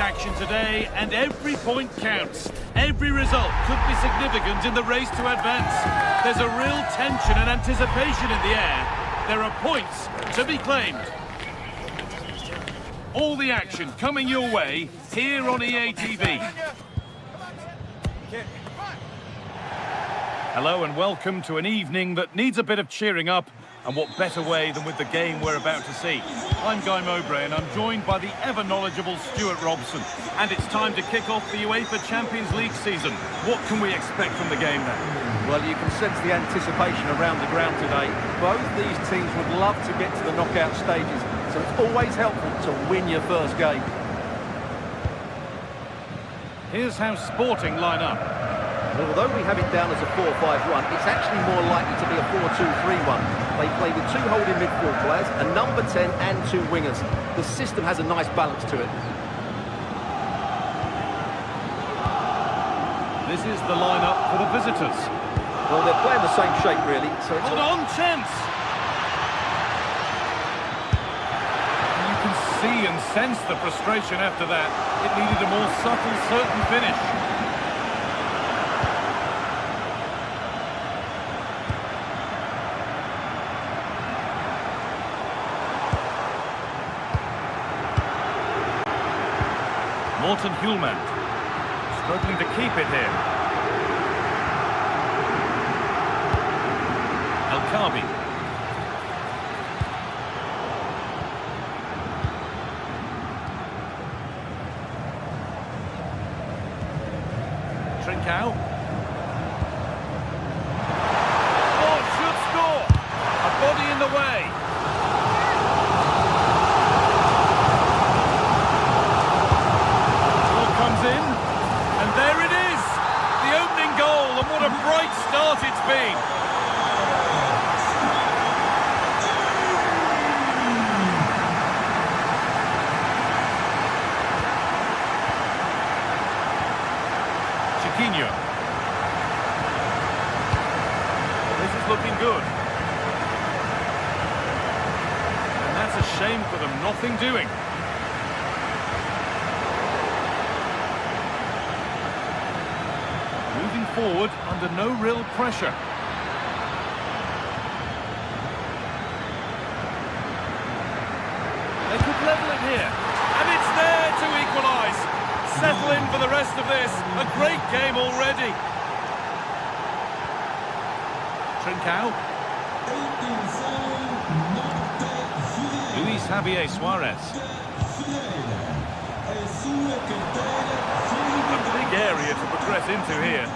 action today, and every point counts. Every result could be significant in the race to advance. There's a real tension and anticipation in the air. There are points to be claimed. All the action coming your way here on EA TV. Hello and welcome to an evening that needs a bit of cheering up, and what better way than with the game we're about to see. I'm Guy Mowbray and I'm joined by the ever-knowledgeable Stuart Robson. And it's time to kick off the UEFA Champions League season. What can we expect from the game then? Well, you can sense the anticipation around the ground today. Both these teams would love to get to the knockout stages, so it's always helpful to win your first game. Here's how Sporting line up. Although we have it down as a 4-5-1, it's actually more likely to be a 4-2-3-1. They play with two holding midfield players, a number 10 and two wingers. The system has a nice balance to it. This is the lineup for the visitors. Well, they're playing the same shape, really. So it's Hold on, chance! You can see and sense the frustration after that. It needed a more subtle, certain finish. Morten Hjulmand, struggling to keep it here. El Khabi. Trincao. Oh, should score! A body in the way. And there it is, the opening goal, and what a bright start it's been. Chiquinho. This is looking good. And that's a shame for them, nothing doing. Moving forward under no real pressure. They could level it here. And it's there to equalise. Settle in for the rest of this. A great game already. Trincao. Luis Javier Suarez. A big area to progress into here.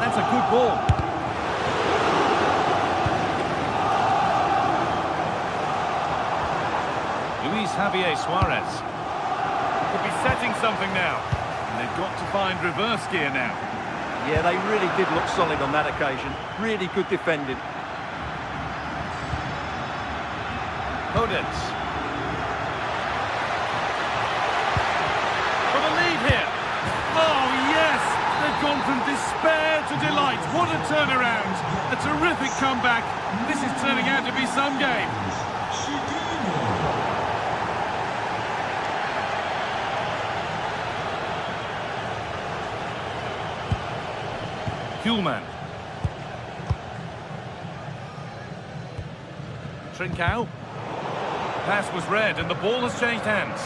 That's a good ball. Luis Javier Suarez could be setting something now. And they've got to find reverse gear now. Yeah, they really did look solid on that occasion. Really good defending. Podence. For the lead here. Oh, yes! They've gone from despair to delight. What a turnaround. A terrific comeback. This is turning out to be some game. Hjulmand. Trincao. Pass was read and the ball has changed hands.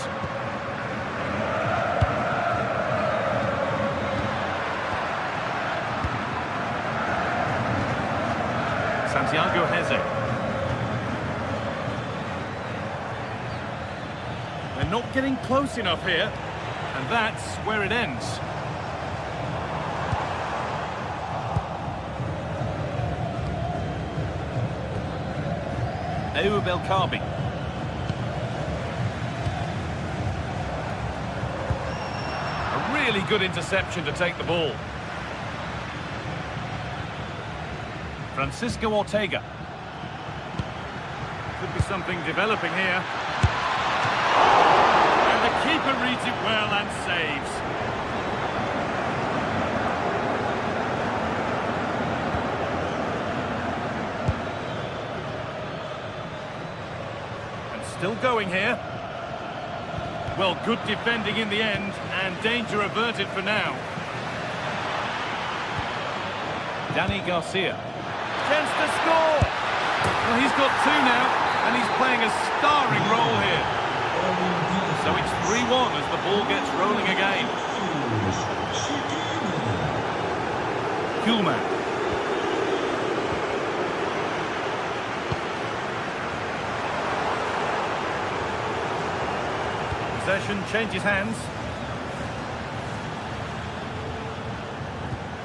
Santiago Heze. They're not getting close enough here, and that's where it ends. El Khabi. A really good interception to take the ball. Francisco Ortega. Could be something developing here. And the keeper reads it well and saves. Still going here. Well, good defending in the end, and danger averted for now. Danny Garcia. Chance to score! Well, he's got two now, and he's playing a starring role here. So it's 3-1 as the ball gets rolling again. Kuhlman. Possession changes hands.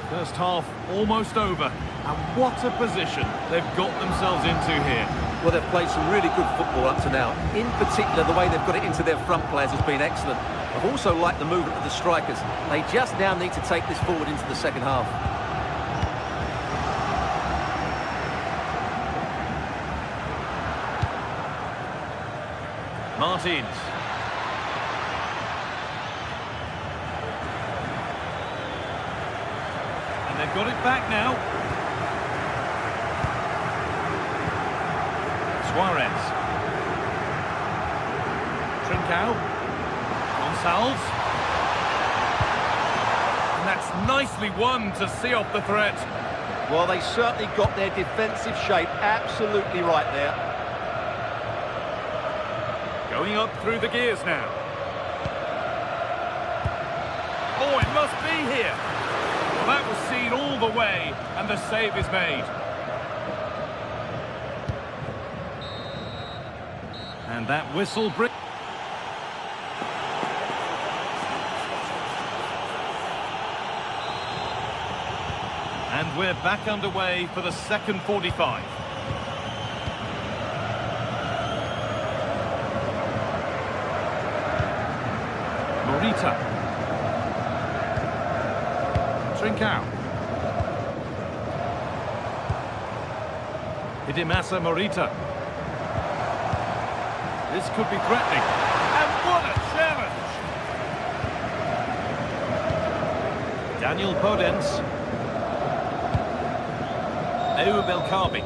First half almost over, and what a position they've got themselves into here. Well, they've played some really good football up to now. In particular, the way they've got it into their front players has been excellent. I've also liked the movement of the strikers. They just now need to take this forward into the second half. Martins. And they've got it back now. Suarez. Trincao. Gonçalves. And that's nicely won to see off the threat. Well, they certainly got their defensive shape absolutely right there. Going up through the gears now. Oh, it must be here. Well, that was seen all the way, and the save is made. And that whistle brings... And we're back underway for the second 45. Morita. Trincao. Hidimasa Morita. This could be threatening. And what a challenge! Daniel Podence. Ayoub El Kaabi.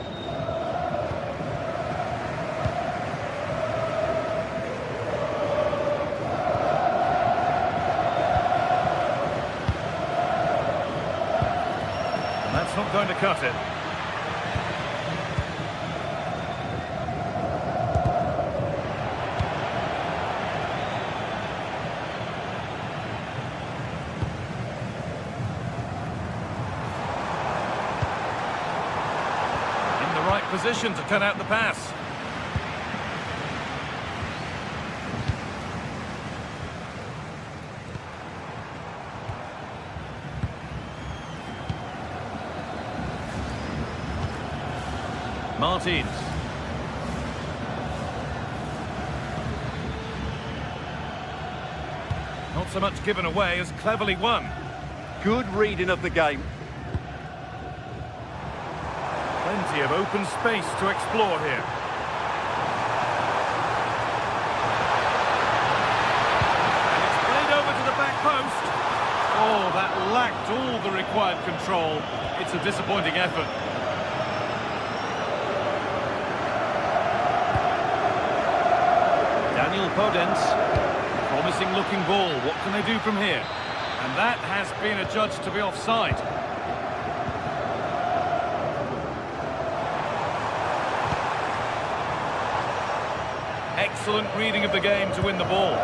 That's not going to cut it. In the right position to cut out the pass. Martins. Not so much given away as cleverly won. Good reading of the game. Plenty of open space to explore here. And it's played over to the back post. Oh, that lacked all the required control. It's a disappointing effort. Daniel Podence, promising looking ball. What can they do from here? And that has been adjudged to be offside. Excellent reading of the game to win the ball.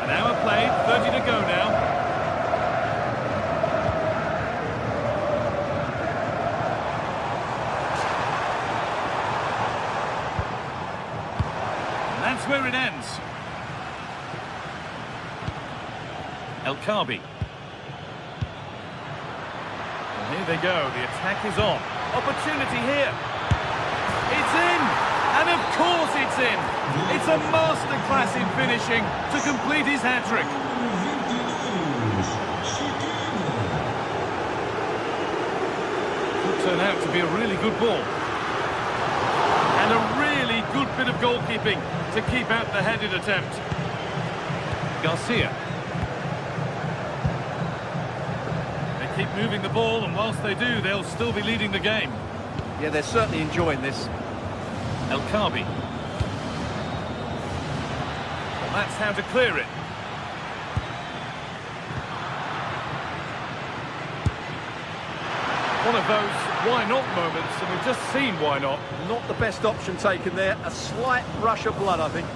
An hour played, 30 to go now. That's where it ends. El Kaabi. And here they go. The attack is on. Opportunity here. It's in. And of course it's in. It's a masterclass in finishing to complete his hat-trick. Could turn out to be a really good ball. And a really good bit of goalkeeping to keep out the headed attempt. Garcia. They keep moving the ball, and whilst they do, they'll still be leading the game. Yeah, they're certainly enjoying this. El Kabi. Well, that's how to clear it. One of those why not moments, and we've just seen why not. Not the best option taken there. A slight rush of blood, I think.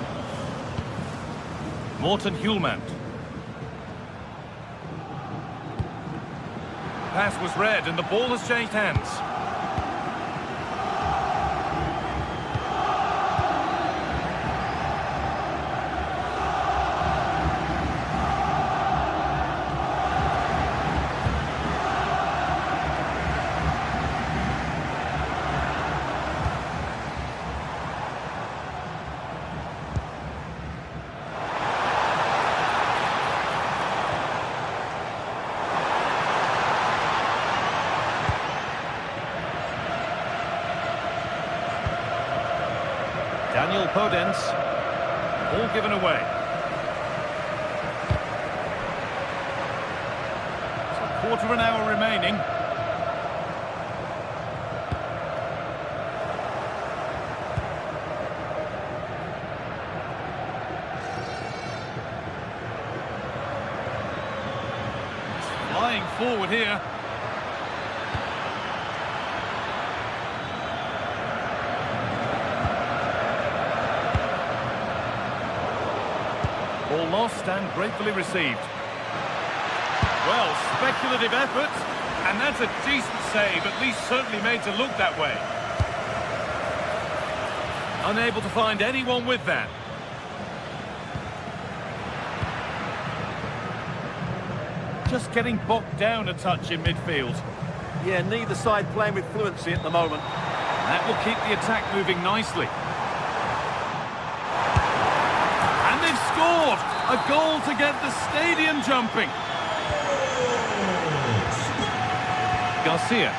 Morten Hjulmand. Pass was read and the ball has changed hands. Daniel Podence, ball given away. So a quarter of an hour remaining. It's flying forward here. Ball lost and gratefully received. Well, speculative effort, and that's a decent save, at least certainly made to look that way. Unable to find anyone with that. Just getting bogged down a touch in midfield. Yeah, neither side playing with fluency at the moment. That will keep the attack moving nicely. They've scored! A goal to get the stadium jumping. Garcia.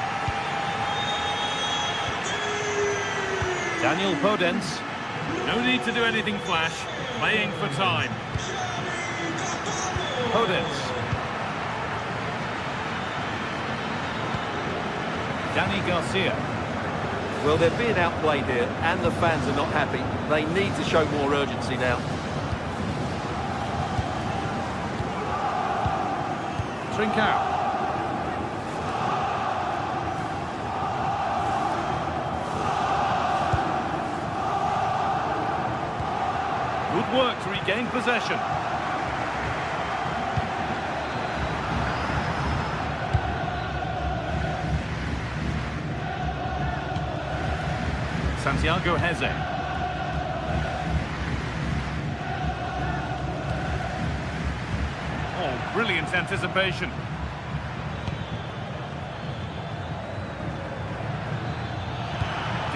Daniel Podence. No need to do anything flash. Playing for time. Podence. Danny Garcia. Well, they're being outplayed here, and the fans are not happy. They need to show more urgency now. Trincao. Good work to regain possession. Santiago Heze. Brilliant anticipation.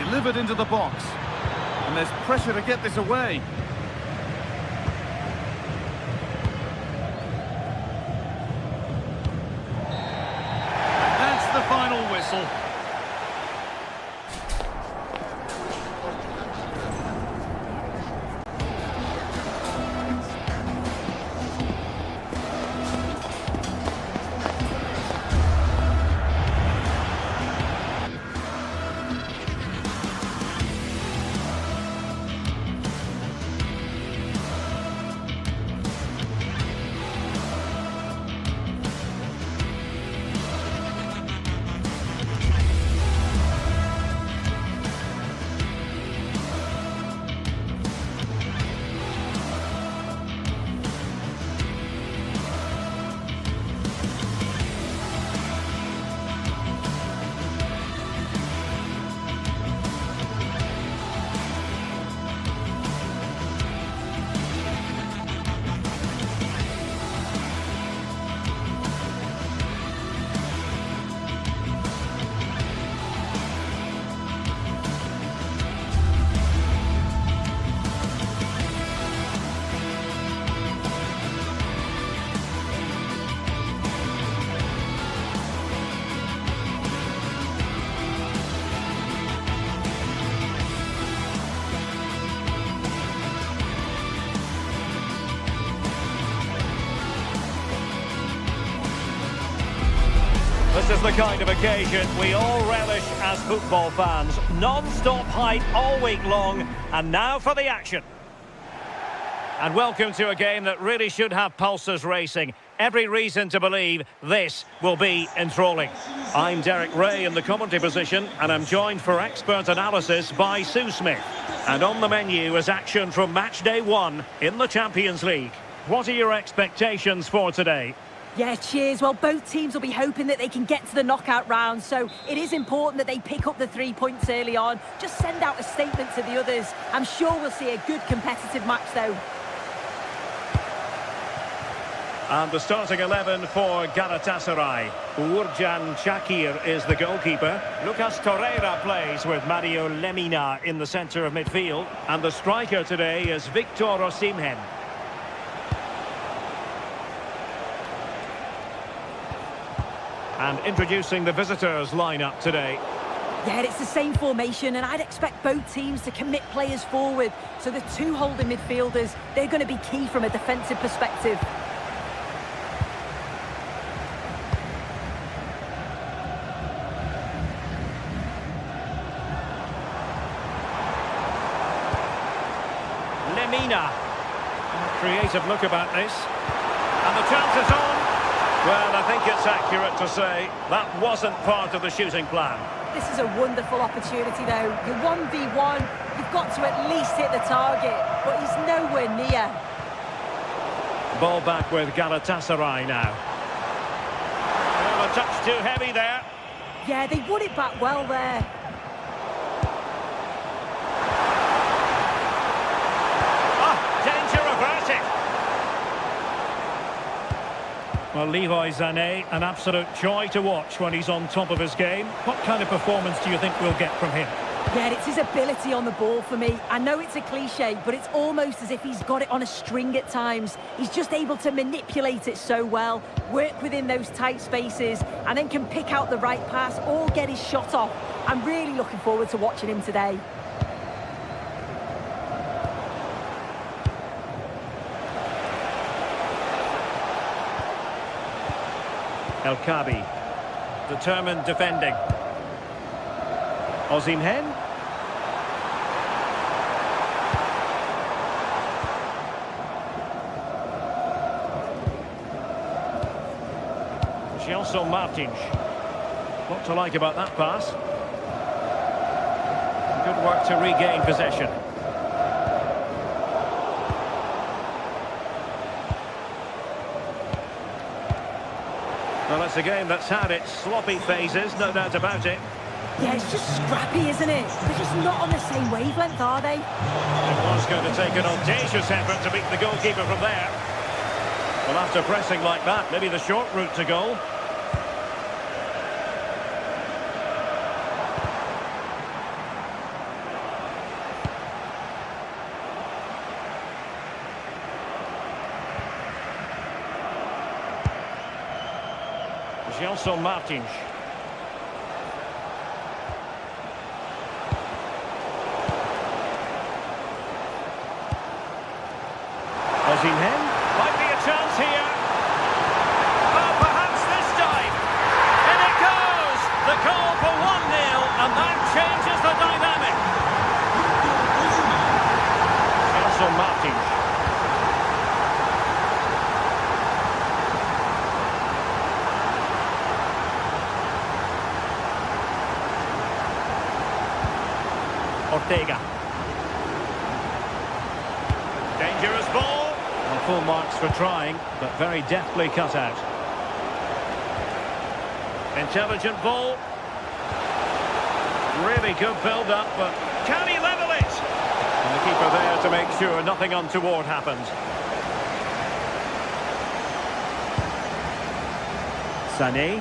Delivered into the box. And there's pressure to get this away. That's the final whistle. the kind of occasion we all relish as football fans. Non-stop hype all week long, and now for the action. And welcome to a game that really should have pulses racing. Every reason to believe this will be enthralling. I'm Derek Ray in the commentary position, and I'm joined for expert analysis by Sue Smith. And on the menu is action from match day 1 in the Champions League. What are your expectations for today? Yeah, cheers. Well, both teams will be hoping that they can get to the knockout round, so it is important that they pick up the 3 points early on. Just send out a statement to the others. I'm sure we'll see a good competitive match, though. And the starting 11 for Galatasaray. Uğurcan Çakır is the goalkeeper. Lucas Torreira plays with Mario Lemina in the centre of midfield. And the striker today is Victor Osimhen. And introducing the visitors lineup today. Yeah, it's the same formation, and I'd expect both teams to commit players forward. So the 2 holding midfielders, they're going to be key from a defensive perspective. Lemina. Creative look about this. And the chance is on. Well, I think it's accurate to say that wasn't part of the shooting plan. This is a wonderful opportunity, though. You're 1v1, you've got to at least hit the target, but he's nowhere near. Ball back with Galatasaray now. Well, a touch too heavy there. Yeah, they won it back well there. Danger averted. Well, Leroy Sané, an absolute joy to watch when he's on top of his game. What kind of performance do you think we'll get from him? Yeah, it's his ability on the ball for me. I know it's a cliche, but it's almost as if he's got it on a string at times. He's just able to manipulate it so well, work within those tight spaces, and then can pick out the right pass or get his shot off. I'm really looking forward to watching him today. El Kabi, determined defending. Osimhen. Gelson Martins. What to like about that pass? Good work to regain possession. Well, it's a game that's had its sloppy phases, no doubt about it. Yeah, it's just scrappy, isn't it? They're just not on the same wavelength, are they? It was going to take an audacious effort to beat the goalkeeper from there. Well, after pressing like that, maybe the short route to goal. Gelson Martins. Osimhen. Might be a chance here. Oh, perhaps this time. In it goes. The goal for 1-0, and that changes the dynamic. Gelson Martins. Ortega. Dangerous ball. Well, full marks for trying, but very deftly cut out. Intelligent ball. Really good build-up, but can he level it? And the keeper there to make sure nothing untoward happened. Sané.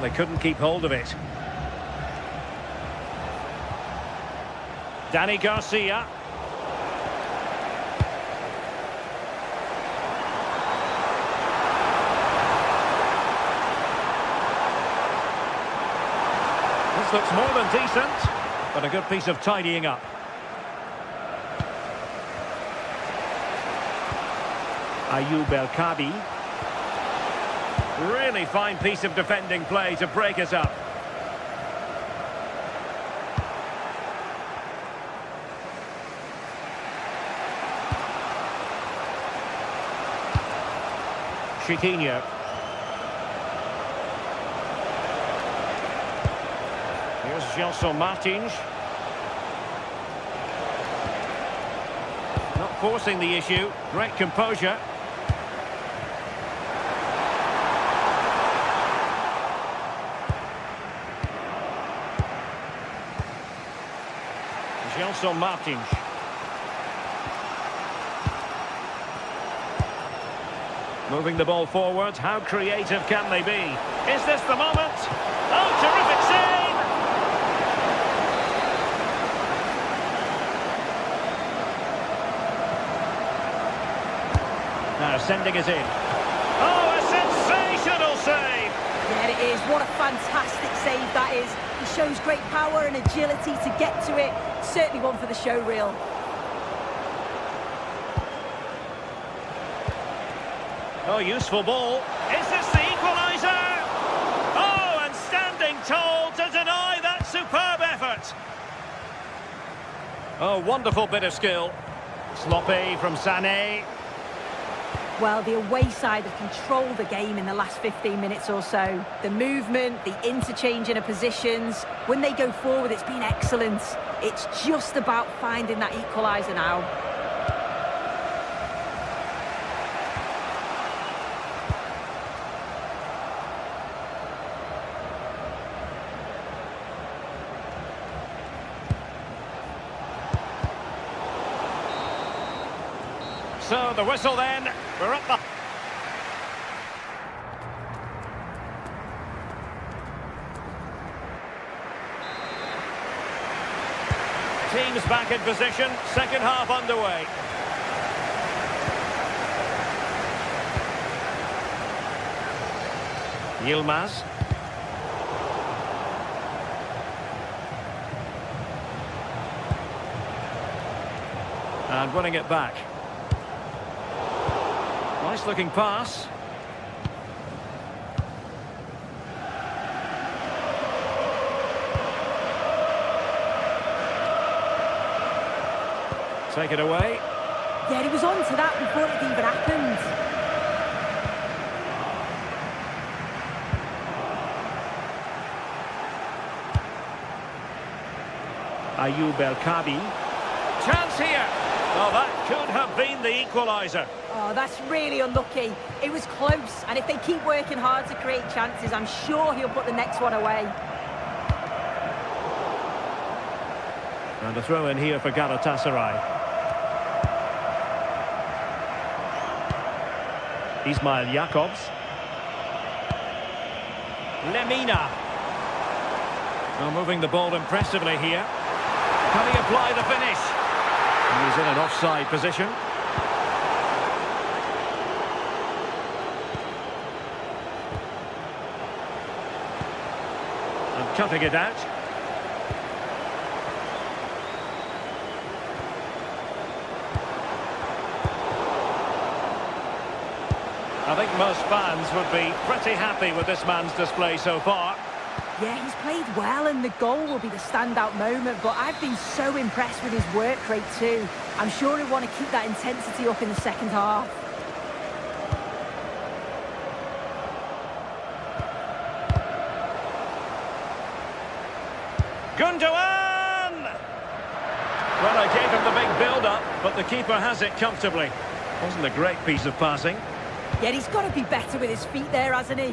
They couldn't keep hold of it. Dani Garcia. This looks more than decent, but a good piece of tidying up. Ayoub El Kabi. Really fine piece of defending play to break us up. Chiquinho. Here's Gelson Martins. Not forcing the issue. Great composure. Gelson Martins. Moving the ball forward. How creative can they be? Is this the moment? Oh, terrific save! Now sending it in. Oh, a sensational save! Yeah, it is. What a fantastic save that is. He shows great power and agility to get to it. Certainly one for the show reel. Oh, useful ball. Is this the equaliser? Oh, and standing tall to deny that superb effort. Oh, wonderful bit of skill. Sloppy from Sané. Well, the away side have controlled the game in the last 15 minutes or so. The movement, the interchanging of positions. When they go forward, it's been excellent. It's just about finding that equaliser now. So the whistle then, we're up the... Teams back in position, second half underway. Yilmaz. And winning it back. Nice looking pass. Take it away. Yeah, he was on to that before it even happened. Ayoub El-Kabi. Chance here. Oh, that could have been the equaliser. Oh, that's really unlucky. It was close, and if they keep working hard to create chances, I'm sure he'll put the next one away. And a throw in here for Galatasaray. Ismail Jakobs. Lemina. Well, moving the ball impressively here. Can he apply the finish? He's in an offside position. And cutting it out. I think most fans would be pretty happy with this man's display so far. Yeah, he's played well, and the goal will be the standout moment, but I've been so impressed with his work rate too. I'm sure he'll want to keep that intensity up in the second half. Gundogan! Well, I gave him the big build-up, but the keeper has it comfortably. Wasn't a great piece of passing. Yeah, he's got to be better with his feet there, hasn't he?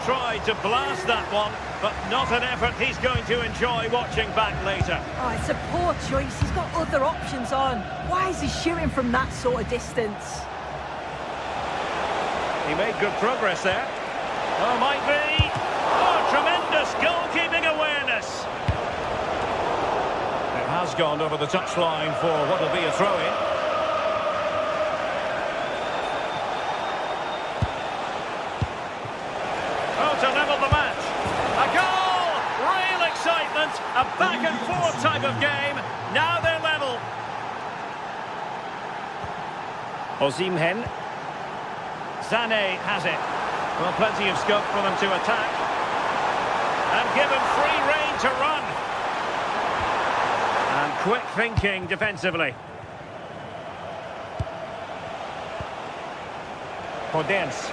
Tried to blast that one, but not an effort he's going to enjoy watching back later. Oh, it's a poor choice. He's got other options on. Why is he shooting from that sort of distance? He made good progress there. Oh, might be. Oh, tremendous goalkeeping awareness. It has gone over the touchline for what will be a throw-in. To level the match. A goal! Real excitement. A back-and-forth type of game. Now they're level. Osimhen. Sané has it. Well, plenty of scope for them to attack. And given free rein to run. And quick thinking defensively. Podence.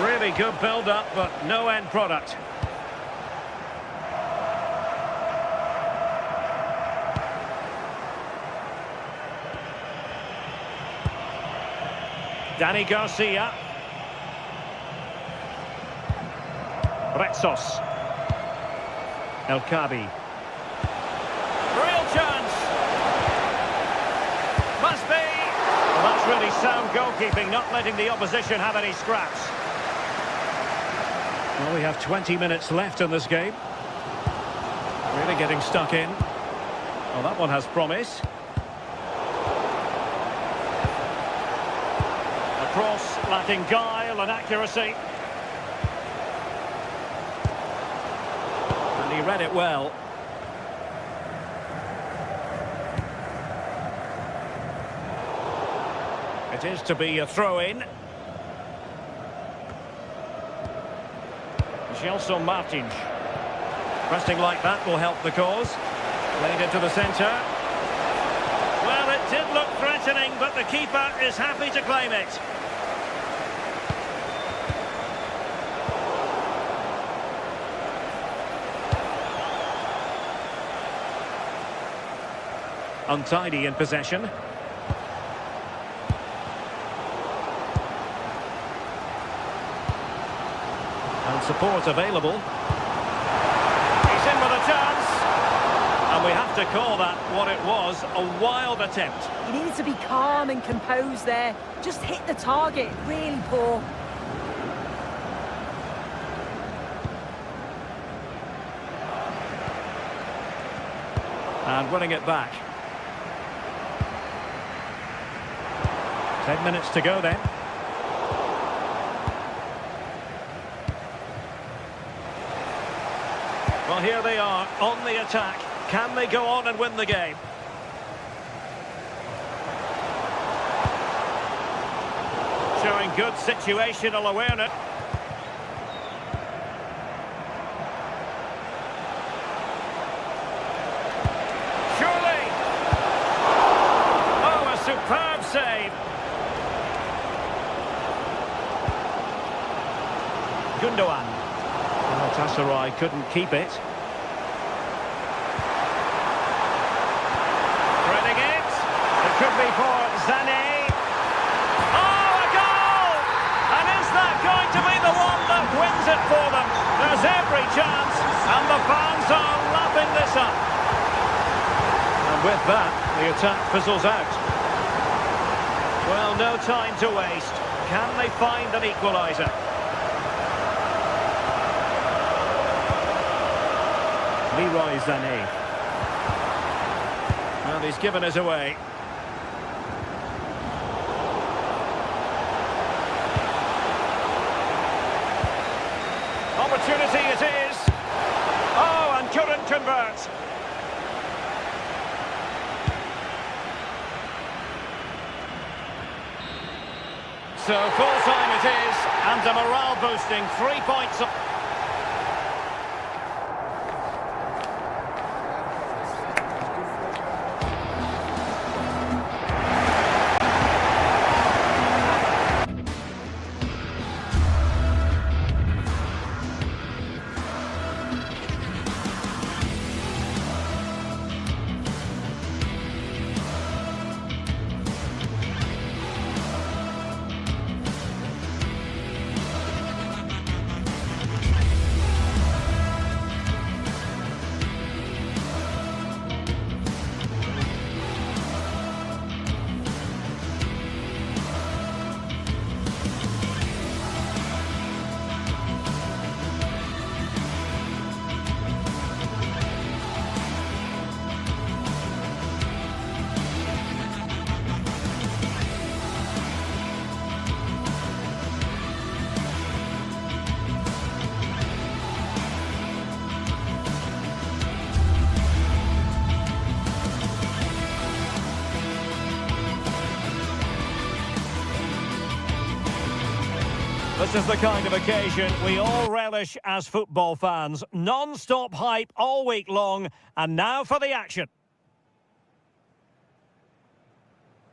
Really good build-up, but no end product. Dani Garcia. Retsos. El Kabi. Real chance. Must be. Well, that's really sound goalkeeping, not letting the opposition have any scraps. Well, we have 20 minutes left in this game. Really getting stuck in. Well, that one has promise. A cross lacking guile and accuracy. And he read it well. It is to be a throw-in. Gelson Martins. Pressing like that will help the cause. Played into the centre. Well, it did look threatening, but the keeper is happy to claim it. Untidy in possession. And support available. He's in with a chance. And we have to call that what it was, a wild attempt. He needed to be calm and composed there. Just hit the target. Really poor. And winning it back. 10 minutes to go then. Well, here they are on the attack. Can they go on and win the game? Showing good situational awareness. Surely! Oh, a superb save. Gundogan. Galatasaray couldn't keep it. Threading it. It could be for Sané. Oh, a goal! And is that going to be the one that wins it for them? There's every chance, and the fans are lapping this up. And with that, the attack fizzles out. Well, no time to waste. Can they find an equaliser? Leroy Sané. Well, he's given us away. Opportunity it is. Oh, and couldn't convert. So full time it is, and a morale boosting 3 points. This is the kind of occasion we all relish as football fans. Non-stop hype all week long, and now for the action.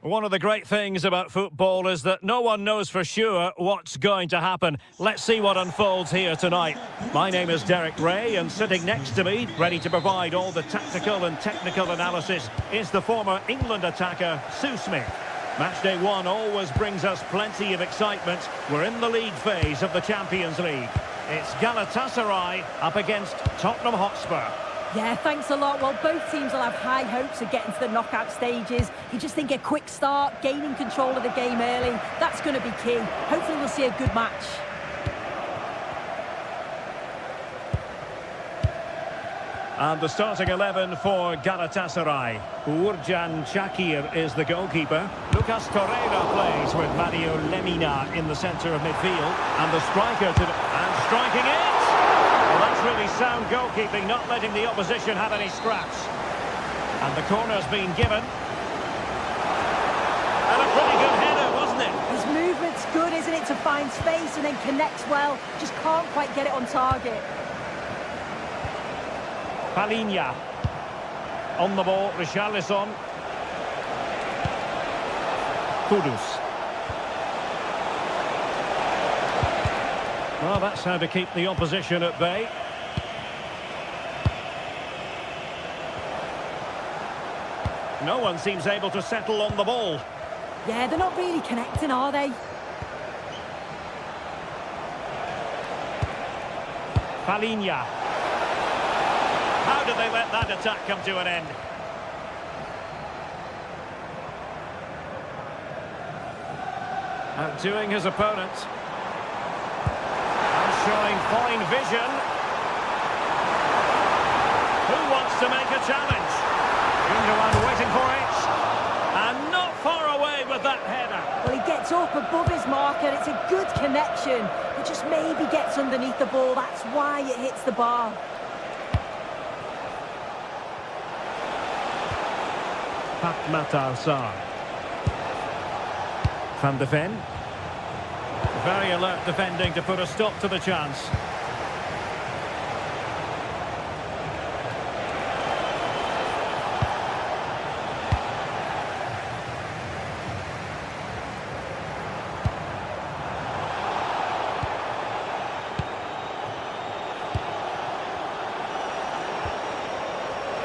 One of the great things about football is that no one knows for sure what's going to happen. Let's see what unfolds here tonight. My name is Derek Ray, and sitting next to me, ready to provide all the tactical and technical analysis, is the former England attacker, Sue Smith. Matchday 1 always brings us plenty of excitement. We're in the league phase of the Champions League. It's Galatasaray up against Tottenham Hotspur. Yeah, thanks a lot. Well, both teams will have high hopes of getting to the knockout stages. You just think a quick start, gaining control of the game early, that's going to be key. Hopefully we'll see a good match. And the starting 11 for Galatasaray. Uğurcan Çakır is the goalkeeper. Lucas Torreira plays with Mario Lemina in the centre of midfield. And the striker and striking it! Well, that's really sound goalkeeping, not letting the opposition have any scraps. And the corner's been given. And a pretty good header, wasn't it? His movement's good, isn't it, to find space and then connects well. Just can't quite get it on target. Palinha. On the ball, Richarlison. Kudus. Well, that's how to keep the opposition at bay. No one seems able to settle on the ball. Yeah, they're not really connecting, are they? Palinha. How did they let that attack come to an end? Outdoing his opponent. And showing fine vision. Who wants to make a challenge? Gundogan waiting for it. And not far away with that header. Well, he gets up above his marker. It's a good connection. It just maybe gets underneath the ball. That's why it hits the bar. Matar Sarr. Van de Ven. Very alert defending to put a stop to the chance.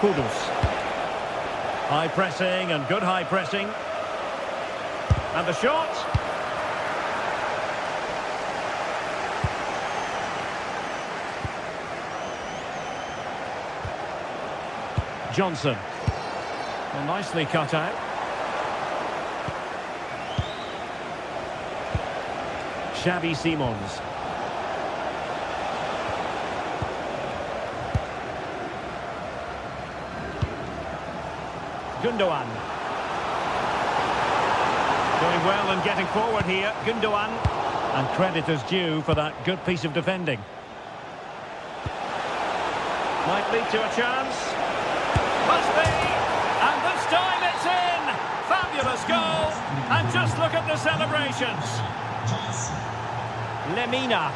Kudus. High pressing and good high pressing. And the shot. Johnson. Well, nicely cut out. Xavi Simons. Gundogan. Doing well and getting forward here. Gundogan. And credit is due for that good piece of defending. Might lead to a chance. Must be. And this time it's in. Fabulous goal. And just look at the celebrations. Lemina.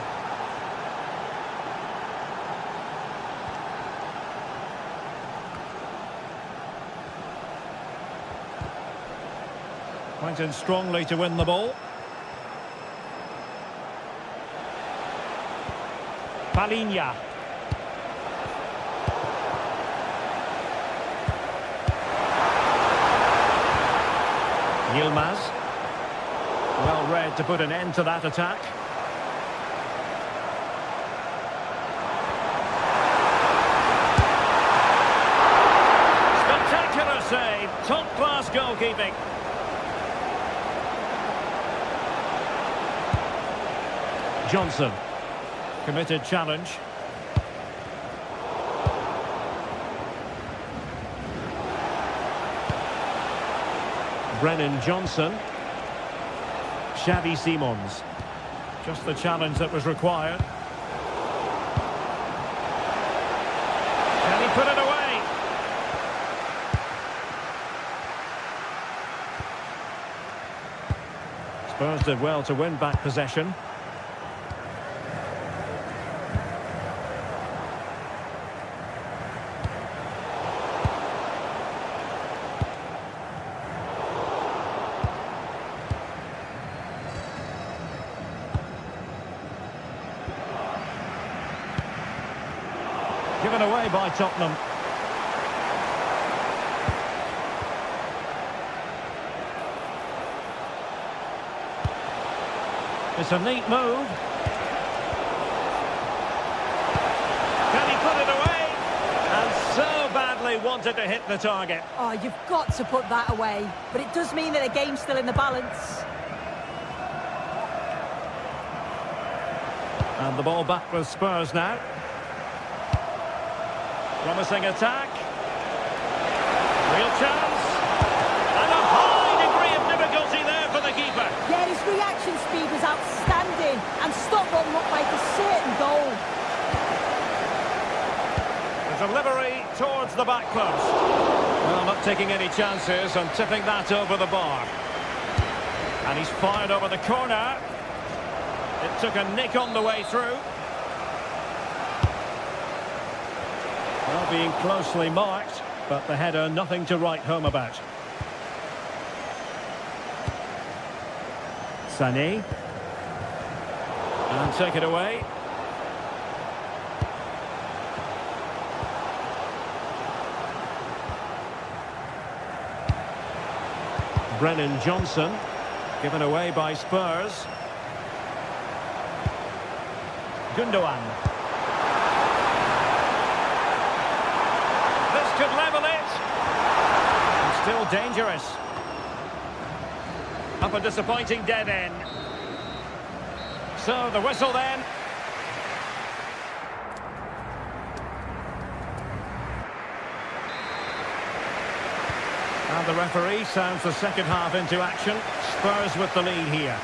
Went in strongly to win the ball. Palinha. Yilmaz. Well read to put an end to that attack. Spectacular save. Top-class goalkeeping. Johnson. Committed challenge. Brennan Johnson. Xavi Simons. Just the challenge that was required. Can he put it away? Spurs did well to win back possession. Given away by Tottenham. It's a neat move. Can he put it away? And so badly wanted to hit the target. Oh, you've got to put that away. But it does mean that the game's still in the balance. And the ball back with Spurs now. Promising attack. Real chance. And a high degree of difficulty there for the keeper. Yeah, his reaction speed was outstanding. And stopped what looked like a certain goal. The delivery towards the back post. Well, not taking any chances and tipping that over the bar. And he's fired over the corner. It took a nick on the way through. Well, being closely marked, but the header nothing to write home about. Sané. And take it away. Brennan Johnson. Given away by Spurs. Gundogan. This could level it. And still dangerous. Up a disappointing dead end. So the whistle then. And the referee sounds the second half into action. Spurs with the lead here.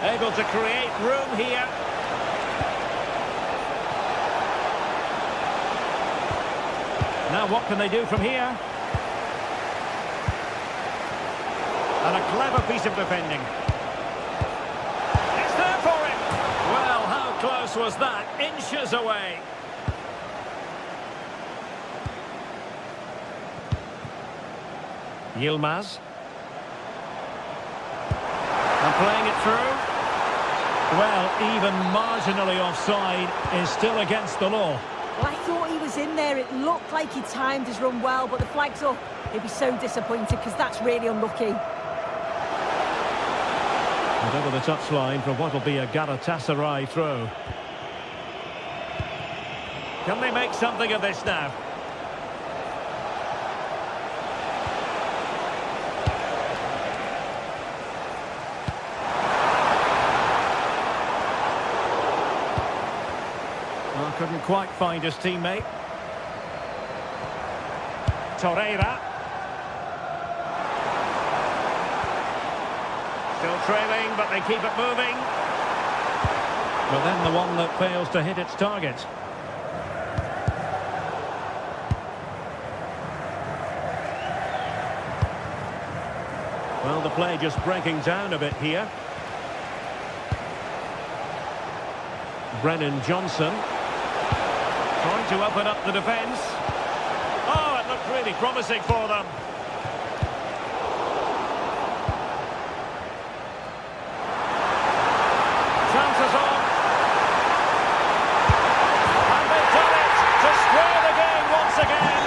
Able to create room here. Now what can they do from here? And a clever piece of defending. It's there for him. Well, how close was that? Inches away. Yilmaz. And playing it through. Well, even marginally offside is still against the law. Well, I thought he was in there. It looked like he timed his run well, but the flag's up. He'd be so disappointed because that's really unlucky. And over the touchline for what will be a Galatasaray throw. Can they make something of this now? Well, couldn't quite find his teammate. Torreira. Still trailing, but they keep it moving. But then the one that fails to hit its target. Well, the play just breaking down a bit here. Brennan Johnson. Trying to open up the defence. Oh, it looked really promising for them. Chances on. And they've done it to square the game once again.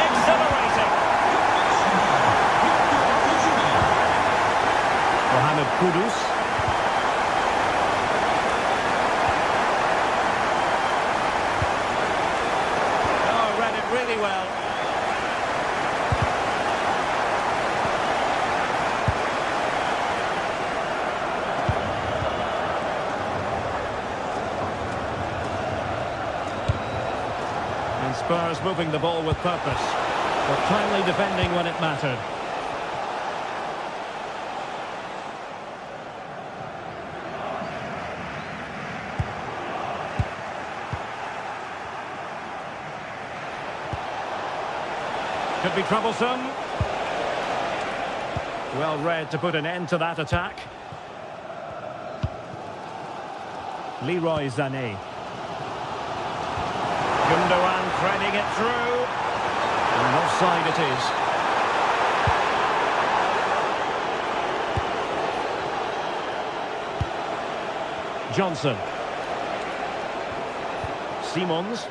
Exhilarating. Mohamed Kudus. Really well. And Spurs moving the ball with purpose, but timely defending when it mattered. Could be troublesome. Well read to put an end to that attack. Leroy Sané. Gundogan threading it through. And offside it is. Johnson. Simons.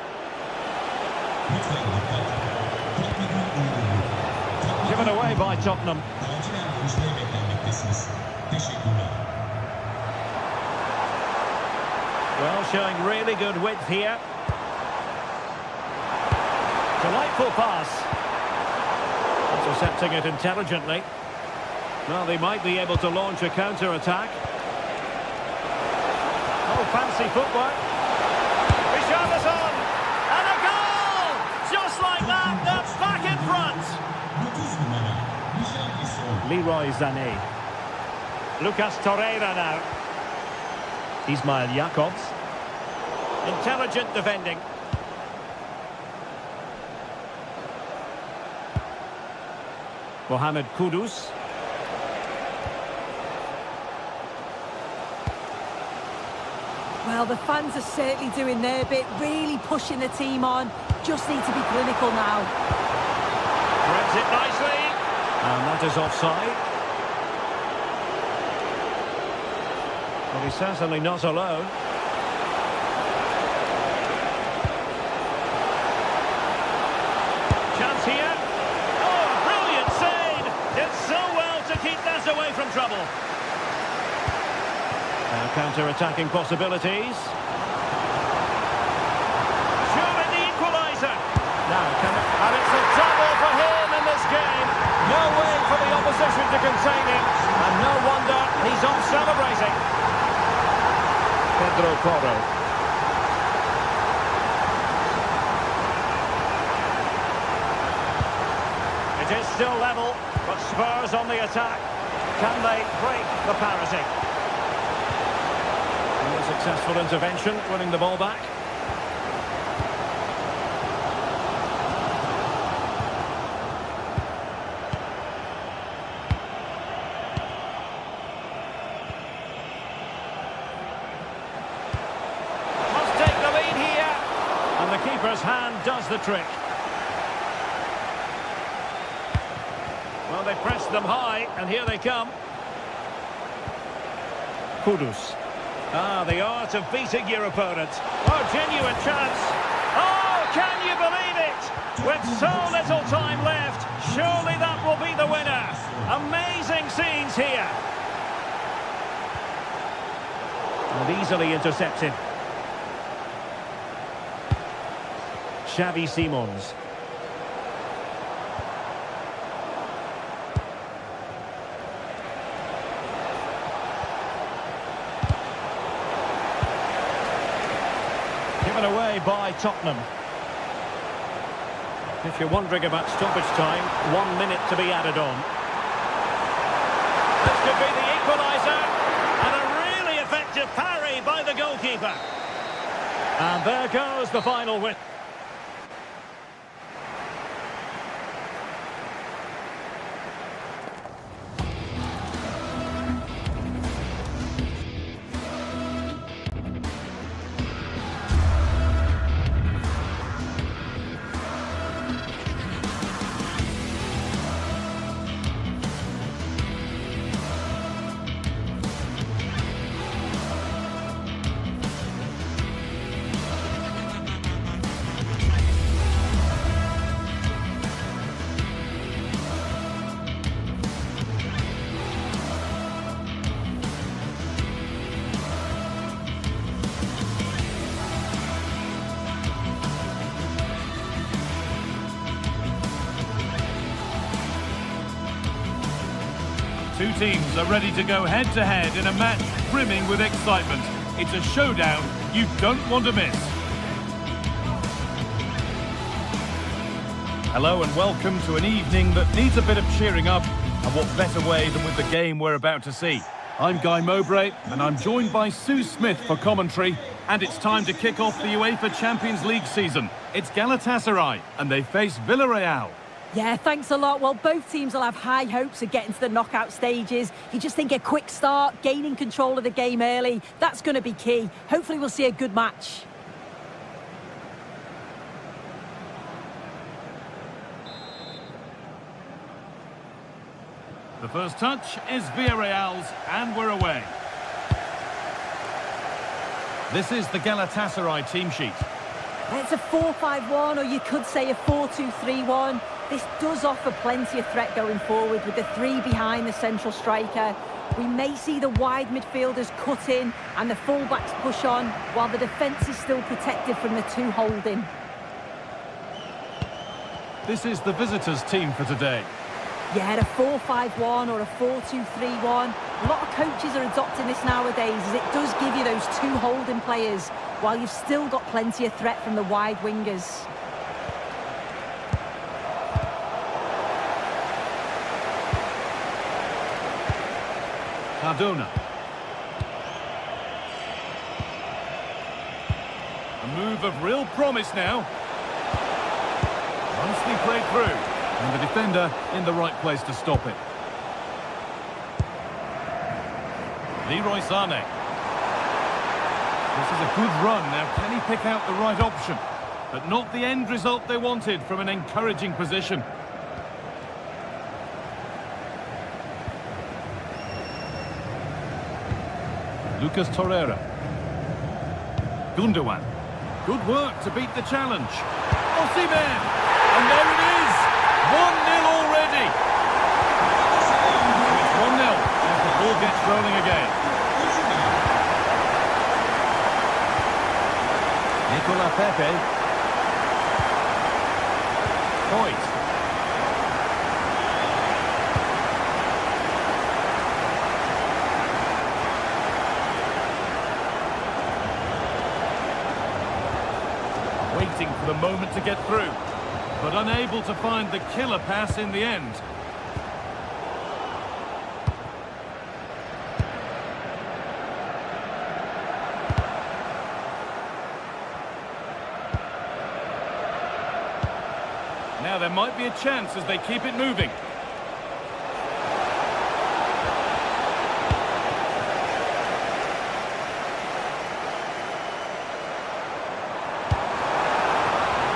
Given away by Tottenham. Well, showing really good width here. Delightful pass. Intercepting it intelligently. Well, they might be able to launch a counter-attack. Oh, fancy footwork. Richarlison! And a goal! Just like that, that's back in front. Leroy Sané. Lucas Torreira now. Ismail Jakobs. Intelligent defending. Mohamed Kudus. Well, the fans are certainly doing their bit, really pushing the team on. Just need to be clinical now. Threads it nicely. And that is offside. Well, he's certainly not alone. Chance here. Oh, brilliant save! Did so well to keep that away from trouble. Now counter-attacking possibilities. Surely the equaliser. Now, and it's a double for him in this game. No way for the opposition to contain him. And no wonder he's off celebrating. Pedro Porro. It is still level, but Spurs on the attack. Can they break the parity? And a successful intervention, winning the ball back. Keeper's hand does the trick. Well, they pressed them high, and here they come. Kudus. Ah, the art of beating your opponent. Oh, genuine chance. Oh, can you believe it? With so little time left, surely that will be the winner. Amazing scenes here. And easily intercepted. Xavi Simons. Given away by Tottenham. If you're wondering about stoppage time, 1 minute to be added on. This could be the equaliser. And a really effective parry by the goalkeeper. And there goes the final win. Two teams are ready to go head-to-head in a match brimming with excitement. It's a showdown you don't want to miss. Hello and welcome to an evening that needs a bit of cheering up, and what better way than with the game we're about to see. I'm Guy Mowbray, and I'm joined by Sue Smith for commentary, and it's time to kick off the UEFA Champions League season. It's Galatasaray, and they face Villarreal. Yeah, thanks a lot. Well, both teams will have high hopes of getting to the knockout stages. You just think a quick start, gaining control of the game early, that's going to be key. Hopefully we'll see a good match. The first touch is Villarreal's, and we're away. This is the Galatasaray team sheet. It's a 4-5-1, or you could say a 4-2-3-1. This does offer plenty of threat going forward with the three behind the central striker. We may see the wide midfielders cut in and the fullbacks push on, while the defence is still protected from the two holding. This is the visitors' team for today. Yeah, a 4-5-1 or a 4-2-3-1. A lot of coaches are adopting this nowadays, as it does give you those two holding players, while you've still got plenty of threat from the wide wingers. Cardona. A move of real promise now. Nicely played through. And the defender in the right place to stop it. Leroy Sané. This is a good run. Now, can he pick out the right option? But not the end result they wanted from an encouraging position. Lucas Torreira. Gundogan. Good work to beat the challenge. Osimhen! And there it is! 1-0 already! It's 1-0 as the ball gets rolling again. Nicolas Pepe. Hoyt. Waiting for the moment to get through, but unable to find the killer pass in the end. Now there might be a chance as they keep it moving.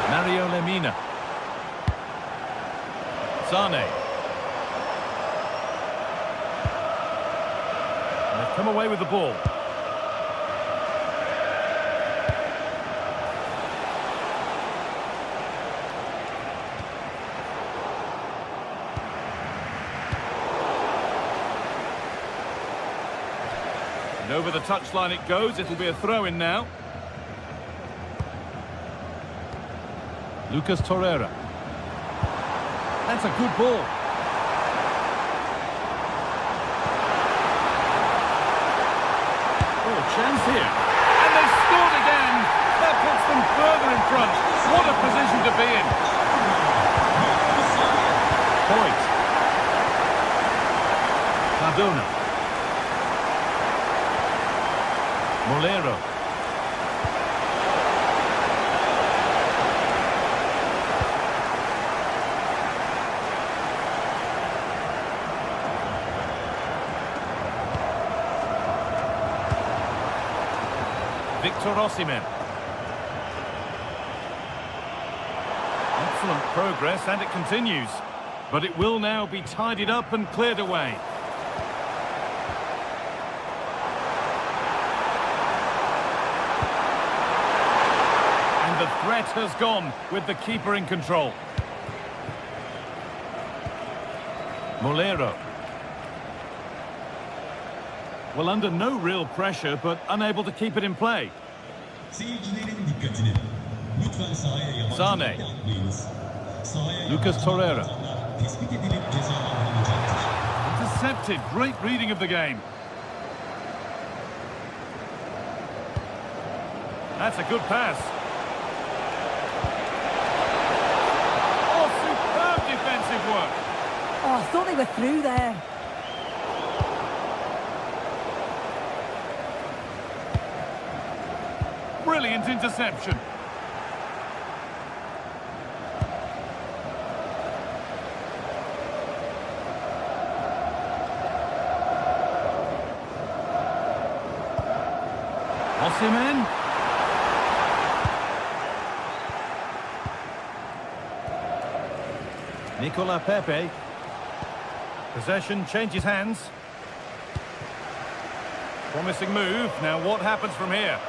Mario Lemina. Sané. And they've come away with the ball. And over the touchline it goes. It'll be a throw-in now. Lucas Torreira. That's a good ball. Oh, chance here. And they've scored again. That puts them further in front. What a position to be in. Hoyt. Cardona. Molero. Victor Osimhen. Excellent progress, and it continues. But it will now be tidied up and cleared away. And the threat has gone with the keeper in control. Molero. Well, under no real pressure, but unable to keep it in play. Sané. Lucas Torreira. Intercepted. Great reading of the game. That's a good pass. Oh, superb defensive work. Oh, I thought they were through there. Brilliant interception. Osimhen. Nicolas Pepe. Possession changes hands. Promising move. Now what happens from here?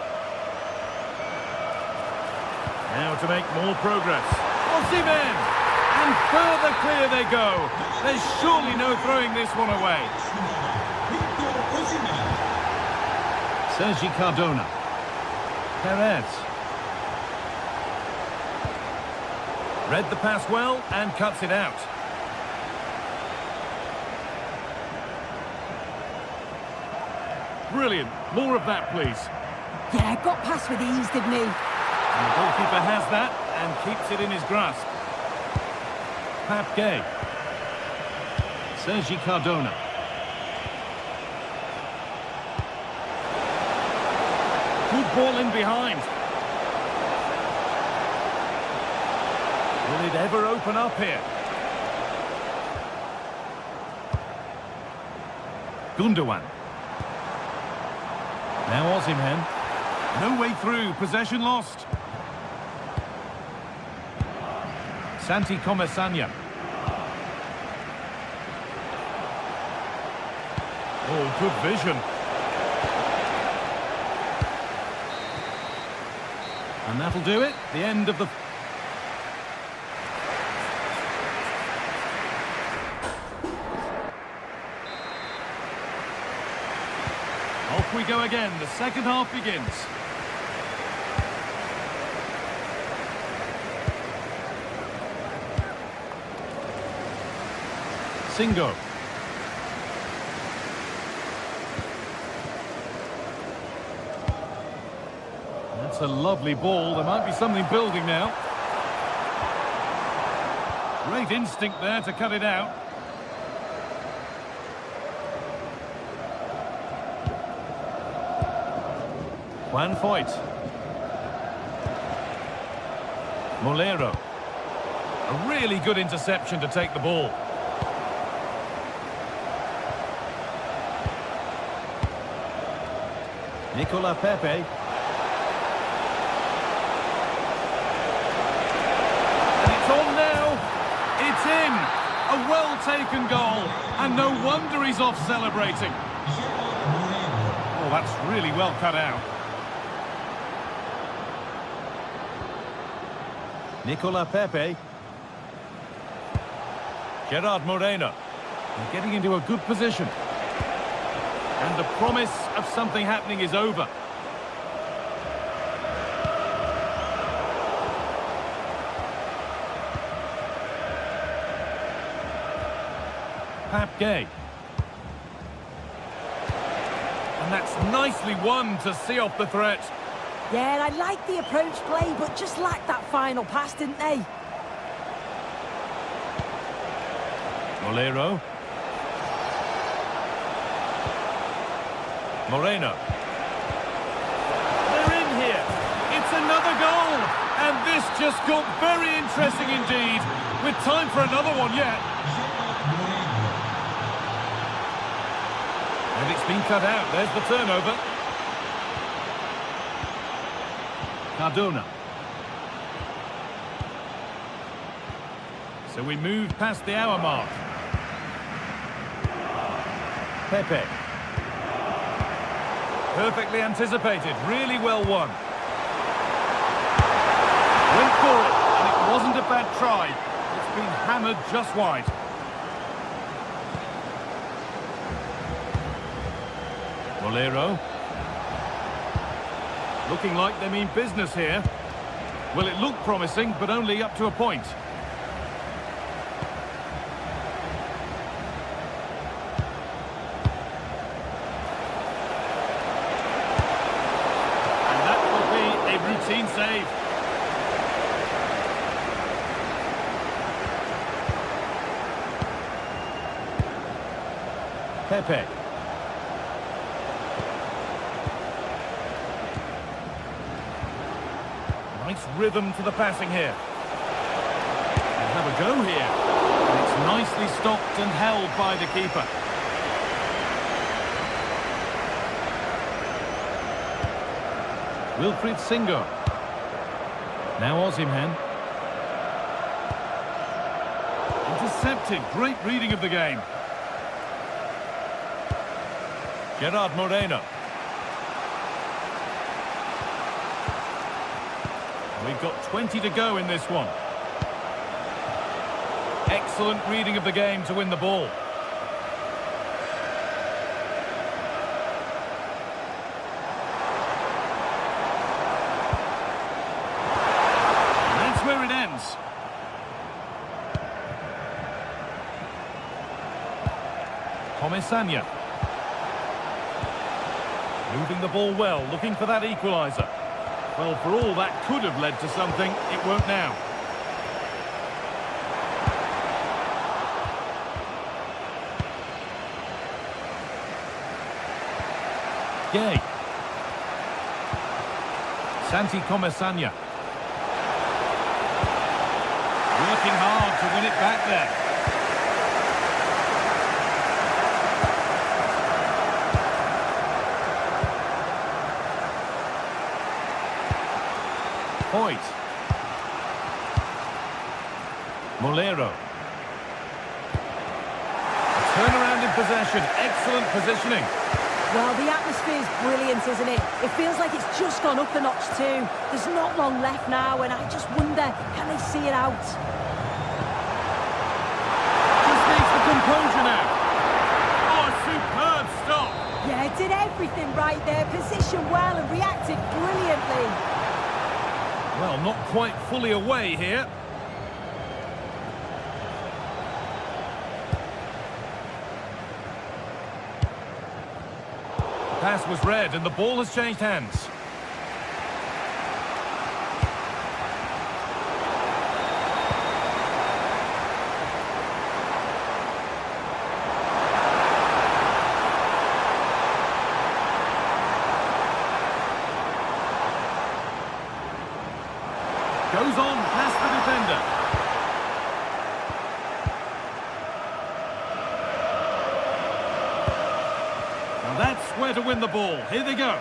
Now to make more progress. Osimhen! And further clear they go. There's surely no throwing this one away. Sergi Cardona. Perez. Read the pass well and cuts it out. Brilliant. More of that, please. Yeah, got past with ease, didn't he? And the goalkeeper has that and keeps it in his grasp. Pap Gay. Sergi Cardona. Good ball in behind. Will it ever open up here? Gundogan. Now Osimhen. No way through. Possession lost. Santi Comesanya. Oh, good vision. And that'll do it. The end of the... Off we go again. The second half begins. Singo. That's a lovely ball. There might be something building now. Great instinct there to cut it out. Juan Foyt. Molero. A really good interception to take the ball. Nicola Pepe. And it's on now. It's in. A well-taken goal. And no wonder he's off celebrating. Oh, that's really well cut out. Nicola Pepe. Gerard Moreno. They're getting into a good position. And the promise of something happening is over. Pap Gay. And that's nicely won to see off the threat. Yeah, I like the approach play, but just lacked that final pass, didn't they? Molero. Moreno. They're in here. It's another goal. And this just got very interesting indeed. With time for another one yet. And it's been cut out. There's the turnover. Cardona. So we move past the hour mark. Pepe. Perfectly anticipated, really well won. Went for it, and it wasn't a bad try. It's been hammered just wide. Molero. Looking like they mean business here. Well, it looked promising, but only up to a point. Routine save. Pepe. Nice rhythm to the passing here. They'll have a go here. And it's nicely stopped and held by the keeper. Wilfried Singo. Now Osimhen. Intercepted. Great reading of the game. Gerard Moreno. We've got 20 to go in this one. Excellent reading of the game to win the ball. And that's where it ends. Comesaña. Moving the ball well, looking for that equaliser. Well, for all that could have led to something, it won't now. Gay. Santi Comesaña. Working hard to win it back there. Hoyt. Molero. A turnaround in possession. Excellent positioning. Well, the atmosphere's brilliant, isn't it? It feels like it's just gone up a notch too. There's not long left now, and I just wonder, can they see it out? Just needs the composure now. Oh, a superb stop. Yeah, it did everything right there. Positioned well and reacted brilliantly. Well, not quite fully away here. The pass was read and the ball has changed hands. Goes on past the defender. And that's where to win the ball. Here they go.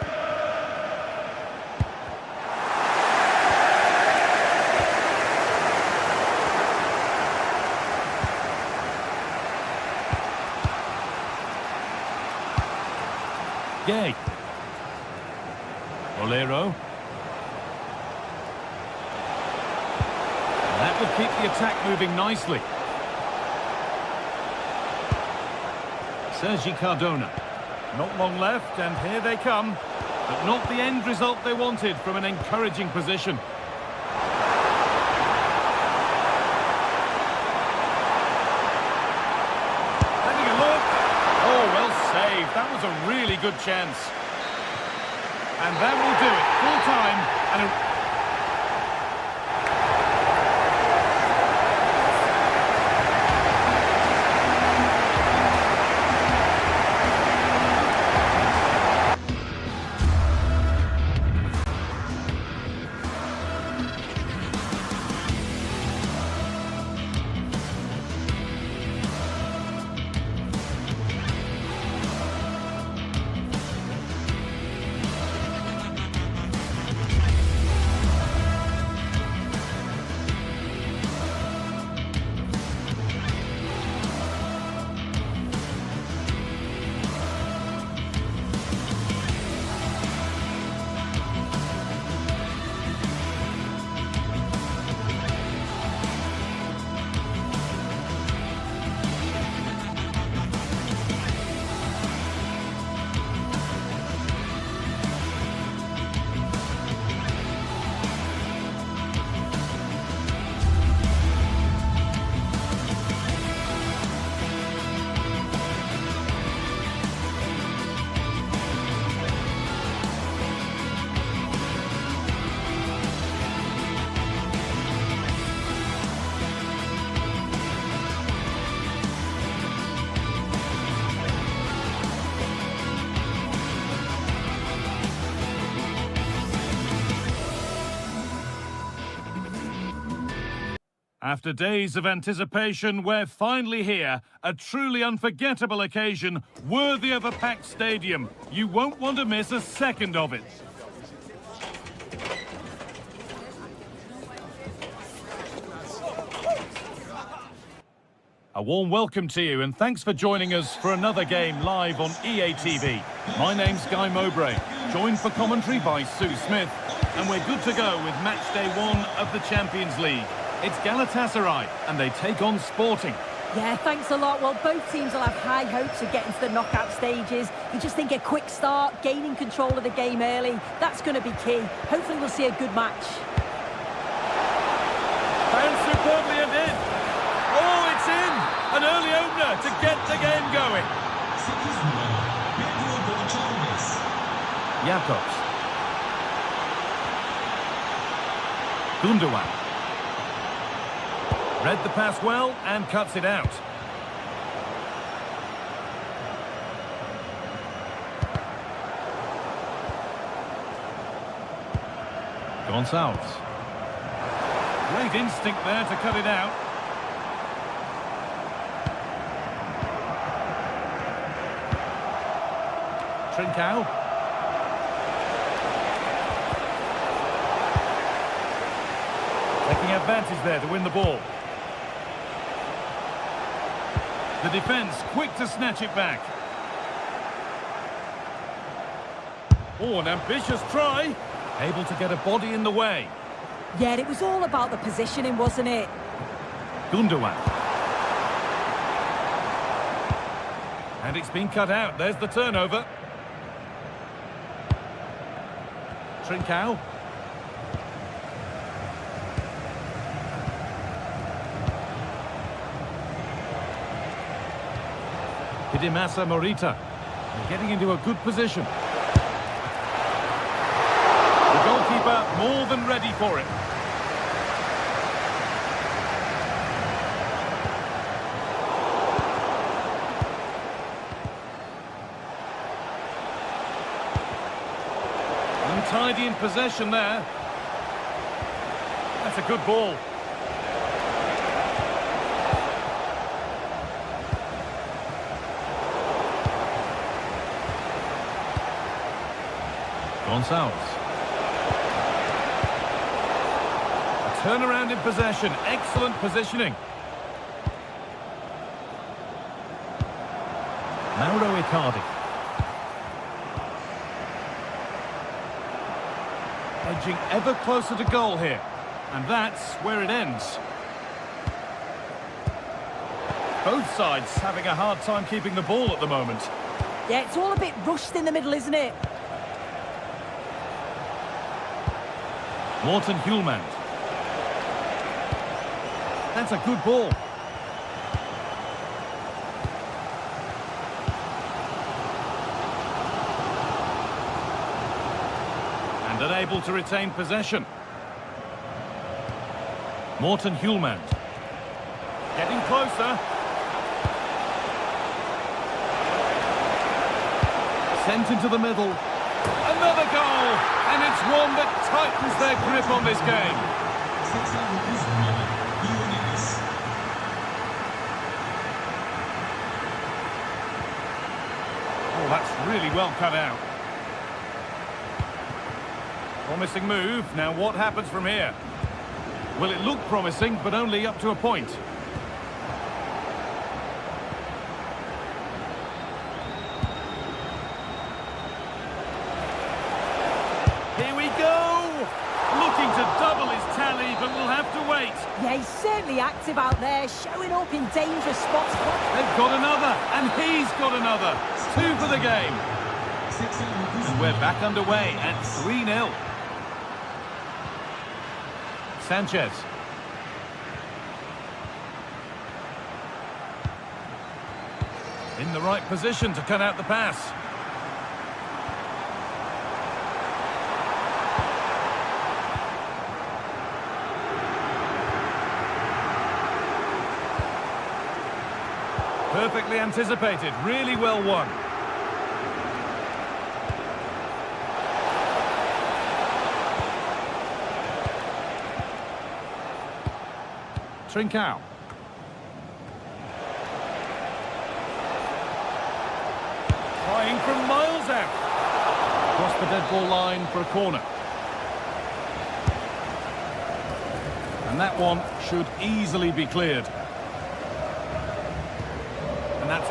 Gay. Molero. That would keep the attack moving nicely. Sergi Cardona. Not long left, and here they come. But not the end result they wanted from an encouraging position. Having a look. Oh, well saved. That was a really good chance. And that will do it. Full time and a... After days of anticipation, we're finally here. A truly unforgettable occasion, worthy of a packed stadium. You won't want to miss a second of it. A warm welcome to you and thanks for joining us for another game live on EA TV. My name's Guy Mowbray, joined for commentary by Sue Smith, and we're good to go with match day 1 of the Champions League. It's Galatasaray and they take on Sporting. Yeah, thanks a lot. Well, both teams will have high hopes of getting to the knockout stages. You just think a quick start, gaining control of the game early, that's going to be key. Hopefully we'll see a good match. And superbly and in. Oh, it's in! An early opener to get the game going. Jakobs. Gundogan. Read the pass well and cuts it out. Gonçalves. Great instinct there to cut it out. Trincao. Taking advantage there to win the ball. The defence quick to snatch it back. Oh, an ambitious try. Able to get a body in the way. Yeah, it was all about the positioning, wasn't it? Gundogan. And it's been cut out. There's the turnover. Trincao. Hidemasa Morita. They're getting into a good position. The goalkeeper more than ready for it. Untidy in possession there. That's a good ball. Gonçalves. A turnaround in possession. Excellent positioning. Mauro Icardi. Edging ever closer to goal here. And that's where it ends. Both sides having a hard time keeping the ball at the moment. Yeah, it's all a bit rushed in the middle, isn't it? Morten Hjulmand. That's a good ball. And unable to retain possession. Morten Hjulmand. Getting closer. Sent into the middle. Another goal! And it's one that tightens their grip on this game. Oh, that's really well cut out. Promising move. Now what happens from here? Well, it looked promising, but only up to a point. Here we go! Looking to double his tally, but we'll have to wait. Yeah, he's certainly active out there, showing up in dangerous spots. They've got another, and he's got another. 2 for the game. And we're back underway at 3-0. Sanchez. In the right position to cut out the pass. Perfectly anticipated, really well won. Trincao. Trying from miles out. Across the dead ball line for a corner. And that one should easily be cleared.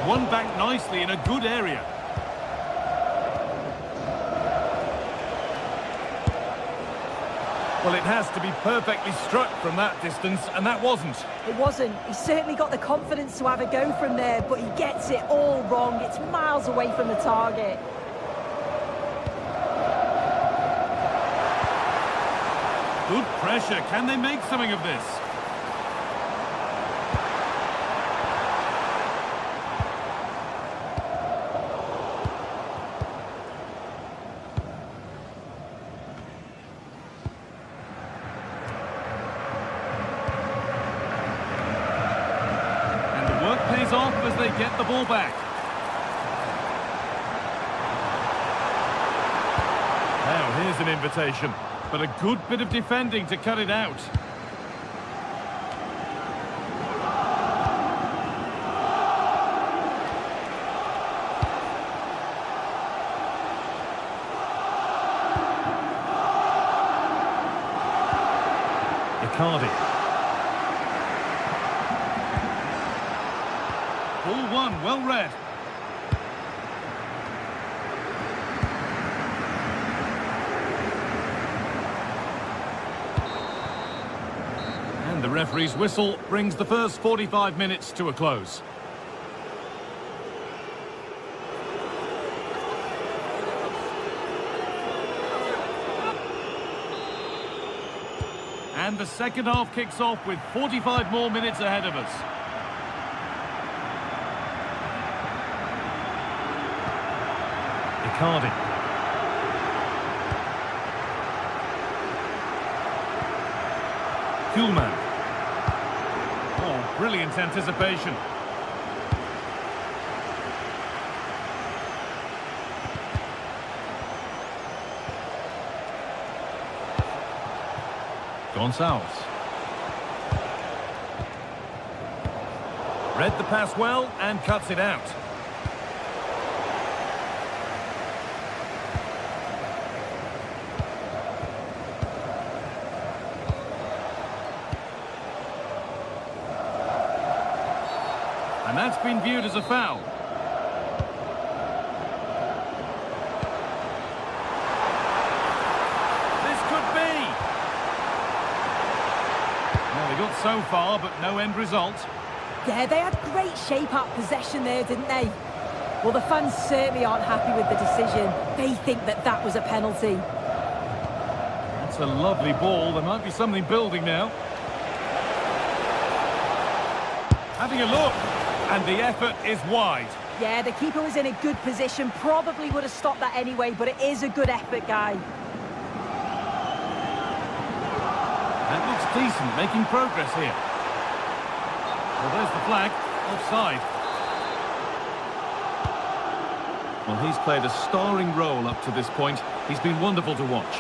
won back nicely in a good area. Well, it has to be perfectly struck from that distance, and that wasn't. It wasn't. He's certainly got the confidence to have a go from there, but he gets it all wrong. It's miles away from the target. Good pressure. Can they make something of this? Pays off as they get the ball back. Now here's an invitation, but a good bit of defending to cut it out. Icardi. Ball one, well read. And the referee's whistle brings the first 45 minutes to a close. And the second half kicks off with 45 more minutes ahead of us. Icardi. Kuhlmann. Oh, brilliant anticipation. Gonçalves. Read the pass well and cuts it out. And that's been viewed as a foul. This could be. Well, they got so far, but no end result. Yeah, they had great shape-up possession there, didn't they? Well, the fans certainly aren't happy with the decision. They think that that was a penalty. That's a lovely ball. There might be something building now. Having a look. And the effort is wide. Yeah, the keeper was in a good position. Probably would have stopped that anyway, but it is a good effort, Guy. That looks decent, making progress here. Well, there's the flag. Offside. Well, he's played a starring role up to this point. He's been wonderful to watch.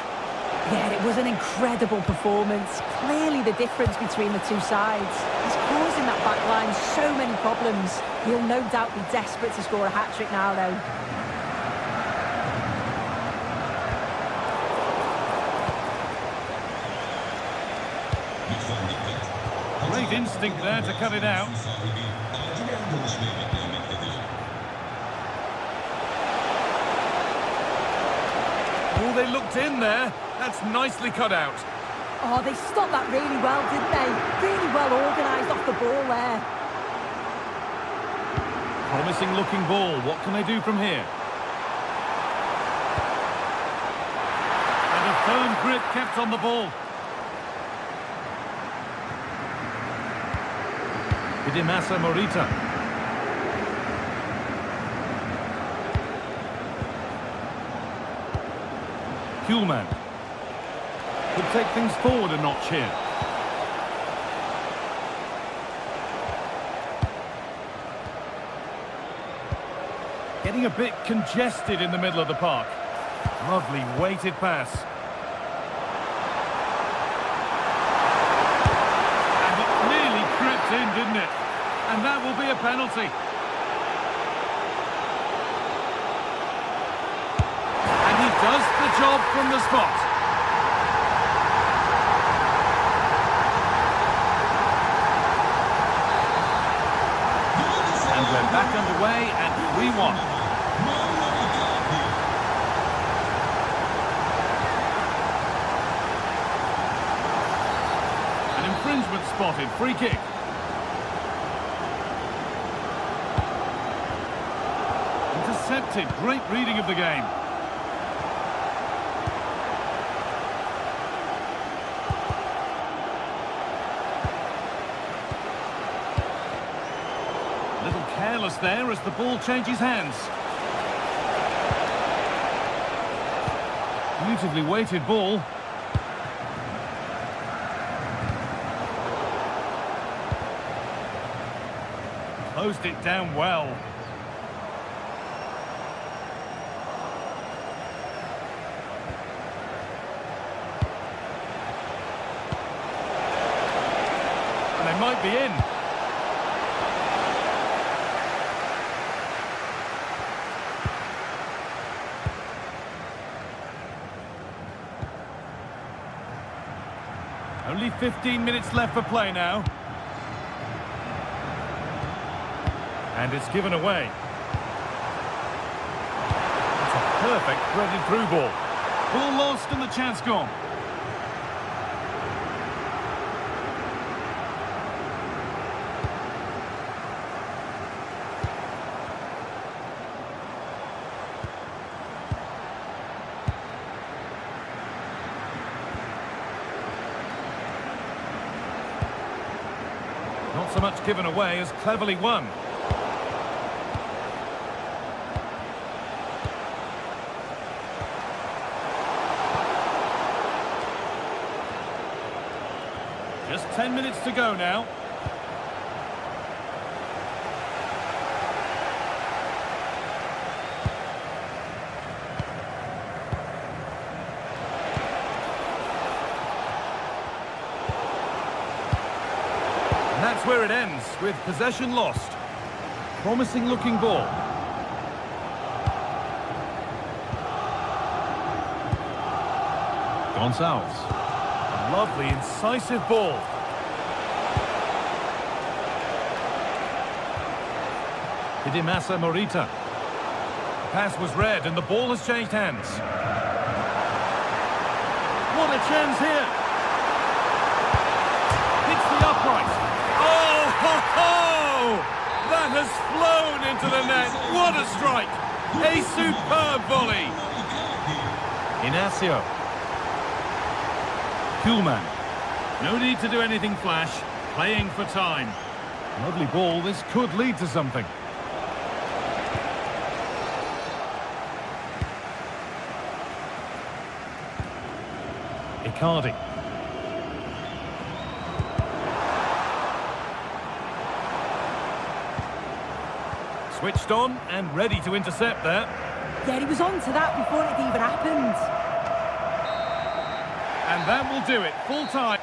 Yeah, it was an incredible performance. Clearly the difference between the two sides. He's causing that back line so many problems. He'll no doubt be desperate to score a hat-trick now, though. Great instinct there to cut it out. Oh, they looked in there. That's nicely cut out. Oh, they stopped that really well, didn't they? Really well organised off the ball there. Promising looking ball. What can they do from here? And a firm grip kept on the ball. Hidemasa Morita. Kuhlmann. Could take things forward a notch here. Getting a bit congested in the middle of the park. Lovely weighted pass. And it nearly crept in, didn't it? And that will be a penalty. And he does the job from the spot. And we're back underway 3-1. An infringement spotted. Free kick. Intercepted. Great reading of the game. A little careless there as the ball changes hands. Beautifully weighted ball. Closed it down well. And they might be in. Only 15 minutes left for play now. And it's given away. It's a perfect threaded through ball. Ball lost and the chance gone. Not so much given away as cleverly won. Just 10 minutes to go now. And that's where it ends, with possession lost. Promising looking ball. Gonçalves. A lovely, incisive ball. Hidimasa Morita. Pass was read and the ball has changed hands. What a chance here. Hits the upright. Oh, ho, ho! That has flown into the net. What a strike. A superb volley. Inacio. Kuhlmann. No need to do anything flash. Playing for time. Lovely ball. This could lead to something. Icardi. Switched on and ready to intercept there. Yeah, he was on to that before it even happened. And that will do it. Full time.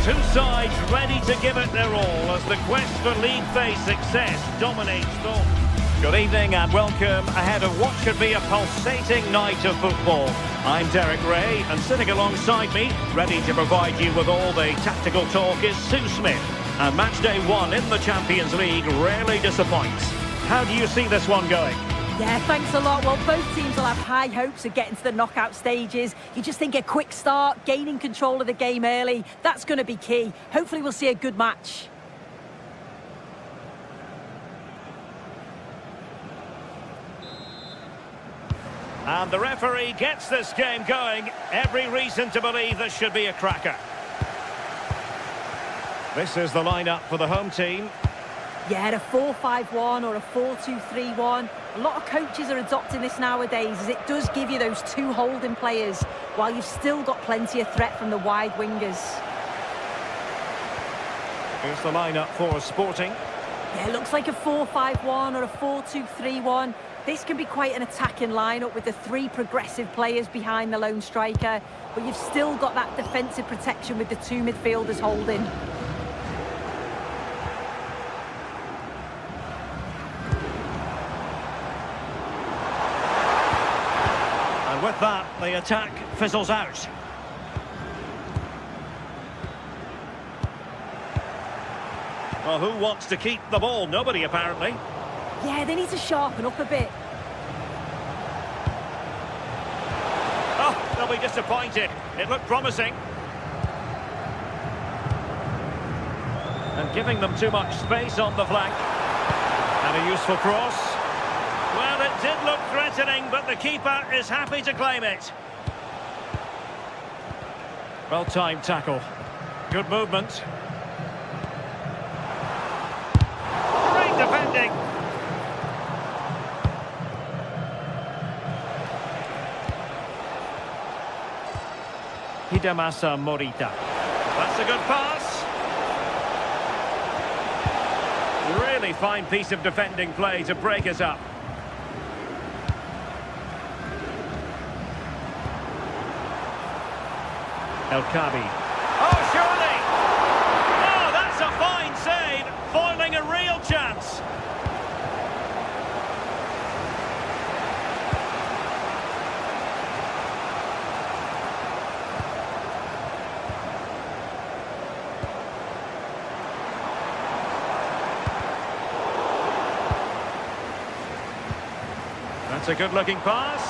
Two sides ready to give it their all as the quest for league phase success dominates thought. Good evening and welcome ahead of what should be a pulsating night of football. I'm Derek Ray and sitting alongside me, ready to provide you with all the tactical talk, is Sue Smith. And match day one in the Champions League rarely disappoints. How do you see this one going? Yeah, thanks a lot. Well, both teams will have high hopes of getting to the knockout stages. You just think a quick start, gaining control of the game early, that's going to be key. Hopefully we'll see a good match. And the referee gets this game going. Every reason to believe this should be a cracker. This is the lineup for the home team. Yeah, a 4-5-1 or a 4-2-3-1. A lot of coaches are adopting this nowadays, as it does give you those two holding players, while you've still got plenty of threat from the wide wingers. Here's the lineup for Sporting. Yeah, it looks like a 4-5-1 or a 4-2-3-1. This can be quite an attacking lineup with the three progressive players behind the lone striker, but you've still got that defensive protection with the two midfielders holding. And with that, the attack fizzles out. Well, who wants to keep the ball? Nobody, apparently. Yeah, they need to sharpen up a bit. Oh, they'll be disappointed. It looked promising. And giving them too much space on the flank. And a useful cross. Well, it did look threatening, but the keeper is happy to claim it. Well-timed tackle. Good movement. Great defending. Hidemasa Morita. That's a good pass. Really fine piece of defending play to break us up. El Kabi. Oh, surely! Oh, that's a fine save, foiling a real chance. That's a good-looking pass.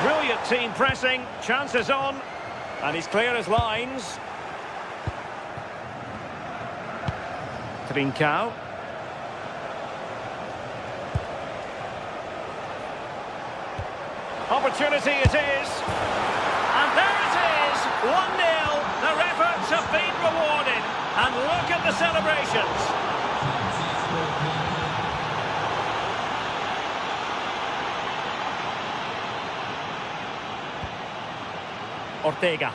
Brilliant team pressing, chances on, and he's clear as lines. Trincao. Opportunity it is. And there it is, 1-0. Their efforts have been rewarded. And look at the celebrations. Ortega.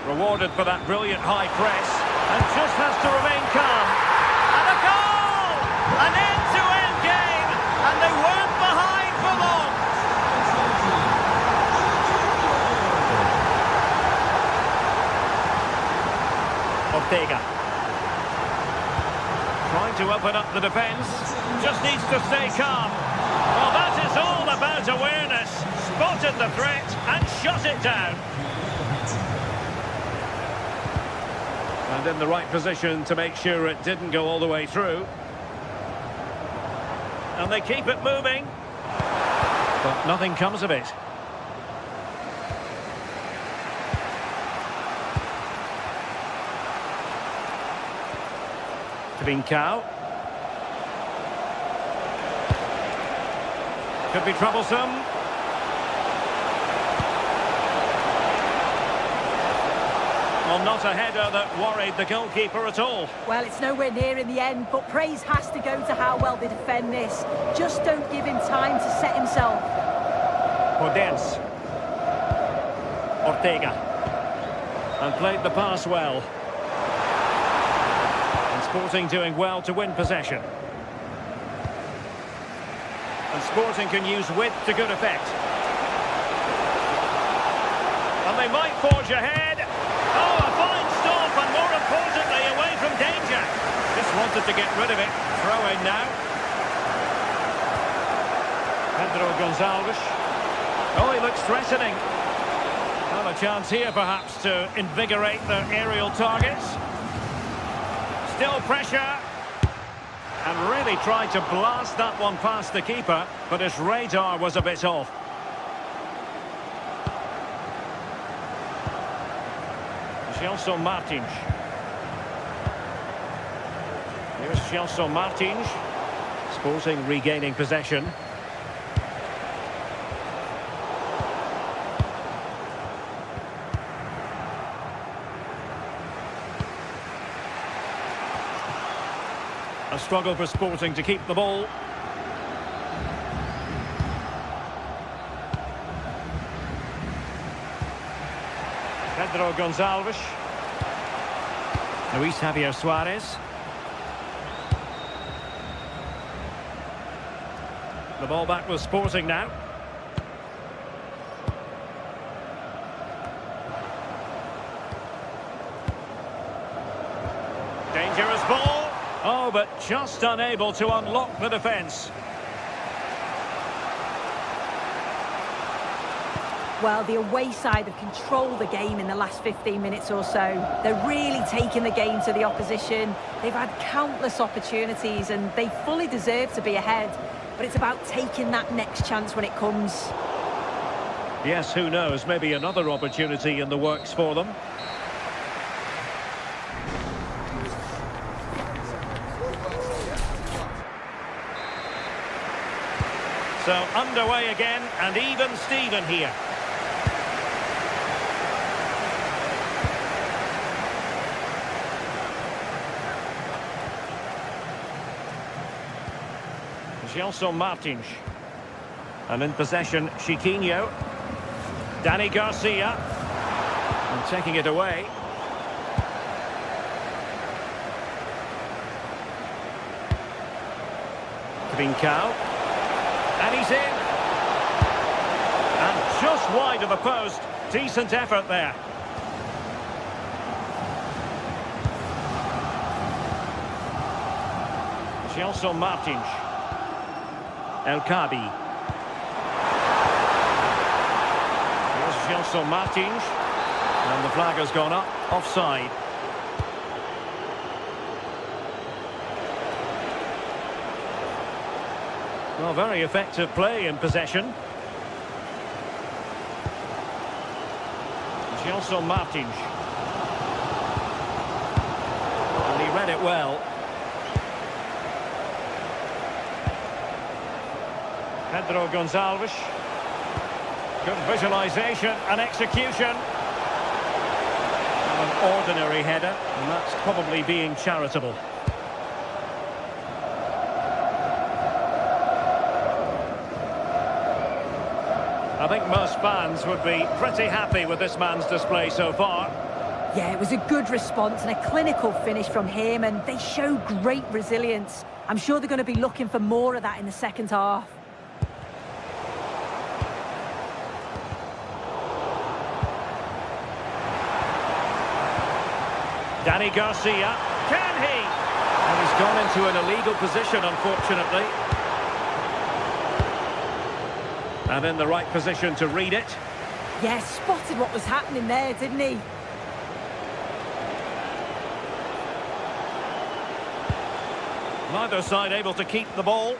Rewarded for that brilliant high press, and just has to remain calm. And a goal! An end-to-end game, and they weren't behind for long. Ortega. Trying to open up the defence. Just needs to stay calm. Well, that is all about awareness. Spotted the threat and shut it down. And in the right position to make sure it didn't go all the way through. And they keep it moving. But nothing comes of it. Trincao. Could be troublesome. Well, not a header that worried the goalkeeper at all. Well, it's nowhere near in the end, but praise has to go to how well they defend this. Just don't give him time to set himself. Podence. Ortega. And played the pass well. Sporting doing well to win possession. And Sporting can use width to good effect. And they might forge ahead. Oh, a fine stop, and more importantly, away from danger. Just wanted to get rid of it. Throw in now. Pedro Gonçalves. Oh, he looks threatening. Well, a chance here, perhaps, to invigorate their aerial targets. Still pressure, and really tried to blast that one past the keeper, but his radar was a bit off. Gelson Martins. Here's Gelson Martins. Sporting regaining possession. A struggle for Sporting to keep the ball. Pedro Gonçalves. Luis Javier Suarez. The ball back with Sporting now. Dangerous ball. Oh, but just unable to unlock the defence. Well, the away side have controlled the game in the last 15 minutes or so. They're really taking the game to the opposition. They've had countless opportunities and they fully deserve to be ahead. But it's about taking that next chance when it comes. Yes, who knows? Maybe another opportunity in the works for them. So underway again, and even Steven here. Gelson Martins. And in possession, Chiquinho. Dani Garcia. And taking it away. Trincao. And he's in. And just wide of the post. Decent effort there. Gelson Martins. El Kabi. Here's Gelson Martins. And the flag has gone up. Offside. Well, very effective play in possession. Gelson Martins. And he read it well. Pedro Gonçalves. Good visualisation and execution. An ordinary header, and that's probably being charitable. I think most fans would be pretty happy with this man's display so far. Yeah, it was a good response and a clinical finish from him, and they show great resilience. I'm sure they're going to be looking for more of that in the second half. Dani Garcia, can he? And he's gone into an illegal position, unfortunately. And in the right position to read it. Yeah, spotted what was happening there, didn't he? Neither side able to keep the ball.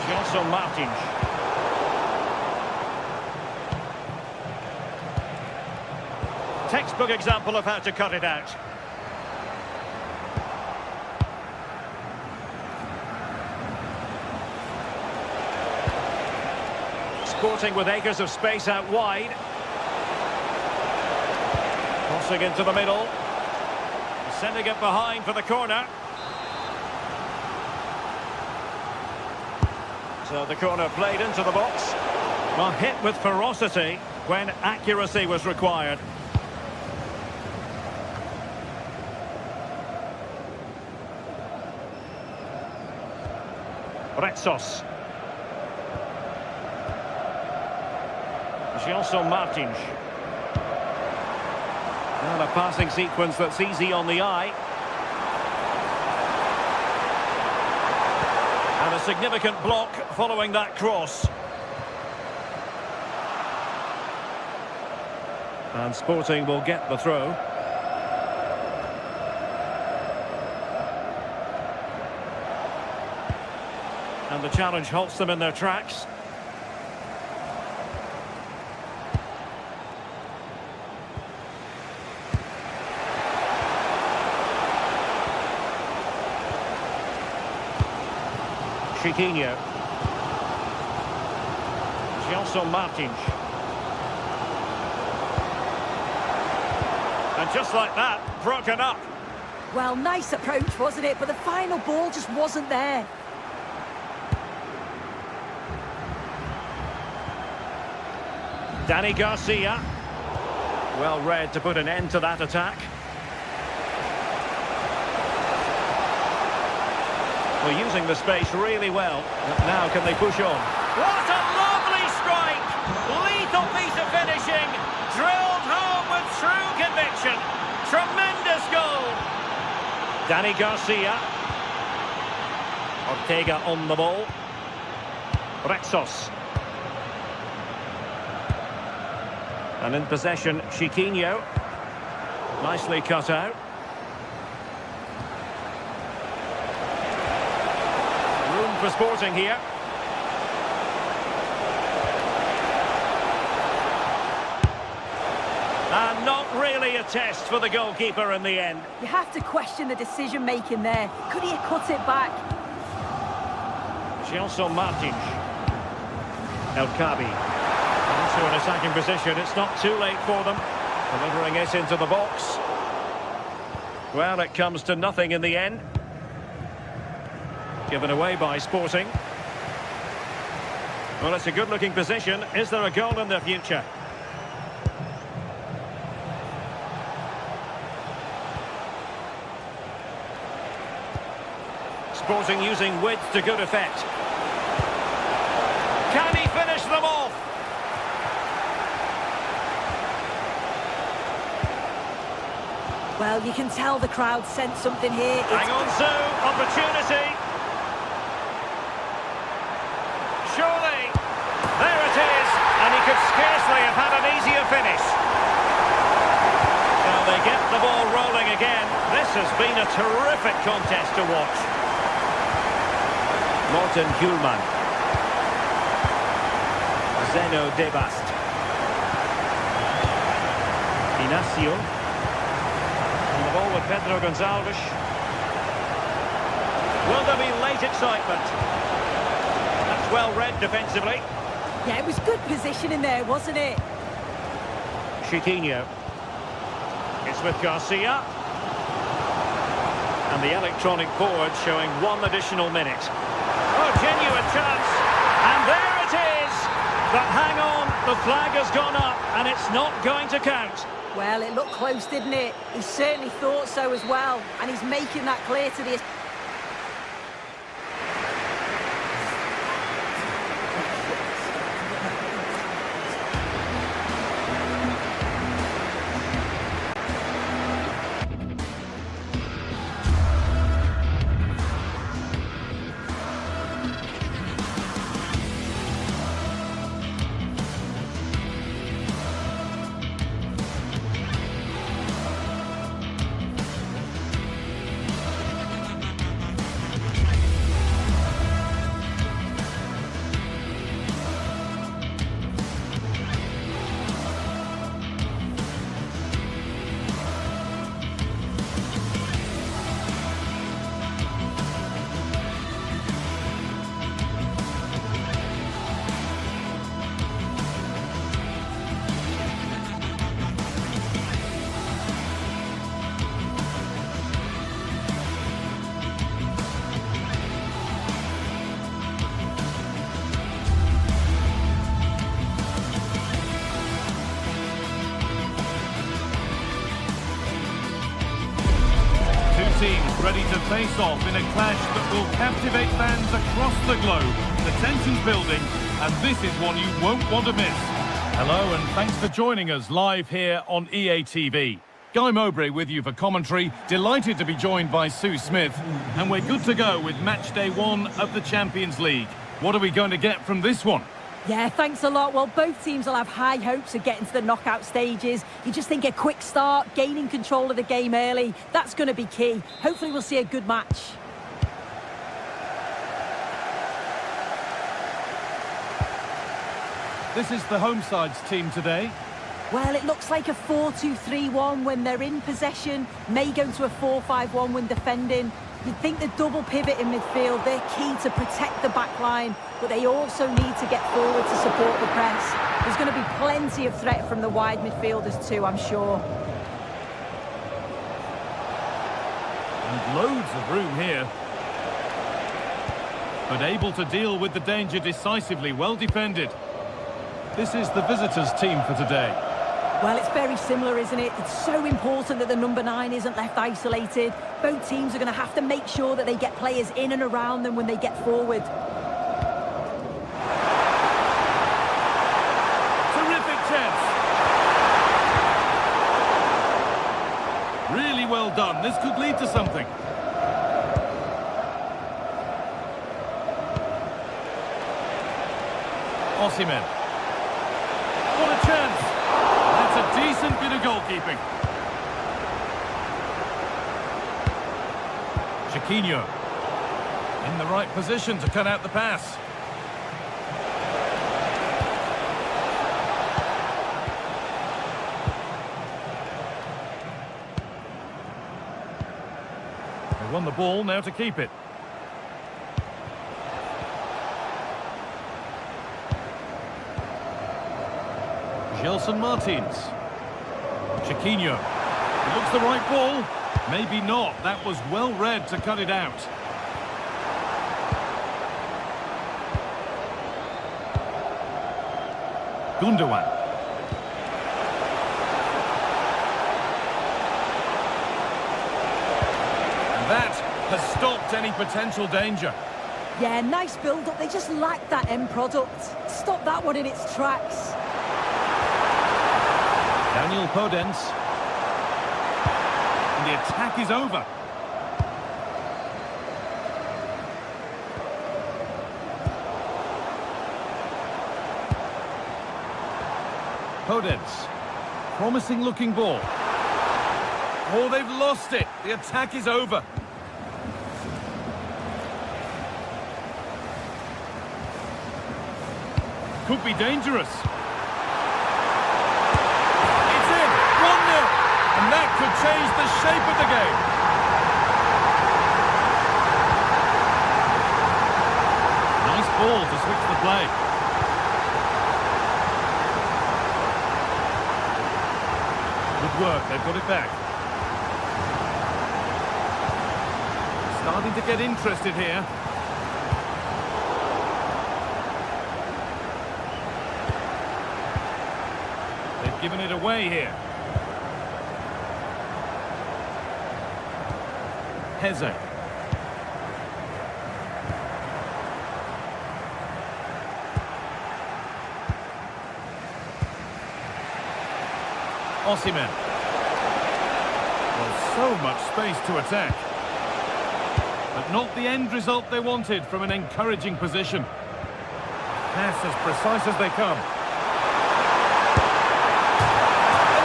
Gelson Martins. Textbook example of how to cut it out. Sporting with acres of space out wide. Crossing into the middle. Sending it behind for the corner. So the corner played into the box. Well, hit with ferocity when accuracy was required. Retsos. Gelson Martins. And a passing sequence that's easy on the eye. And a significant block following that cross. And Sporting will get the throw. And the challenge halts them in their tracks. Chiquinho. Gelson Martins. And just like that, broken up. Well, nice approach, wasn't it? But the final ball just wasn't there. Danny Garcia. Well read to put an end to that attack. Well, using the space really well. But now can they push on? What a lovely strike! Lethal piece of finishing. Drilled home with true conviction. Tremendous goal. Danny Garcia. Ortega on the ball. Rexos. And in possession, Chiquinho. Nicely cut out. Room for Sporting here. And not really a test for the goalkeeper in the end. You have to question the decision-making there. Could he have cut it back? Gelson Martins. El Kabi. Into an attacking position. It's not too late for them. Delivering it into the box. Well, it comes to nothing in the end. Given away by Sporting. Well, it's a good-looking position. Is there a goal in the future? Sporting using width to good effect. Can he finish them off? Well, you can tell the crowd sensed something here. Hang on, Sue. Opportunity. Surely. There it is. And he could scarcely have had an easier finish. Well, they get the ball rolling again. This has been a terrific contest to watch. Morten Hjulman. Zeno Debast. Inacio. The ball with Pedro Gonçalves. Will there be late excitement? That's well read defensively. Yeah, it was good positioning there, wasn't it? Chiquinho. It's with Garcia. And the electronic board showing 1 additional minute. Oh, genuine chance. And there it is. But hang on, the flag has gone up and it's not going to count. Well, it looked close, didn't it? He certainly thought so as well. And he's making that clear to the... Teams ready to face off in a clash that will captivate fans across the globe. The tension's building, and this is one you won't want to miss. Hello, and thanks for joining us live here on EA TV. Guy Mowbray with you for commentary. Delighted to be joined by Sue Smith, and we're good to go with match day 1 of the Champions League. What are we going to get from this one? Yeah, thanks a lot. Well, both teams will have high hopes of getting to the knockout stages. You just think a quick start, gaining control of the game early, that's going to be key. Hopefully we'll see a good match. This is the home side's team today. Well, it looks like a 4-2-3-1 when they're in possession. May go to a 4-5-1 when defending. You'd think the double pivot in midfield, they're key to protect the back line, but they also need to get forward to support the press. There's going to be plenty of threat from the wide midfielders too, I'm sure. And loads of room here. But able to deal with the danger decisively, well defended. This is the visitors' team for today. Well, it's very similar, isn't it? It's so important that the number 9 isn't left isolated. Both teams are going to have to make sure that they get players in and around them when they get forward. Terrific chance. Really well done. This could lead to something. Osimhen. What a chance. That's a decent bit of goalkeeping. Chiquinho. In the right position to cut out the pass. They won the ball, now to keep it. Gelson Martins. Chiquinho. It looks the right ball. Maybe not. That was well read to cut it out. Gundogan. And that has stopped any potential danger. Yeah, nice build-up. They just lack that end product. Stop that one in its tracks. Daniel Podence. And the attack is over. Podence. Promising looking ball. Oh, they've lost it. The attack is over. Could be dangerous. And that could change the shape of the game. Nice ball to switch the play. Good work, they've got it back. Starting to get interested here. They've given it away here. Heze. Osimhen. Well, so much space to attack. But not the end result they wanted from an encouraging position. Pass as precise as they come.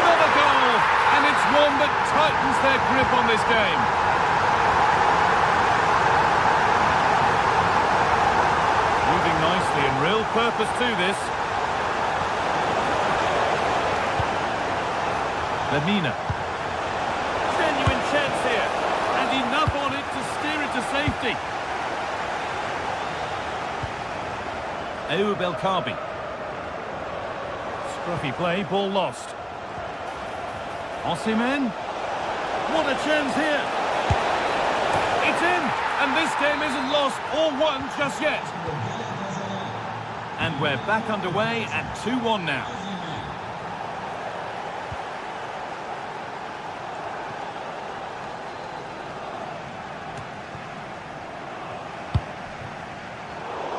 Another goal! And it's one that tightens their grip on this game. Nicely and real purpose to this. Lemina. Genuine chance here. And enough on it to steer it to safety. Ayoub El Kaabi. Scruffy play, ball lost. Osimhen. What a chance here. It's in. And this game isn't lost or won just yet. And we're back underway at 2-1 now.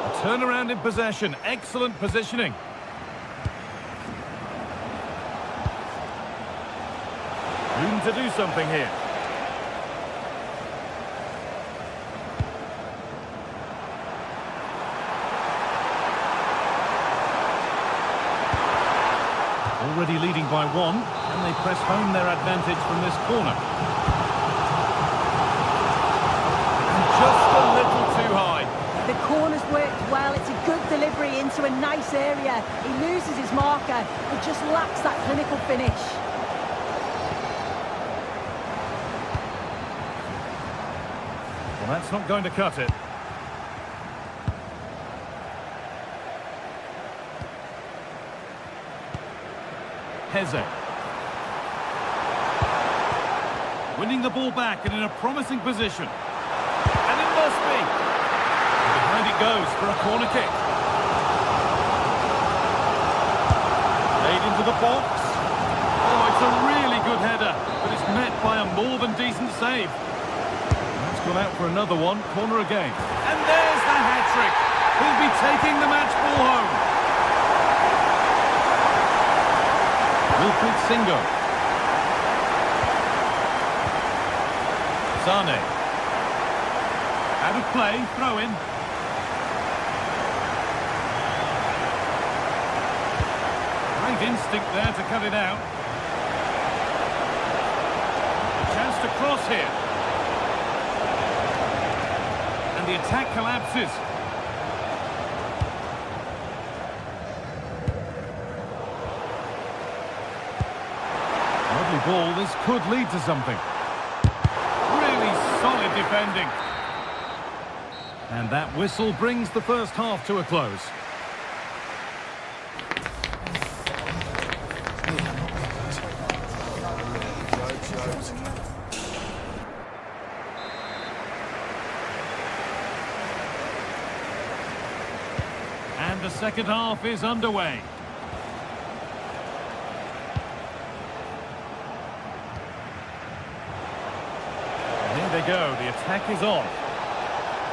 A turnaround in possession, excellent positioning. Room to do something here. Already leading by 1, and they press home their advantage from this corner. And just a little too high. The corner's worked well. It's a good delivery into a nice area. He loses his marker, but just lacks that clinical finish. Well, that's not going to cut it. Heze. Winning the ball back and in a promising position. And it must be. And behind it goes for a corner kick. Laid into the box. Oh, it's a really good header, but it's met by a more than decent save. That's gone out for another one. Corner again. And there's the hat-trick. He'll be taking the match ball home. Wilfried Singo. Sane. Out of play, throw in. Great instinct there to cut it out. A chance to cross here. And the attack collapses. Lovely ball, this could lead to something. Really solid defending. And that whistle brings the first half to a close. And the second half is underway. There they go, the attack is on.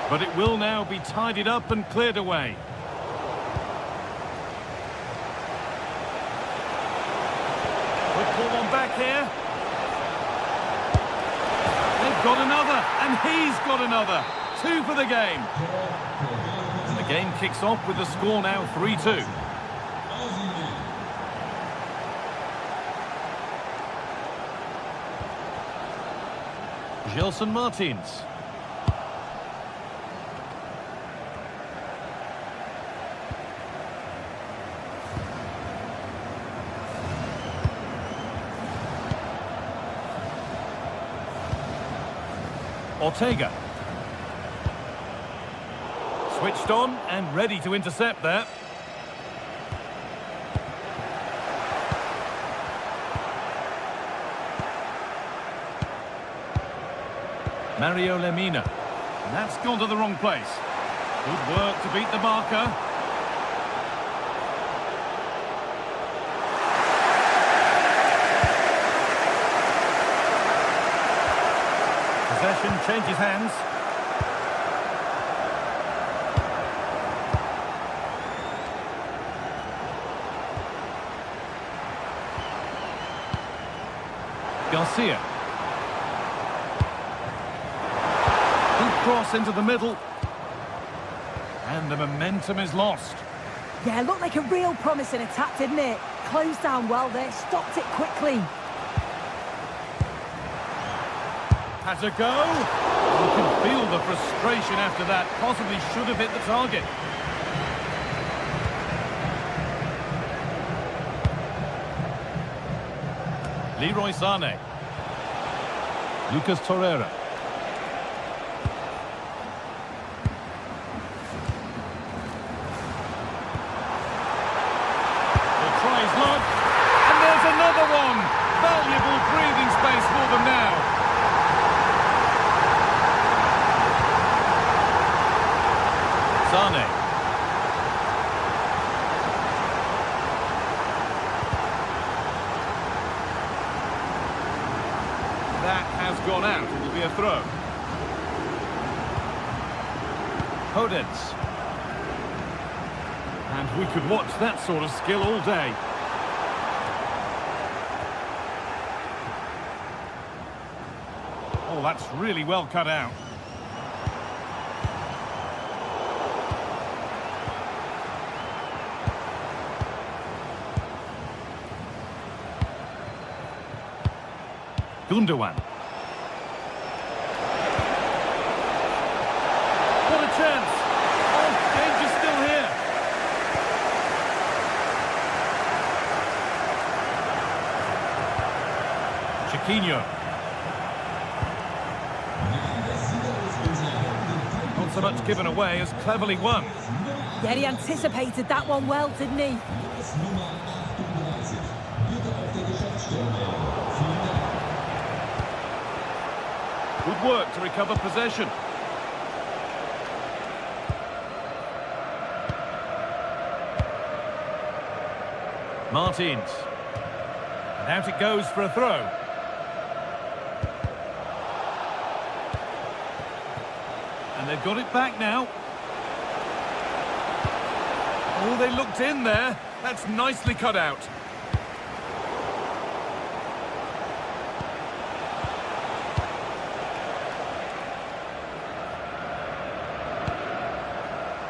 But it will now be tidied up and cleared away. Quick pull on back here. They've got another, and he's got another. 2 for the game. And the game kicks off with the score now 3-2. Gelson Martins. Ortega. Switched on and ready to intercept there. Mario Lemina. And that's gone to the wrong place. Good work to beat the marker. Possession changes hands. Garcia. Cross into the middle. And the momentum is lost. Yeah, looked like a real promising attack, didn't it? Closed down well there, stopped it quickly. Has a go. You can feel the frustration after that. Possibly should have hit the target. Leroy Sane. Lucas Torreira. Another one! Valuable breathing space for them now. Sane. That has gone out. It will be a throw. Hodets. And we could watch that sort of skill all day. Oh, that's really well cut out. Gundogan. What a chance! Oh, danger's still here. Chiquinho. wasn't so much given away as cleverly won. Yeah, he anticipated that one well, didn't he? Good work to recover possession. Martins. And out it goes for a throw. And they've got it back now. Oh, they looked in there. That's nicely cut out.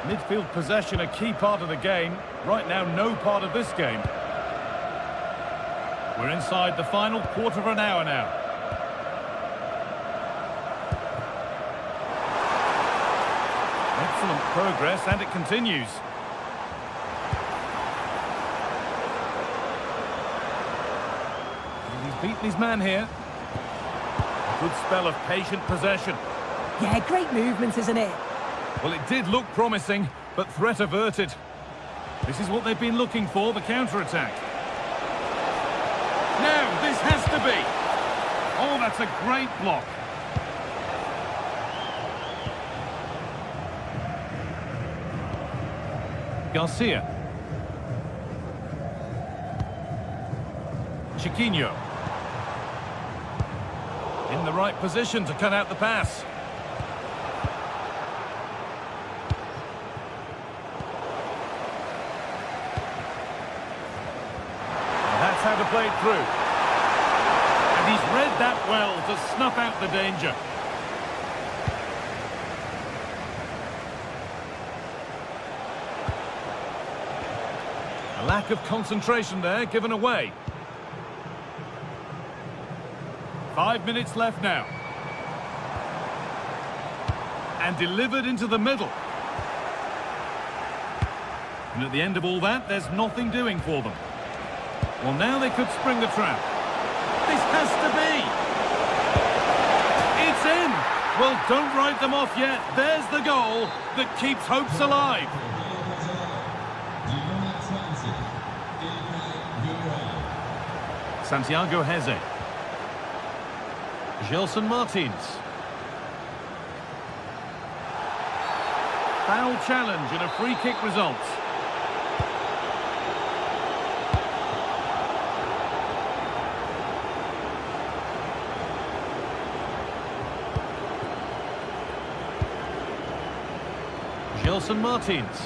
Midfield possession, a key part of the game. Right now, no part of this game. We're inside the final quarter of an hour now. Excellent progress, and it continues. And he's beaten his man here. A good spell of patient possession. Yeah, great movement, isn't it? Well, it did look promising, but threat averted. This is what they've been looking for, the counter-attack. Now, this has to be. Oh, that's a great block. Garcia. Chiquinho. In the right position to cut out the pass. That's how to play it through. And he's read that well to snuff out the danger. A lack of concentration there, given away. 5 minutes left now. And delivered into the middle. And at the end of all that, there's nothing doing for them. Well, now they could spring the trap. This has to be. It's in. Well, don't write them off yet. There's the goal that keeps hopes alive. Santiago Heze. Gelson Martins. Foul challenge and a free kick result. Gelson Martins.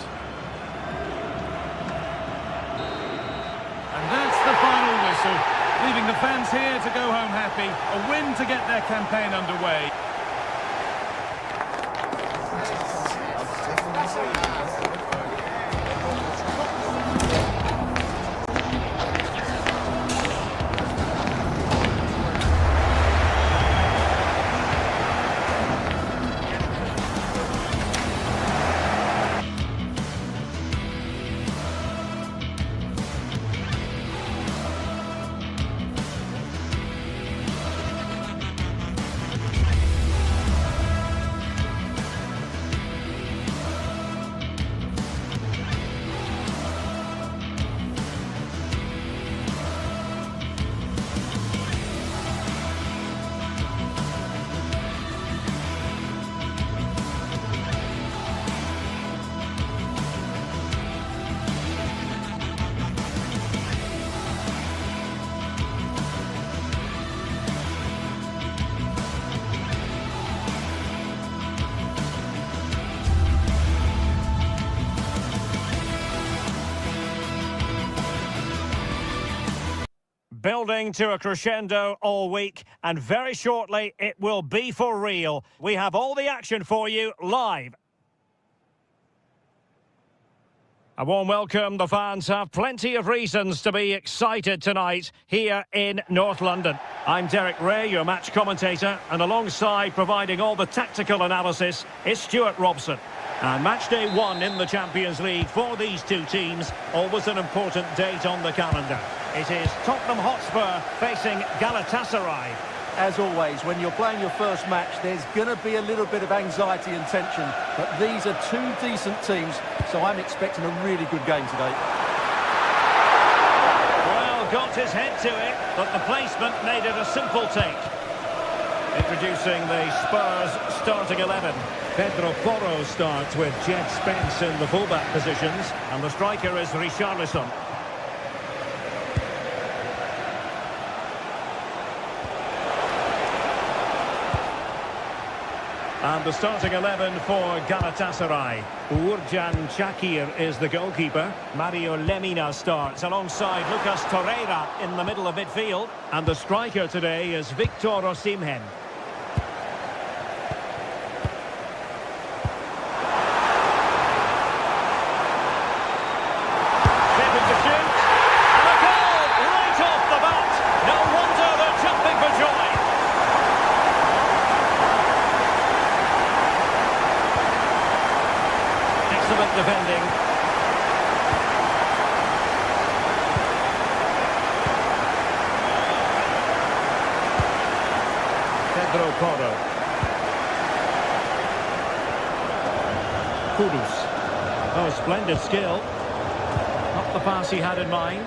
And that's the final whistle, leaving the fans here to go home happy. A win to get their campaign underway. Building to a crescendo all week, and very shortly it will be for real. We have all the action for you live. A warm welcome. The fans have plenty of reasons to be excited tonight here in North London. I'm Derek Ray, your match commentator, and alongside providing all the tactical analysis is Stuart Robson. And match day one in the Champions League for these two teams, always an important date on the calendar. It is Tottenham Hotspur facing Galatasaray. As always, when you're playing your first match, there's going to be a little bit of anxiety and tension. But these are two decent teams, so I'm expecting a really good game today. Well, got his head to it, but the placement made it a simple take. Introducing the Spurs starting 11. Pedro Porro starts with Jed Spence in the fullback positions. And the striker is Richarlison. And the starting 11 for Galatasaray. Uğurcan Çakır is the goalkeeper. Mario Lemina starts alongside Lucas Torreira in the middle of midfield. And the striker today is Victor Osimhen. Stepping to shoot. And a goal right off the bat. No wonder they're jumping for joy. Excellent defending. Pedro Porro. Kudus. Oh, splendid skill. Not the pass he had in mind.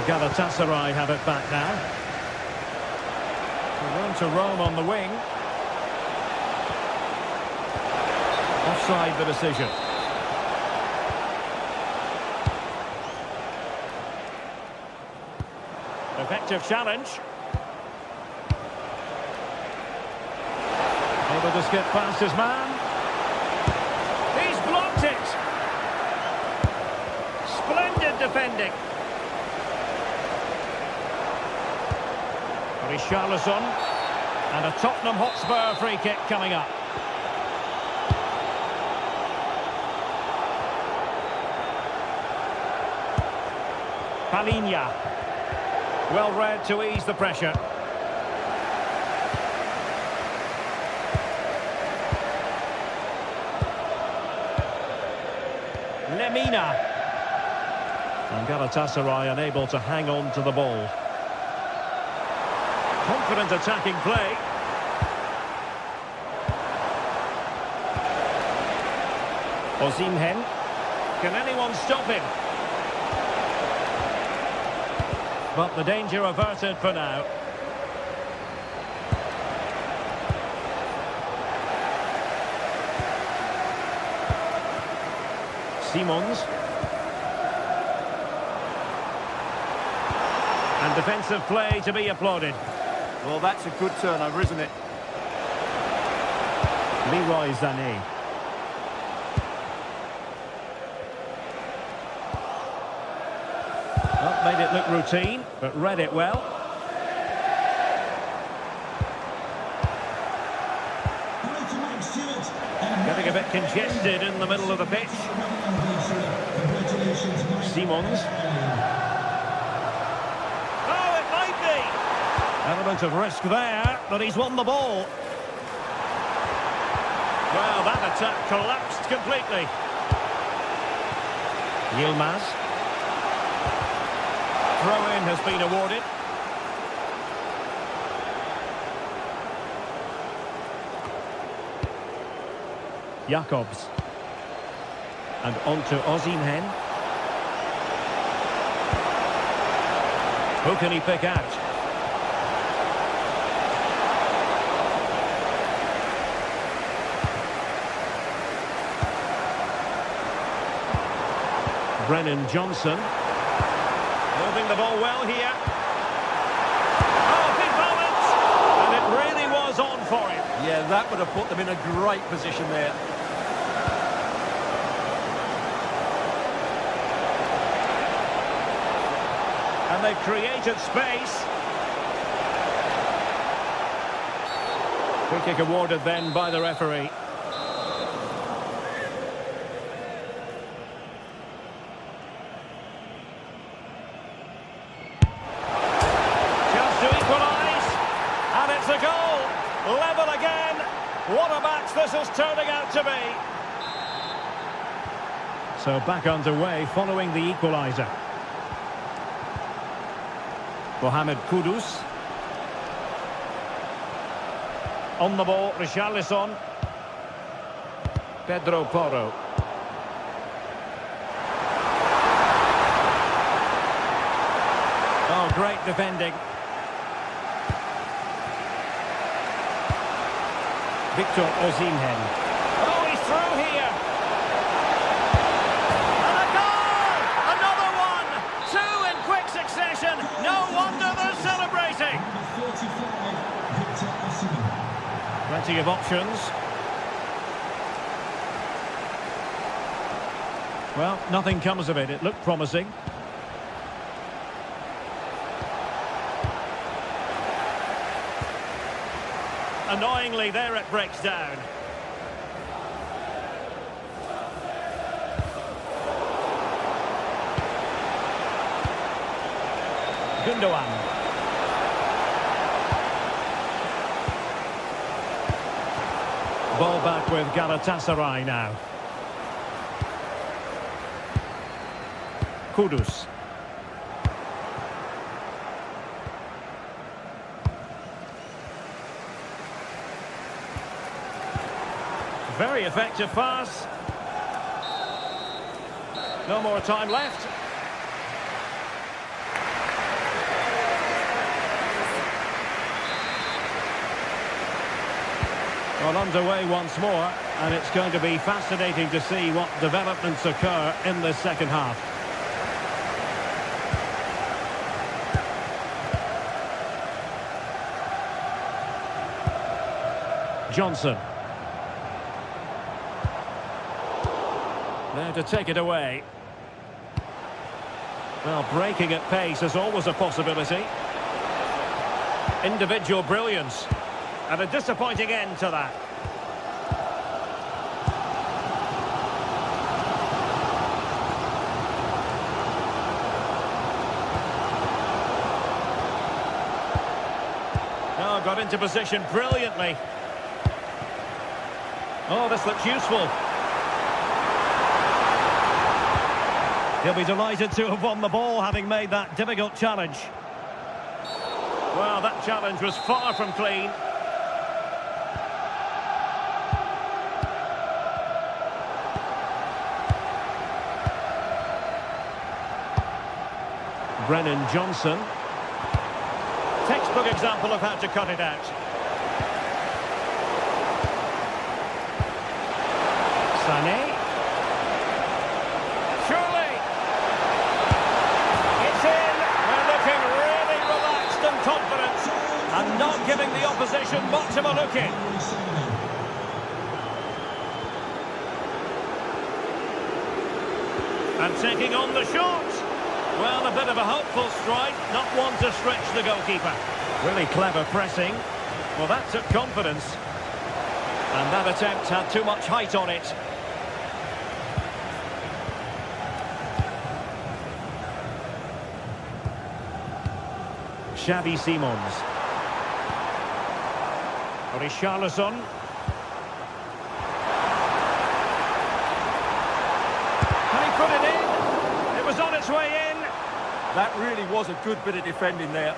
Galatasaray have it back now. Room to roam on the wing. Offside the decision. Effective challenge. Able to skip past his man. He's blocked it. Splendid defending. Richarlison. And a Tottenham Hotspur free kick coming up. Palinha. Well read to ease the pressure. Lemina. And Galatasaray unable to hang on to the ball. Confident attacking play. Osimhen. Can anyone stop him? But the danger averted for now. Simons. And defensive play to be applauded. Well, that's a good turnover, isn't it? Leroy Sané. Well, made it look routine, but read it well. Getting a bit congested in the middle of the pitch. Simons. Oh, it might be! Element of risk there, but he's won the ball. Well, that attack collapsed completely. Yilmaz. Throw-in has been awarded. Jakobs. And on to Osimhen. Who can he pick out? Brennan Johnson. Moving the ball well here. Oh, big moment! And it really was on for him. Yeah, that would have put them in a great position there. And they've created space. Free kick awarded then by the referee. Just to equalise. And it's a goal. Level again. What a match this is turning out to be. So back underway following the equaliser. Mohamed Kudus. On the ball, Richarlison. Pedro Porro. Oh, great defending. Victor Osimhen. Oh, he's through here. And a goal! Another one! Two in quick succession. No wonder they're celebrating. Plenty of options. Well, nothing comes of it. It looked promising. Annoyingly, there it breaks down. Gundogan. Ball back with Galatasaray now. Kudus. Very effective pass. No more time left. Well, underway once more, and it's going to be fascinating to see what developments occur in the second half. Johnson. There to take it away. Well, breaking at pace is always a possibility. Individual brilliance. And a disappointing end to that. Oh, got into position brilliantly. Oh, this looks useful. He'll be delighted to have won the ball, having made that difficult challenge. Well, that challenge was far from clean. Brennan Johnson. Textbook example of how to cut it out. Sané. Surely. It's in. They're looking really relaxed and confident. And not giving the opposition much of a look in. And taking on the shot. Well, a bit of a hopeful strike, not one to stretch the goalkeeper. Really clever pressing. Well, that took confidence. And that attempt had too much height on it. Xavi Simons. Richarlison. Can he put it in? It was on its way in. That really was a good bit of defending there.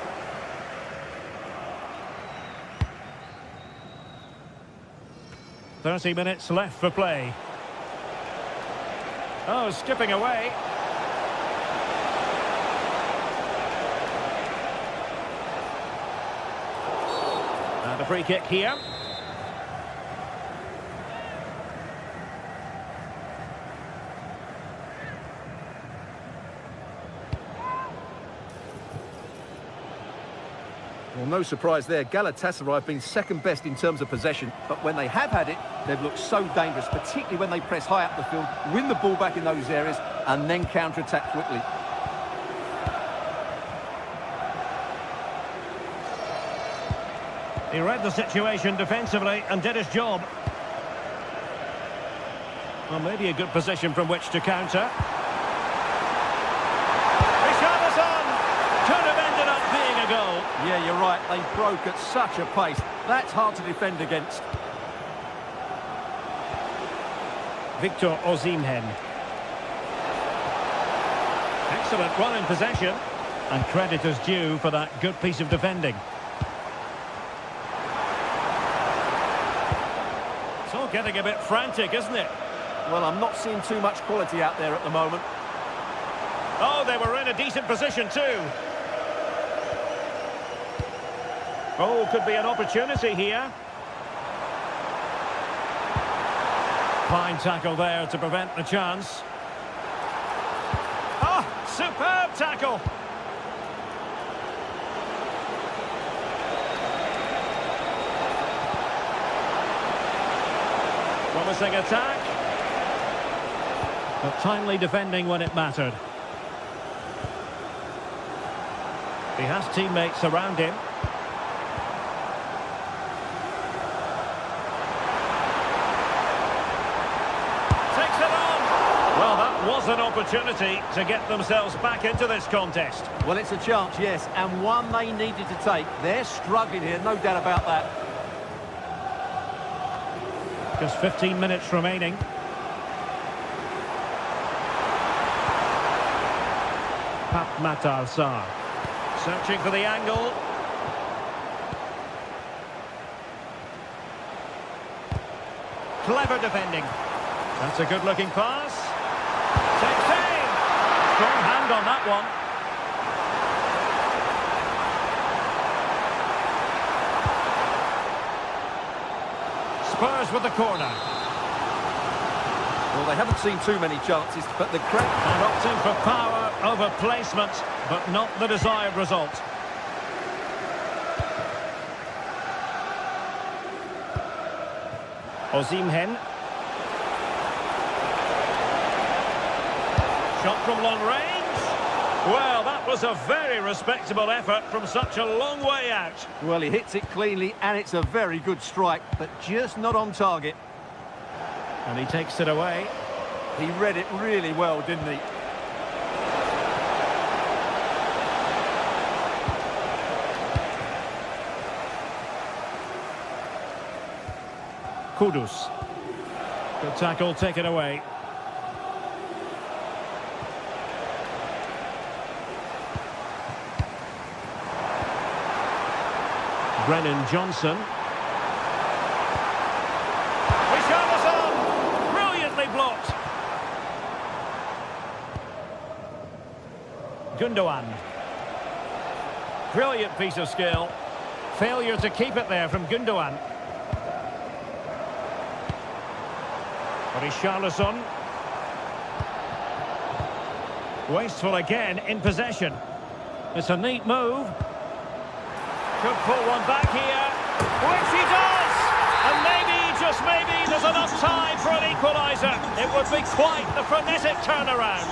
"30 minutes left for play." Oh, skipping away. And a free kick here. Well, no surprise there. Galatasaray have been second best in terms of possession, but when they have had it, they've looked so dangerous, particularly when they press high up the field, win the ball back in those areas, and then counter-attack quickly. He read the situation defensively and did his job. Well, maybe a good position from which to counter. Richarlison could have ended up being a goal. Yeah, you're right. They broke at such a pace. That's hard to defend against. Victor Osimhen. Excellent run in possession. And credit is due for that good piece of defending. It's all getting a bit frantic, isn't it? Well, I'm not seeing too much quality out there at the moment. Oh, they were in a decent position too. Oh, could be an opportunity here. Fine tackle there to prevent the chance. Ah, superb tackle. Promising attack. But timely defending when it mattered. He has teammates around him. Takes it on. Well, that was an opportunity to get themselves back into this contest. Well, it's a chance, yes, and one they needed to take. They're struggling here, no doubt about that. Just 15 minutes remaining. Matar Sarr. Searching for the angle. Clever defending. That's a good-looking pass. Takes aim. Strong hand on that one. Spurs with the corner. Well, they haven't seen too many chances, but the credit... And opting for power over placement, but not the desired result. Osimhen. Shot from long range. Well, that was a very respectable effort from such a long way out. Well, he hits it cleanly, and it's a very good strike, but just not on target. And he takes it away. He read it really well, didn't he? Kudus. Good tackle, take it away. Brennan Johnson. Richarlison! Brilliantly blocked. Gundogan. Brilliant piece of skill. Failure to keep it there from Gundogan. Richarlison. Wasteful again in possession. It's a neat move. Could pull one back here, which he does! And maybe, just maybe, there's enough time for an equaliser. It would be quite the frenetic turnaround.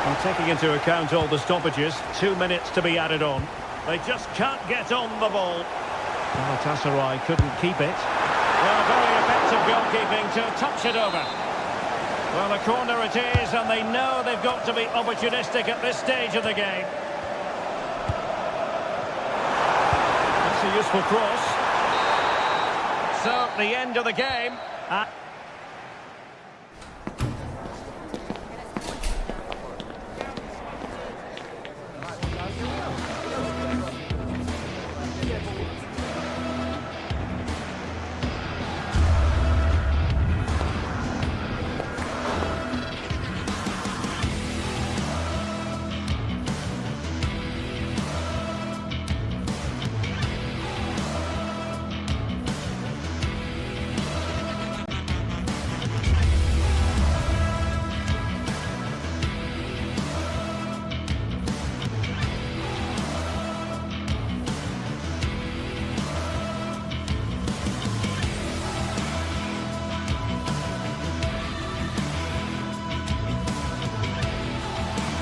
Well, taking into account all the stoppages, 2 minutes to be added on. They just can't get on the ball. Galatasaray couldn't keep it. Well, very effective goalkeeping to touch it over. Well, a corner it is, and they know they've got to be opportunistic at this stage of the game. That's a useful cross. So, the end of the game.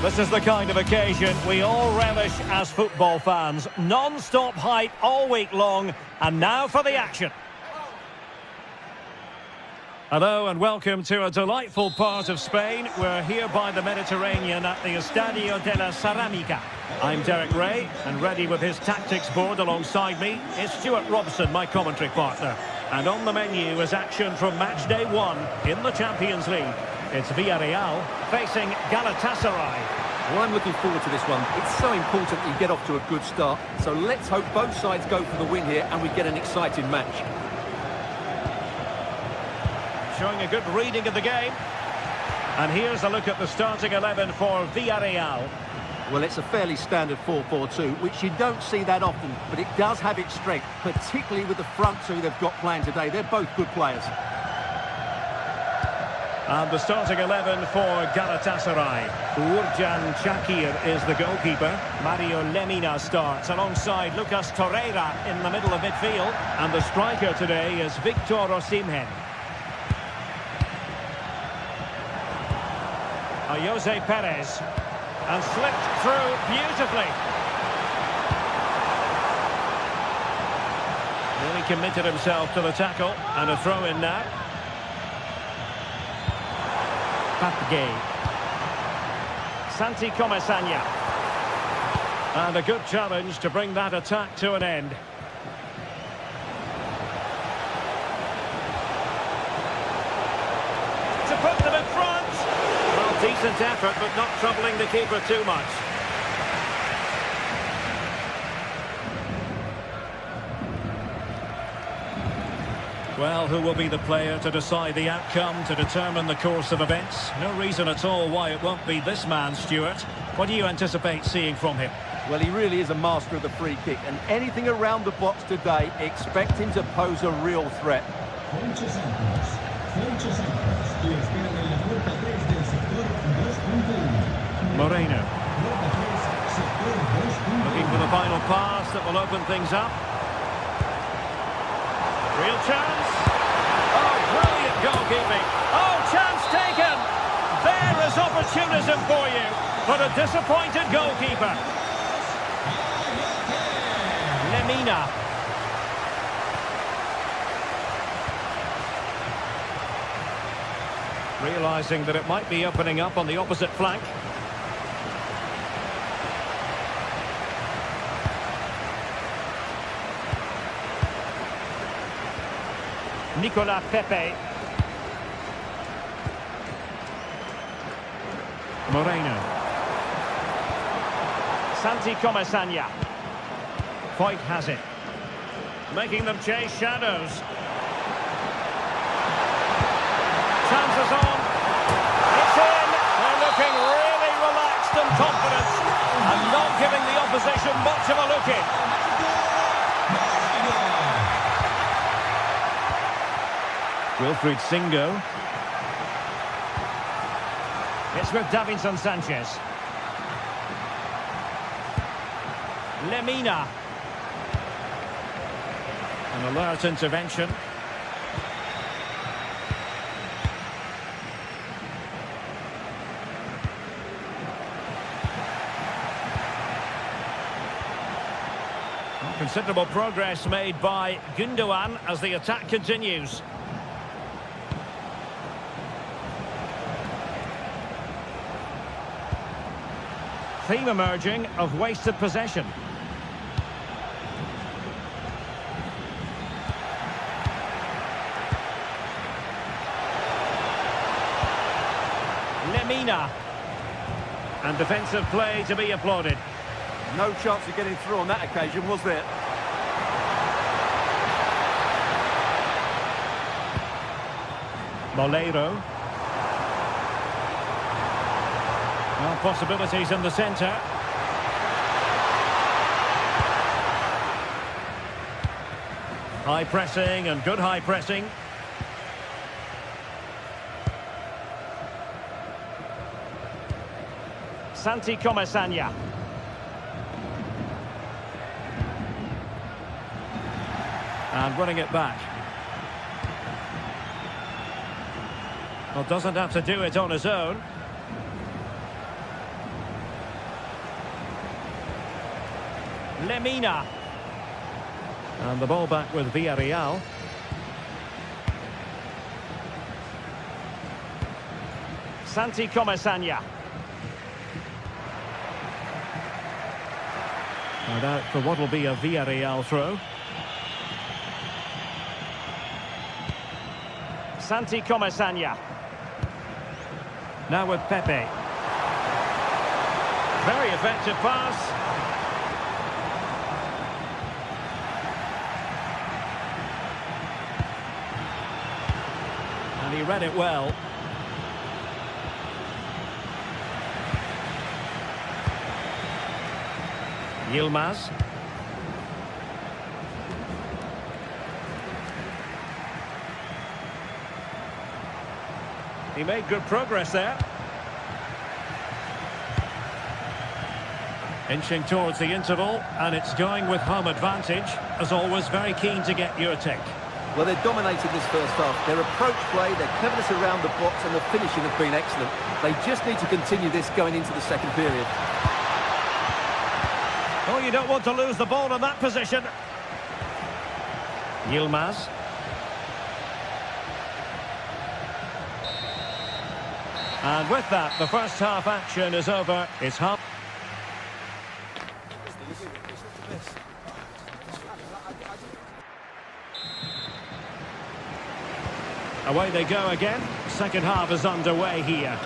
This is the kind of occasion we all relish as football fans. Non-stop hype all week long, and now for the action. Hello and welcome to a delightful part of Spain. We're here by the Mediterranean at the Estadio de la Ceramica. I'm Derek Ray, and ready with his tactics board alongside me is Stuart Robson, my commentary partner. And on the menu is action from match day 1 in the Champions League. It's Villarreal facing Galatasaray. Well, I'm looking forward to this one. It's so important that you get off to a good start. So let's hope both sides go for the win here and we get an exciting match. Showing a good reading of the game. And here's a look at the starting 11 for Villarreal. Well, it's a fairly standard 4-4-2, which you don't see that often, but it does have its strength, particularly with the front two they've got playing today. They're both good players. And the starting 11 for Galatasaray. Uğurcan Çakır is the goalkeeper. Mario Lemina starts alongside Lucas Torreira in the middle of midfield. And the striker today is Victor Osimhen. Jose Perez. And slipped through beautifully. Really committed himself to the tackle. And a throw in now. Papgay. Santi Comesaña. And a good challenge to bring that attack to an end. To put them in front. Well, decent effort, but not troubling the keeper too much. Well, who will be the player to decide the outcome, to determine the course of events? No reason at all why it won't be this man, Stuart. What do you anticipate seeing from him? Well, he really is a master of the free kick, and anything around the box today, expect him to pose a real threat. Moreno. Looking for the final pass that will open things up. Real chance. Oh, brilliant goalkeeping. Oh, chance taken. There is opportunism for you, but a disappointed goalkeeper. Lemina. Realising that it might be opening up on the opposite flank. Nicolas Pepe. Moreno. Santi Comesaña. Foyt has it. Making them chase shadows. Chances on. It's in. They're looking really relaxed and confident. And not giving the opposition much of a look in. Wilfried Singo. It's with Davinson Sanchez. Lemina. An alert intervention. Considerable progress made by Gundogan as the attack continues. Theme emerging of wasted possession. Lemina. And defensive play to be applauded. No chance of getting through on that occasion, was there? Molero. Well, possibilities in the centre. High pressing and good high pressing. Santi Comesaña. And running it back. Well, doesn't have to do it on his own. Lemina. And the ball back with Villarreal. Santi Comesaña. And out for what will be a Villarreal throw. Santi Comesaña. Now with Pepe. Very effective pass. And he read it well. Yilmaz. He made good progress there. Inching towards the interval, and it's going with home advantage. As always, very keen to get your take. Well, they're dominated this first half. Their approach play, their cleverness around the box and the finishing have been excellent. They just need to continue this going into the second period. Oh, you don't want to lose the ball in that position. Yilmaz. And with that, the first half action is over. It's half. Away they go again. Second half is underway here.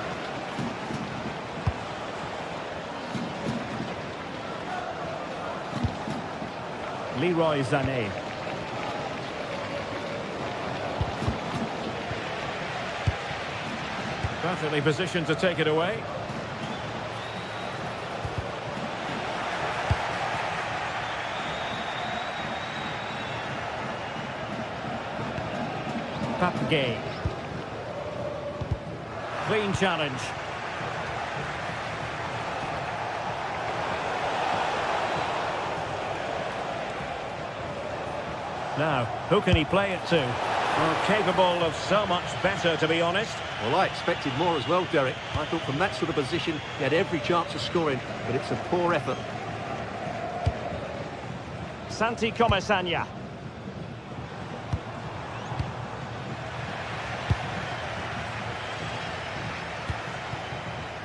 Leroy Sané. Perfectly positioned to take it away. Papgay. Clean challenge. Now, who can he play it to? Well, capable of so much better, to be honest. Well, I expected more as well, Derek. I thought from that sort of position, he had every chance of scoring, but it's a poor effort. Santi Comesaña.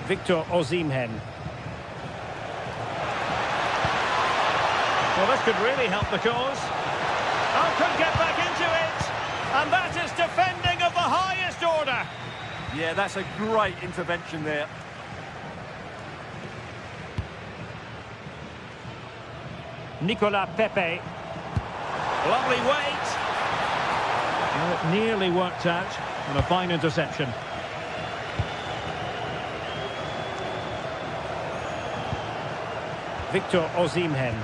Victor Osimhen. Well, this could really help the cause. Oh, could get back into it. And that is defending of the highest order. Yeah, that's a great intervention there. Nicolas Pepe. Lovely weight. Well, it nearly worked out. And a fine interception. Victor Osimhen.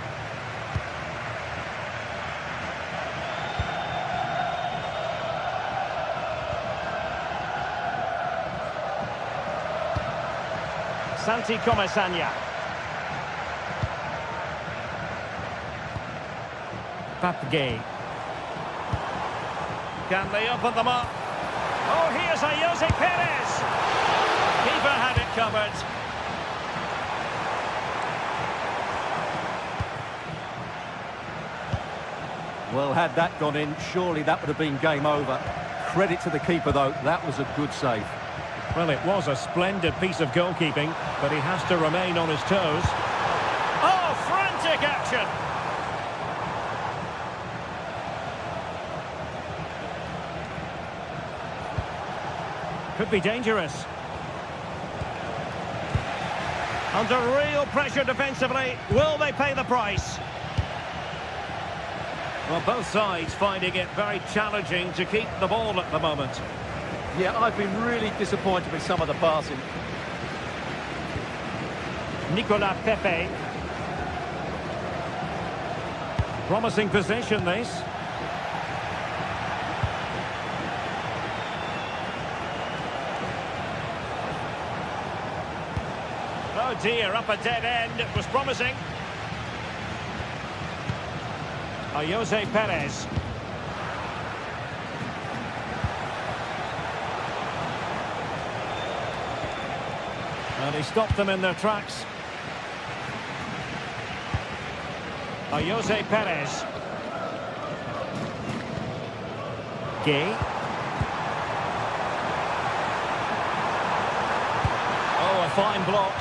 Santi Comesaña. Papgay. Can they open them up? Oh, here's Jose Perez. Keeper had it covered. Well, had that gone in, surely that would have been game over. Credit to the keeper, though. That was a good save. Well, it was a splendid piece of goalkeeping, but he has to remain on his toes. Oh, frantic action! Could be dangerous. Under real pressure defensively, will they pay the price? Well, both sides finding it very challenging to keep the ball at the moment. Yeah, I've been really disappointed with some of the passing. Nicolas Pepe. Promising possession, this. Oh dear, up a dead end. It was promising. Jose Perez. And he stopped them in their tracks. Jose Perez. Gay. Oh, a fine block.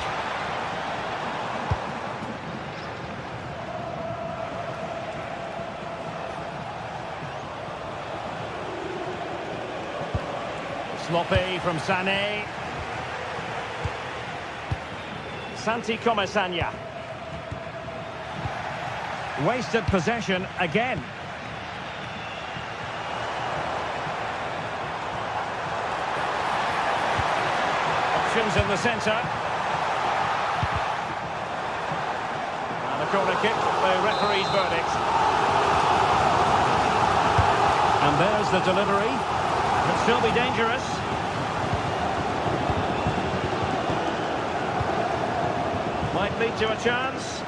Sloppy from Sané. Santi Comasanya. Wasted possession again. Options in the centre. And a corner kick, the referee's verdict. And there's the delivery. Could still be dangerous. Might lead to a chance.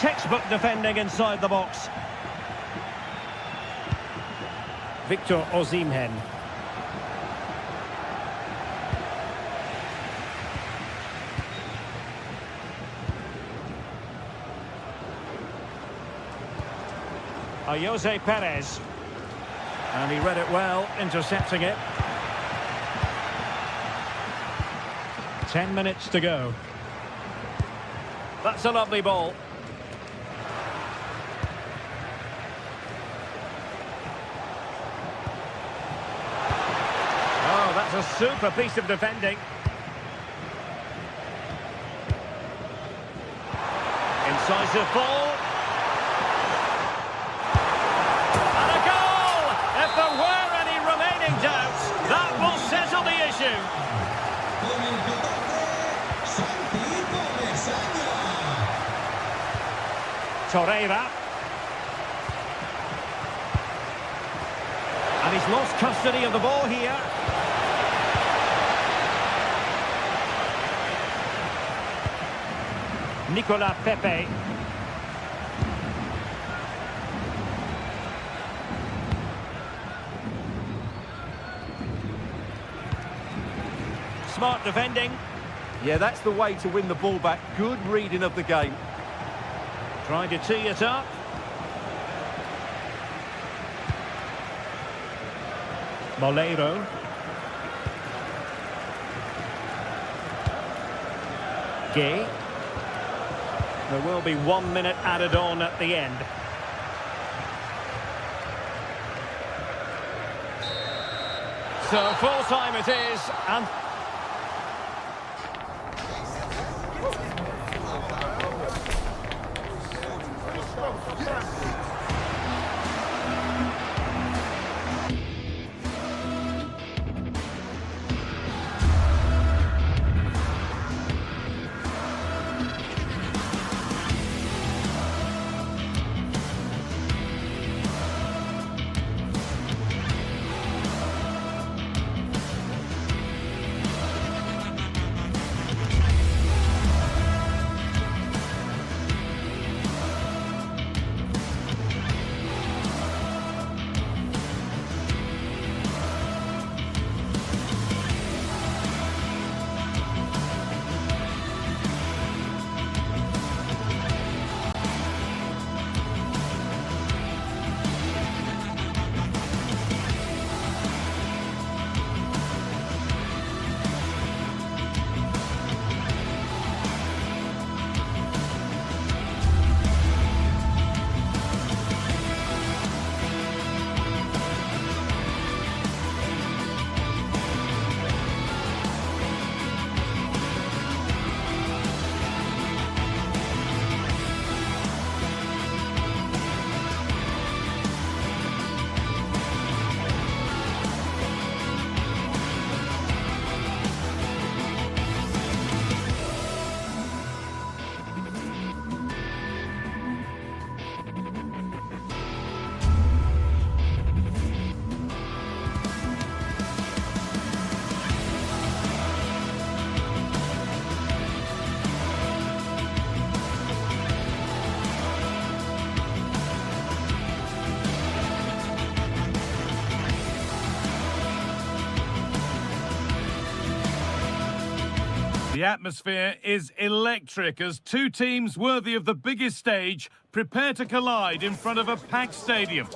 Textbook defending inside the box. Victor Osimhen. Jose Perez. And he read it well, intercepting it. 10 minutes to go. That's a lovely ball. Oh, that's a super piece of defending. Incisive ball. And a goal! If there were any remaining doubts, that will settle the issue. Torreira. And he's lost custody of the ball here. Nicolas Pepe. Smart defending. Yeah, that's the way to win the ball back. Good reading of the game. Trying to tee it up. Moleiro. Gay. There will be 1 minute added on at the end. So full time it is, and The atmosphere is electric as two teams worthy of the biggest stage prepare to collide in front of a packed stadium.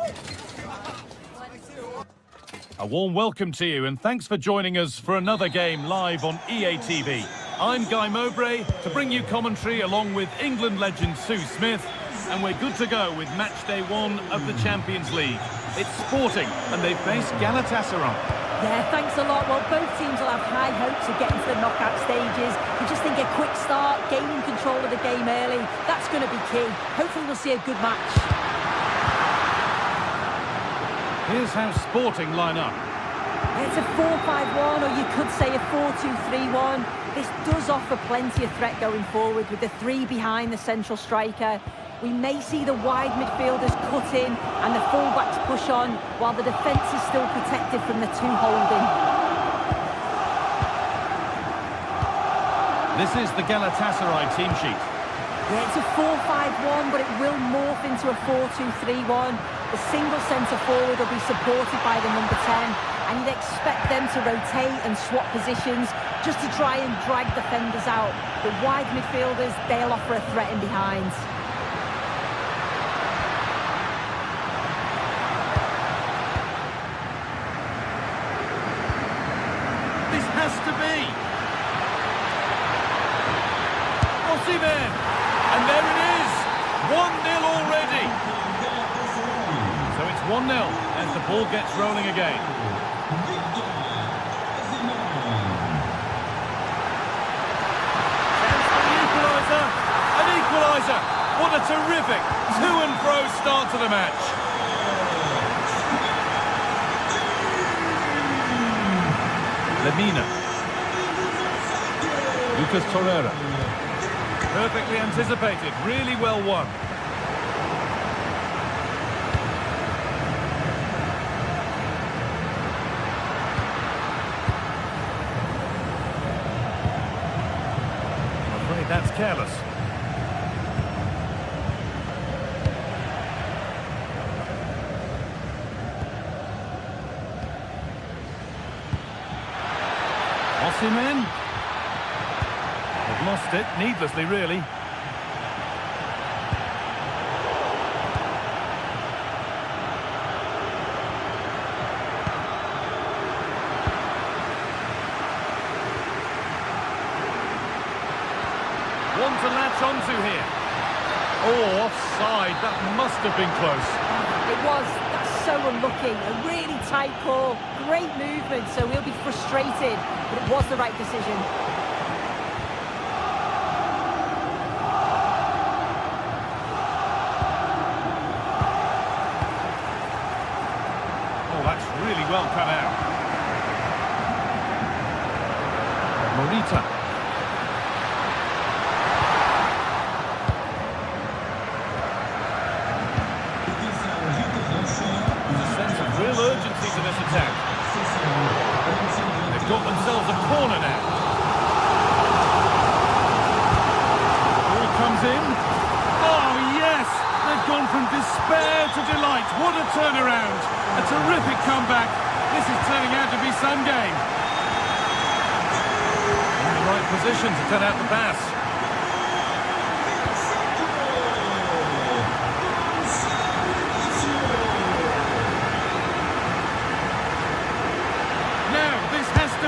A warm welcome to you and thanks for joining us for another game live on EA TV. I'm Guy Mowbray to bring you commentary along with England legend Sue Smith and we're good to go with match day 1 of the Champions League. It's Sporting, and they face Galatasaray. Yeah, thanks a lot. Well, both teams will have high hopes of getting to the knockout stages. We just think a quick start, gaining control of the game early, that's going to be key. Hopefully we'll see a good match. Here's how Sporting line up. It's a 4-5-1, or you could say a 4-2-3-1. This does offer plenty of threat going forward with the 3 behind the central striker. We may see the wide midfielders cut in and the full-backs push on, while the defence is still protected from the 2 holding. This is the Galatasaray team sheet. Yeah, it's a 4-5-1, but it will morph into a 4-2-3-1. The single centre-forward will be supported by the number 10, and you'd expect them to rotate and swap positions just to try and drag defenders out. The wide midfielders, they'll offer a threat in behind. This has to be. Osimhen! And there it is! 1-0 already! So it's 1-0 as the ball gets rolling again. Chance for the equaliser! An equaliser! What a terrific to-and-fro start to the match. Lemina. Lucas Torreira. Perfectly anticipated, really well won. I'm afraid that's careless. Osimhen. They've lost it, needlessly really. One to latch onto here. Oh, offside, that must have been close. It was. That's so unlucky. A really tight call. Great movement, so he'll be frustrated, but it was the right decision. Oh, that's really well cut out. Morita. Real urgency to this attack. They've got themselves a corner now. Ball comes in. Oh, yes! They've gone from despair to delight. What a turnaround. A terrific comeback. This is turning out to be some game. In the right position to turn out the pass.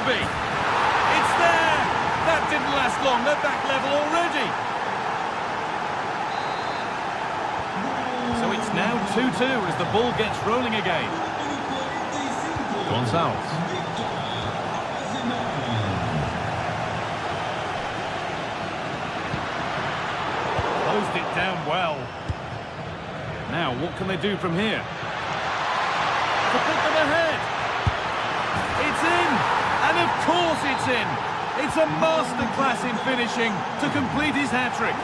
It's there! That didn't last long. They're back level already. So it's now 2-2 as the ball gets rolling again. Gonzalez. Closed it down well. Now, what can they do from here? To put them ahead. It's in! And of course it's in. It's a masterclass in finishing to complete his hat-trick.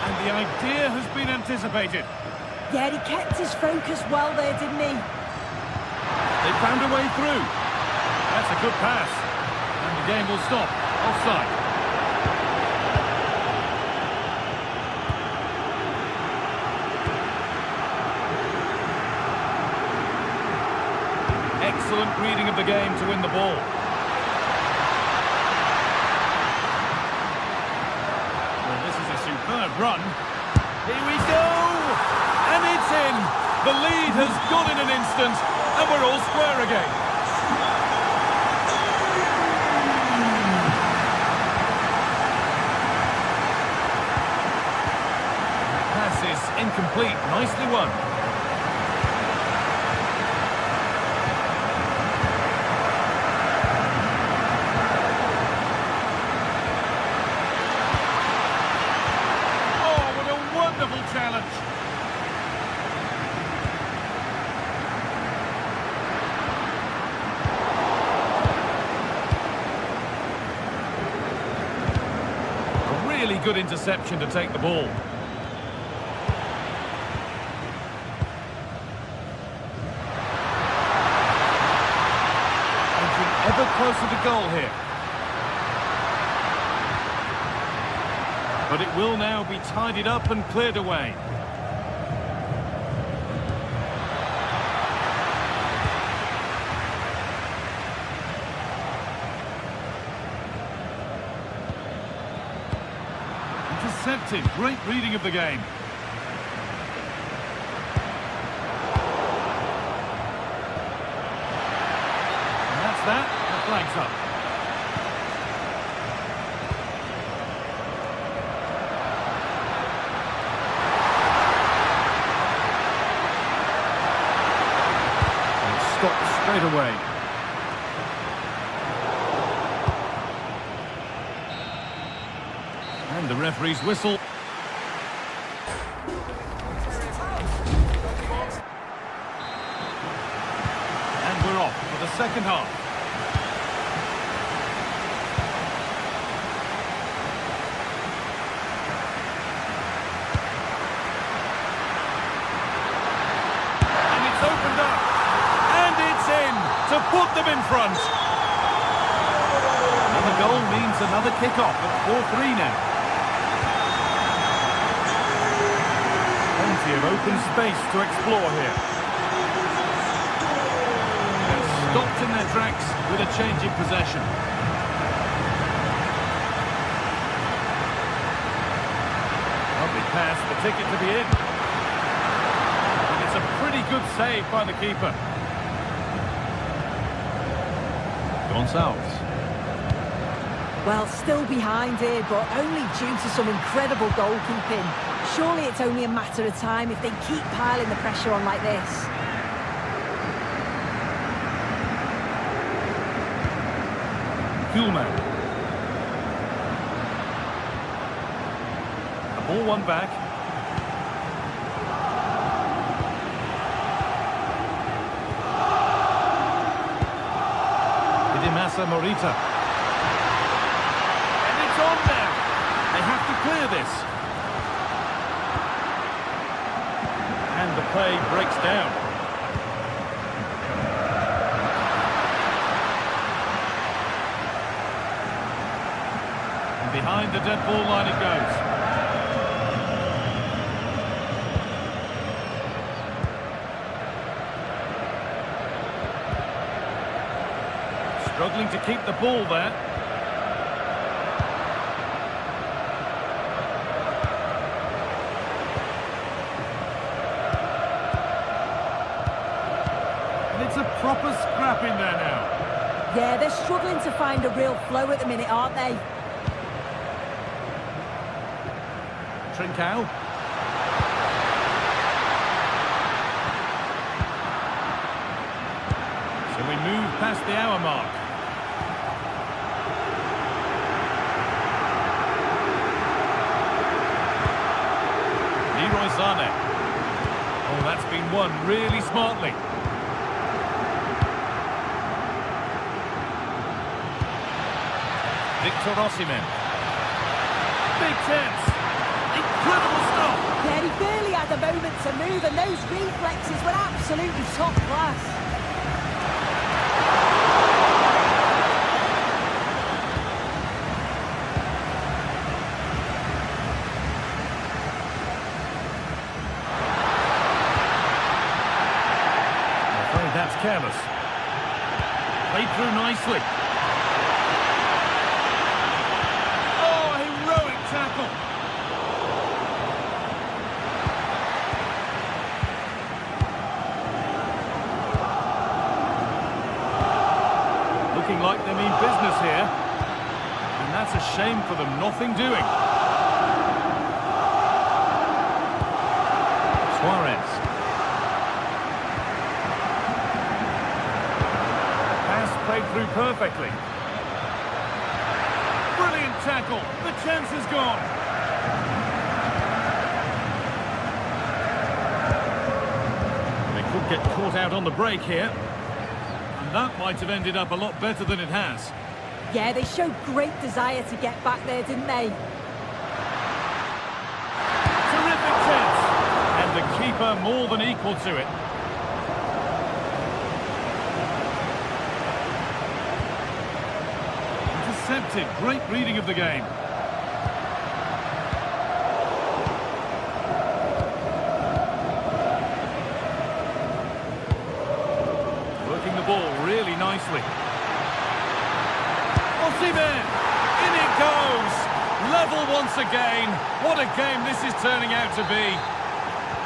And the idea has been anticipated. Yeah, he kept his focus well there, didn't he? They found a way through. That's a good pass. And the game will stop. Offside. Excellent reading of the game to win the ball. Well, this is a superb run. Here we go! And it's in. The lead has gone in an instant, and we're all square again. Pass is incomplete. Nicely won. Oh, what a wonderful challenge. Really good interception to take the ball. Edging ever closer to goal here. But it will now be tidied up and cleared away. Intercepted. Great reading of the game. And that's that. The flag's up. And it's stopped straight away. And the referee's whistle. And we're off for the second half. And it's opened up. And it's in to put them in front. Another goal means another kick-off at 4-3 now. Plenty of open space to explore here. They're stopped in their tracks with a change in possession. Lovely pass, the ticket to be in. And it's a pretty good save by the keeper. Gonçalves. Well, still behind here, but only due to some incredible goalkeeping. Surely it's only a matter of time if they keep piling the pressure on like this. Kuhlman. The ball won back. Idimasa Morita. And it's on now. They have to clear this. And the play breaks down. And behind the dead ball line it goes. Struggling to keep the ball there. It's a proper scrap in there now. Yeah, they're struggling to find a real flow at the minute, aren't they? Trincao. So we move past the hour mark. Leroy Sané. Oh, that's been won really smartly. Victor Osimhen. Big chance. Incredible stop. Yeah, he barely had a moment to move, and those reflexes were absolutely top class. I'm afraid that's careless. Played through nicely. here. And that's a shame for them, nothing doing. Suarez. Pass played through perfectly. Brilliant tackle. The chance is gone. They could get caught out on the break here. And that might have ended up a lot better than it has. Yeah, they showed great desire to get back there, didn't they? Terrific chance. And the keeper more than equal to it. Intercepted. Great reading of the game. Working the ball really nicely. Osimhen! In it goes! Level once again. What a game this is turning out to be.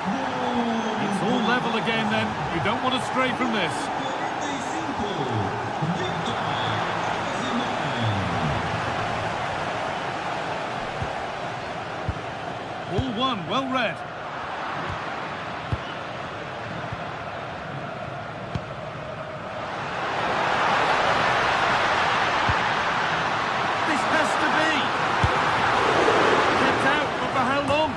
It's all level again then. You don't want to stray from this. Ball one, well read. This has to be. Kept out, but for how long?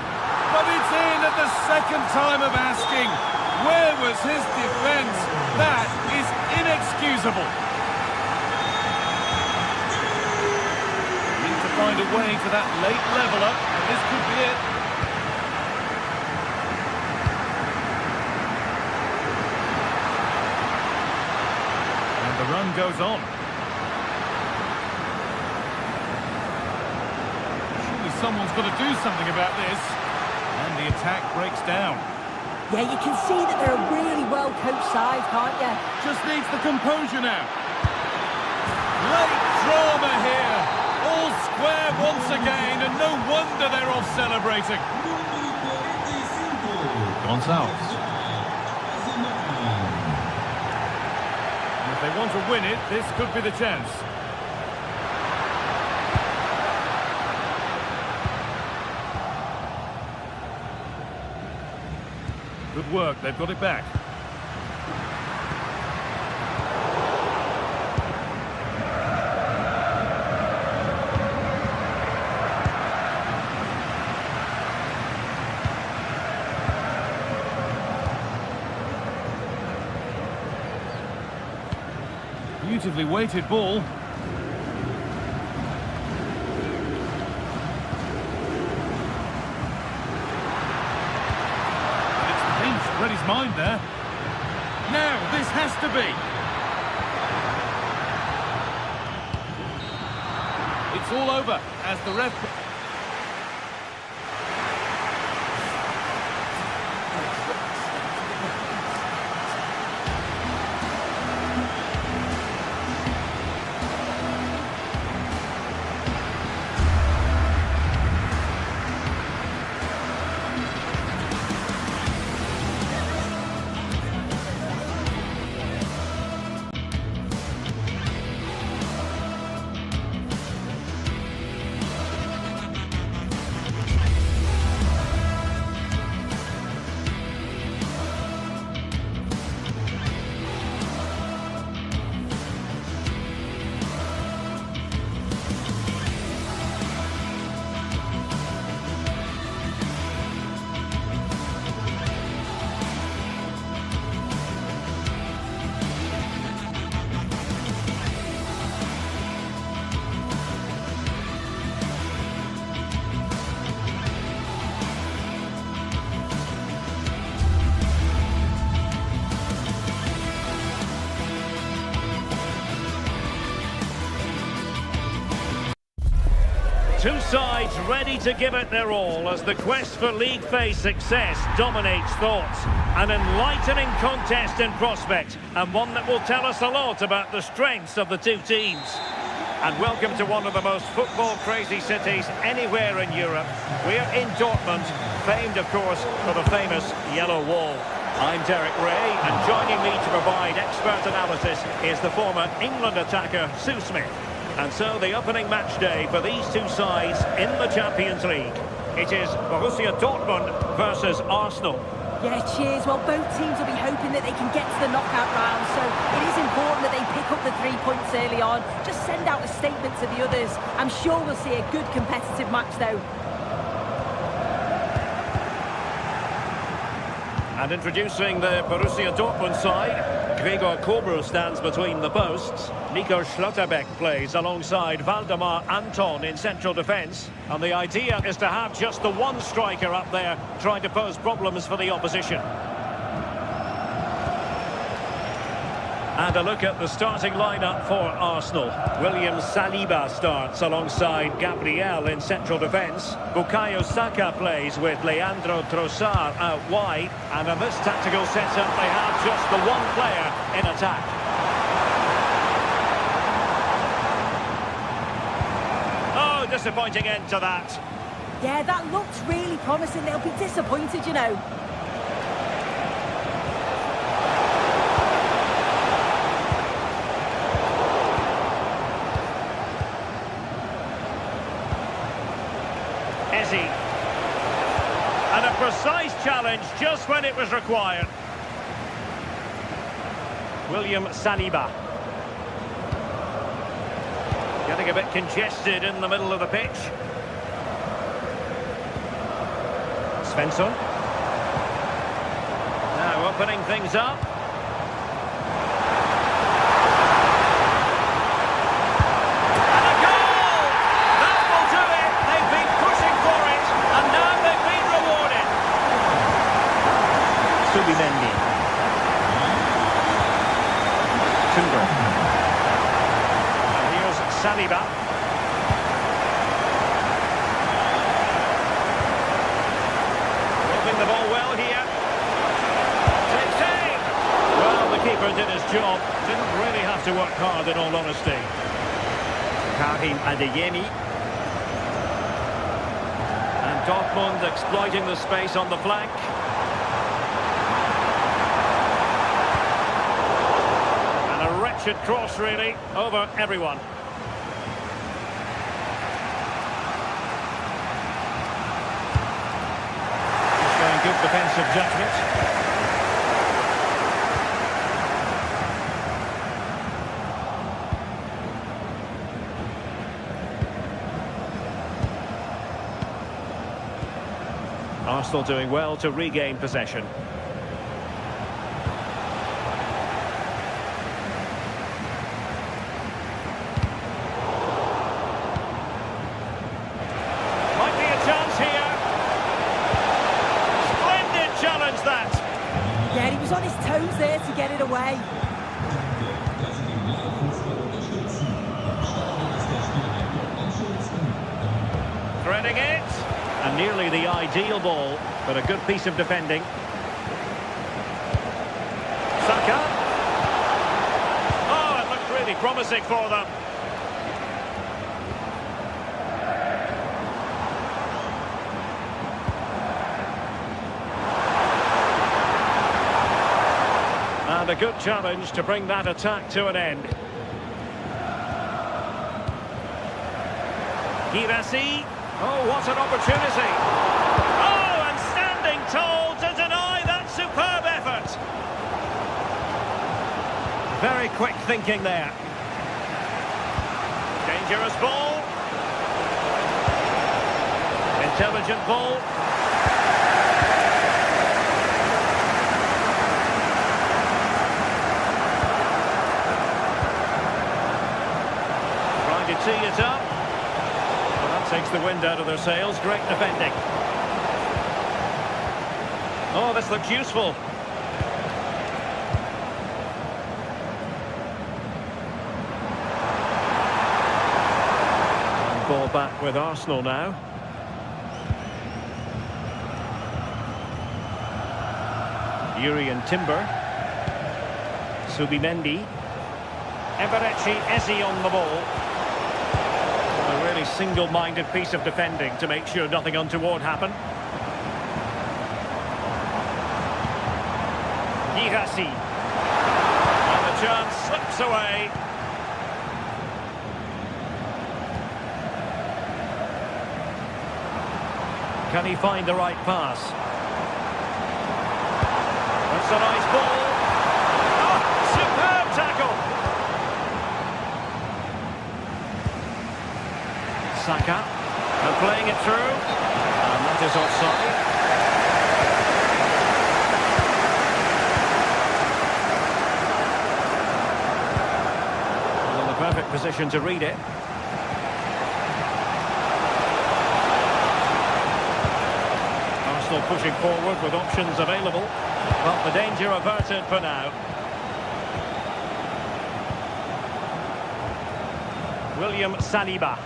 But it's in at the second time of asking. Where was his defence? That is inexcusable. Need to find a way to that late leveller, and this could be it. And the run goes on. Surely someone's got to do something about this. And the attack breaks down. Yeah, you can see that they're a really well-coached side, can't you? Just needs the composure now. Late drama here. All square once again, and no wonder they're off celebrating. Gonzalez. And if they want to win it, this could be the chance. Good work, they've got it back. Beautifully weighted ball. Read his mind there. Now, this has to be. It's all over as the ref... Two sides ready to give it their all as the quest for league phase success dominates thoughts. An enlightening contest in prospect, and one that will tell us a lot about the strengths of the two teams. And welcome to one of the most football-crazy cities anywhere in Europe. We're in Dortmund, famed, of course, for the famous Yellow Wall. I'm Derek Ray, and joining me to provide expert analysis is the former England attacker, Sue Smith. And so the opening match day for these two sides in the Champions League. It is Borussia Dortmund versus Arsenal. Yeah, cheers. Well, both teams will be hoping that they can get to the knockout round, so it is important that they pick up the 3 points early on. Just send out a statement to the others. I'm sure we'll see a good competitive match, though. And introducing the Borussia Dortmund side, Gregor Kobel stands between the posts. Nico Schlotterbeck plays alongside Valdemar Anton in central defence. And the idea is to have just the one striker up there trying to pose problems for the opposition. And a look at the starting lineup for Arsenal. William Saliba starts alongside Gabriel in central defence. Bukayo Saka plays with Leandro Trossard out wide. And in this tactical setup, they have just the one player in attack. Oh, disappointing end to that. Yeah, that looked really promising. They'll be disappointed, you know. And a precise challenge just when it was required. William Saliba. Getting a bit congested in the middle of the pitch. Svensson. Now opening things up. Timber. And here's Saliba. Moving the ball well here. Save! Well, the keeper did his job. Didn't really have to work hard, in all honesty. Karim Adeyemi. And Dortmund exploiting the space on the flank. Wretched cross, really, over everyone. Showing good defensive judgment. Arsenal doing well to regain possession. Yeah, he was on his toes there to get it away. Threading it. And nearly the ideal ball, but a good piece of defending. Saka. Oh, it looked really promising for them. And a good challenge to bring that attack to an end. Girassi. Oh, what an opportunity. Oh, and standing tall to deny that superb effort. Very quick thinking there. Dangerous ball. Intelligent ball. Tee it up. Well, that takes the wind out of their sails. Great defending. Oh, this looks useful. And ball back with Arsenal now. Urian Timber. Subimendi. Eberechi Eze on the ball. A really single-minded piece of defending to make sure nothing untoward happened. Girassi. And the chance slips away. Can he find the right pass? That's a nice ball. Oh, superb tackle. Saka, and playing it through. And that is offside. Well, the perfect position to read it. Pushing forward with options available. Well, the danger averted for now. William Saliba.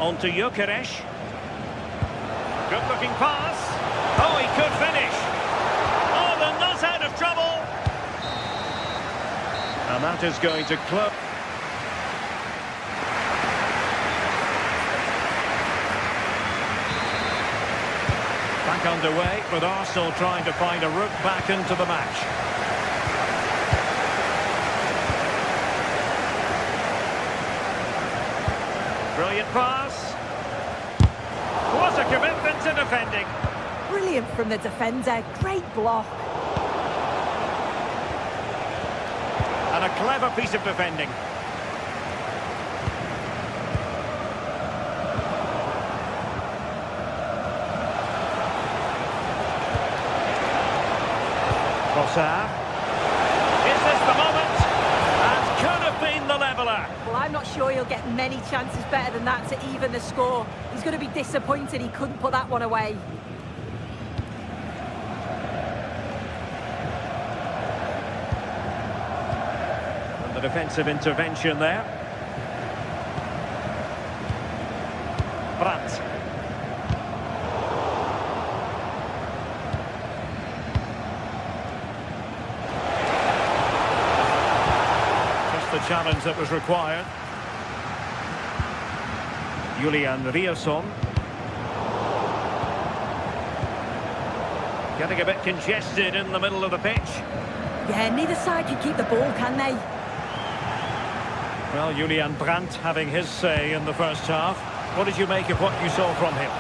On to Gyökeres. Good looking pass. Oh, he could finish. Oh, they're not out of trouble. And that is going to close. Back underway, with Arsenal trying to find a route back into the match. Brilliant pass. What a commitment to defending. Brilliant from the defender, great block. And a clever piece of defending. Is this the moment? And could have been the leveller. Well, I'm not sure he'll get many chances better than that to even the score. He's going to be disappointed he couldn't put that one away. And the defensive intervention there. Brandt. The challenge that was required. Julian Riasson. Getting a bit congested in the middle of the pitch. Yeah, neither side can keep the ball, can they? Well, Julian Brandt having his say in the first half. What did you make of what you saw from him?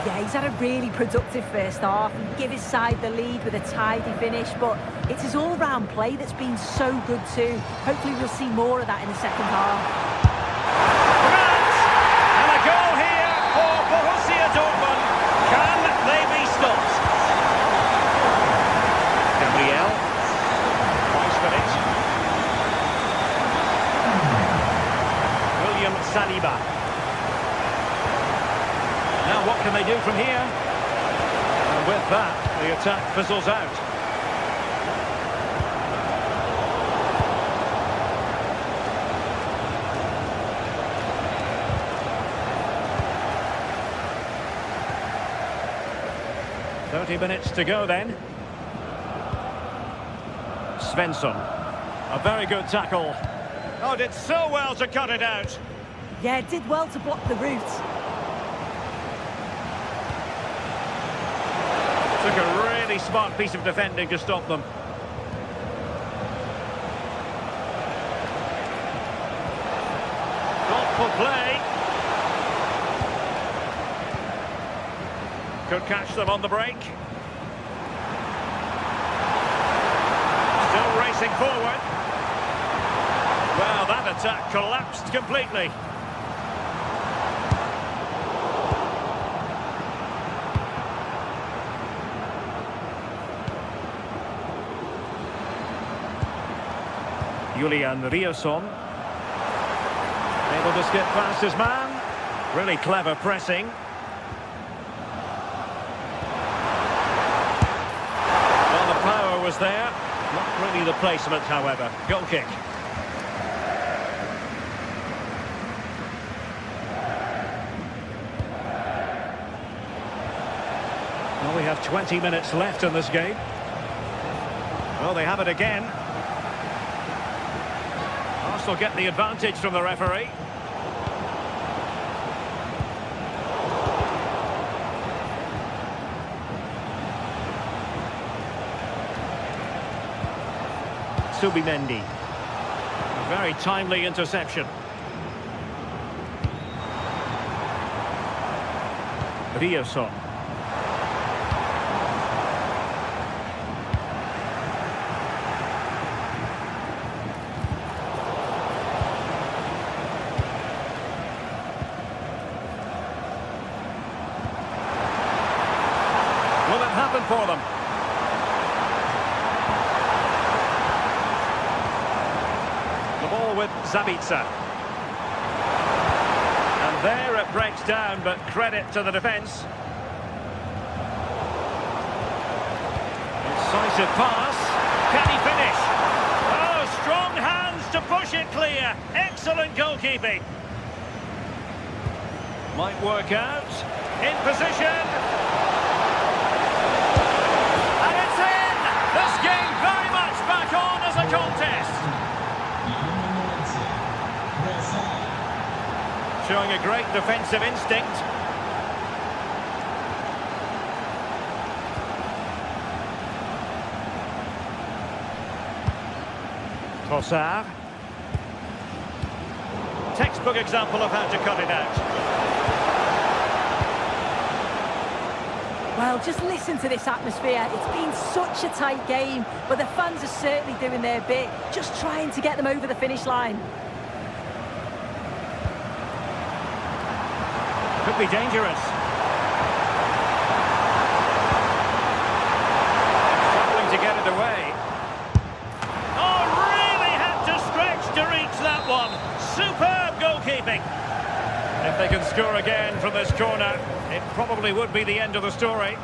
Yeah, he's had a really productive first half and give his side the lead with a tidy finish, but it's his all-round play that's been so good too. Hopefully we'll see more of that in the second half. And a goal here for Borussia Dortmund. Can they be stopped? Gabriel. Nice finish. William Saliba. Now what can they do from here? And with that, the attack fizzles out. Minutes to go then. Svensson. A very good tackle. Oh, did so well to cut it out. Yeah, did well to block the route. Took a really smart piece of defending to stop them. Thoughtful play. Could catch them on the break. Still racing forward. Well, that attack collapsed completely. Julian Riasson. Able to skip past his man. Really clever pressing. Well, the power was there. Not really the placement, however. Goal kick. Well, we have 20 minutes left in this game. Well, they have it again. Arsenal get the advantage from the referee. Subimendi. Very timely interception. Rioson. Will it happen for them? The ball with Zabitsa. And there it breaks down, but credit to the defence. Incisive pass. Can he finish? Oh, strong hands to push it clear. Excellent goalkeeping. Might work out. In position. And it's in! This game very much back on as a contest. Showing a great defensive instinct. Trossard. Textbook example of how to cut it out. Well, just listen to this atmosphere. It's been such a tight game, but the fans are certainly doing their bit, just trying to get them over the finish line. Could be dangerous. Struggling to get it away. Oh, really had to stretch to reach that one. Superb goalkeeping. If they can score again from this corner, it probably would be the end of the story.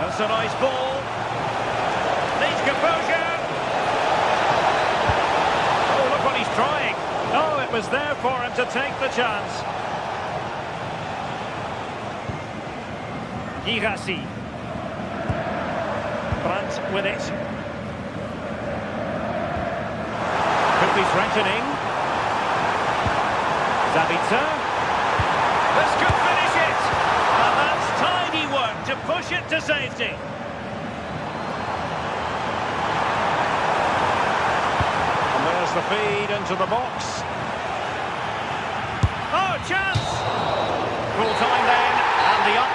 That's a nice ball. Needs composure. Oh, look what he's trying. Oh, it was there for him to take the chance. Girassi. Brandt with it. Could be threatening. Zabitsa. This could finish it. And that's tidy work to push it to safety. And there's the feed into the box. Oh, chance! Full time then, and the up.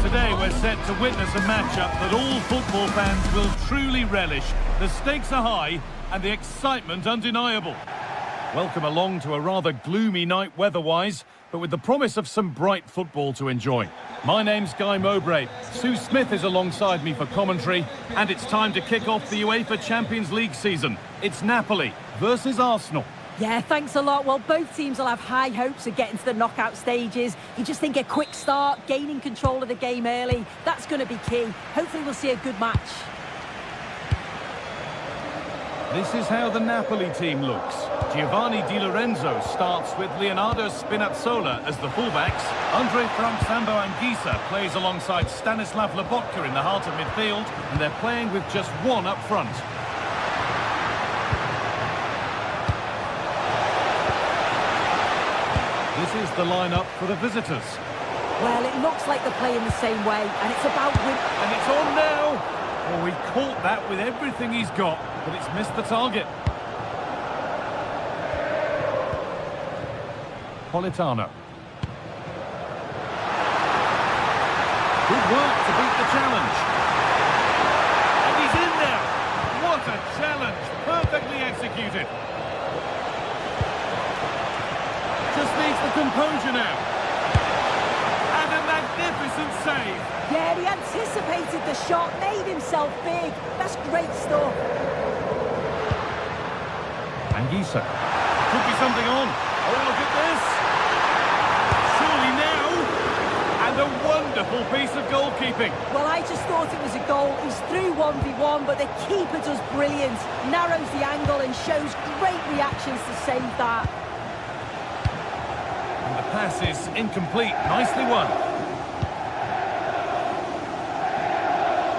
Today we're set to witness a matchup that all football fans will truly relish. The stakes are high and the excitement undeniable. Welcome along to a rather gloomy night weather-wise, but with the promise of some bright football to enjoy. My name's Guy Mowbray. Sue Smith is alongside me for commentary, and it's time to kick off the UEFA Champions League season. It's Napoli versus Arsenal. Yeah, thanks a lot. Well, both teams will have high hopes of getting to the knockout stages. You just think a quick start, gaining control of the game early, that's going to be key. Hopefully we'll see a good match. This is how the Napoli team looks. Giovanni Di Lorenzo starts with Leonardo Spinazzola as the fullbacks. Andre Frank Sambo Anguissa plays alongside Stanislav Lobotka in the heart of midfield, and they're playing with just one up front. is the lineup for the visitors. Well, it looks like they're playing the same way, and it's about win. And it's on now. Oh, he caught that with everything he's got, but it's missed the target. Politano. Good work to beat the challenge. And he's in there. What a challenge. Perfectly executed. Just needs the composure now. And a magnificent save. Yeah, he anticipated the shot, made himself big. That's great stuff. Anguissa. Could be something on. Oh, look at this. Surely now. And a wonderful piece of goalkeeping. Well, I just thought it was a goal. He's through 1v1, but the keeper does brilliant. Narrows the angle and shows great reactions to save that. And the pass is incomplete. Nicely won.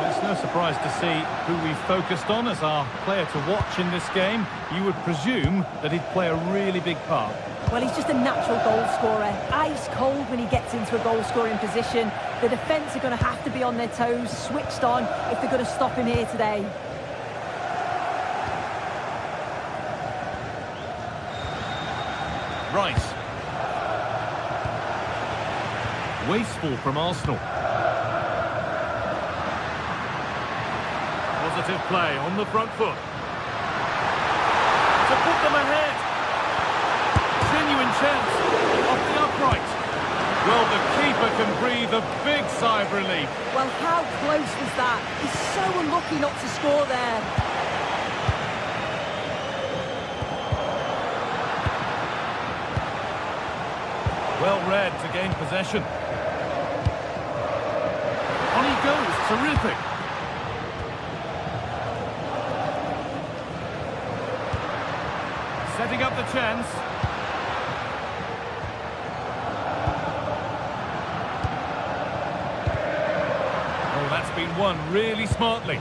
It's no surprise to see who we focused on as our player to watch in this game. You would presume that he'd play a really big part. Well, he's just a natural goal scorer. Ice cold when he gets into a goal-scoring position. The defence are going to have to be on their toes, switched on, if they're going to stop him here today. Rice. Wasteful from Arsenal. Positive play on the front foot. To put them ahead. Genuine chance off the upright. Well, the keeper can breathe a big sigh of relief. Well, how close was that? He's so unlucky not to score there. Well read to gain possession. On he goes, terrific. Setting up the chance. Oh, that's been won really smartly.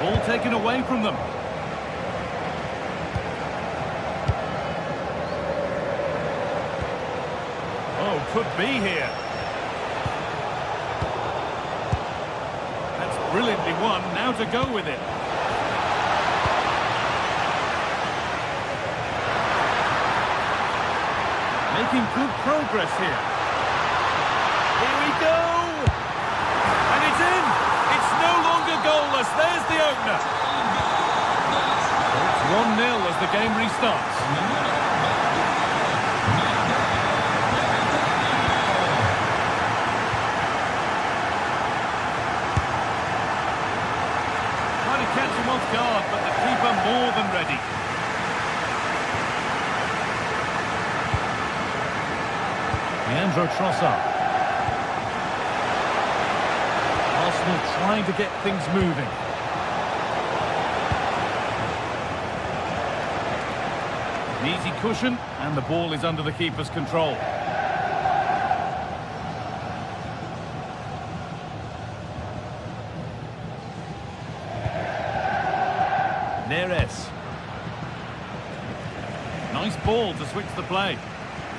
Ball taken away from them. Oh, could be here. That's brilliantly won. Now to go with it. Making good progress here. Here we go. And it's in. It's no longer goalless. There's the opener. It's 1-0 as the game restarts. Catch him off guard, but the keeper more than ready. Leandro Trossard. Arsenal trying to get things moving. An easy cushion, and the ball is under the keeper's control. Neres. Nice ball to switch the play.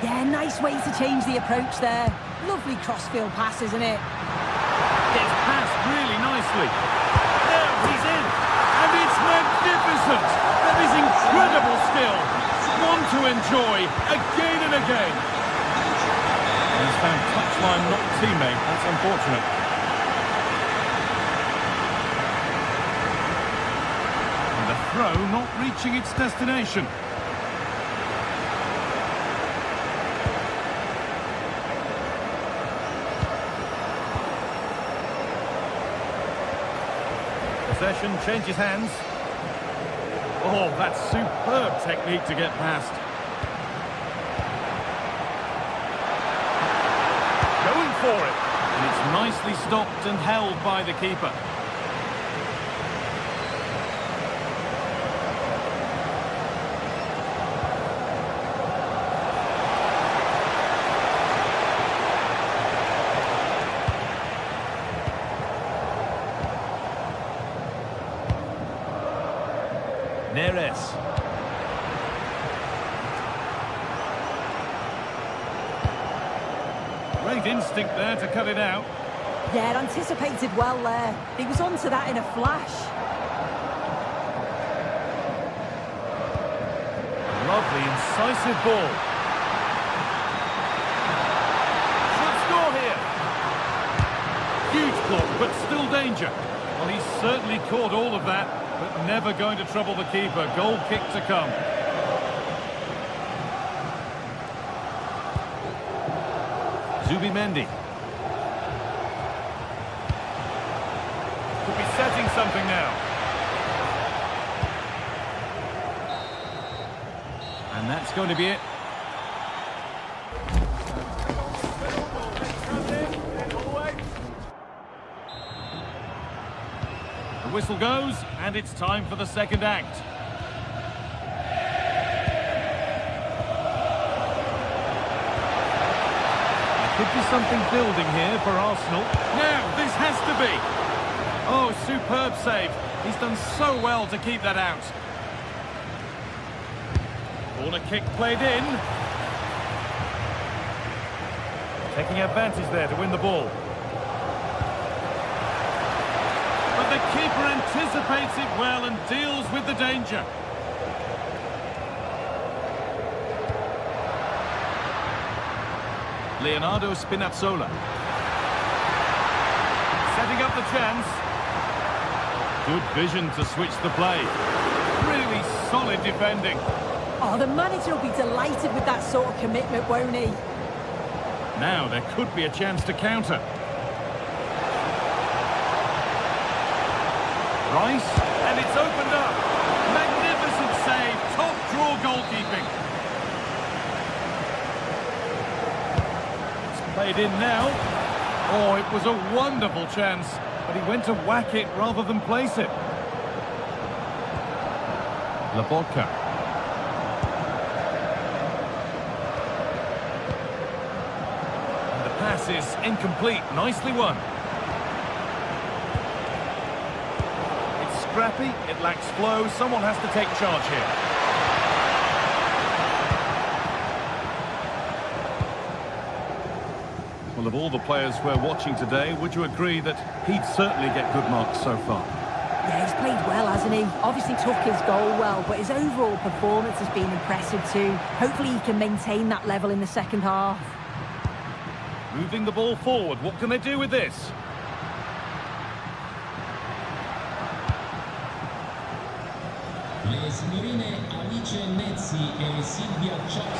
Yeah, nice way to change the approach there. Lovely crossfield pass, isn't it? Gets passed really nicely. There, he's in. And it's magnificent. That is incredible skill. One to enjoy again and again. He's found touchline, not teammate. That's unfortunate. Throw not reaching its destination. Possession changes hands. Oh, that's superb technique to get past. Going for it. And it's nicely stopped and held by the keeper. Neres. Great instinct there to cut it out. Yeah, anticipated well there. He was onto that in a flash. Lovely, incisive ball. Should score here. Huge block, but still danger. Well, he's certainly caught all of that, but never going to trouble the keeper. Goal kick to come. Zubimendi. Could be setting something now. And that's going to be it. The whistle goes, and it's time for the second act. There could be something building here for Arsenal. Now, this has to be. Oh, superb save. He's done so well to keep that out. Corner kick played in. Taking advantage there to win the ball. But the keeper anticipates it well and deals with the danger. Leonardo Spinazzola. Setting up the chance. Good vision to switch the play. Really solid defending. Oh, the manager will be delighted with that sort of commitment, won't he? Now there could be a chance to counter. Rice, and it's opened up. Magnificent save, top draw goalkeeping. It's played in now. Oh, it was a wonderful chance, but he went to whack it rather than place it. Labotka. Pass is incomplete. Nicely won. It's scrappy, it lacks flow. Someone has to take charge here. Well, of all the players we're watching today, would you agree that he'd certainly get good marks so far? Yeah, he's played well, hasn't he? Obviously took his goal well, but his overall performance has been impressive too. Hopefully he can maintain that level in the second half. Moving the ball forward, what can they do with this?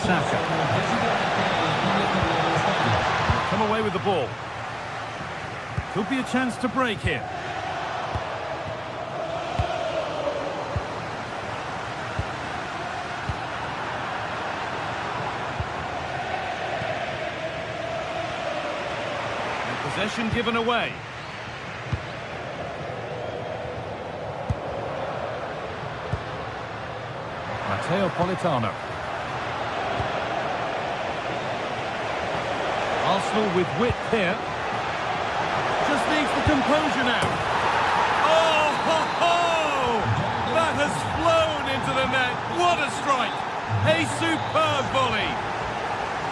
Saka. Come away with the ball. Could be a chance to break here. Possession given away. Matteo Politano. Arsenal with width here. Just needs the composure now. Oh, ho, ho! That has flown into the net. What a strike! A superb volley.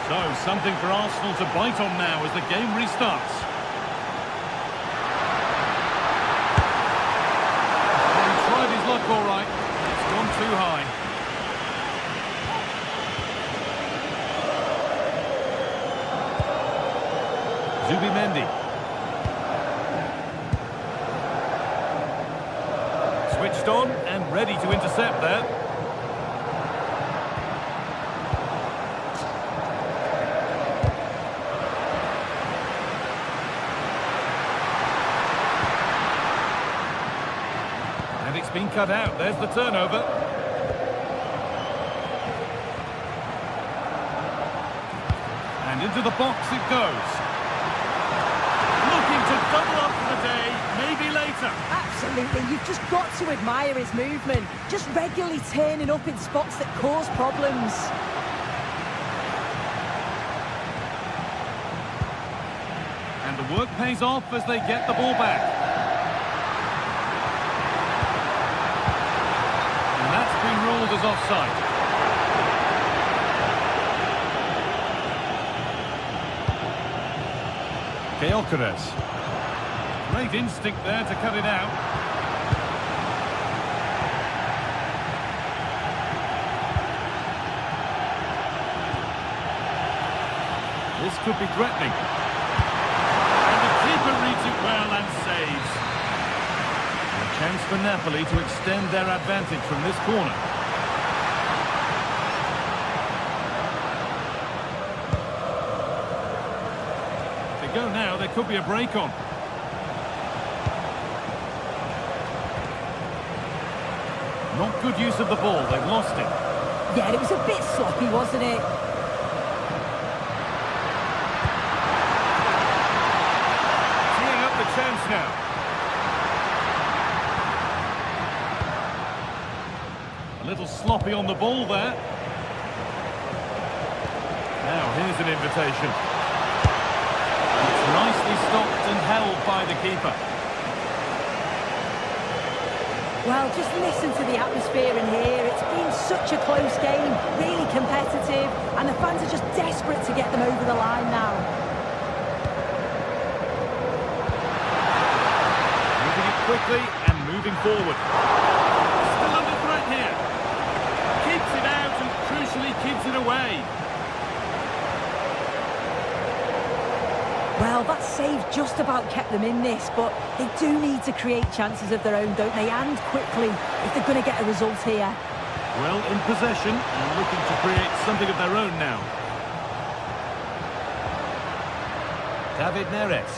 So, something for Arsenal to bite on now as the game restarts. He tried his luck all right. It's gone too high. Zubimendi. Switched on and ready to intercept there. And it's been cut out. There's the turnover. And into the box it goes. Looking to double up for the day, maybe later. Absolutely, you've just got to admire his movement. Just regularly turning up in spots that cause problems. And the work pays off as they get the ball back. And that's was offside. Gyökeres. Great instinct there to cut it out. This could be threatening. And the keeper reads it well and saves. A chance for Napoli to extend their advantage from this corner. If they go now, there could be a break on. Not good use of the ball, they've lost it. Yeah, it was a bit sloppy, wasn't it? Teeing up the chance now. A little sloppy on the ball there. Now, here's an invitation. It's nicely stopped and held by the keeper. Well, just listen to the atmosphere in here. It's been such a close game, really competitive, and the fans are just desperate to get them over the line now. Moving it quickly and moving forward. Still under threat here. Keeps it out and crucially keeps it away. Well, that save just about kept them in this, but they do need to create chances of their own, don't they? And quickly, if they're going to get a result here. Well, in possession and looking to create something of their own now. David Neres.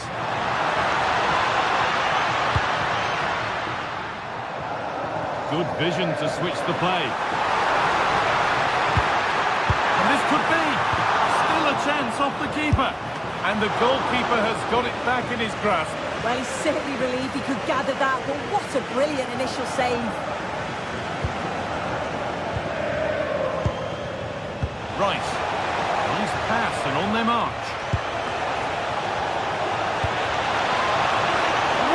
Good vision to switch the play. And this could be still a chance off the keeper. And the goalkeeper has got it back in his grasp. Well, he's certainly relieved he could gather that, but what a brilliant initial save. Rice. Nice pass and on their march.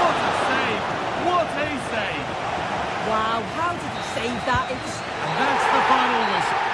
What a save! What a save! Wow, how did he save that? And that's the final whistle.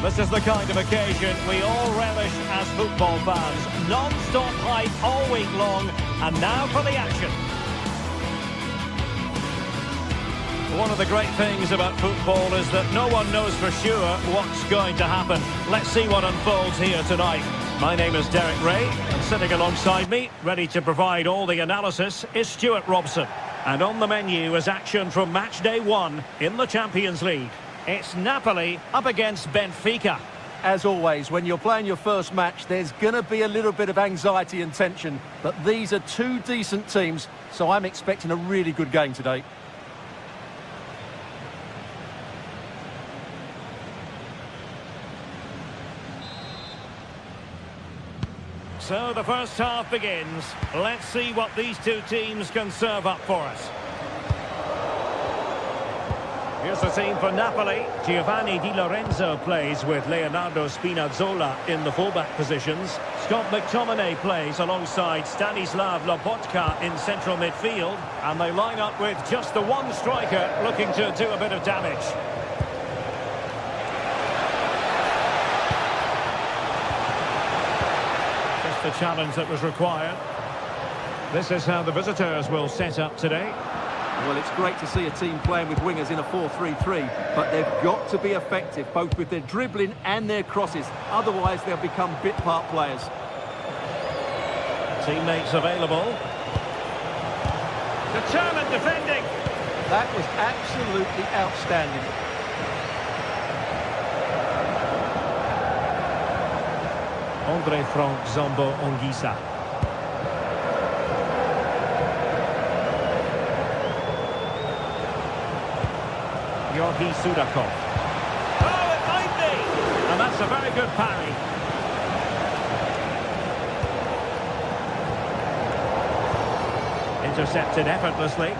This is the kind of occasion we all relish as football fans. Non-stop hype all week long, and now for the action. One of the great things about football is that no one knows for sure what's going to happen. Let's see what unfolds here tonight. My name is Derek Ray, and sitting alongside me, ready to provide all the analysis, is Stuart Robson. And on the menu is action from match day 1 in the Champions League. It's Napoli up against Benfica. As always, when you're playing your first match, there's going to be a little bit of anxiety and tension. But these are two decent teams, so I'm expecting a really good game today. So the first half begins. Let's see what these two teams can serve up for us. Here's the team for Napoli. Giovanni Di Lorenzo plays with Leonardo Spinazzola in the fullback positions. Scott McTominay plays alongside Stanislav Lobotka in central midfield. And they line up with just the one striker looking to do a bit of damage. Just the challenge that was required. This is how the visitors will set up today. Well, it's great to see a team playing with wingers in a 4-3-3, but they've got to be effective, both with their dribbling and their crosses. Otherwise, they'll become bit-part players. Teammates available. Determined defending. That was absolutely outstanding. Andre Frank Zambo Anguissa. Georgi Sudakov. Oh, it might be! And that's a very good parry. Intercepted effortlessly.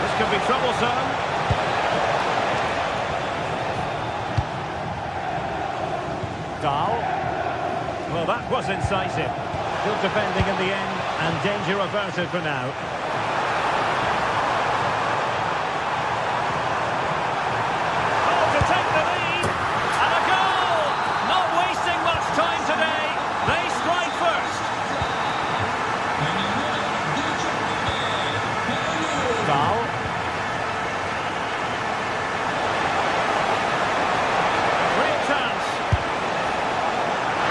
This could be troublesome. Dahl. Well, that was incisive. Good defending in the end, and danger averted for now. Oh, to take the lead, and a goal! Not wasting much time today. They strike first. Dahl. Real chance.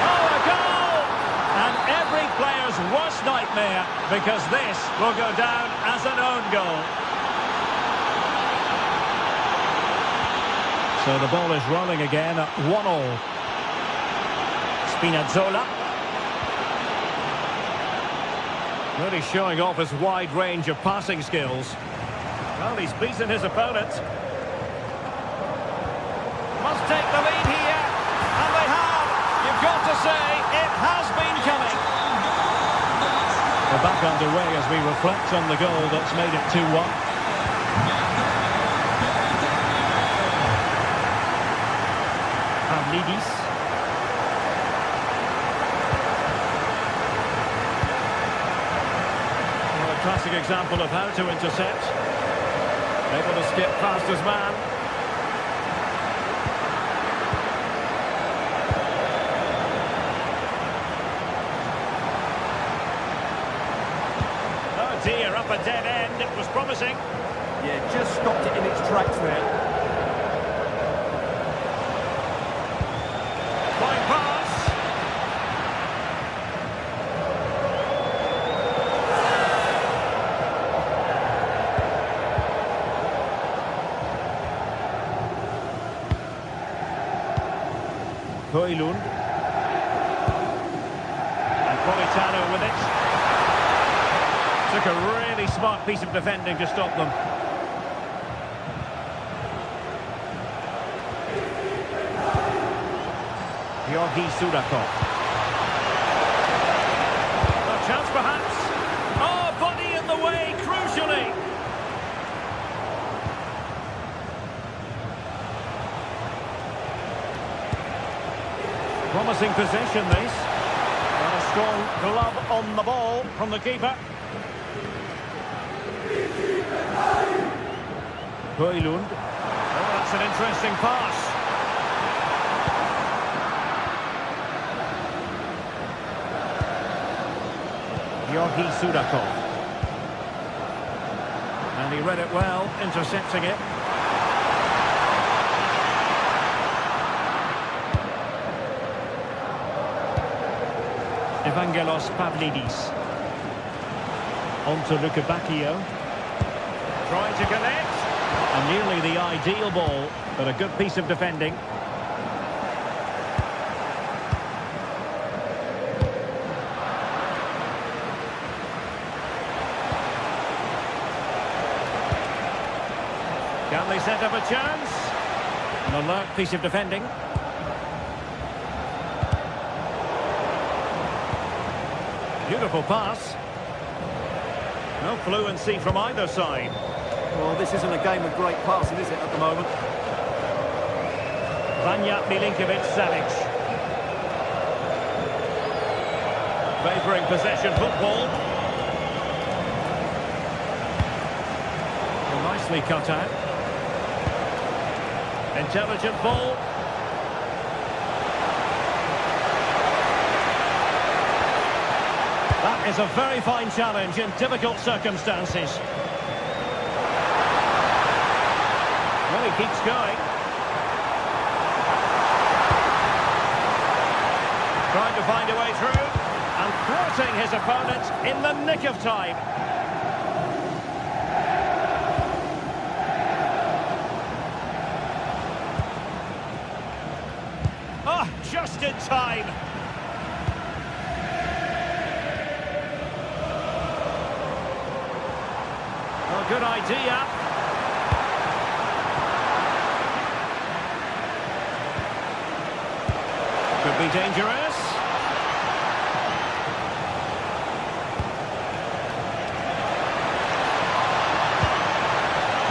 Oh, a goal! And every player's worst nightmare, because this will go down as an own goal. So the ball is rolling again at 1-1. Spinazzola. Really showing off his wide range of passing skills. Well, he's beaten his opponent. Must take the lead here. And they have. You've got to say, it has been coming. We're back underway as we reflect on the goal that's made it 2-1. Pavlidis. Well, a classic example of how to intercept. Able to skip past his man. Oh dear, up a dead end. It was promising. Yeah, just stopped it in its tracks there. Flying pass. Højlund. And Politano with it. Took a really smart piece of defending to stop them. Georgi Sudakov. A chance perhaps. Oh, body in the way, crucially. Promising possession, this. And a strong glove on the ball from the keeper. Højlund. Oh, that's an interesting pass. Georgi Sudakov. And he read it well, intercepting it. Evangelos Pavlidis. On to Lukebakio. Trying to connect. And nearly the ideal ball, but a good piece of defending. Can they set up a chance? An alert piece of defending. Beautiful pass. No fluency from either side. Well, this isn't a game of great passing, is it, at the moment? Vanja Milinkovic-Savic. Favouring possession football. Well, nicely cut out. Intelligent ball. That is a very fine challenge in difficult circumstances. Well, he keeps going. Trying to find a way through and thwarting his opponent in the nick of time. Oh, just in time. Well, good idea. Could be dangerous.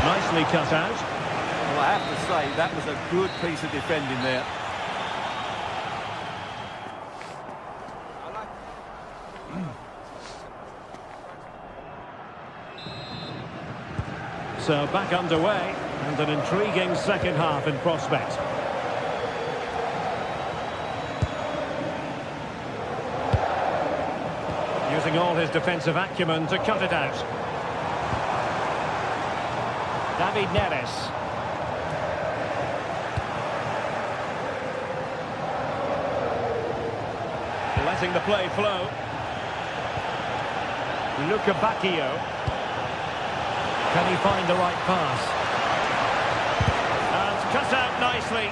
Nicely cut out. Well, I have to say, that was a good piece of defending there. So back underway, and an intriguing second half in prospect. Using all his defensive acumen to cut it out. David Neres. Letting the play flow. Luca Bacchio. Can he find the right pass? And cut out nicely.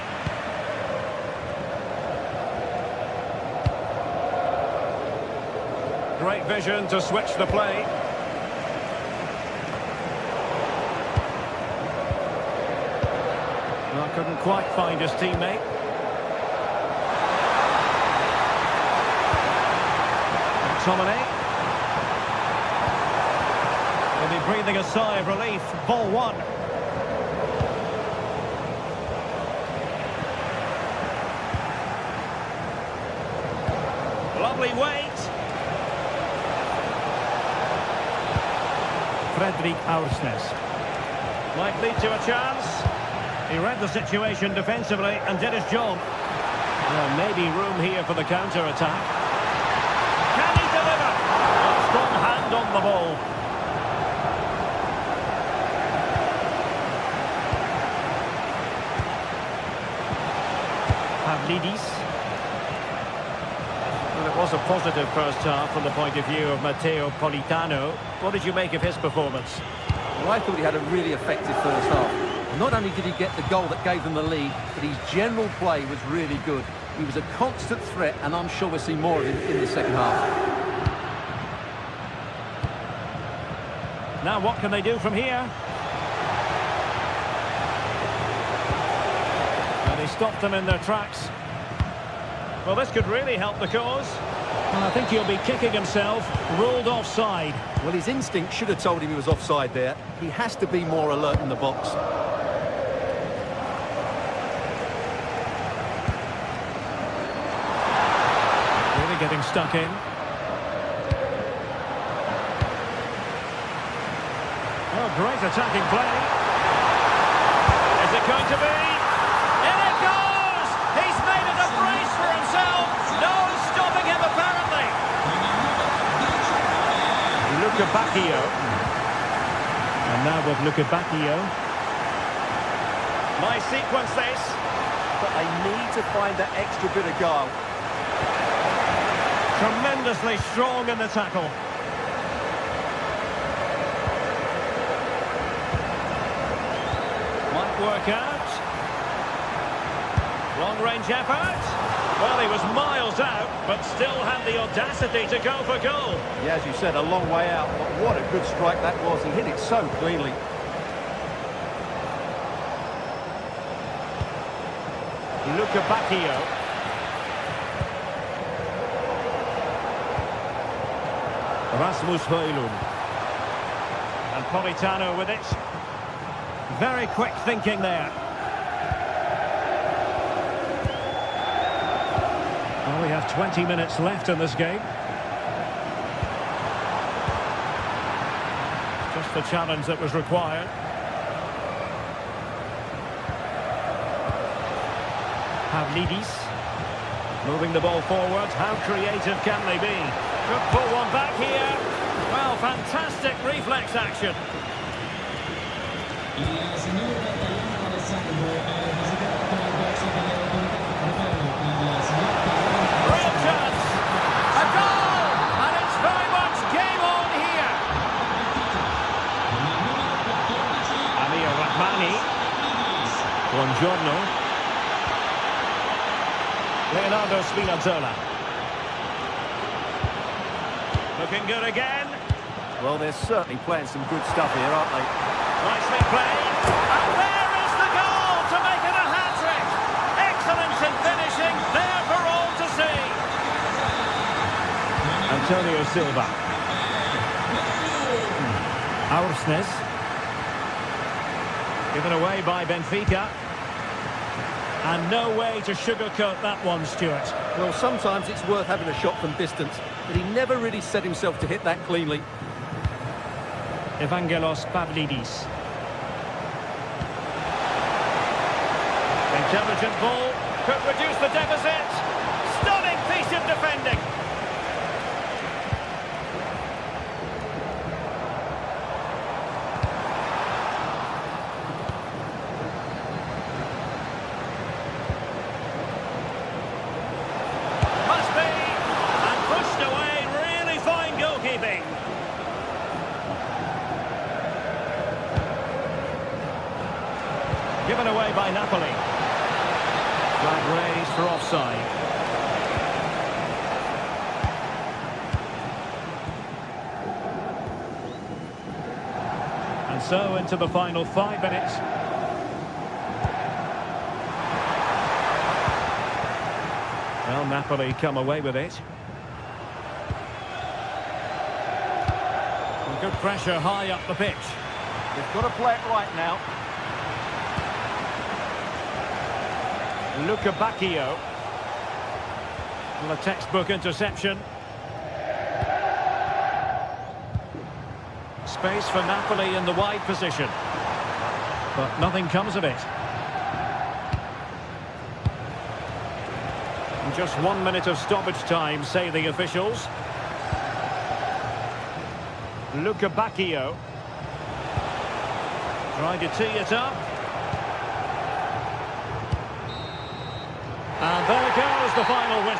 Great vision to switch the play. Well, couldn't quite find his teammate. McTominay. Will be breathing a sigh of relief. Ball one. Lovely weight. Fredrik Aursnes. Might lead to a chance. He read the situation defensively and did his job. Well, maybe room here for the counter-attack. Can he deliver? A strong hand on the ball. Pavlidis. Well, it was a positive first half from the point of view of Matteo Politano. What did you make of his performance? Well, I thought he had a really effective first half. Not only did he get the goal that gave them the lead, but his general play was really good. He was a constant threat, and I'm sure we'll see more of him in the second half. Now what can they do from here? And he stopped them in their tracks. Well, this could really help the cause. Well, I think he'll be kicking himself, ruled offside. Well, his instinct should have told him he was offside there. He has to be more alert in the box. Really getting stuck in. Oh, great attacking play. Is it going to be? In it goes! He's made it a brace for himself. No stopping him, apparently. Luca Bacchio. And now with Luca Bacchio. Nice sequence this. But they need to find that extra bit of guile. Tremendously strong in the tackle. Might work out. Long-range effort. Well, he was miles out, but still had the audacity to go for goal. Yeah, as you said, a long way out, but what a good strike that was. He hit it so cleanly. Luca Bacchio. Rasmus Højlund. And Politano with it. Very quick thinking there. Well, we have 20 minutes left in this game. Just the challenge that was required. Pavlidis. Moving the ball forward. How creative can they be? Could pull one back here. Well, fantastic reflex action. Real chance. A goal! And it's very much game on here. Amir Rahmani. Buongiorno. Leonardo Spinazzola. Looking good again. Well, they're certainly playing some good stuff here, aren't they? Nicely played. And there is the goal to make it a hat-trick. Excellence in finishing, there for all to see. Antonio Silva. Aursnes. Given away by Benfica. And no way to sugarcoat that one, Stuart. Well, sometimes it's worth having a shot from distance, but he never really set himself to hit that cleanly. Evangelos Pavlidis. Intelligent ball, could reduce the deficit. Stunning piece of defending. Must be, and pushed away, really fine goalkeeping. Given away by Napoli. Flag raised for offside. And so into the final 5 minutes. Well, Napoli come away with it. And good pressure high up the pitch. They've got to play it right now. Luca Bacchio. Well, a textbook interception. Space for Napoli in the wide position. But nothing comes of it. And just 1 minute of stoppage time, say the officials. Luca Bacchio. Trying to tee it up. And there goes the final win.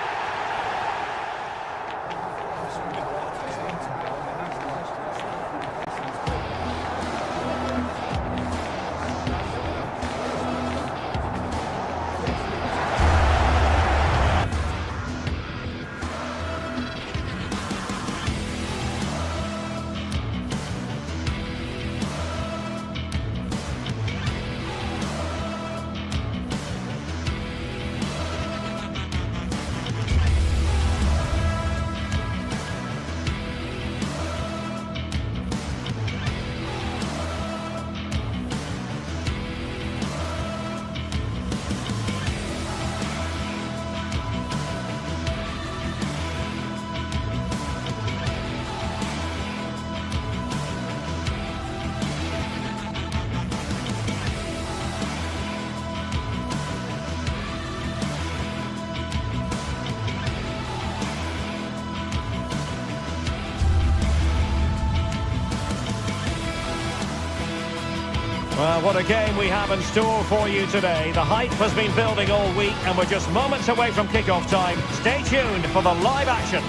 Well, what a game we have in store for you today. The hype has been building all week and we're just moments away from kick-off time. Stay tuned for the live action.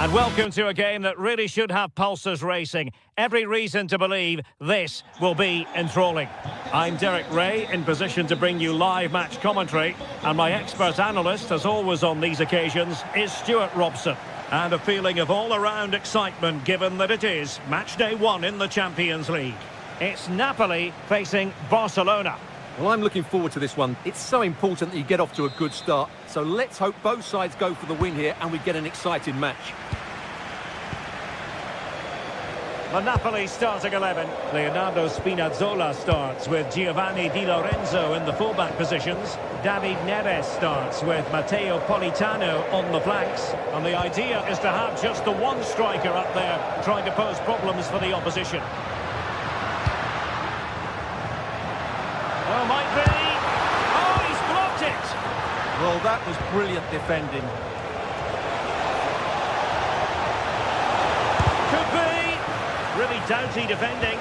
And welcome to a game that really should have pulses racing. Every reason to believe this will be enthralling. I'm Derek Ray, in position to bring you live match commentary. And my expert analyst, as always on these occasions, is Stuart Robson. And a feeling of all-around excitement given that it is match day 1 in the Champions League. It's Napoli facing Barcelona. Well, I'm looking forward to this one. It's so important that you get off to a good start. So let's hope both sides go for the win here and we get an exciting match. The Napoli starting 11. Leonardo Spinazzola starts with Giovanni Di Lorenzo in the fullback positions. David Neres starts with Matteo Politano on the flanks. And the idea is to have just the one striker up there trying to pose problems for the opposition. Oh, might be. Oh, he's blocked it. Well, that was brilliant defending. doughty defending.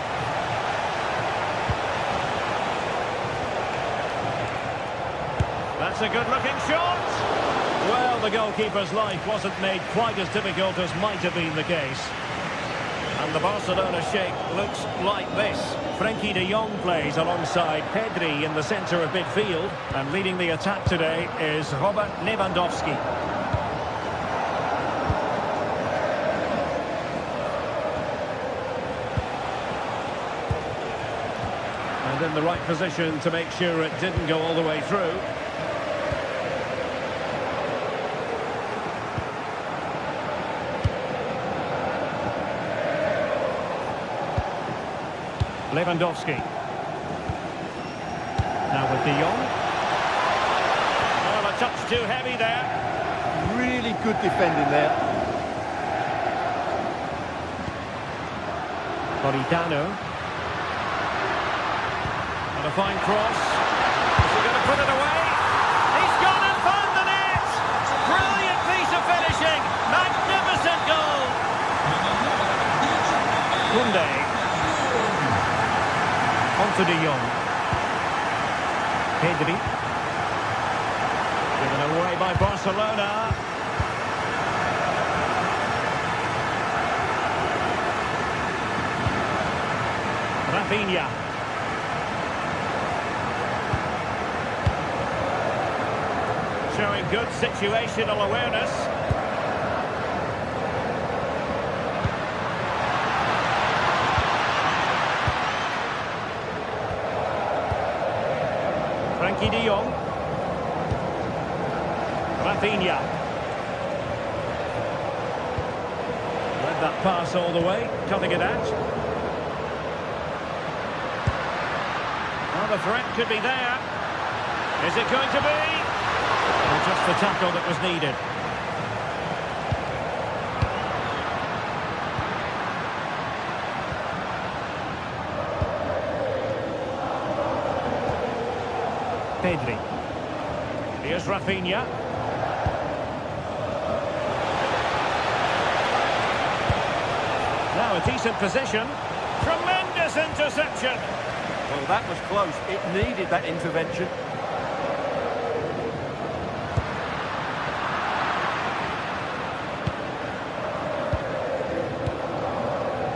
That's a good-looking shot. Well, the goalkeeper's life wasn't made quite as difficult as might have been the case. And the Barcelona shape looks like this. Frenkie de Jong plays alongside Pedri in the centre of midfield. And leading the attack today is Robert Lewandowski. And in the right position to make sure it didn't go all the way through. Lewandowski. Now with de Jong. Well, a touch too heavy there. Really good defending there. Politano. And a fine cross. Is he going to put it away? He's gone and found the net! Brilliant piece of finishing! Magnificent goal! Koundé. On to de Jong. Pedri. Given away by Barcelona. Rafinha. Showing good situational awareness. Frenkie de Jong. Rafinha. Led that pass all the way, cutting it out. Well, the threat could be there. Is it going to be? Well, just the tackle that was needed. Pedri. Here's Rafinha. Now a decent position. Tremendous interception. Well, that was close. It needed that intervention.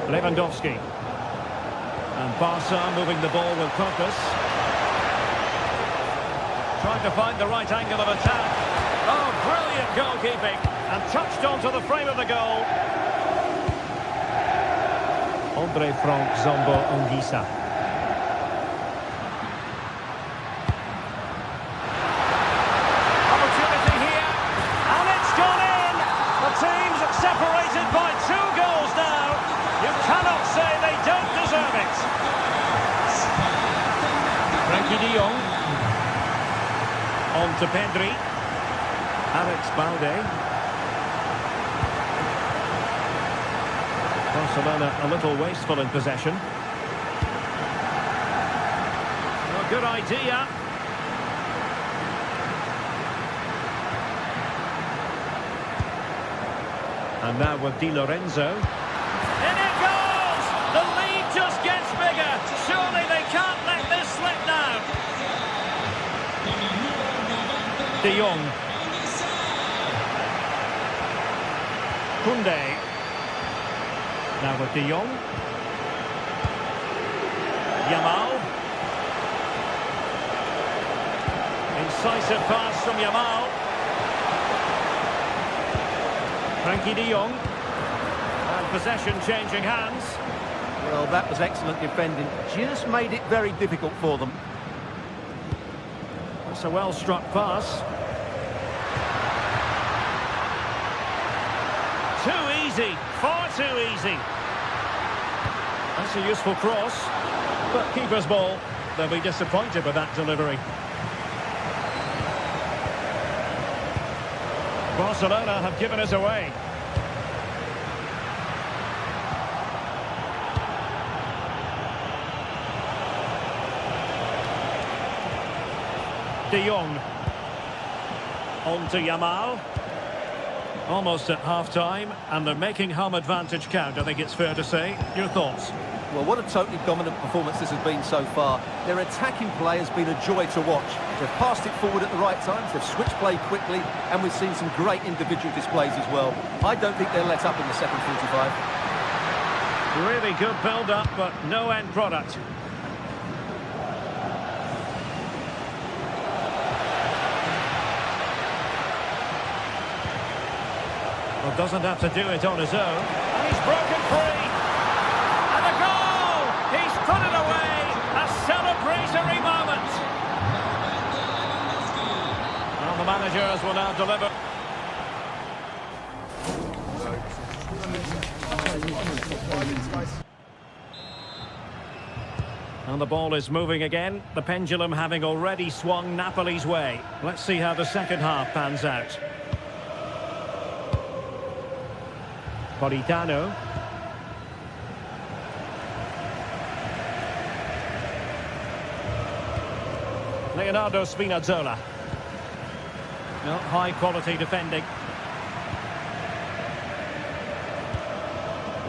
Lewandowski. And Barca moving the ball with purpose. Trying to find the right angle of attack. Oh, brilliant goalkeeping. And touched onto the frame of the goal. Andre Frank Zombo Ongisa. Opportunity here. And it's gone in. The team's separated by 2 goals now. You cannot say they don't deserve it. Frenkie de Jong. On to Pedri. Alex Balde. Barcelona a little wasteful in possession. Well, good idea. And now with Di Lorenzo. In it goes! The lead just gets bigger. Surely they can't let this slip now. De Jong. Koundé. Now with de Jong. Yamal. Incisive pass from Yamal. Frenkie de Jong. And possession changing hands. Well, that was excellent defending. Just made it very difficult for them. It's a well-struck pass. Too easy. Far too easy. That's a useful cross. But keeper's ball. They'll be disappointed with that delivery. Barcelona have given us away. De Jong. On to Yamal. Almost at half-time, and they're making home advantage count, I think it's fair to say. Your thoughts? Well, what a totally dominant performance this has been so far. Their attacking play has been a joy to watch. They've passed it forward at the right times, they've switched play quickly, and we've seen some great individual displays as well. I don't think they'll let up in the second 45. Really good build-up, but no end product. Well, doesn't have to do it on his own. And he's broken free. And a goal! He's put it away. A celebratory moment. Well, the managers will now deliver. And the ball is moving again. The pendulum having already swung Napoli's way. Let's see how the second half pans out. Politano. Leonardo Spinazzola. No, high quality defending.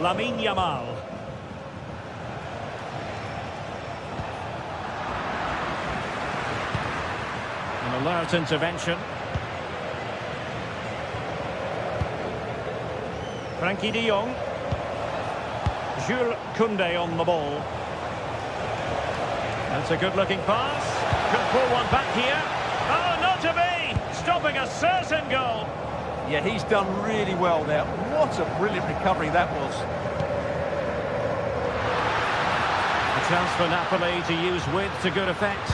Lamine Yamal. An alert intervention. Frankie de Jong. Jules Koundé on the ball. That's a good-looking pass. Could pull one back here. Oh, not to be! Stopping a certain goal. Yeah, he's done really well there. What a brilliant recovery that was. A chance for Napoli to use width to good effect.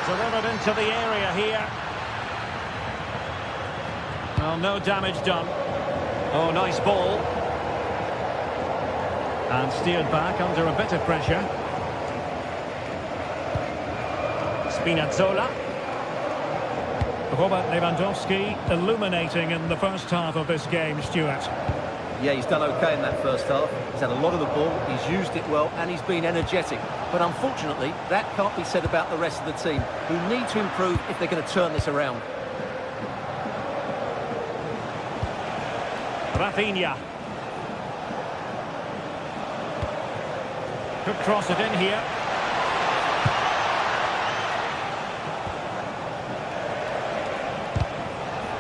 Delivered into the area here. Well, no damage done. Oh, nice ball. And steered back under a bit of pressure. Spinazzola. Robert Lewandowski illuminating in the first half of this game, Stuart. Yeah, he's done okay in that first half. He's had a lot of the ball, he's used it well, and he's been energetic. But unfortunately, that can't be said about the rest of the team, who need to improve if they're going to turn this around. Rafinha. Could cross it in here.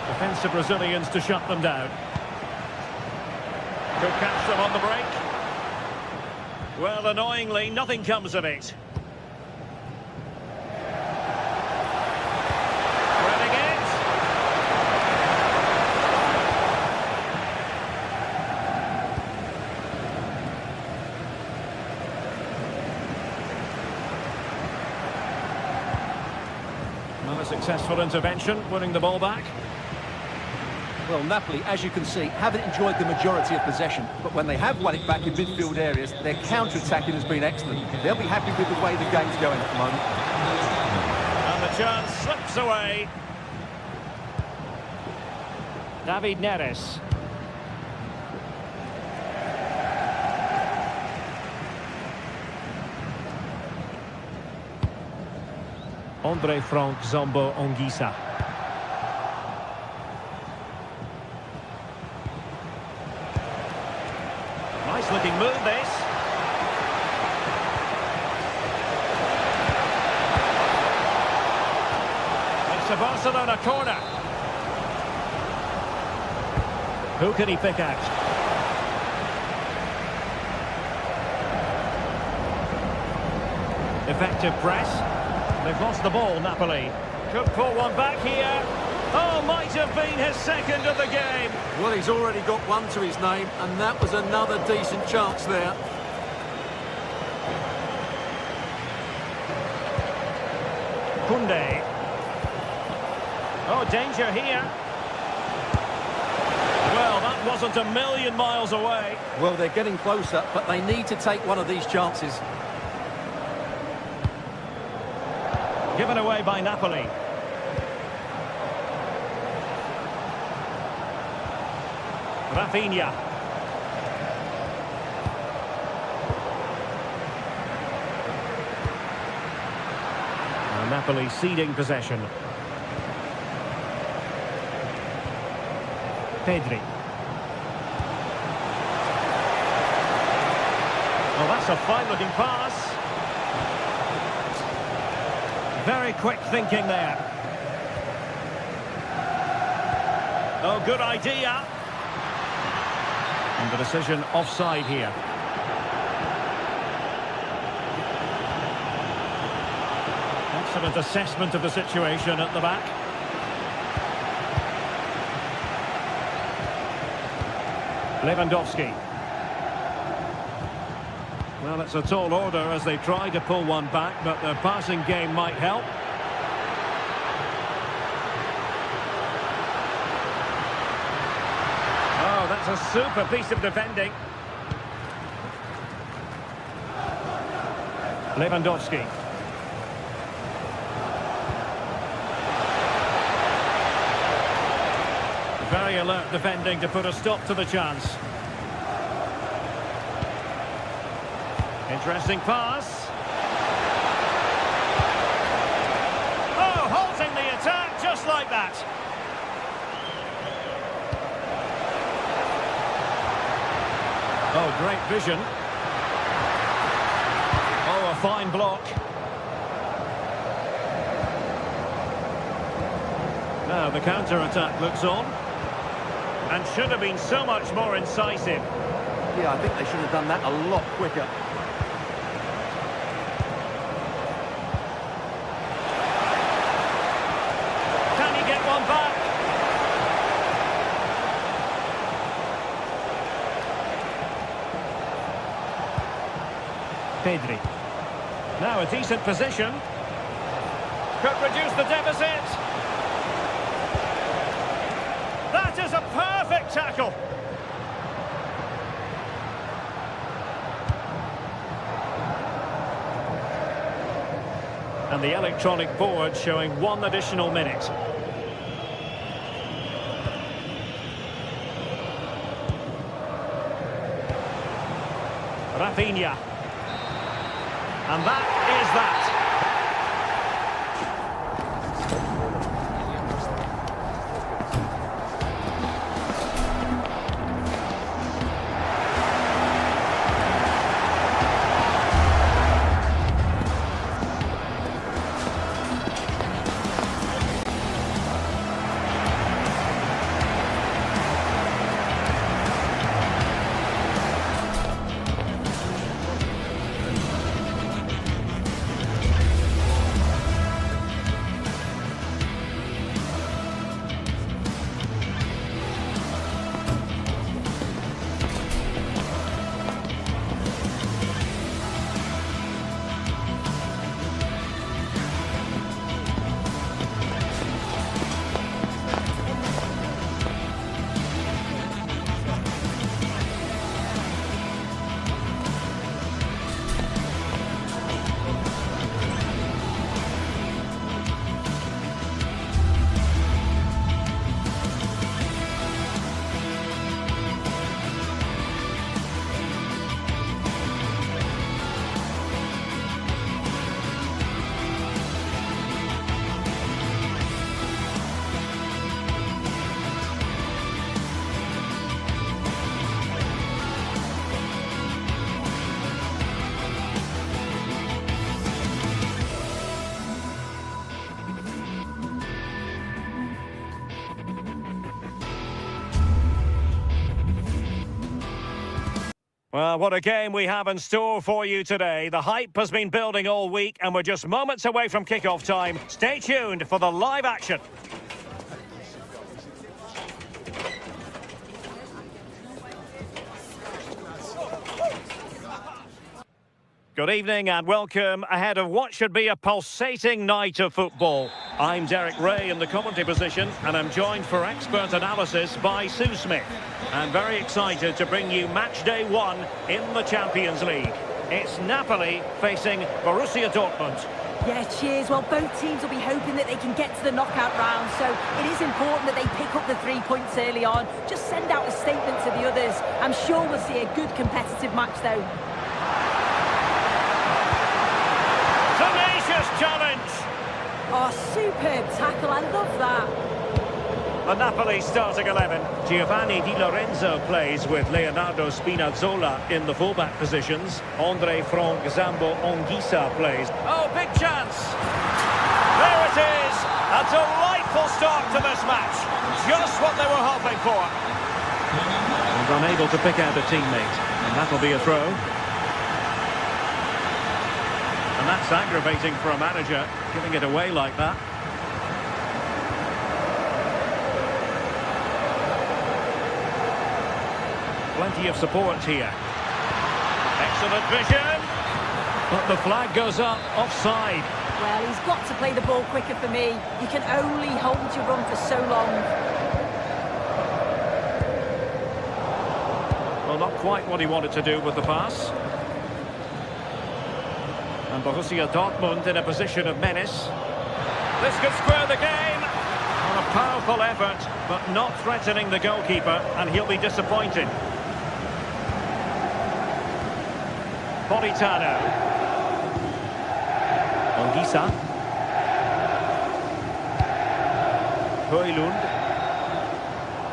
Defensive Brazilians to shut them down. Could catch them on the break. Well, annoyingly, nothing comes of it. Running it. Well, a successful intervention, winning the ball back. Well, Napoli, as you can see, haven't enjoyed the majority of possession, but when they have won it back in midfield areas, their counter-attacking has been excellent. They'll be happy with the way the game's going at the moment. And the chance slips away. David Neres. Andre Frank Zombo Onguisa. Nice looking move, this. It's a Barcelona corner. Who can he pick out? Effective press. They've lost the ball, Napoli. Could pull one back here. Oh, might have been his second of the game. Well, he's already got one to his name, and that was another decent chance there. Koundé. Oh, danger here. Well, that wasn't a million miles away. Well, they're getting closer, but they need to take one of these chances. Given away by Napoli. Rafinha. Napoli ceding possession. Pedri. Well, that's a fine-looking pass. Very quick thinking there. Oh, good idea. And the decision offside here. Excellent assessment of the situation at the back. Lewandowski. Well, it's a tall order as they try to pull one back, but their passing game might help. Oh, that's a super piece of defending. Lewandowski. Very alert defending to put a stop to the chance. Interesting pass. Oh, halting the attack just like that. Oh, great vision. Oh, a fine block. Now the counter-attack looks on. And should have been so much more incisive. Yeah, I think they should have done that a lot quicker. Can he get one back? Pedri. Now a decent position. Could reduce the deficit. That is a perfect tackle. And the electronic board showing 1 additional minute. Rafinha. And that is that. Well, what a game we have in store for you today. The hype has been building all week and we're just moments away from kick-off time. Stay tuned for the live action. Good evening and welcome ahead of what should be a pulsating night of football. I'm Derek Ray in the commentary position and I'm joined for expert analysis by Sue Smith. I'm very excited to bring you match day 1 in the Champions League. It's Napoli facing Borussia Dortmund. Yeah, cheers. Well, both teams will be hoping that they can get to the knockout round, so it is important that they pick up the 3 points early on. Just send out a statement to the others. I'm sure we'll see a good competitive match though. Tenacious challenge! Oh, superb tackle, I love that. The Napoli starting 11. Giovanni Di Lorenzo plays with Leonardo Spinazzola in the fullback positions. Andre Frank Zambo Anguissa plays. Oh, big chance! There it is! A delightful start to this match. Just what they were hoping for. And unable to pick out a teammate. And that'll be a throw. And that's aggravating for a manager, giving it away like that. Plenty of support here. Excellent vision. But the flag goes up, offside. Well, he's got to play the ball quicker for me. You can only hold your run for so long. Well, not quite what he wanted to do with the pass. And Borussia Dortmund in a position of menace. This could square the game. On a powerful effort, but not threatening the goalkeeper, and he'll be disappointed. Politano. Anguissa. Højlund.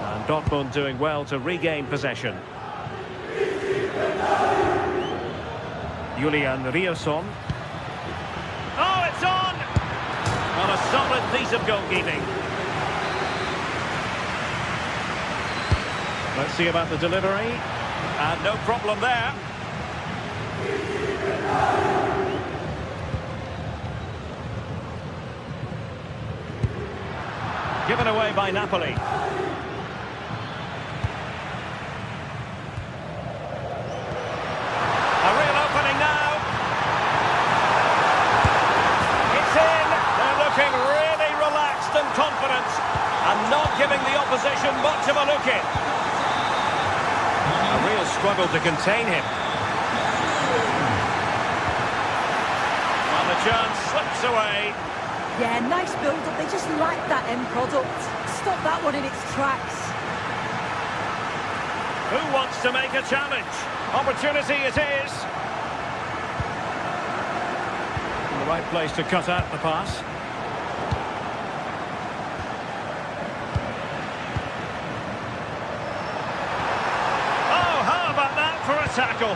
And Dortmund doing well to regain possession. Julian Rierson. Oh, it's on! Well, a solid piece of goalkeeping. Let's see about the delivery. And no problem there. Given away by Napoli. A real opening now. It's in. They're looking really relaxed and confident and not giving the opposition much of a look in. A real struggle to contain him. And the chance slips away. Yeah, nice build-up. They just lack that end product. Stop that one in its tracks. Who wants to make a challenge? Opportunity it is. In the right place to cut out the pass. Oh, how about that for a tackle?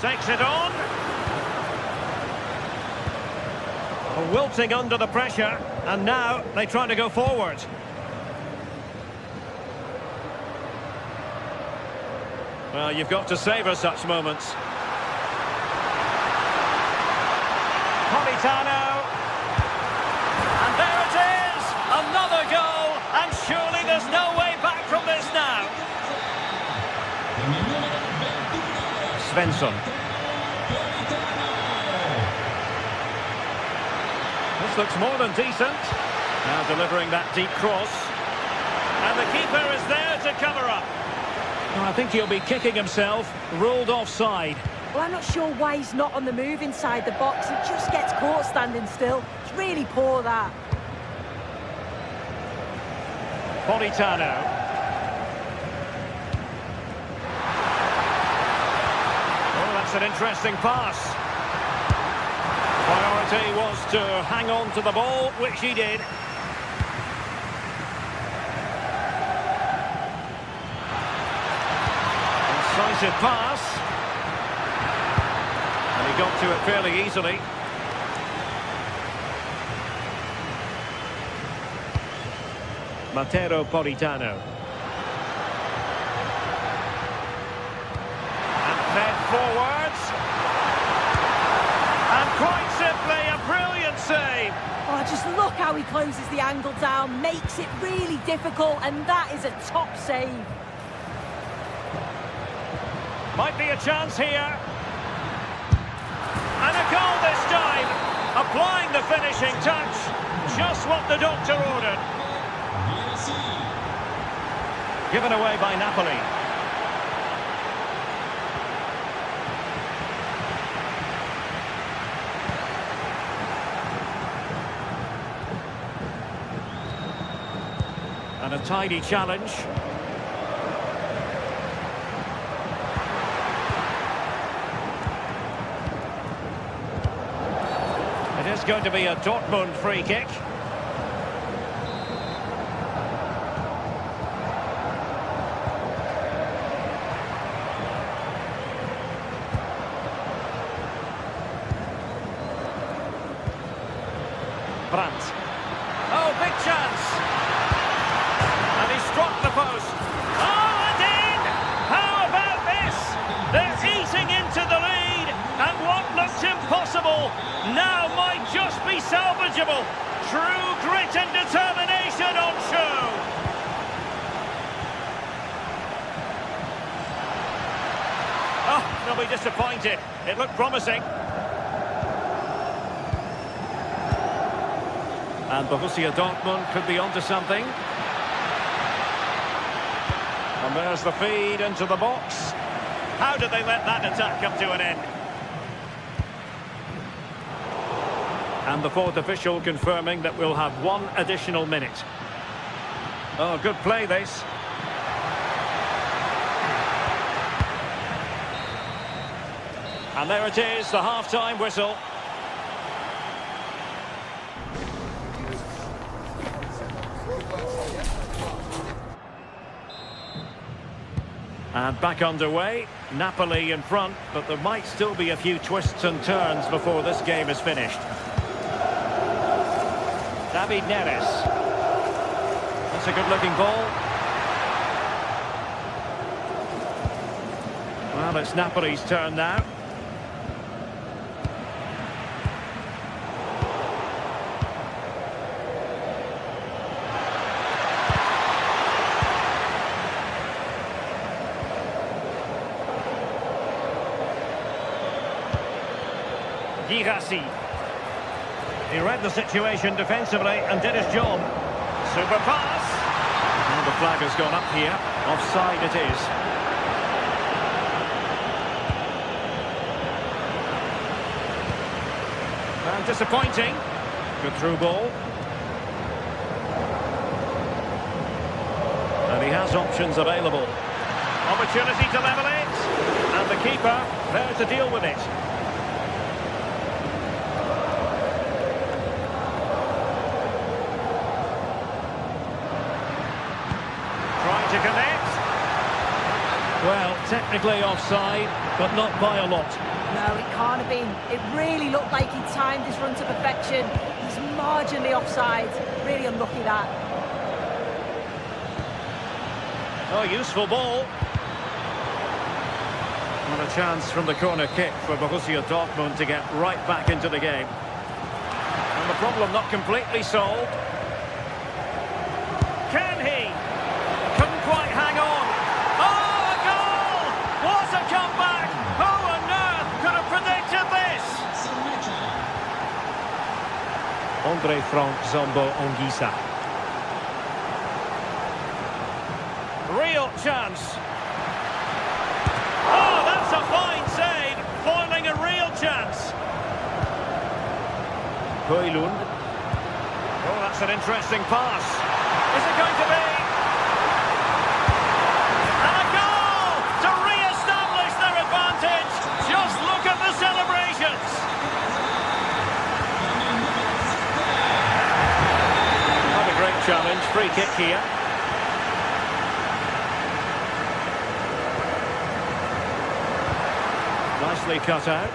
Takes it on. Wilting under the pressure, and now they try to go forward. Well, you've got to savour such moments. Politano. And there it is! Another goal, and surely there's no way back from this now. Svensson. This looks more than decent. Now delivering that deep cross. And the keeper is there to cover up. Well, I think he'll be kicking himself. Ruled offside. Well, I'm not sure why he's not on the move inside the box. He just gets caught standing still. It's really poor, that. Politano. Oh, that's an interesting pass. Priority was to hang on to the ball, which he did. Incisive pass. And he got to it fairly easily. Matteo Politano. And fed forwards. And quite simply, a brilliant save. Oh, just look how he closes the angle down, makes it really difficult, and that is a top save. Might be a chance here. And a goal this time. Applying the finishing touch. Just what the doctor ordered. Given away by Napoli. And a tidy challenge. is going to be a Dortmund free kick. Brandt. Oh, big chance! And he struck the post. Oh, and in! How about this? They're eating into the lead, and what looked impossible now might just be salvageable. True grit and determination on show. Oh, they'll be disappointed. It looked promising. And Borussia Dortmund could be onto something. And there's the feed into the box. How did they let that attack come to an end? And the fourth official confirming that we'll have one additional minute. Oh, good play this. And there it is, the half-time whistle. And back underway, Napoli in front, but there might still be a few twists and turns before this game is finished. David Neres. That's a good-looking ball. Well, it's Napoli's turn now. Girassi. He read the situation defensively and did his job. Super pass. And the flag has gone up here. Offside it is. And disappointing. Good through ball. And he has options available. Opportunity to level it. And the keeper there to deal with it. To connect. Well, technically offside, but not by a lot. No, it can't have been. It really looked like he timed his run to perfection. He's marginally offside. Really unlucky that. Oh, useful ball. And a chance from the corner kick for Borussia Dortmund to get right back into the game. And the problem not completely solved. Can he? Couldn't quite hang on. Oh, a goal! What a comeback! Who on earth could have predicted this? Andre Frank Zombo Ongisa. Real chance. Oh, that's a fine save, foiling a real chance. Højlund. Oh, that's an interesting pass. Is it going to be? And a goal to re-establish their advantage. Just look at the celebrations. Not a great challenge. Free kick here. Nicely cut out.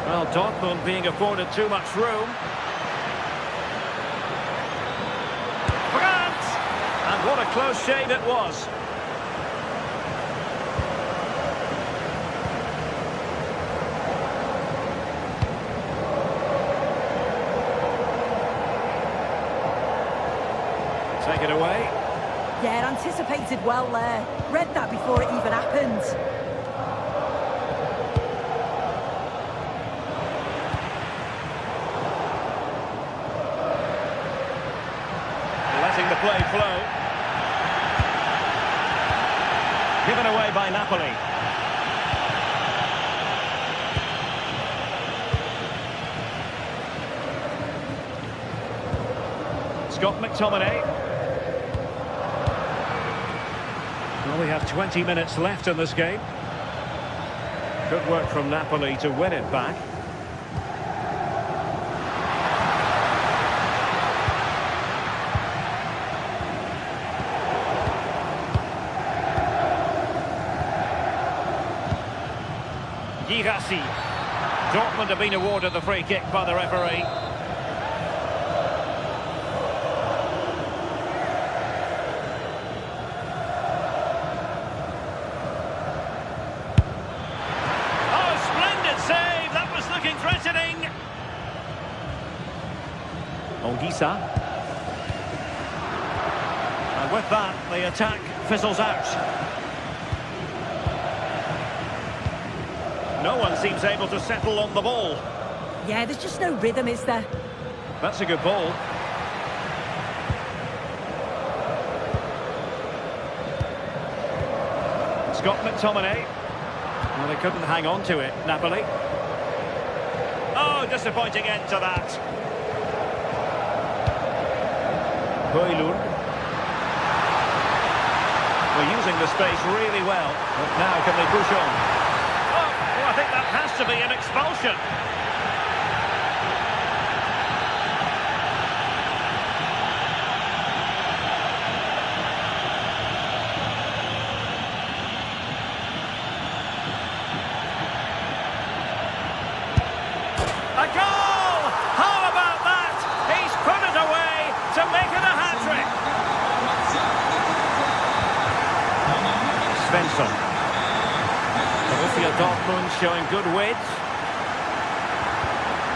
Well, Dortmund being afforded too much room. Brandt! And what a close shave it was. Take it away. Yeah, anticipated well there. Read that before it even happened. Letting the play flow. Given away by Napoli. Scott McTominay. Well, we have 20 minutes left in this game. Good work from Napoli to win it back. Girassi. Dortmund have been awarded the free kick by the referee. Oh, splendid save! That was looking threatening. Ongisa. And with that, the attack fizzles out. No one seems able to settle on the ball. Yeah, there's just no rhythm, is there? That's a good ball. Scott McTominay. Well, they couldn't hang on to it, Napoli. Oh, disappointing end to that. Højlund. We're using the space really well. But now can they push on? I think that has to be an expulsion. A goal! How about that? He's put it away to make it a hat-trick. Svensson. Borussia Dortmund showing good width.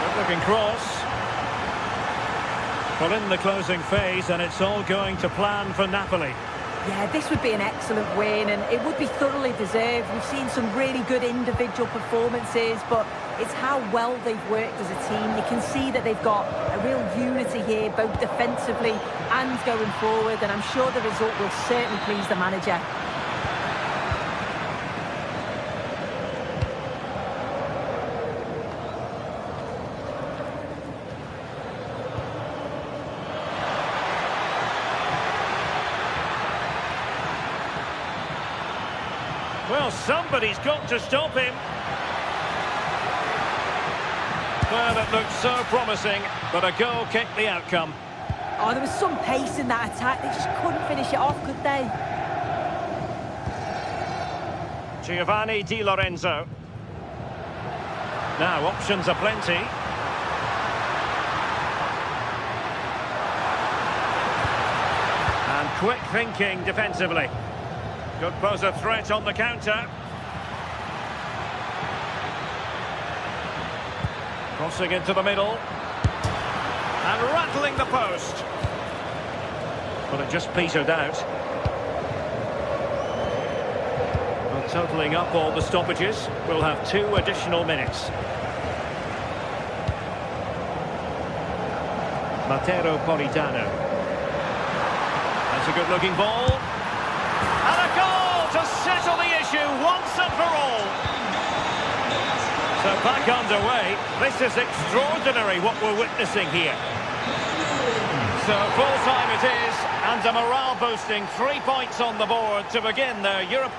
Good looking cross. Well, in the closing phase, and it's all going to plan for Napoli. Yeah, this would be an excellent win, and it would be thoroughly deserved. We've seen some really good individual performances, but it's how well they've worked as a team. You can see that they've got a real unity here, both defensively and going forward, and I'm sure the result will certainly please the manager. Well, somebody's got to stop him. Well, that looked so promising, but a goal kicked the outcome. Oh, there was some pace in that attack. They just couldn't finish it off, could they? Giovanni Di Lorenzo. Now, options are plenty. And quick thinking defensively. Could pose a threat on the counter. Crossing into the middle. And rattling the post. But it just petered out. Well, totalling up all the stoppages, we'll have 2 additional minutes. Matteo Politano. That's a good-looking ball. And a goal to settle the issue once and for all. So back underway. This is extraordinary what we're witnessing here. So full time it is, and a morale boosting 3 points on the board to begin their Europe.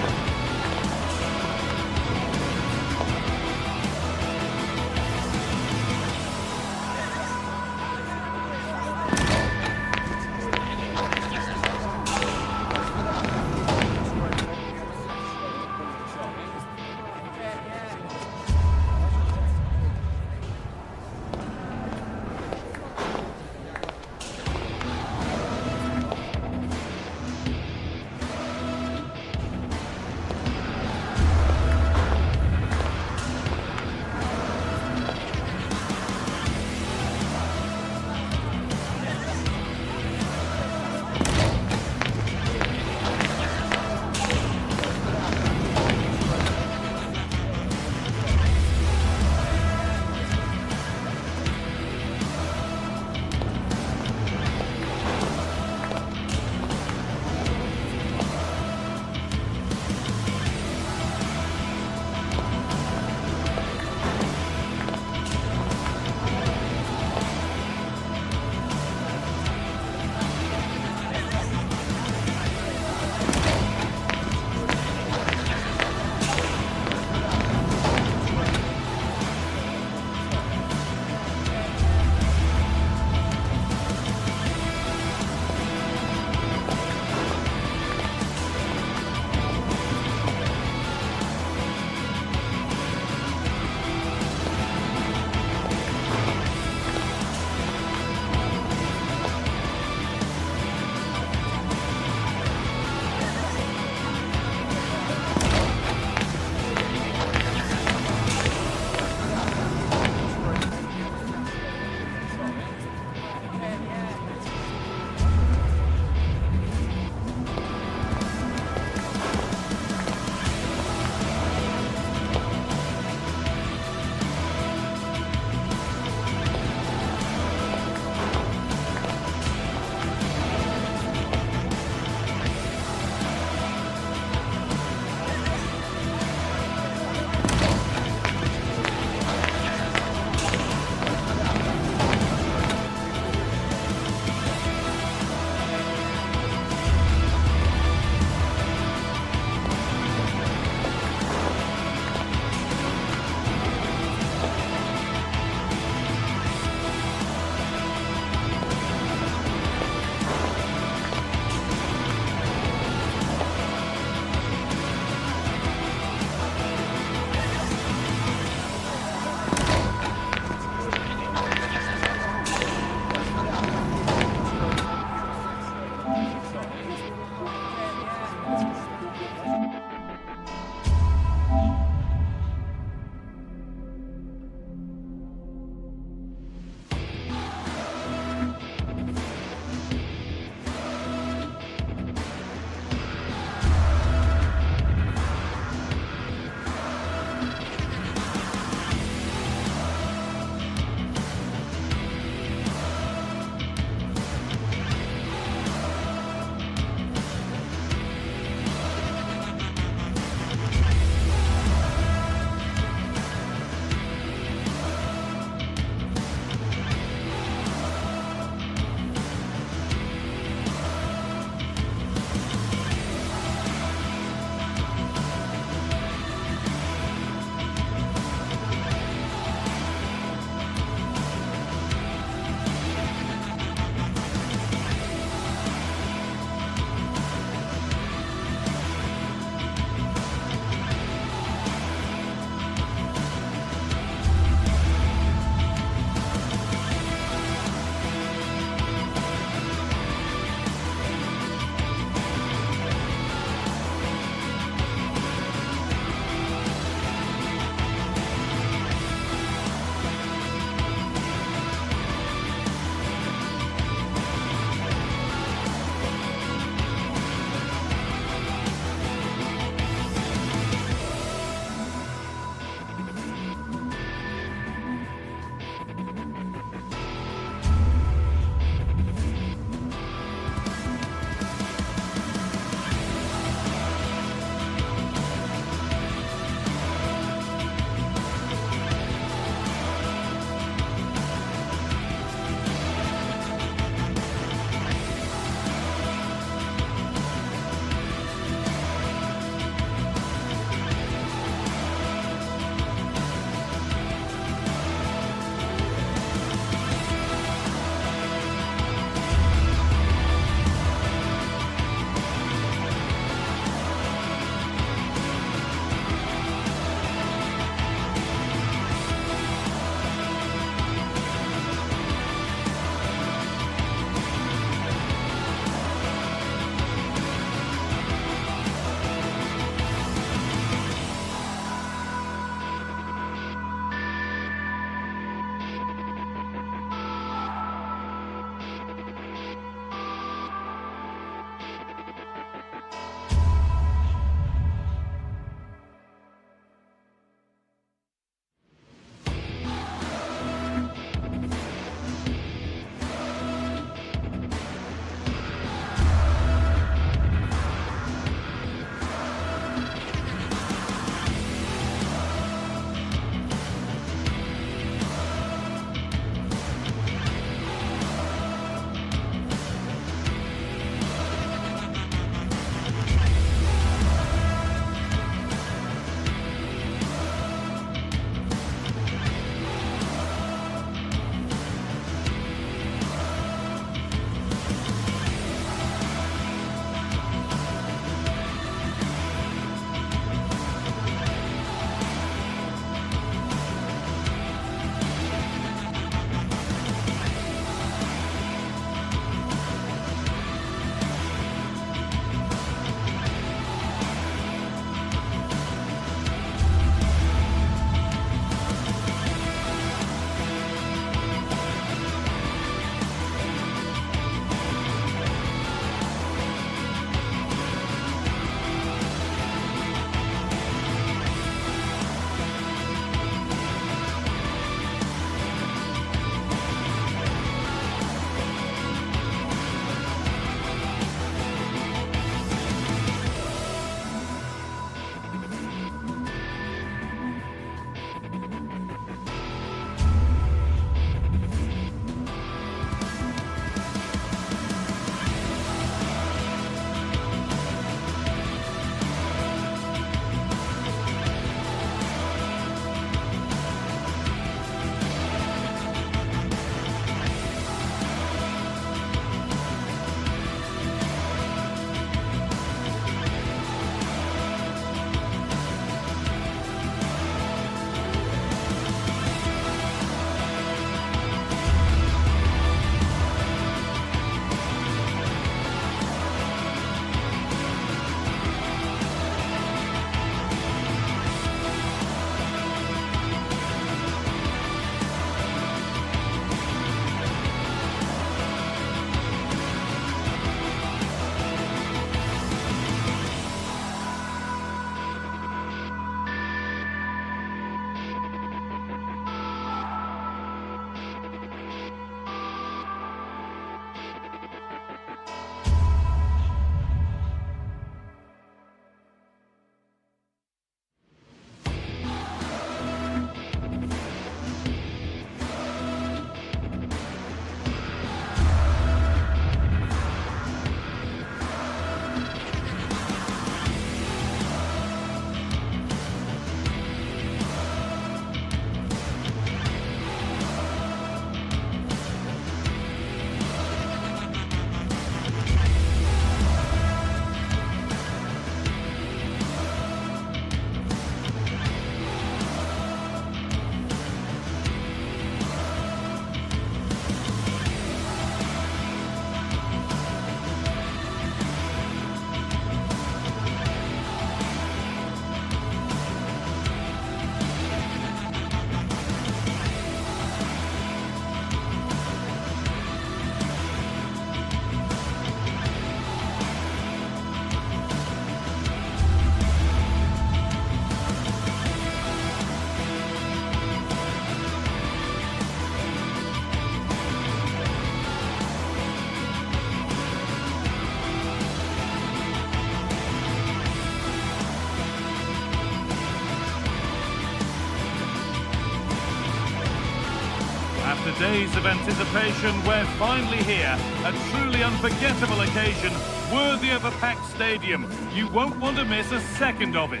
After days of anticipation, we're finally here. A truly unforgettable occasion, worthy of a packed stadium. You won't want to miss a second of it.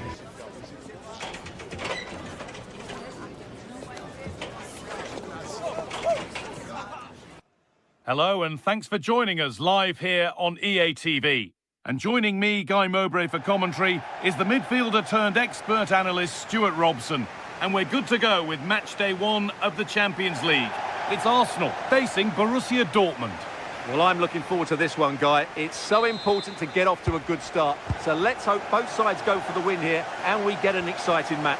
Hello, and thanks for joining us live here on EA TV. And joining me, Guy Mowbray, for commentary is the midfielder turned expert analyst Stuart Robson. And we're good to go with match day 1 of the Champions League. It's Arsenal facing Borussia Dortmund. Well, I'm looking forward to this one, Guy. It's so important to get off to a good start. So let's hope both sides go for the win here and we get an exciting match.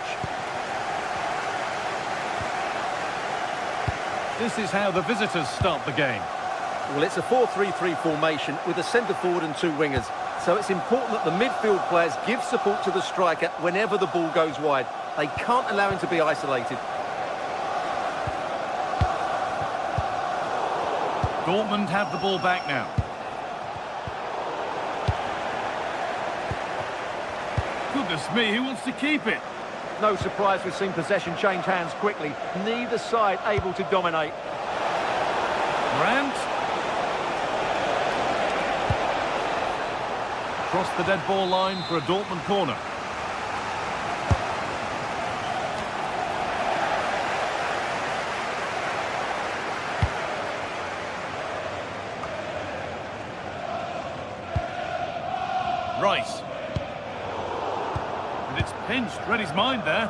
This is how the visitors start the game. Well, it's a 4-3-3 formation with a centre-forward and 2 wingers. So it's important that the midfield players give support to the striker whenever the ball goes wide. They can't allow him to be isolated. Dortmund have the ball back now. Goodness me, who wants to keep it? No surprise we've seen possession change hands quickly. Neither side able to dominate. Brandt. Across the dead ball line for a Dortmund corner. Rice. And it's pinched, read his mind there.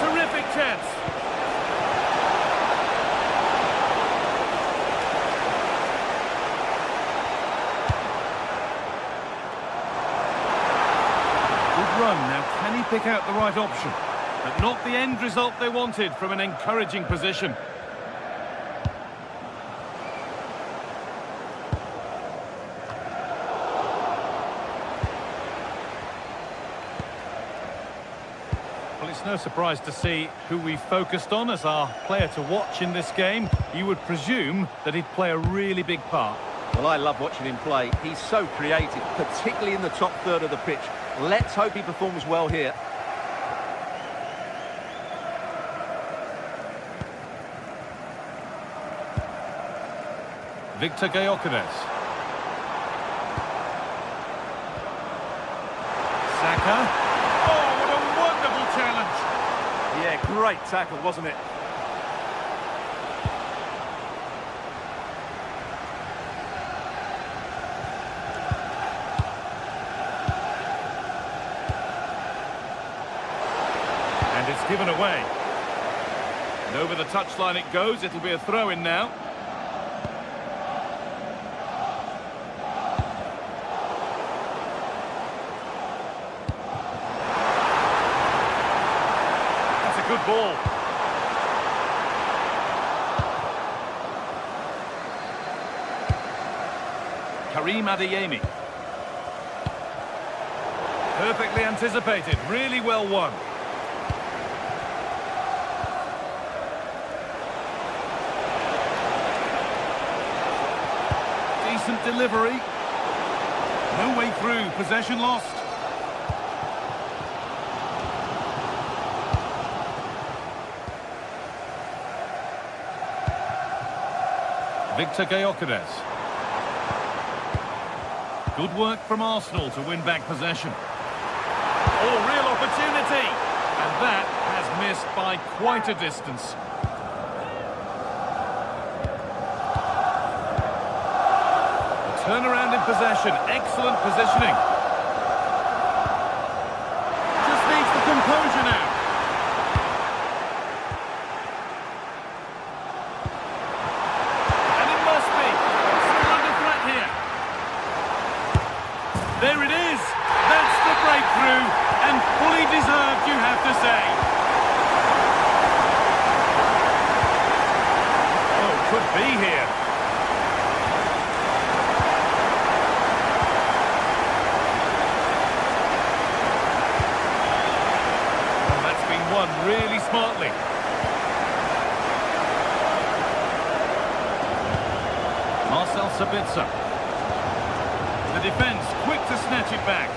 Terrific chance. Good run. Now, can he pick out the right option? But not the end result they wanted from an encouraging position. Well, it's no surprise to see who we focused on as our player to watch in this game. You would presume that he'd play a really big part. Well, I love watching him play. He's so creative, particularly in the top third of the pitch. Let's hope he performs well here. Victor Gyökeres. Saka. Challenge. Yeah, great tackle, wasn't it? And it's given away. And over the touchline it goes. It'll be a throw-in now. Good ball. Karim Adeyemi. Perfectly anticipated, really well won. Decent delivery. No way through, possession lost. Victor Gyökeres. Good work from Arsenal to win back possession. Oh, real opportunity! And that has missed by quite a distance. A turnaround in possession, excellent positioning. Just needs the composure now. There it is. That's the breakthrough, and fully deserved, you have to say. Oh, could be here. Well, that's been won really smartly. Marcel Sabitzer. The defence quick to snatch it back.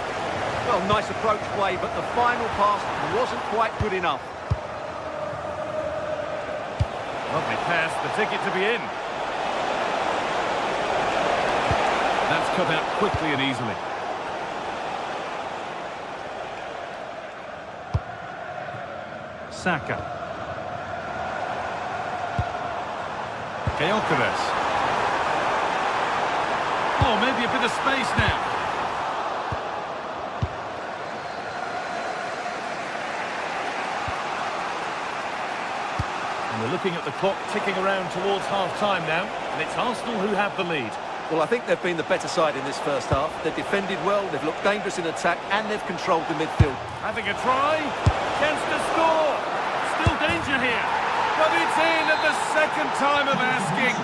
Well, nice approach play, but the final pass wasn't quite good enough. Lovely pass, the ticket to be in. That's cut out quickly and easily. Saka. Gyökeres. Oh, maybe a bit of space now. And we're looking at the clock ticking around towards half-time now, and it's Arsenal who have the lead. Well, I think they've been the better side in this first half. They've defended well, they've looked dangerous in attack, and they've controlled the midfield. Having a try, chance to score. Still danger here, but it's in at the second time of asking.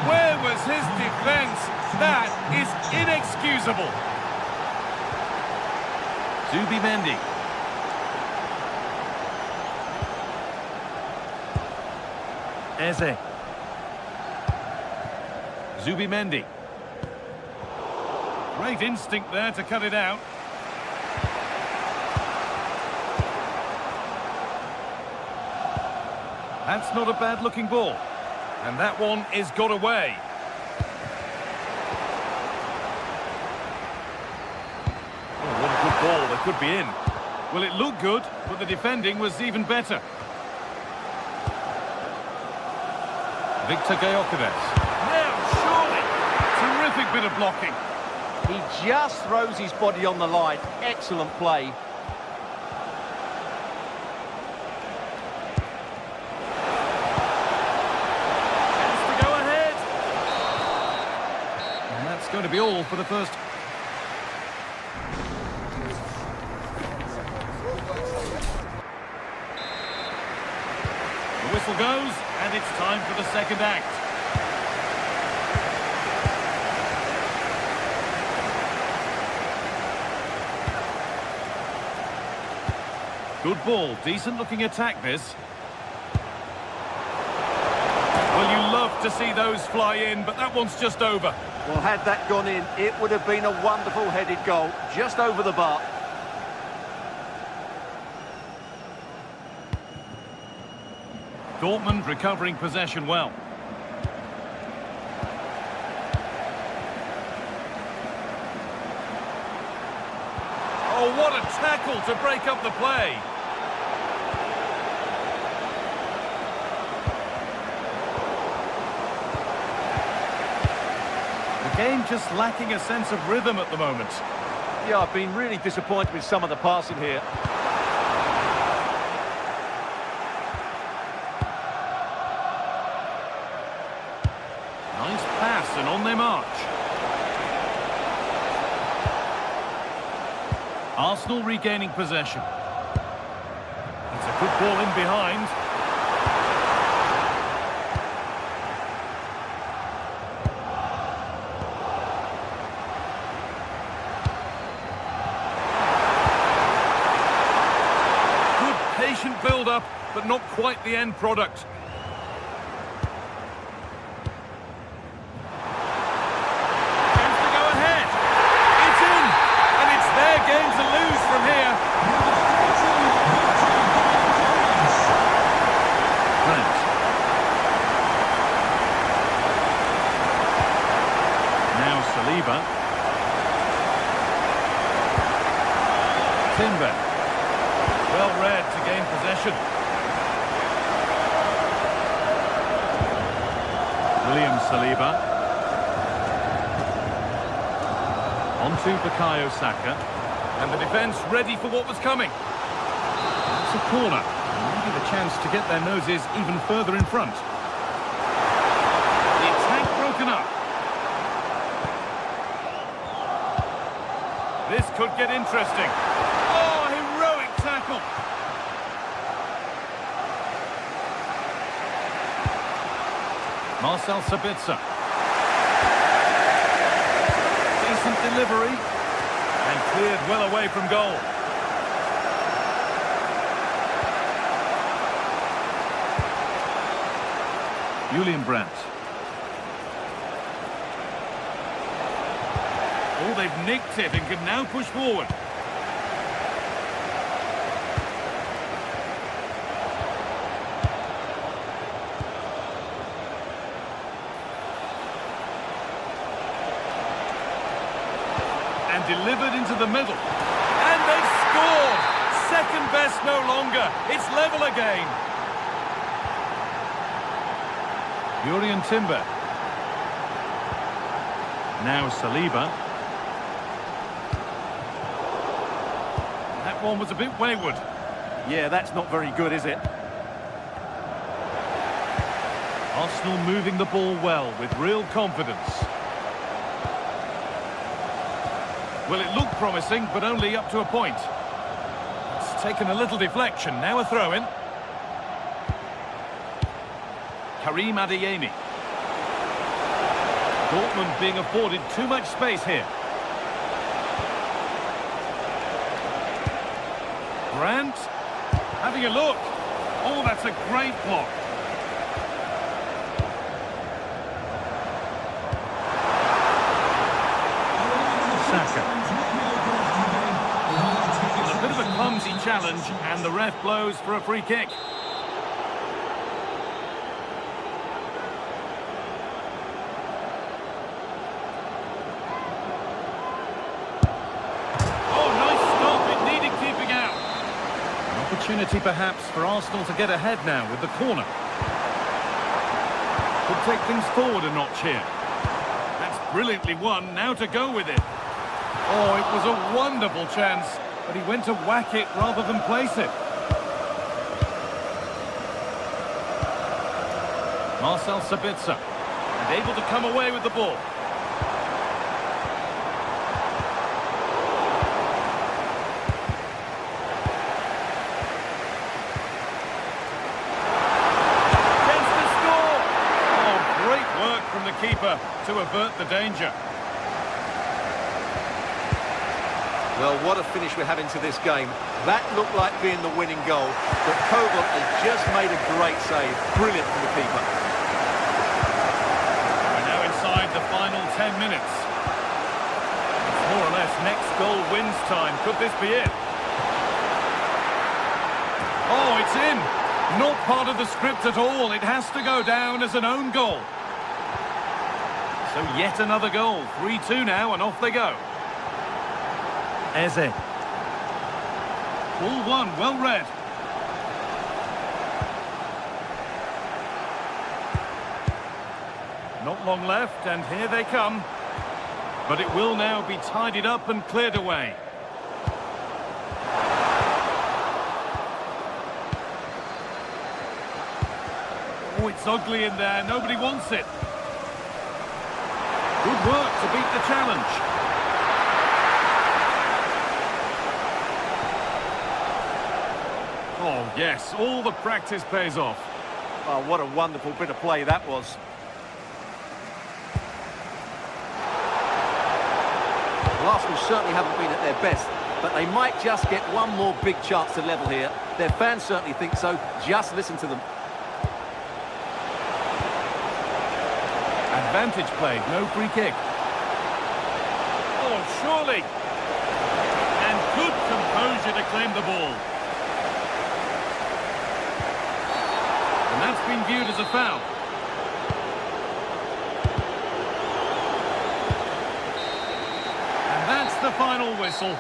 Where was his defence? That is inexcusable. Zubimendi. Eze. Zubimendi. Great instinct there to cut it out. That's not a bad-looking ball. And that one is got away. Oh, what a good ball. They could be in. Well, it looked good, but the defending was even better. Victor Gyökeres. Now, surely. Terrific bit of blocking. He just throws his body on the line. Excellent play. Chance to go ahead. And that's going to be all for the first. The whistle goes, and it's time for the second act. Good ball, decent looking attack this. Well, you love to see those fly in, but that one's just over. Well, had that gone in, it would have been a wonderful headed goal, just over the bar. Dortmund recovering possession well. Oh, what a tackle to break up the play. The game just lacking a sense of rhythm at the moment. Yeah, I've been really disappointed with some of the passing here. Nice pass and on they march. Arsenal regaining possession. It's a good ball in behind. Good patient build-up, but not quite the end product. Timber. Well read to gain possession. William Saliba. On to Bukayo Saka. And the defence ready for what was coming. It's a corner. Maybe the chance to get their noses even further in front. The attack broken up. This could get interesting. Oh, heroic tackle. Marcel Sabitzer. Decent delivery. And cleared well away from goal. Julian Brandt. Oh, they've nicked it and can now push forward. delivered into the middle. And they've scored! Second best no longer. It's level again. Jurien Timber. Now Saliba. That one was a bit wayward. Yeah, that's not very good, is it? Arsenal moving the ball well with real confidence. Well, it looked promising, but only up to a point. It's taken a little deflection. Now a throw-in. Karim Adeyemi. Dortmund being afforded too much space here. Grant. Having a look. Oh, that's a great block. A bit of a clumsy challenge, and the ref blows for a free kick. Oh, nice stop. It needed keeping out. An opportunity perhaps for Arsenal to get ahead now with the corner. Could take things forward a notch here. That's brilliantly won. Now to go with it. Oh, it was a wonderful chance, but he went to whack it rather than place it. Marcel Sabitzer, and able to come away with the ball. Chance to score! Oh, great work from the keeper to avert the danger. Well, what a finish we're having to this game. That looked like being the winning goal, but Koval has just made a great save. Brilliant from the keeper. We're now inside the final 10 minutes. It's more or less next goal wins time. Could this be it? Oh, it's in. Not part of the script at all. It has to go down as an own goal. So yet another goal. 3-2 now, and off they go. Eze. Ball one, well read. Not long left, and here they come. But it will now be tidied up and cleared away. Oh, it's ugly in there. Nobody wants it. Good work to beat the challenge. Oh, yes, all the practice pays off. Oh, what a wonderful bit of play that was. Well, Arsenal certainly haven't been at their best, but they might just get one more big chance to level here. Their fans certainly think so. Just listen to them. Advantage played, no free kick. Oh, surely. And good composure to claim the ball. And that's been viewed as a foul. And that's the final whistle.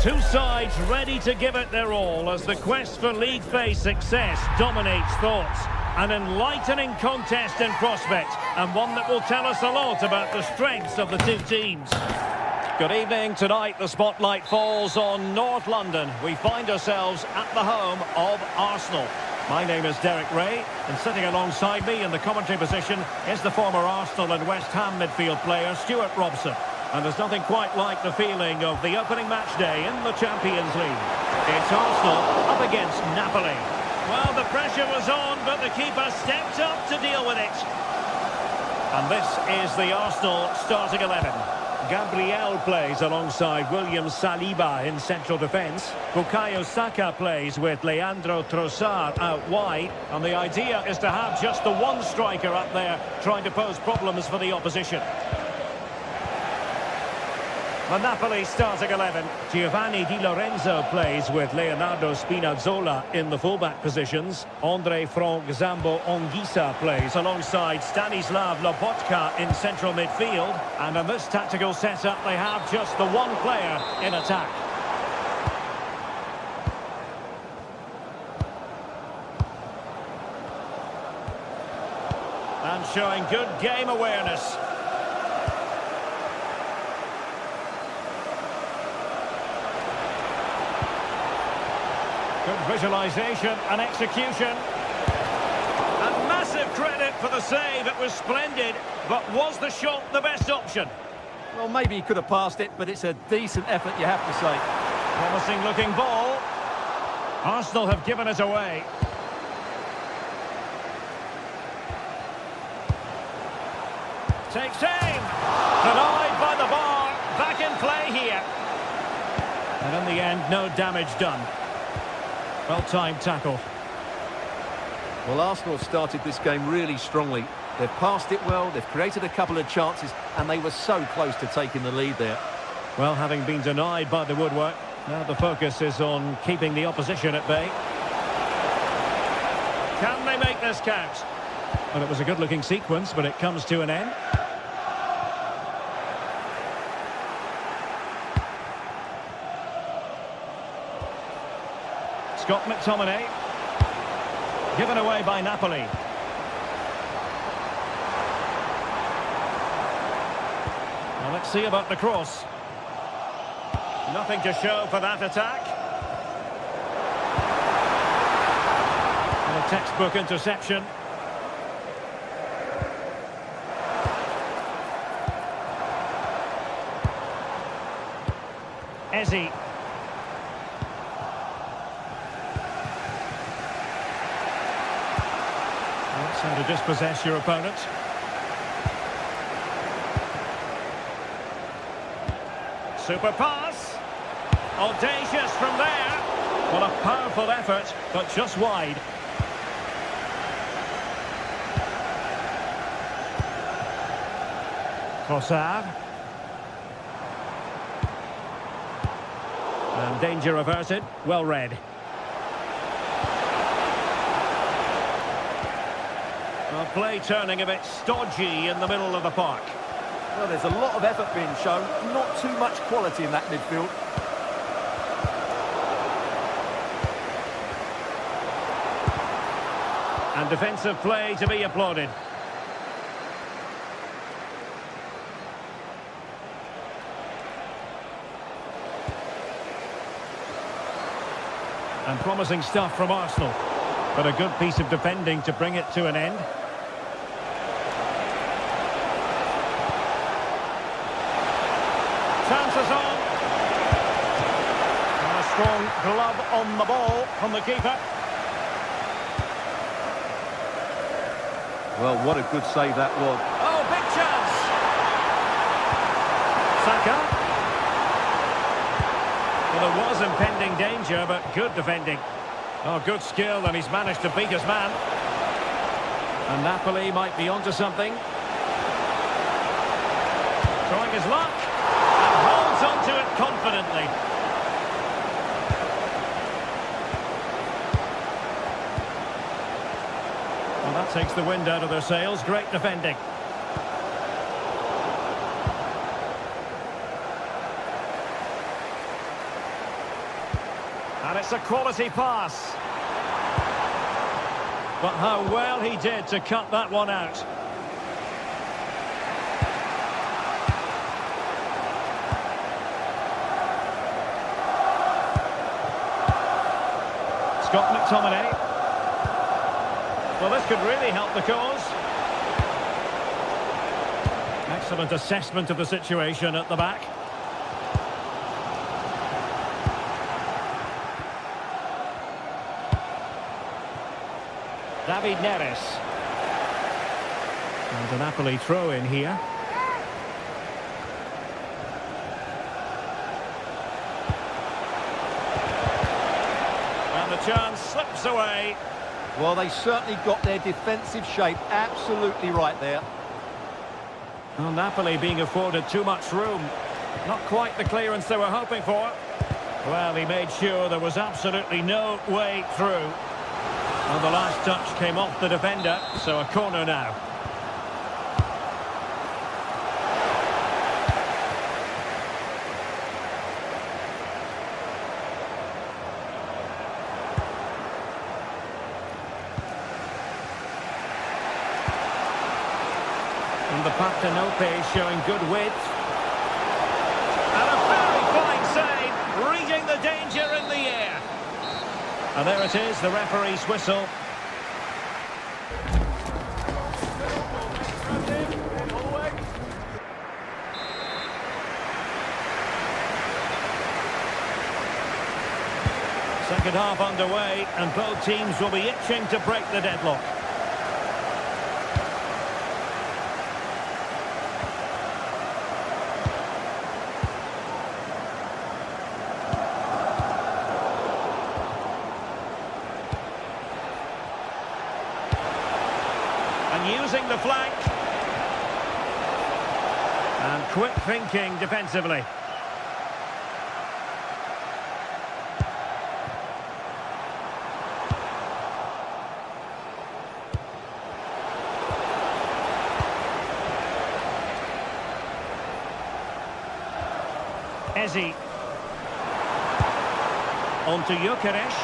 Two sides ready to give it their all as the quest for League phase success dominates thoughts. An enlightening contest in prospect, and one that will tell us a lot about the strengths of the two teams. Good evening. Tonight the spotlight falls on North London. We find ourselves at the home of Arsenal. My name is Derek Ray, and sitting alongside me in the commentary position is the former Arsenal and West Ham midfield player Stuart Robson. And there's nothing quite like the feeling of the opening match day in the Champions League. It's Arsenal up against Napoli. Well, the pressure was on, but the keeper stepped up to deal with it. And this is the Arsenal starting 11. Gabriel plays alongside William Saliba in central defence. Bukayo Saka plays with Leandro Trossard out wide. And the idea is to have just the one striker up there trying to pose problems for the opposition. The Napoli starting 11. Giovanni Di Lorenzo plays with Leonardo Spinazzola in the fullback positions. Andre Frank Zambo Anguissa plays alongside Stanislav Lobotka in central midfield. And in this tactical setup, they have just the one player in attack. And showing good game awareness. Good visualisation and execution. And massive credit for the save. It was splendid, but was the shot the best option? Well, maybe he could have passed it, but it's a decent effort, you have to say. Promising looking ball. Arsenal have given it away. Takes aim. Denied by the bar. Back in play here. And in the end, no damage done. Well-timed tackle. Well, Arsenal started this game really strongly. They've passed it well, they've created a couple of chances, and they were so close to taking the lead there. Well, having been denied by the woodwork, now the focus is on keeping the opposition at bay. Can they make this count? Well, it was a good-looking sequence, but it comes to an end. Scott McTominay. Given away by Napoli. Well, let's see about the cross. Nothing to show for that attack. And a textbook interception. Eze. That's how to dispossess your opponent. Super pass. Audacious from there. Well, a powerful effort, but just wide. Trossard. And danger averted. Well read. Well, play turning a bit stodgy in the middle of the park. Well, there's a lot of effort being shown, not too much quality in that midfield. And defensive play to be applauded. And promising stuff from Arsenal. But a good piece of defending to bring it to an end. Chances on. And a strong glove on the ball from the keeper. Well, what a good save that was. Oh, big chance. Saka. Well, there was impending danger, but good defending. Oh, good skill, and he's managed to beat his man. And Napoli might be onto something. Trying his luck. And holds onto it confidently. Well, that takes the wind out of their sails. Great defending. That's a quality pass. But how well he did to cut that one out. Scott McTominay. Well, this could really help the cause. Excellent assessment of the situation at the back. David Neres. And a Napoli throw in here. And the chance slips away. Well, they certainly got their defensive shape absolutely right there. Well, Napoli being afforded too much room. Not quite the clearance they were hoping for. Well, he made sure there was absolutely no way through. And the last touch came off the defender, so a corner now. And the Partenope showing good width. And a very fine save, reading the danger in the air. And there it is, the referee's whistle. Second half underway, and both teams will be itching to break the deadlock. And using the flank. And quick thinking defensively. Ezi. On to Gyökeres.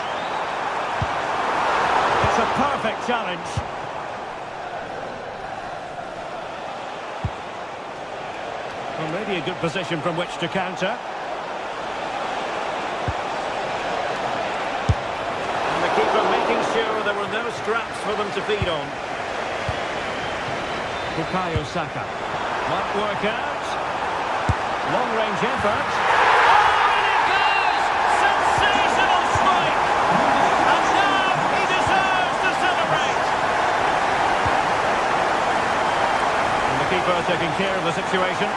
It's a perfect challenge. Well, maybe a good position from which to counter. And the keeper making sure there were no straps for them to feed on. Bukayo Saka. Might work out. Long-range effort. Oh, and it goes! Sensational strike! And now he deserves to celebrate! And the keeper taking care of the situation.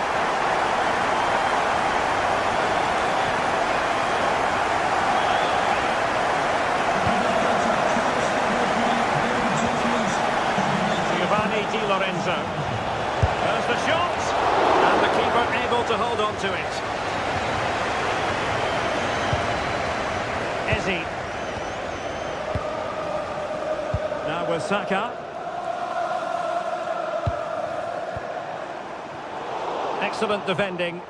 Giovanni Di Lorenzo. There's the shot! And the keeper able to hold on to it. Ezi. Now with Saka. Excellent defending.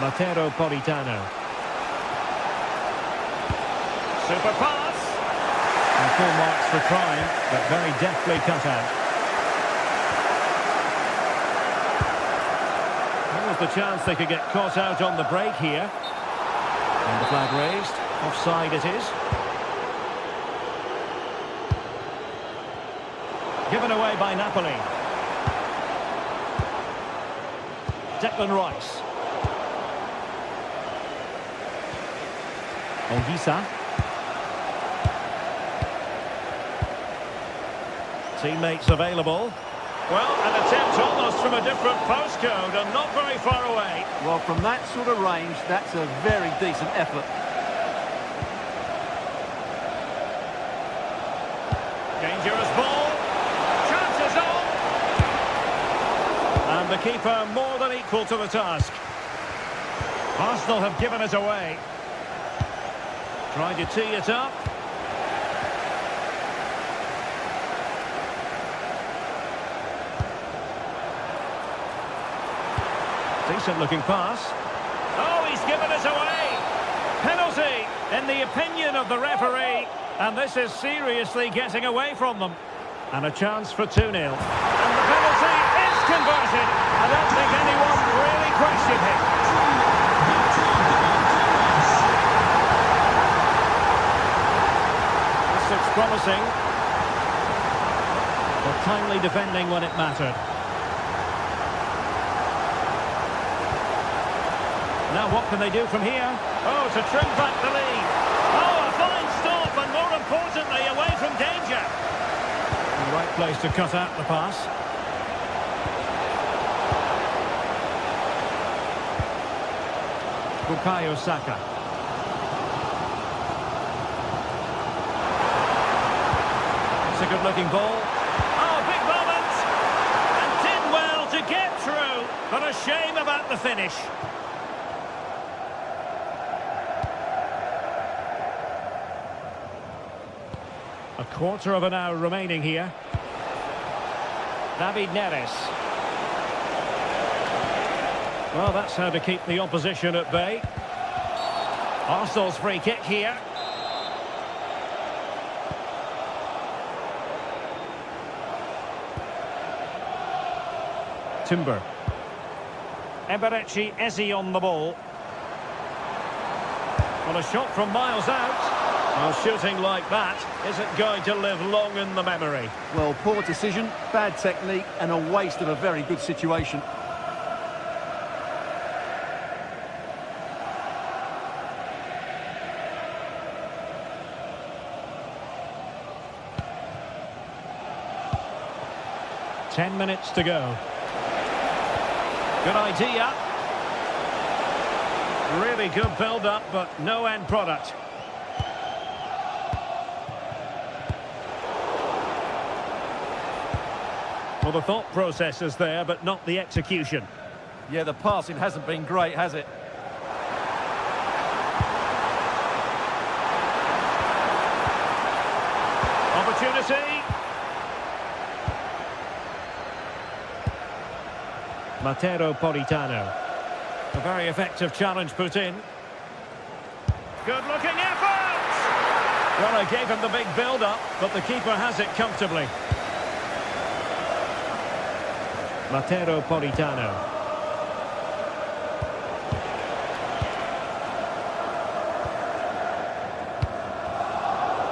Matteo Politano. Super pass. And full marks for trying, but very deftly cut out. The chance they could get caught out on the break here. And the flag raised. Offside it is. Given away by Napoli. Declan Rice. Ongisa. Teammates available. Well, an attempt almost from a different postcode and not very far away. Well, from that sort of range, that's a very decent effort. Dangerous ball. Chances on. And the keeper more than equal to the task. Arsenal have given it away. Trying to tee it up. Decent looking pass. Oh, he's given us away. Penalty, in the opinion of the referee. And this is seriously getting away from them. And a chance for 2-0. And the penalty is converted. I don't think anyone really questioned him. This looks promising. But timely defending when it mattered. Now what can they do from here? Oh, to trim back the lead. Oh, a fine stop, and more importantly, away from danger. The right place to cut out the pass. Bukayo Saka. It's a good-looking ball. Oh, big moment! And did well to get through, but a shame about the finish. A quarter of an hour remaining here. David Neres. Well, that's how to keep the opposition at bay. Arsenal's free kick here. Timber. Eberechi Eze on the ball. Well, a shot from miles out. Well, shooting like that isn't going to live long in the memory. Well, poor decision, bad technique, and a waste of a very good situation. Ten minutes to go. Good idea. Really good build-up, but no end product. Well, the thought process is there, but not the execution. Yeah, the passing hasn't been great, has it? Opportunity. Mateo Politano. A very effective challenge put in. Good-looking effort! Well, I gave him the big build-up, but the keeper has it comfortably. Mateo Politano.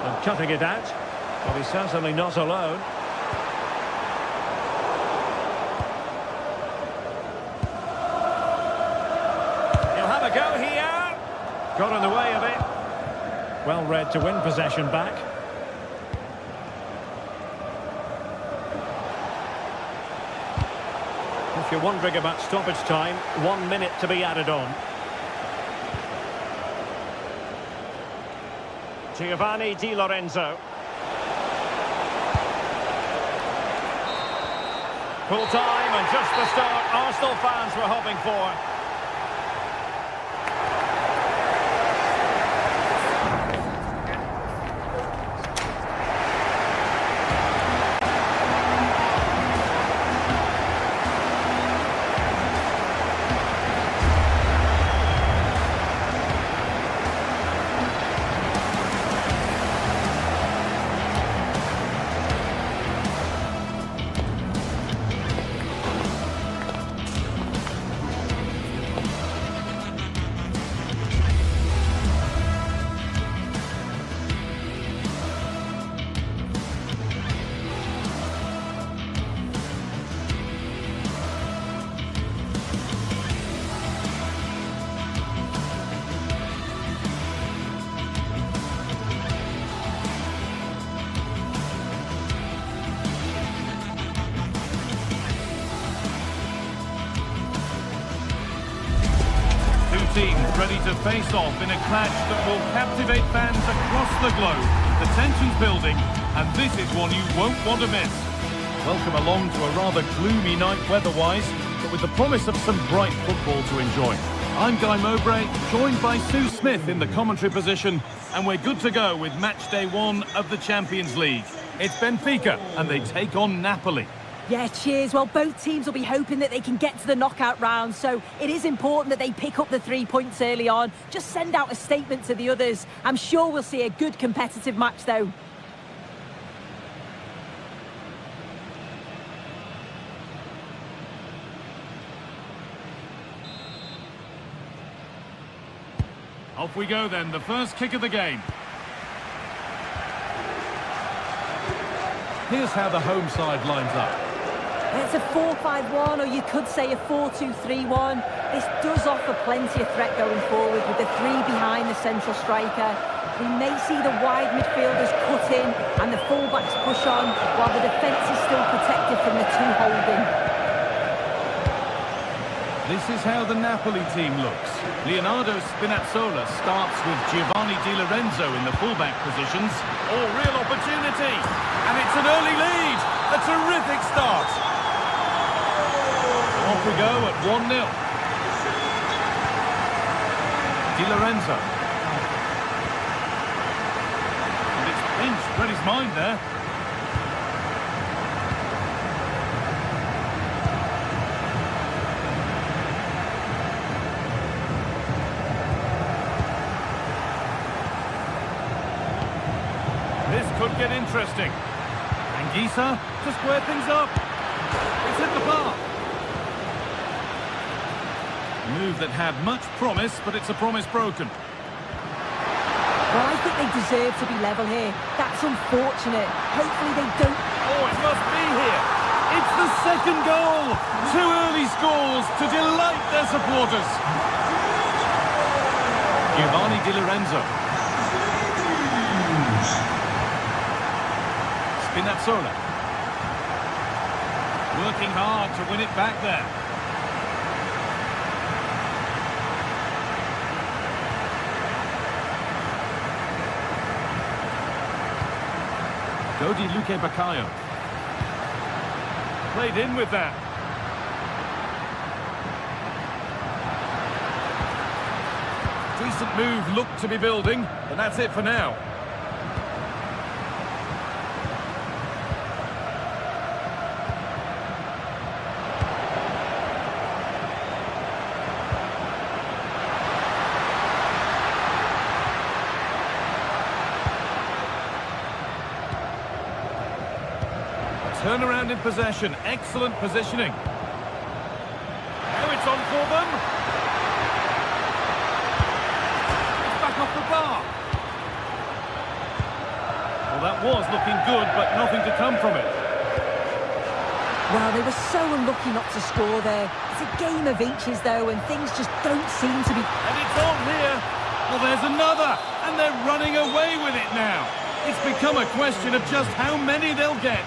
And cutting it out. Well, he's certainly not alone. He'll have a go here. Got in the way of it. Well read to win possession back. If you're wondering about stoppage time, 1 minute to be added on. Giovanni Di Lorenzo. Full time and just the start Arsenal fans were hoping for. Teams ready to face off in a clash that will captivate fans across the globe. The tension's building, and this is one you won't want to miss. Welcome along to a rather gloomy night weather-wise, but with the promise of some bright football to enjoy. I'm Guy Mowbray, joined by Sue Smith in the commentary position, and we're good to go with match day 1 of the Champions League. It's Benfica, and they take on Napoli. Yeah, cheers. Well, both teams will be hoping that they can get to the knockout round, so it is important that they pick up the 3 points early on. Just send out a statement to the others. I'm sure we'll see a good competitive match, though. Off we go then, the first kick of the game. Here's how the home side lines up. It's a 4-5-1, or you could say a 4-2-3-1. This does offer plenty of threat going forward with the 3 behind the central striker. We may see the wide midfielders cut in and the fullbacks push on, while the defence is still protected from the 2 holding. This is how the Napoli team looks. Leonardo Spinazzola starts with Giovanni Di Lorenzo in the fullback positions. Oh, real opportunity! And it's an early lead! A terrific start! Off we go at 1-0. Di Lorenzo. And it's pinched, read his mind there. This could get interesting. Anguissa to square things up. It's hit the bar. A move that had much promise, but it's a promise broken. Well, I think they deserve to be level here. That's unfortunate. Hopefully they don't... Oh, it must be here. It's the second goal. 2 early scores to delight their supporters. Giovanni Di Lorenzo. Spinazzola. Working hard to win it back there. Dodi Luque Baccaio. Played in with that. Decent move looked to be building, but that's it for now. Turnaround in possession, excellent positioning. Now it's on for them. It's back off the bar. Well, that was looking good, but nothing to come from it. Well, they were so unlucky not to score there. It's a game of inches, though, and things just don't seem to be... And it's on here. Well, there's another, and they're running away with it now. It's become a question of just how many they'll get.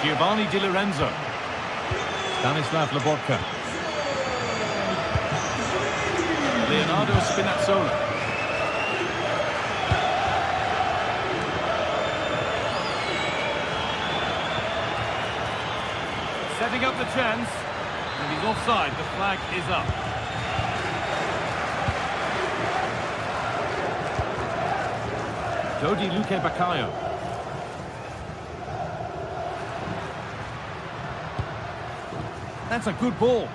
Giovanni Di Lorenzo. Stanislav Lobotka. Leonardo Spinazzola. Setting up the chance. And he's offside. The flag is up. Dodi Luque Baccaio. That's a good ball.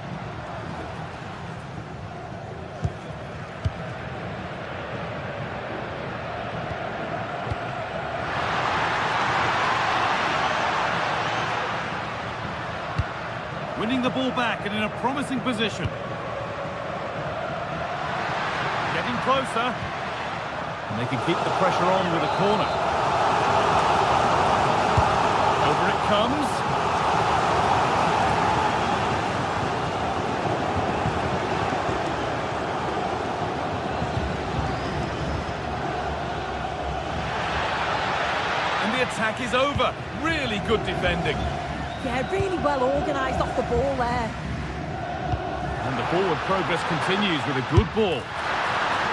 Winning the ball back and in a promising position. Getting closer. And they can keep the pressure on with a corner. Over it comes. The attack is over. Really good defending. Yeah, really well organised off the ball there. And the forward progress continues with a good ball.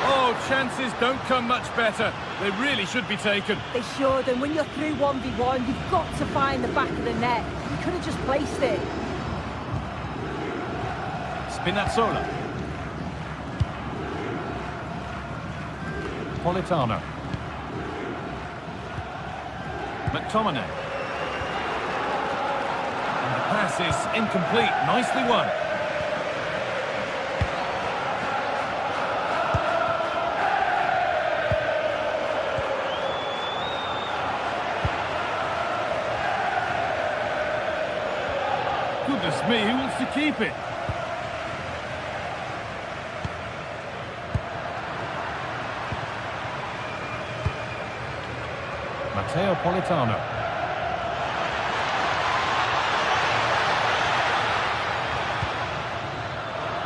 Oh, chances don't come much better. They really should be taken. They should, and when you're through 1v1, you've got to find the back of the net. You could have just placed it. Spinazzola. Politano. McTominay. pass is incomplete. Nicely won. Goodness me, who wants to keep it? Matteo Politano.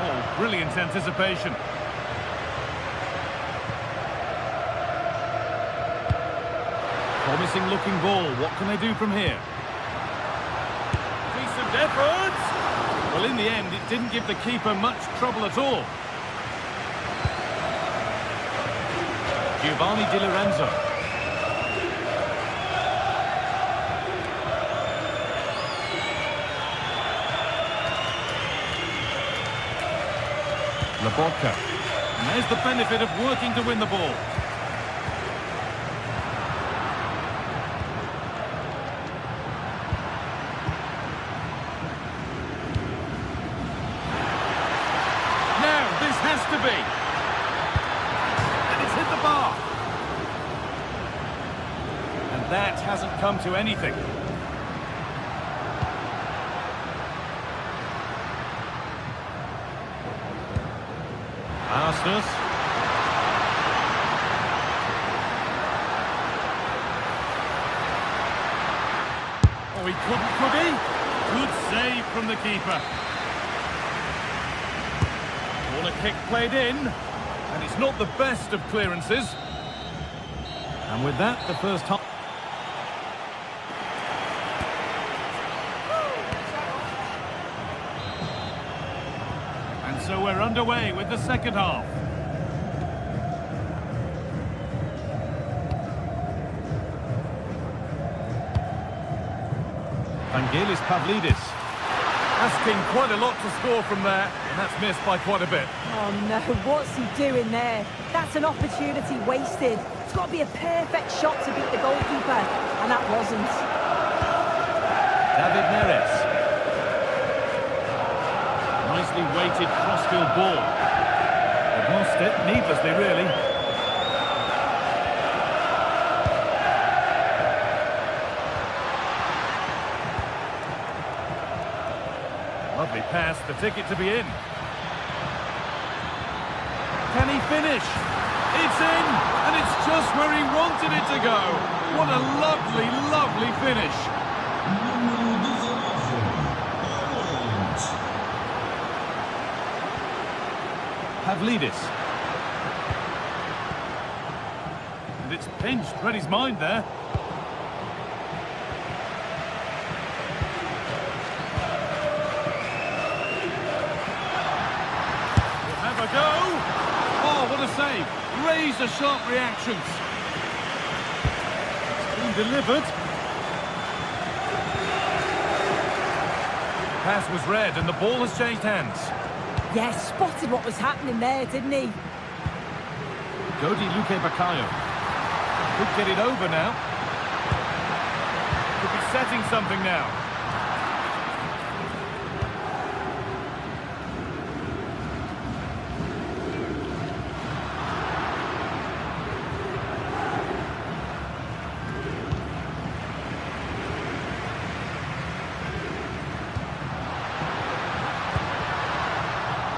Oh, brilliant anticipation. Promising looking ball. What can they do from here? Decent effort. Well, in the end, it didn't give the keeper much trouble at all. Giovanni Di Lorenzo. Laborca. And there's the benefit of working to win the ball. Now, this has to be. And it's hit the bar. And that hasn't come to anything. Arsenal. Oh, he couldn't, could he? Good save from the keeper. Corner kick played in, and it's not the best of clearances. And with that, the first half. And so we're underway with the second half. Vangelis Pavlidis. Asking quite a lot to score from there, and that's missed by quite a bit. Oh no, what's he doing there? That's an opportunity wasted. It's got to be a perfect shot to beat the goalkeeper, and that wasn't. David Neres. Nicely weighted crossfield ball. They've lost it needlessly, really. Lovely pass, the ticket to be in. Can he finish? It's in, and it's just where he wanted it to go. What a lovely, lovely finish. Pavlidis. And it's pinched, read his mind there. We'll have a go. Oh, what a save. Razor-sharp reactions. It's been delivered. The pass was read and the ball has changed hands. Yeah, spotted what was happening there, didn't he? Godi Luque Baccaio. Could get it over now. Could be setting something now.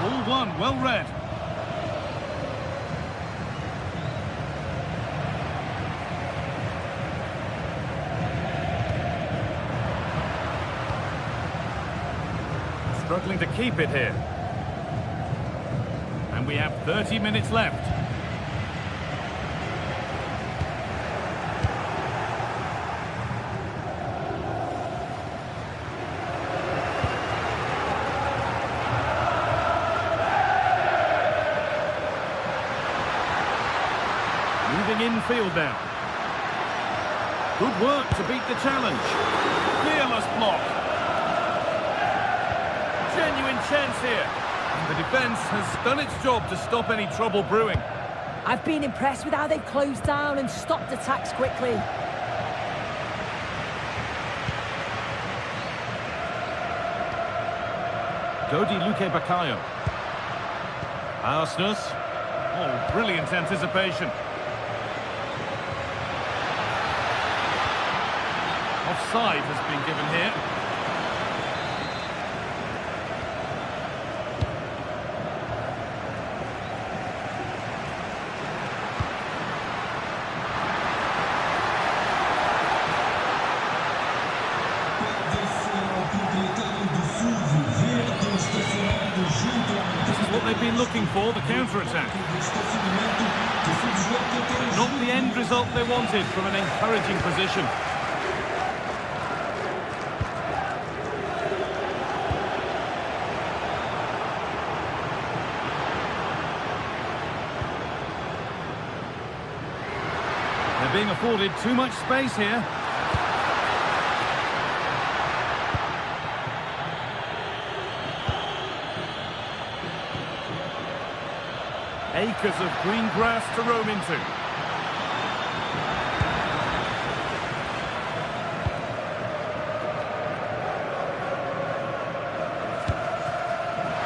All one, well read. Struggling to keep it here. And we have 30 minutes left. Moving infield now. Good work to beat the challenge. Fearless block. Genuine chance here. And the defence has done its job to stop any trouble brewing. I've been impressed with how they've closed down and stopped attacks quickly. Dodi Luque Bakayo. Arsenal. Oh, brilliant anticipation. Offside has been given here. This is what they've been looking for, the counter-attack. Not the end result they wanted from an encouraging position. They're being afforded too much space here. Acres of green grass to roam into.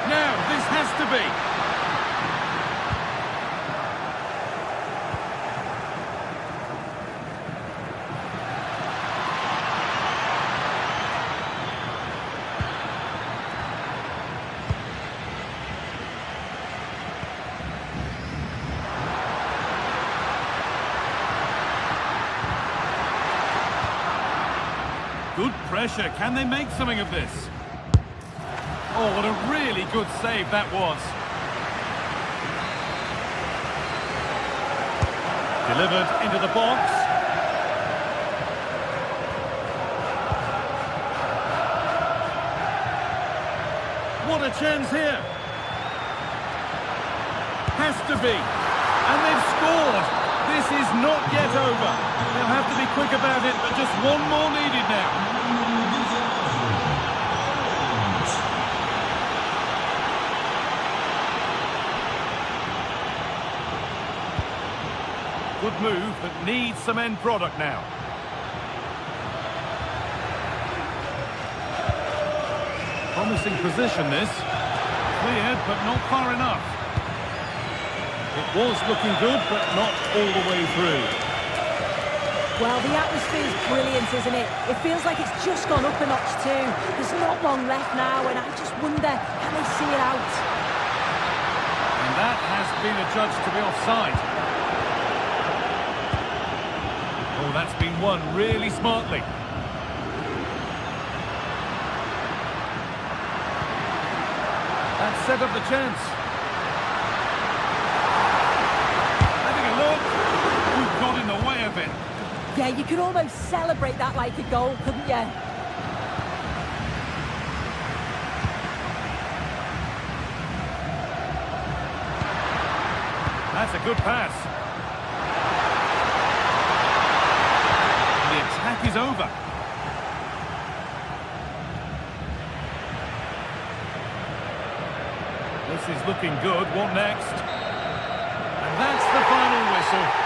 Now, this has to be. Good pressure. Can they make something of this? Oh, what a really good save that was. Delivered into the box. What a chance here. Has to be. And they've scored. This is not yet over. They'll have to be quick about it, but just one more needed now. Good move, but needs some end product now. Promising position this. Cleared, but not far enough. It was looking good, but not all the way through. Well, the atmosphere is brilliant, isn't it? It feels like it's just gone up a notch too. There's not long left now, and I just wonder, can they see it out? And that has been adjudged to be offside. Oh, that's been won really smartly. That set up the chance. Having a look. Who got in the way of it? Yeah, you could almost celebrate that like a goal, couldn't you? That's a good pass. The attack is over. This is looking good. What next? And that's the final whistle.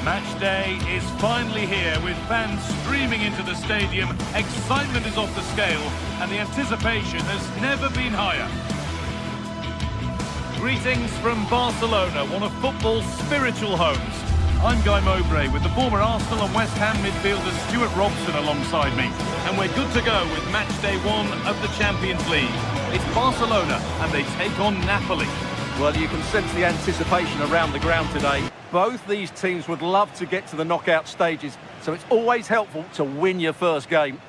Match day is finally here, with fans streaming into the stadium. Excitement is off the scale, and the anticipation has never been higher. Greetings from Barcelona, one of football's spiritual homes. I'm Guy Mowbray with the former Arsenal and West Ham midfielder Stuart Robson alongside me. And we're good to go with match day 1 of the Champions League. It's Barcelona, and they take on Napoli. Well, you can sense the anticipation around the ground today. Both these teams would love to get to the knockout stages, so it's always helpful to win your first game.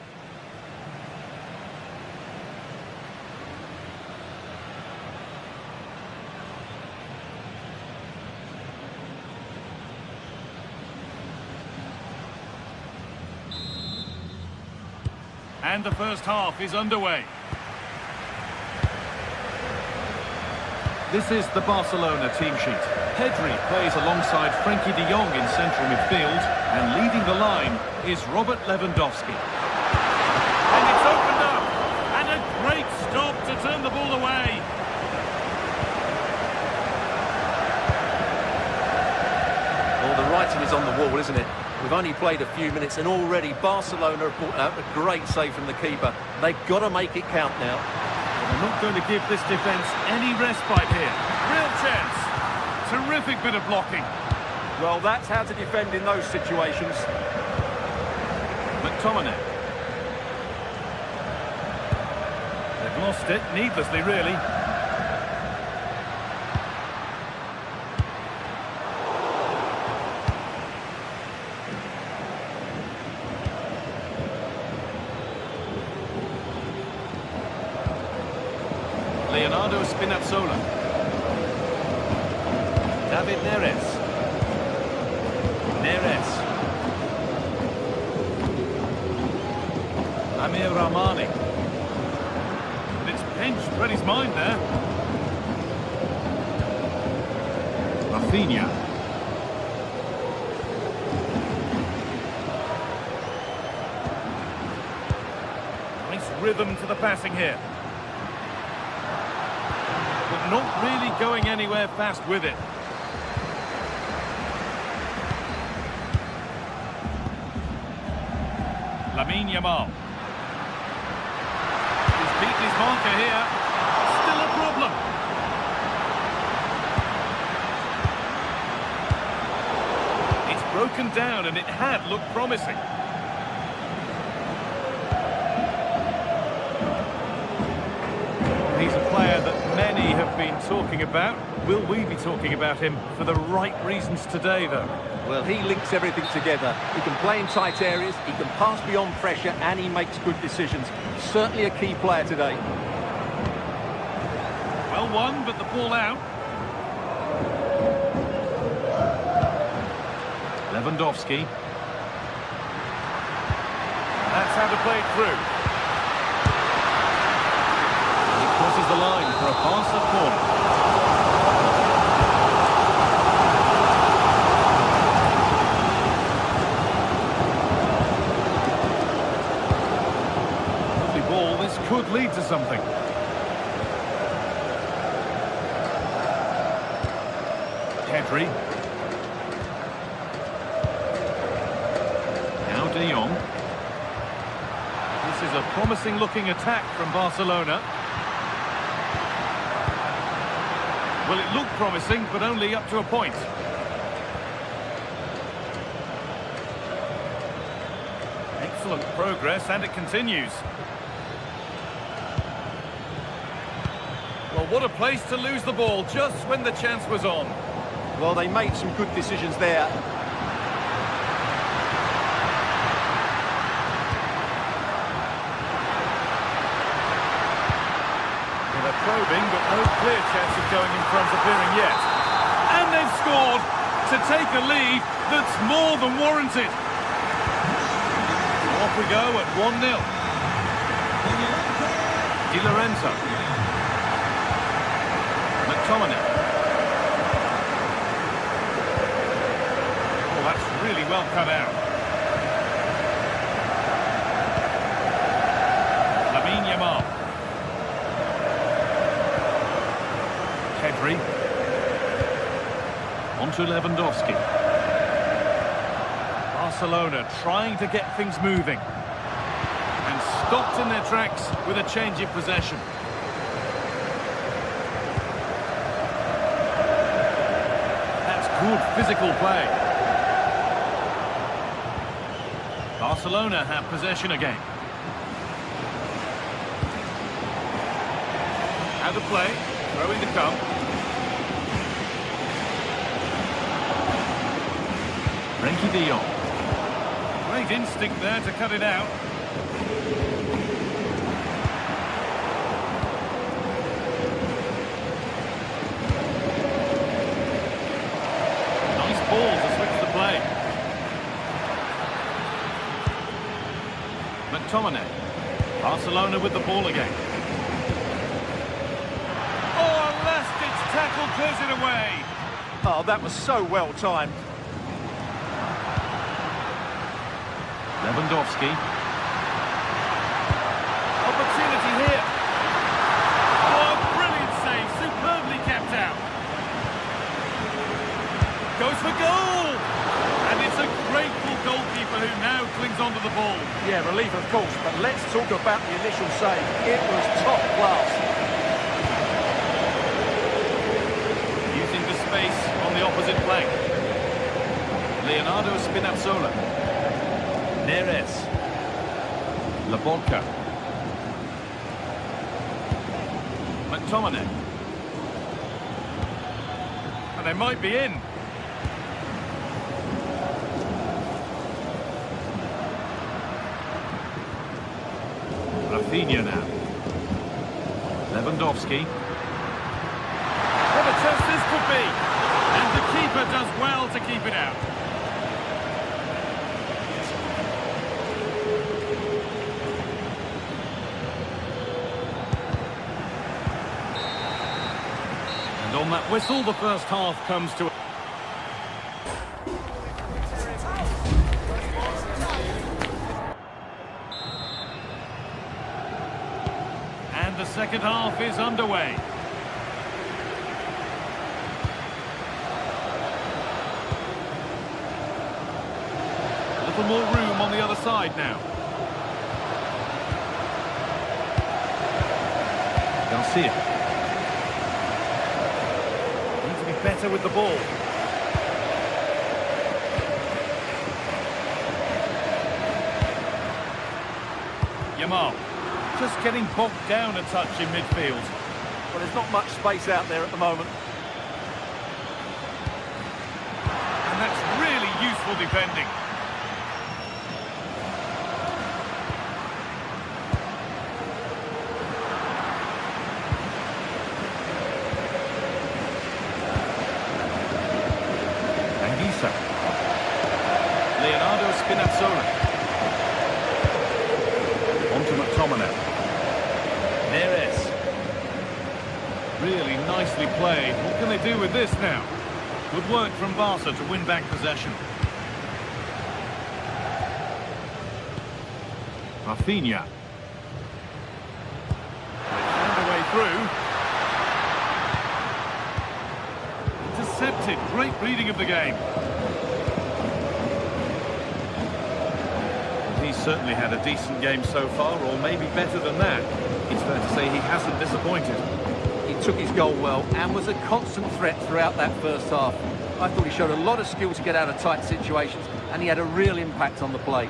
And the first half is underway. This is the Barcelona team sheet. Pedri plays alongside Frenkie de Jong in central midfield, and leading the line is Robert Lewandowski. And it's opened up, and a great stop to turn the ball away. Well, the writing is on the wall, isn't it? We've only played a few minutes, and already Barcelona have brought out a great save from the keeper. They've got to make it count now. They're not going to give this defence any respite here. Real chance. Terrific bit of blocking. Well, that's how to defend in those situations. McTominay. They've lost it, needlessly, really. Leonardo Spinazzola. David Neres. Amir Rahmani. And it's pinched Freddie's mind there. Rafinha. Nice rhythm to the passing here. But not really going anywhere fast with it. Lamine Yamal. He's beaten his marker here. Still a problem. It's broken down and it had looked promising. He's a player that many have been talking about. Will we be talking about him for the right reasons today, though? Well, he links everything together. He can play in tight areas, he can pass beyond pressure, and he makes good decisions. Certainly a key player today. Well won, but the ball out. Lewandowski. That's how to play it through. He crosses the line for a pass at corner. This could lead to something. Pedri. Now De Jong. This is a promising looking attack from Barcelona. Well, it looked promising, but only up to a point. Excellent progress, and it continues. Well, what a place to lose the ball just when the chance was on. Well, they made some good decisions there. They're probing, but no clear chance of going in front appearing yet. And they've scored to take a lead that's more than warranted. Off we go at 1-0. Di Lorenzo. McTominay. Oh, that's really well cut out. Lamine Yamal. Pedri. On to Lewandowski. Barcelona trying to get things moving. And stopped in their tracks with a change of possession. Good physical play. Barcelona have possession again. How to play, throwing to come. Frenkie de Jong. Great instinct there to cut it out. Ball to switch the play. McTominay. Barcelona with the ball again. Oh, a last-ditch tackle clears it away. Oh, that was so well timed. Lewandowski. Opportunity here. Oh, a brilliant save. Superbly kept out. Goes for goal. And it's a grateful goalkeeper who now clings onto the ball. Yeah, relief of course, but let's talk about the initial save. It was top class. Using the space on the opposite flank. Leonardo Spinazzola. Neres. Laborca. McTominay. And they might be in. Rafinha now. Lewandowski. What a chance this could be! And the keeper does well to keep it out. And on that whistle, the first half comes to... And the second half is underway. A little more room on the other side now. Garcia. Need to be better with the ball. Yamal. Just getting bogged down a touch in midfield. Well, there's not much space out there at the moment. And that's really useful defending. Anguissa. Leonardo Spinazzola. On to McTominay. Neres. Really nicely played. What can they do with this now? Good work from Barca to win back possession. Rafinha. They found a way through. Intercepted. Great reading of the game. He's certainly had a decent game so far, or maybe better than that. It's fair to say he hasn't disappointed. He took his goal well and was a constant threat throughout that first half. I thought he showed a lot of skill to get out of tight situations, and he had a real impact on the play.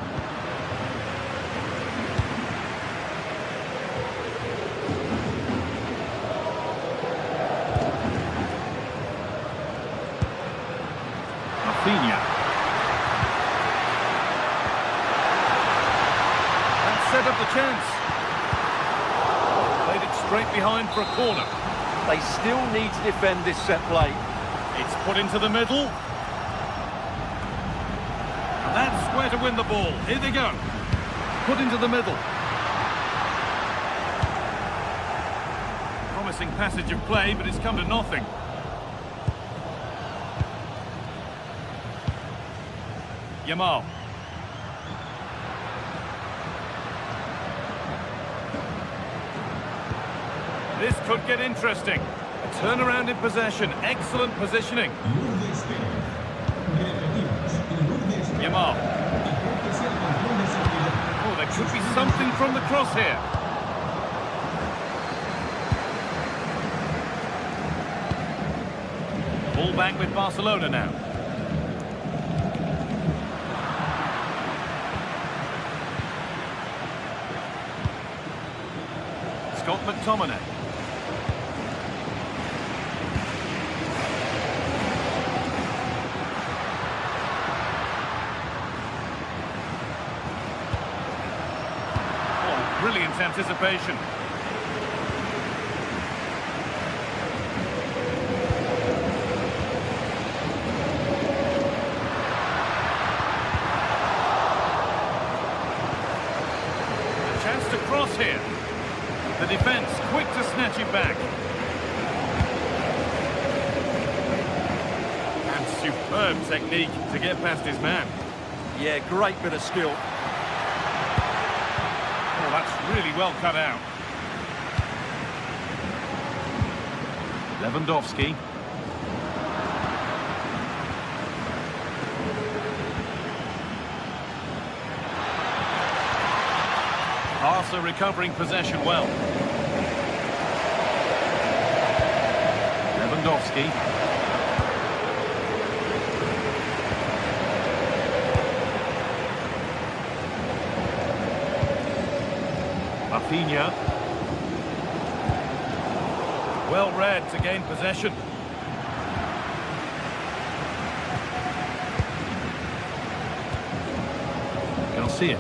Rafinha. That set up the chance. Played it straight behind for a corner. They still need to defend this set play. It's put into the middle. And that's where to win the ball. Here they go. Put into the middle. Promising passage of play, but it's come to nothing. Yamal. This could get interesting. A turnaround in possession. Excellent positioning. Yamal. Oh, there could be something from the cross here. Ball back with Barcelona now. Scott McTominay. Oh, brilliant anticipation. A chance to cross here. back. And superb technique to get past his man. Yeah, great bit of skill. Oh, that's really well cut out. Lewandowski. Barca recovering possession well. Lewandowski. Rafinha. Well read to gain possession. Garcia.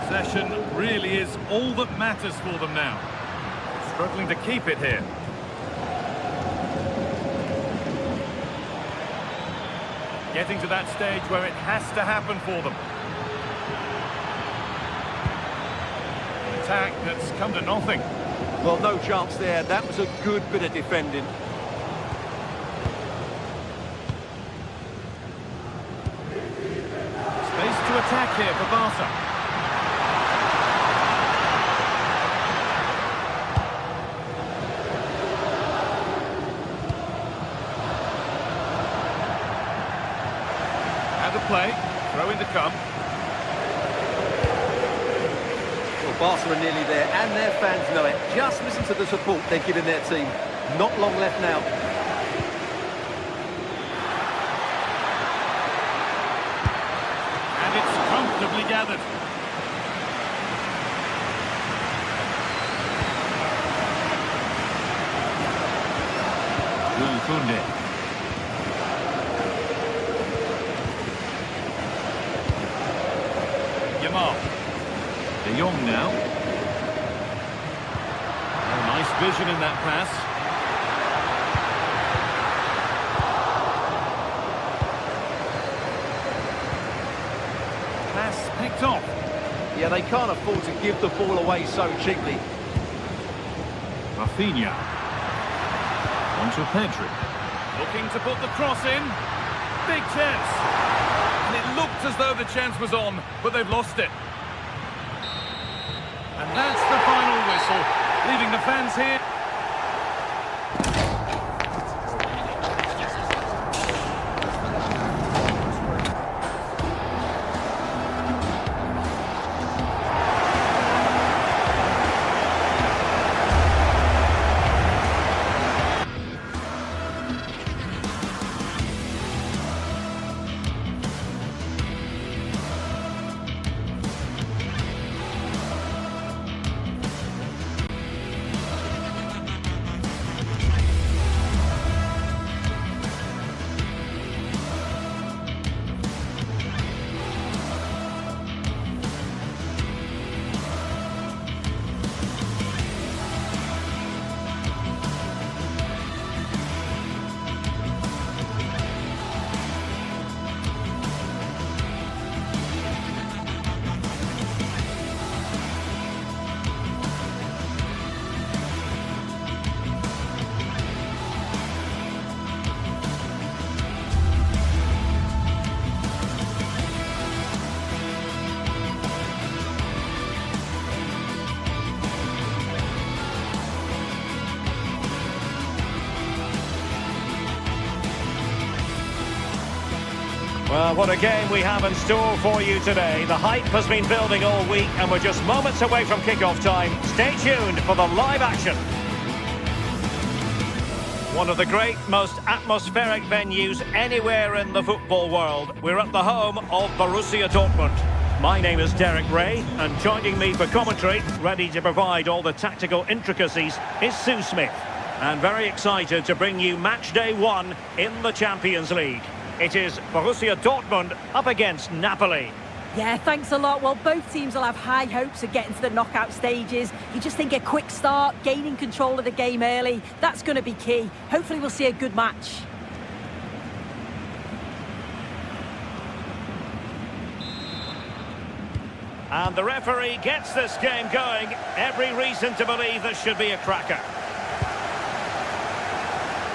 Possession really is all that matters for them now. Struggling to keep it here. Getting to that stage where it has to happen for them. Attack that's come to nothing. Well, no chance there. That was a good bit of defending. Space to attack here for Barca. Out of play. Throw in to come. Barca are nearly there, and their fans know it. Just listen to the support they're giving their team. Not long left now. And it's comfortably gathered. Kunde. Yamal. De Jong now. Oh, nice vision in that pass. Pass picked off. Yeah, they can't afford to give the ball away so cheaply. Rafinha. On to Pedri. Looking to put the cross in. Big chance. And it looked as though the chance was on, but they've lost it. And that's the final whistle, leaving the fans here. Well, what a game we have in store for you today. The hype has been building all week and we're just moments away from kick-off time. Stay tuned for the live action. One of the great, most atmospheric venues anywhere in the football world. We're at the home of Borussia Dortmund. My name is Derek Ray, and joining me for commentary, ready to provide all the tactical intricacies, is Sue Smith. And very excited to bring you match day 1 in the Champions League. It is Borussia Dortmund up against Napoli. Yeah, thanks a lot. Well, both teams will have high hopes of getting to the knockout stages. You just think a quick start, gaining control of the game early, that's going to be key. Hopefully we'll see a good match. And the referee gets this game going. Every reason to believe this should be a cracker.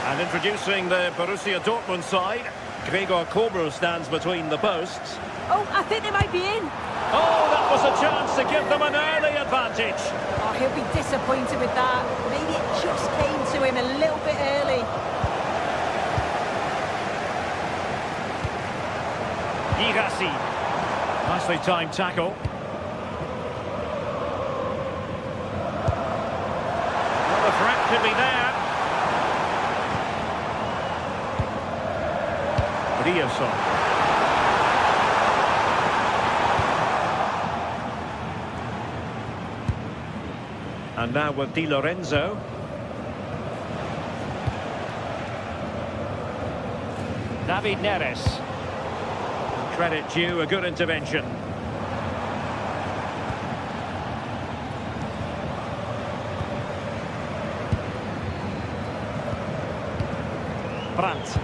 And introducing the Borussia Dortmund side, Gregor Kobel stands between the posts. Oh, I think they might be in. Oh, that was a chance to give them an early advantage. Oh, he'll be disappointed with that. Maybe it just came to him a little bit early. Girassi. Nicely timed tackle. Well, the threat could be there. Rioson. And now with Di Lorenzo. David Neres. Credit due, a good intervention. Brandt.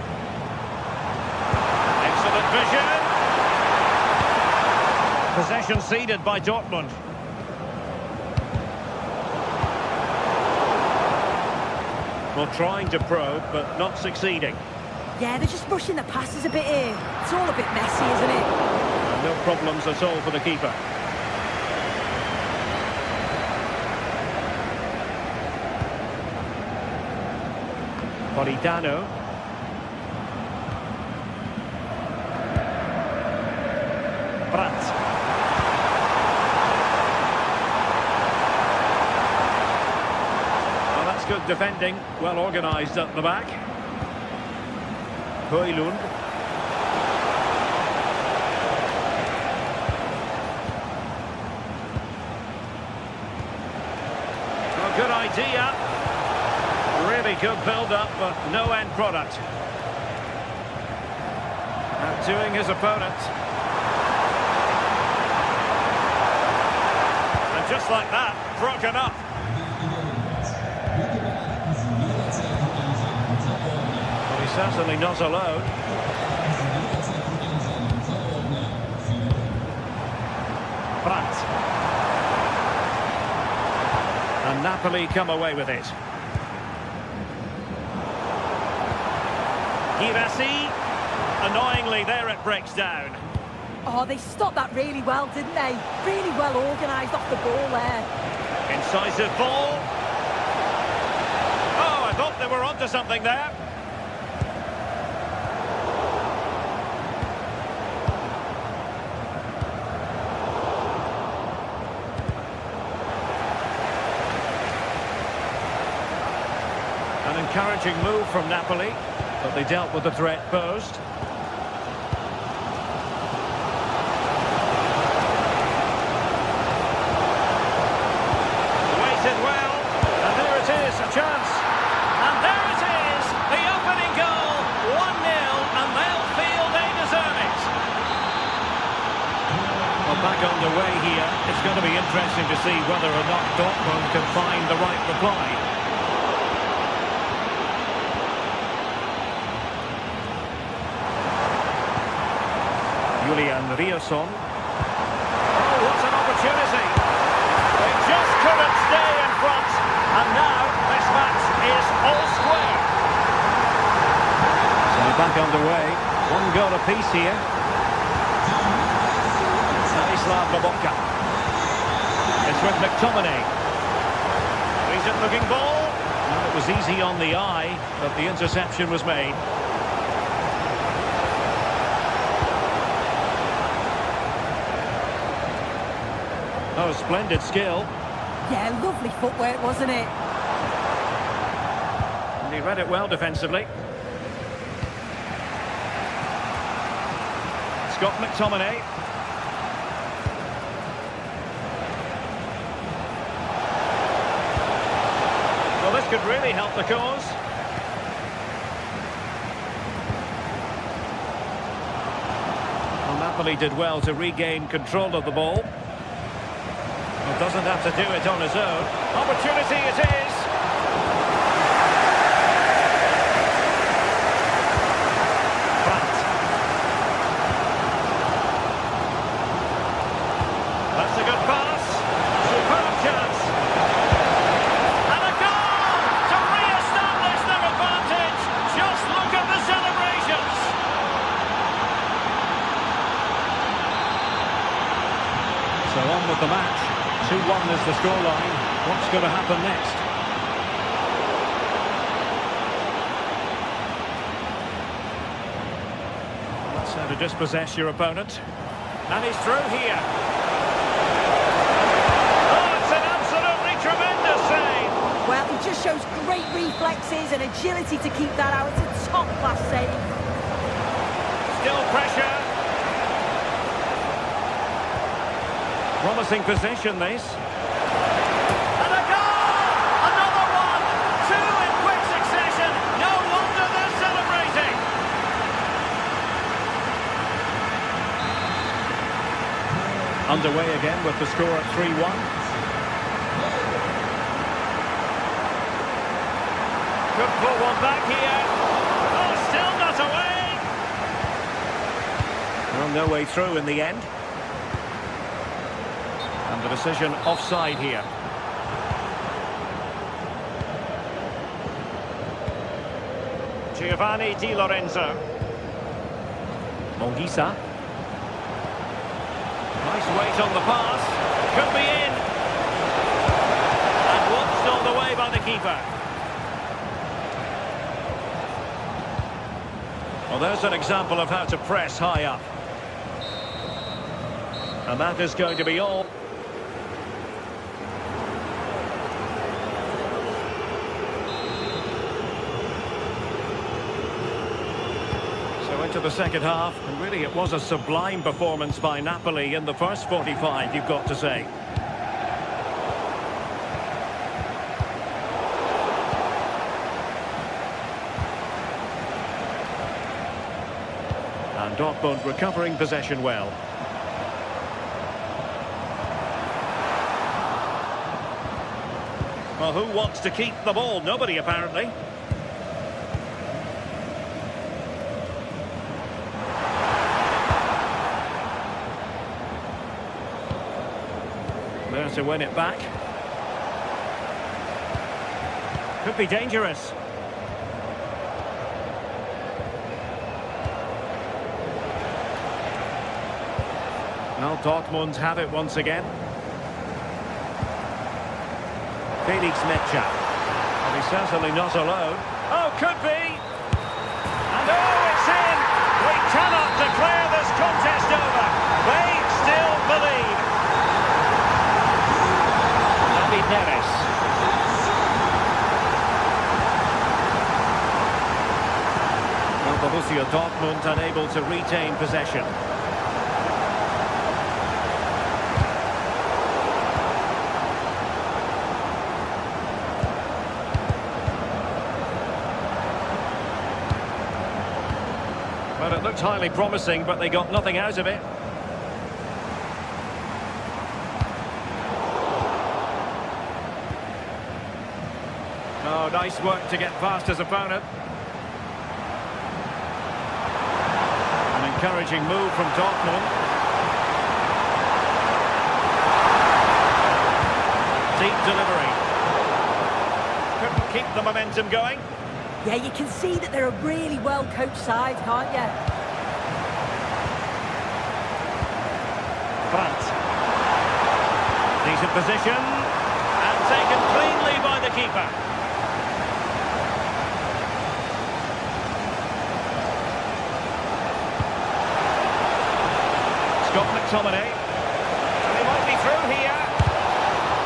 Excellent vision. Possession ceded by Dortmund. Well, trying to probe, but not succeeding. Yeah, they're just rushing the passes a bit here. It's all a bit messy, isn't it? No problems at all for the keeper. Politano. Brandt. Well, that's good defending. Well organised at the back. Højlund. Well, good idea. Really good build-up, but no end product. Outdoing his opponent. And just like that, broken up. Certainly not alone. Brandt. And Napoli come away with it. Girassi. Annoyingly, there it breaks down. Oh, they stopped that really well, didn't they? Really well organised off the ball there. Incisive ball. Oh, I thought they were onto something there. An encouraging move from Napoli, but they dealt with the threat posed. Waited well, and there it is, a chance. And there it is, the opening goal, 1-0, and they'll feel they deserve it. Well, back underway here, it's going to be interesting to see whether or not Dortmund can find the right reply. Julian Rioson. Oh, what an opportunity! They just couldn't stay in front, and now this match is all square. So we're back underway. 1 goal apiece here. Stanislav Lobotka. It's with McTominay. Decent-looking ball. Well, it was easy on the eye, but the interception was made. Oh, splendid skill. Yeah, lovely footwork, wasn't it? And he read it well defensively. Scott McTominay. Well, this could really help the cause. Well, Napoli did well to regain control of the ball. Well, doesn't have to do it on his own. Opportunity it is. Brandt. That's a is the scoreline. What's going to happen next? That's how to dispossess your opponent. And he's through here. Oh, it's an absolutely tremendous save. Well, he just shows great reflexes and agility to keep that out. It's a top-class save. Still pressure. Promising possession, this. And a goal! Another one! Two in quick succession. No wonder they're celebrating. Underway again with the score at 3-1. Could pull one back here. Oh, still not away. Well, no way through in the end. And the decision offside here. Giovanni Di Lorenzo. Monguisa. Nice weight on the pass. Could be in. And one stole away by the keeper. Well, there's an example of how to press high up. And that is going to be all. So into the second half, and really it was a sublime performance by Napoli in the first 45, you've got to say. And Dortmund recovering possession well. Well, who wants to keep the ball? Nobody, apparently. There to win it back. Could be dangerous. Well, Dortmund have it once again. Felix Mecha. Well, he's certainly not alone. Oh, could be! And oh, it's in! We cannot declare this contest over. They still believe. David Neres. Well, Borussia Dortmund unable to retain possession. Well, it looked highly promising, but they got nothing out of it. Oh, nice work to get past his opponent. An encouraging move from Dortmund. Deep delivery. Couldn't keep the momentum going. Yeah, you can see that they're a really well-coached side, can't you? Brandt. Decent position. And taken cleanly by the keeper. Scott McTominay. And he might be through here.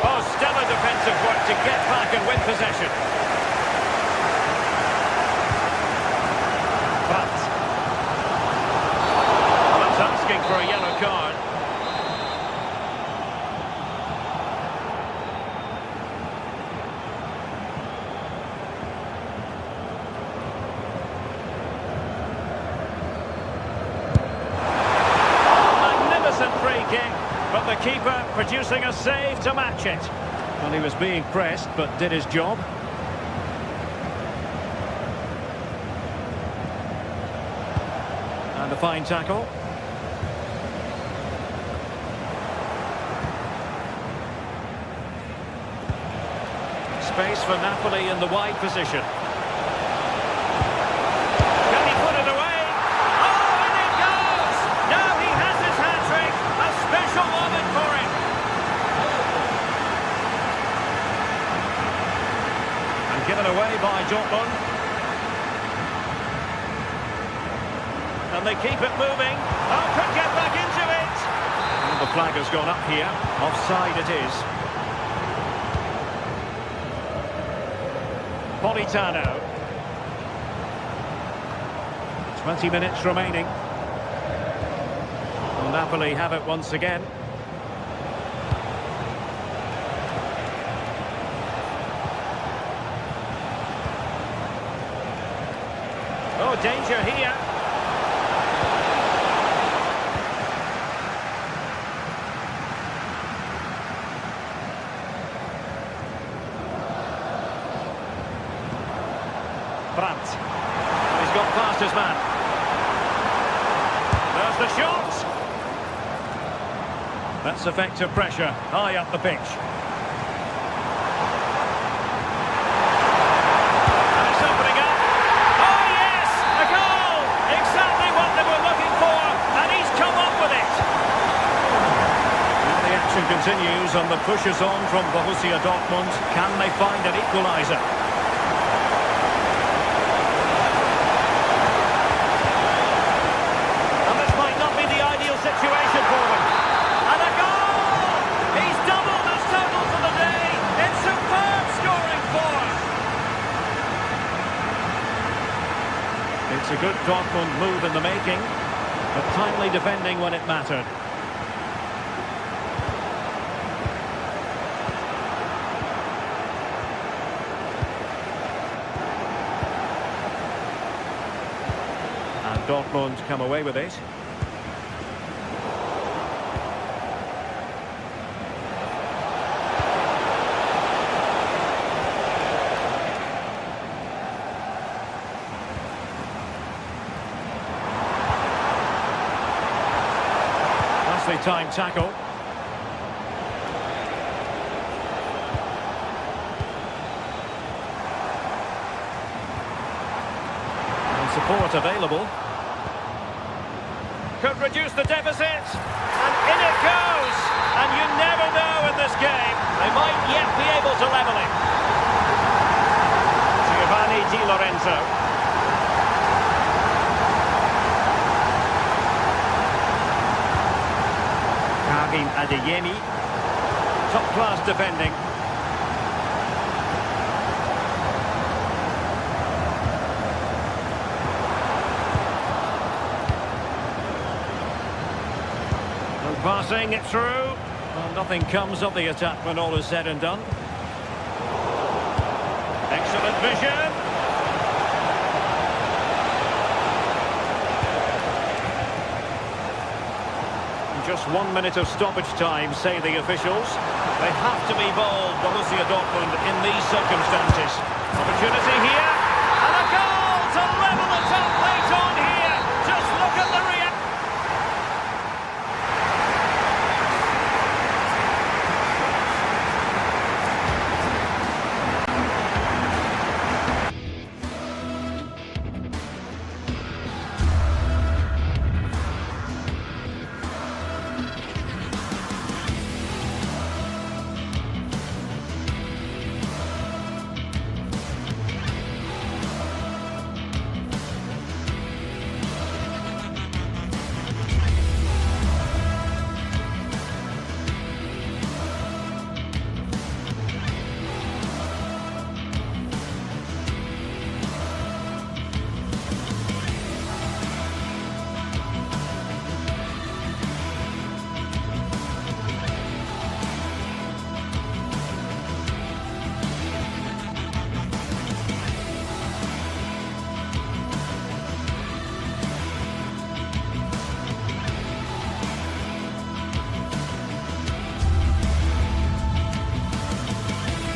Oh, stellar defensive work to get back and win possession. Brandt. That's asking for a yellow card. But the keeper producing a save to match it. Well, he was being pressed, but did his job. And a fine tackle. Space for Napoli in the wide position. Can he put it away? Oh, and it goes! Now he has his hat-trick. A special moment for him. Given away by Dortmund. And they keep it moving. Oh, could get back into it. And the flag has gone up here. Offside it is. Politano. 20 minutes remaining. Will Napoli have it once again? Oh, danger here. Brandt. He's got past his man. There's the shot. That's effective pressure high up the pitch. And it's opening up. Oh yes, a goal! Exactly what they were looking for, and he's come up with it. And the action continues, and the push is on from Borussia Dortmund. Can they find an equaliser? Situation for them. And a goal! He's doubled his total for the day. It's superb scoring form. It's a good Dortmund move in the making, but timely defending when it mattered. And Dortmund come away with it. Time tackle. And support available. Could reduce the deficit. And in it goes. And you never know in this game. They might yet be able to level it. Giovanni Di Lorenzo. Adeyemi, top-class defending. And passing it through. Well, nothing comes of the attack when all is said and done. Excellent vision. Just 1 minute of stoppage time, say the officials. They have to be bold, Borussia Dortmund, in these circumstances. Opportunity here, and a goal to level the top late on here. Just look at the reaction.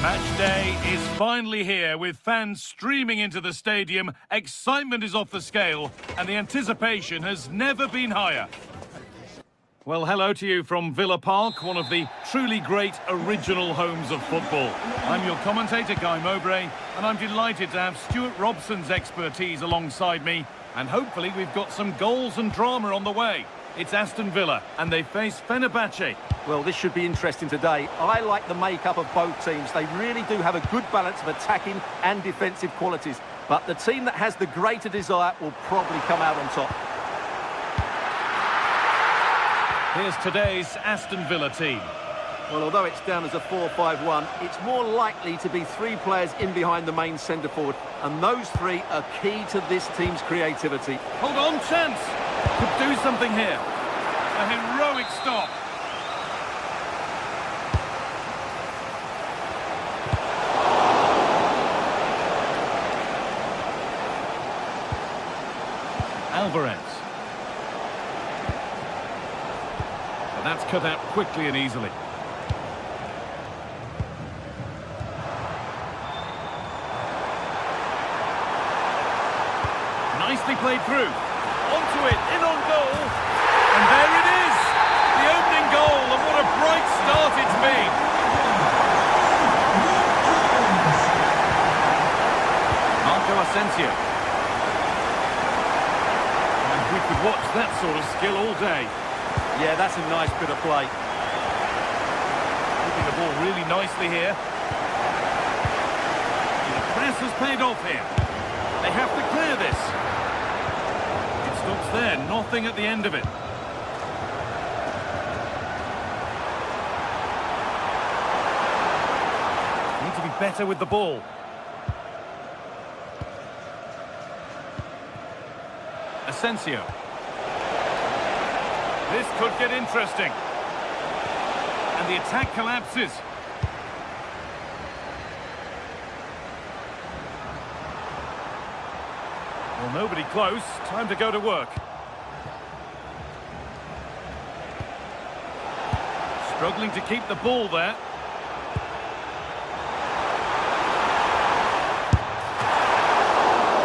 Match day is finally here, with fans streaming into the stadium. Excitement is off the scale, and the anticipation has never been higher. Well, hello to you from Villa Park, one of the truly great original homes of football. I'm your commentator, Guy Mowbray, and I'm delighted to have Stuart Robson's expertise alongside me, and hopefully we've got some goals and drama on the way. It's Aston Villa, and they face Fenerbahce. Well, this should be interesting today. I like the makeup of both teams. They really do have a good balance of attacking and defensive qualities. But the team that has the greater desire will probably come out on top. Here's today's Aston Villa team. Well, although it's down as a 4-5-1, it's more likely to be 3 players in behind the main centre-forward. And those 3 are key to this team's creativity. Hold on, chance! Could do something here. A heroic stop. Alvarez. And that's cut out quickly and easily. Nicely played through. Onto it, in on goal. And there it is! The opening goal, and what a bright start it's been. Marco Asensio. And we could watch that sort of skill all day. Yeah, that's a nice bit of play. Keeping the ball really nicely here. The press has paid off here. They have to clear this. It stops there, nothing at the end of it. Need to be better with the ball. Asensio. This could get interesting. And the attack collapses. Well, nobody close. Time to go to work. Struggling to keep the ball there.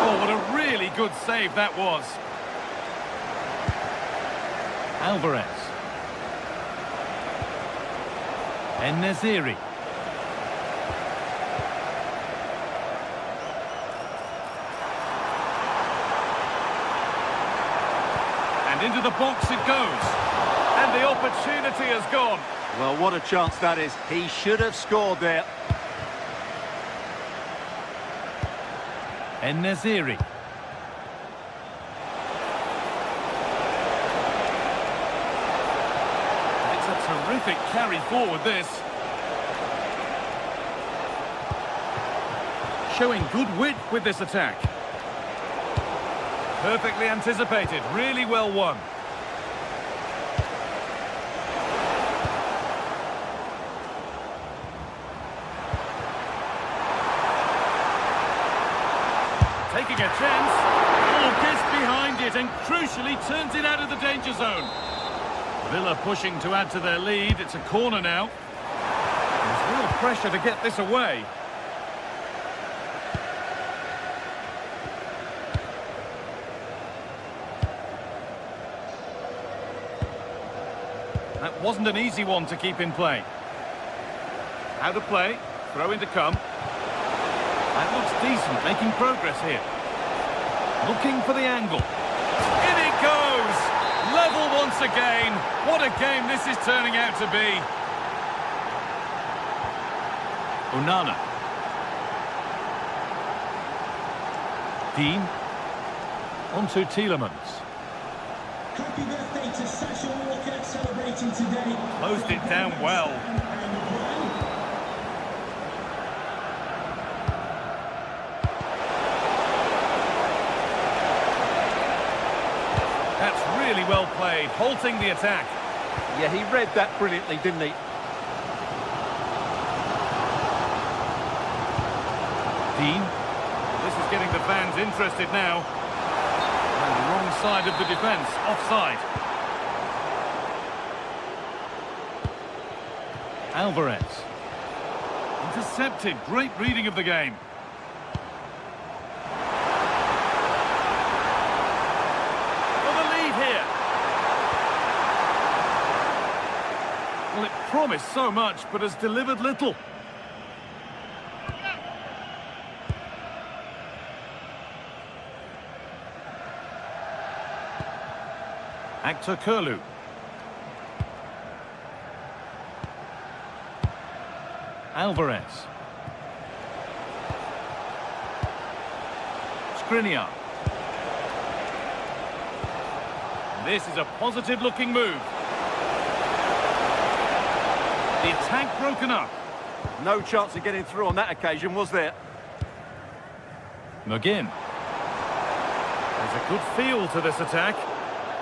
Oh, what a really good save that was. Alvarez. En-Nesyri. And into the box it goes. And the opportunity has gone. Well, what a chance that is. He should have scored there. En-Nesyri. It's a terrific carry forward, this. Showing good wit with this attack. Perfectly anticipated, really well won. Taking a chance, all gets behind it and crucially turns it out of the danger zone. Villa pushing to add to their lead, it's a corner now. There's real pressure to get this away. That wasn't an easy one to keep in play. How to play, throw in to come. That looks decent, making progress here. Looking for the angle. In it goes! Level once again. What a game this is turning out to be. Onana. Dean. Onto Tielemans. Happy birthday to Sasha Walker, celebrating today. Closed it down well. That's really well played, halting the attack. Yeah, he read that brilliantly, didn't he? Dean. This is getting the fans interested now. And the wrong side of the defence, offside. Alvarez. Intercepted, great reading of the game. For the lead here. Well, it promised so much, but has delivered little. Actor Kurlu. Alvarez. Skriniar. This is a positive-looking move. The attack broken up. No chance of getting through on that occasion, was there? McGinn. There's a good feel to this attack.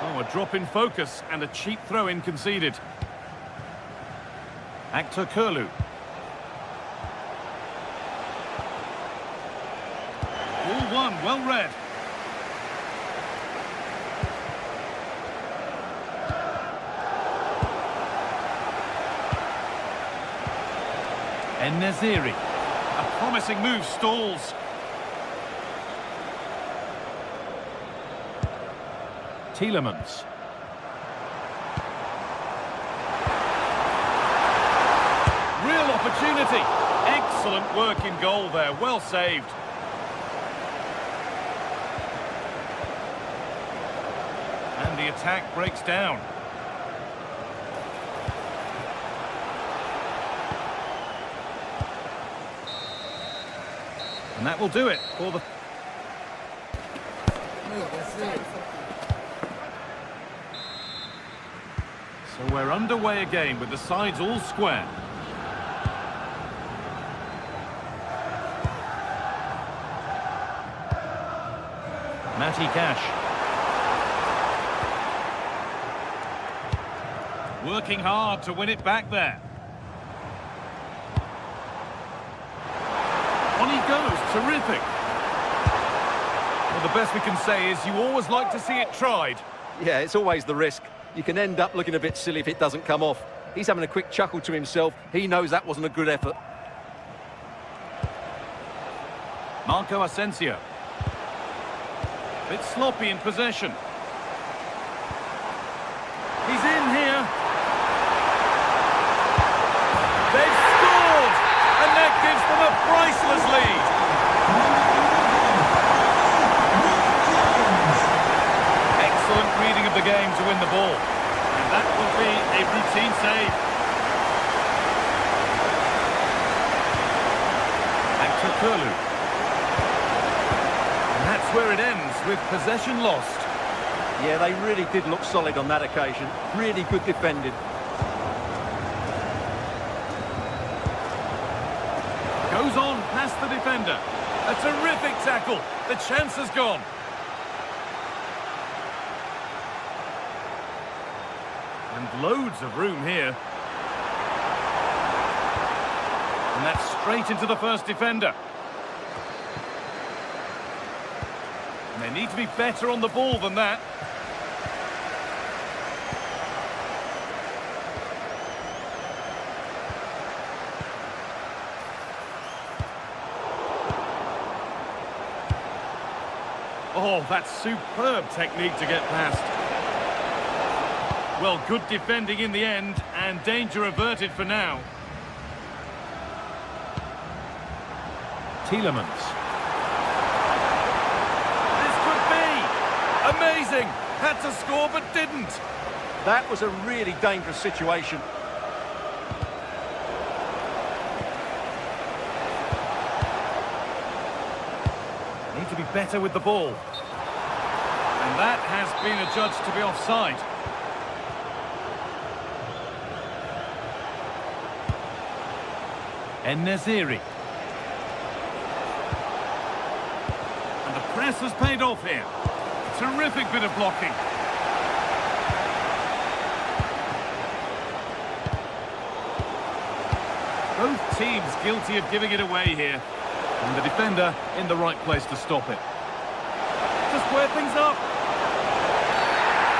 Oh, a drop in focus and a cheap throw-in conceded. Actor Kurlu. All one, well read. En-Nesyri. A promising move stalls. Tielemans. Real opportunity. Excellent work in goal there. Well saved. And the attack breaks down. And that will do it for the... So we're underway again with the sides all square. Matty Cash. Working hard to win it back there. On he goes, terrific. Well, the best we can say is you always like to see it tried. Yeah, it's always the risk. You can end up looking a bit silly if it doesn't come off. He's having a quick chuckle to himself. He knows that wasn't a good effort. Marco Asensio. Bit sloppy in possession. He's in here. They've scored! And that gives them a priceless lead. Excellent reading of the game to win the ball. And that will be a routine save. Actor Kurlu. And that's where it ends, with possession lost. Yeah, they really did look solid on that occasion. Really good defending. Goes on past the defender. A terrific tackle. The chance has gone. And loads of room here. And that's straight into the first defender. And they need to be better on the ball than that. Oh, that's superb technique to get past. Well, good defending in the end, and danger averted for now. Tielemans. This could be! Amazing! Had to score, but didn't. That was a really dangerous situation. Need to be better with the ball. And that has been adjudged to be offside. En-Nesyri. And the press has paid off here. Terrific bit of blocking. Both teams guilty of giving it away here. And the defender in the right place to stop it. To square things up.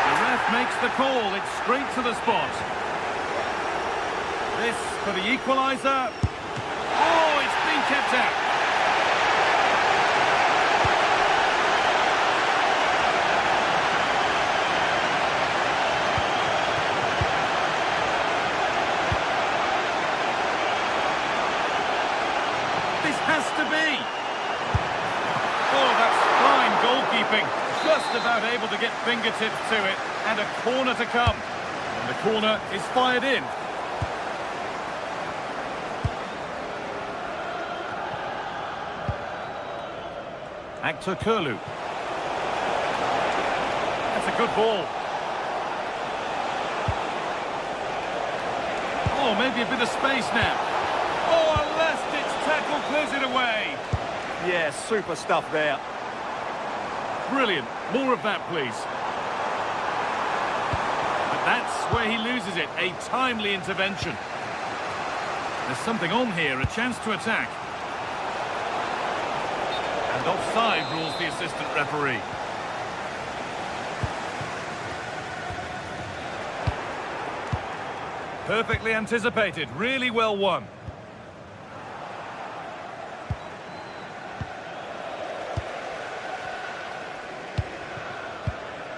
The ref makes the call. It's straight to the spot. This for the equaliser. Oh, it's been kept out. This has to be. Oh, that's fine goalkeeping. just about able to get fingertips to it, and a corner to come. And the corner is fired in. Actor Kurlu. That's a good ball. Oh, maybe a bit of space now. Oh, a last-ditch tackle clears it away. Yeah, super stuff there. Brilliant. More of that, please. But that's where he loses it. A timely intervention. There's something on here, a chance to attack. And offside rules the assistant referee. Perfectly anticipated, really well won.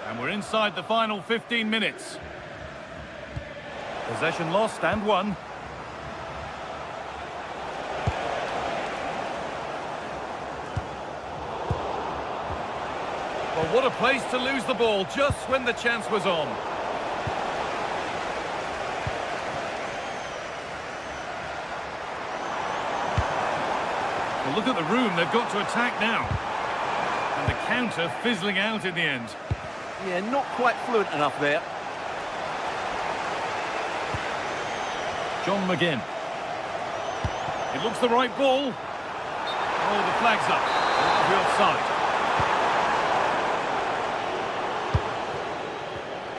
And we're inside the final 15 minutes. Possession lost and won. Well, what a place to lose the ball just when the chance was on. Well, look at the room they've got to attack now. And the counter fizzling out in the end. Yeah, not quite fluent enough there. John McGinn. It looks the right ball. Oh, the flag's up. The offside.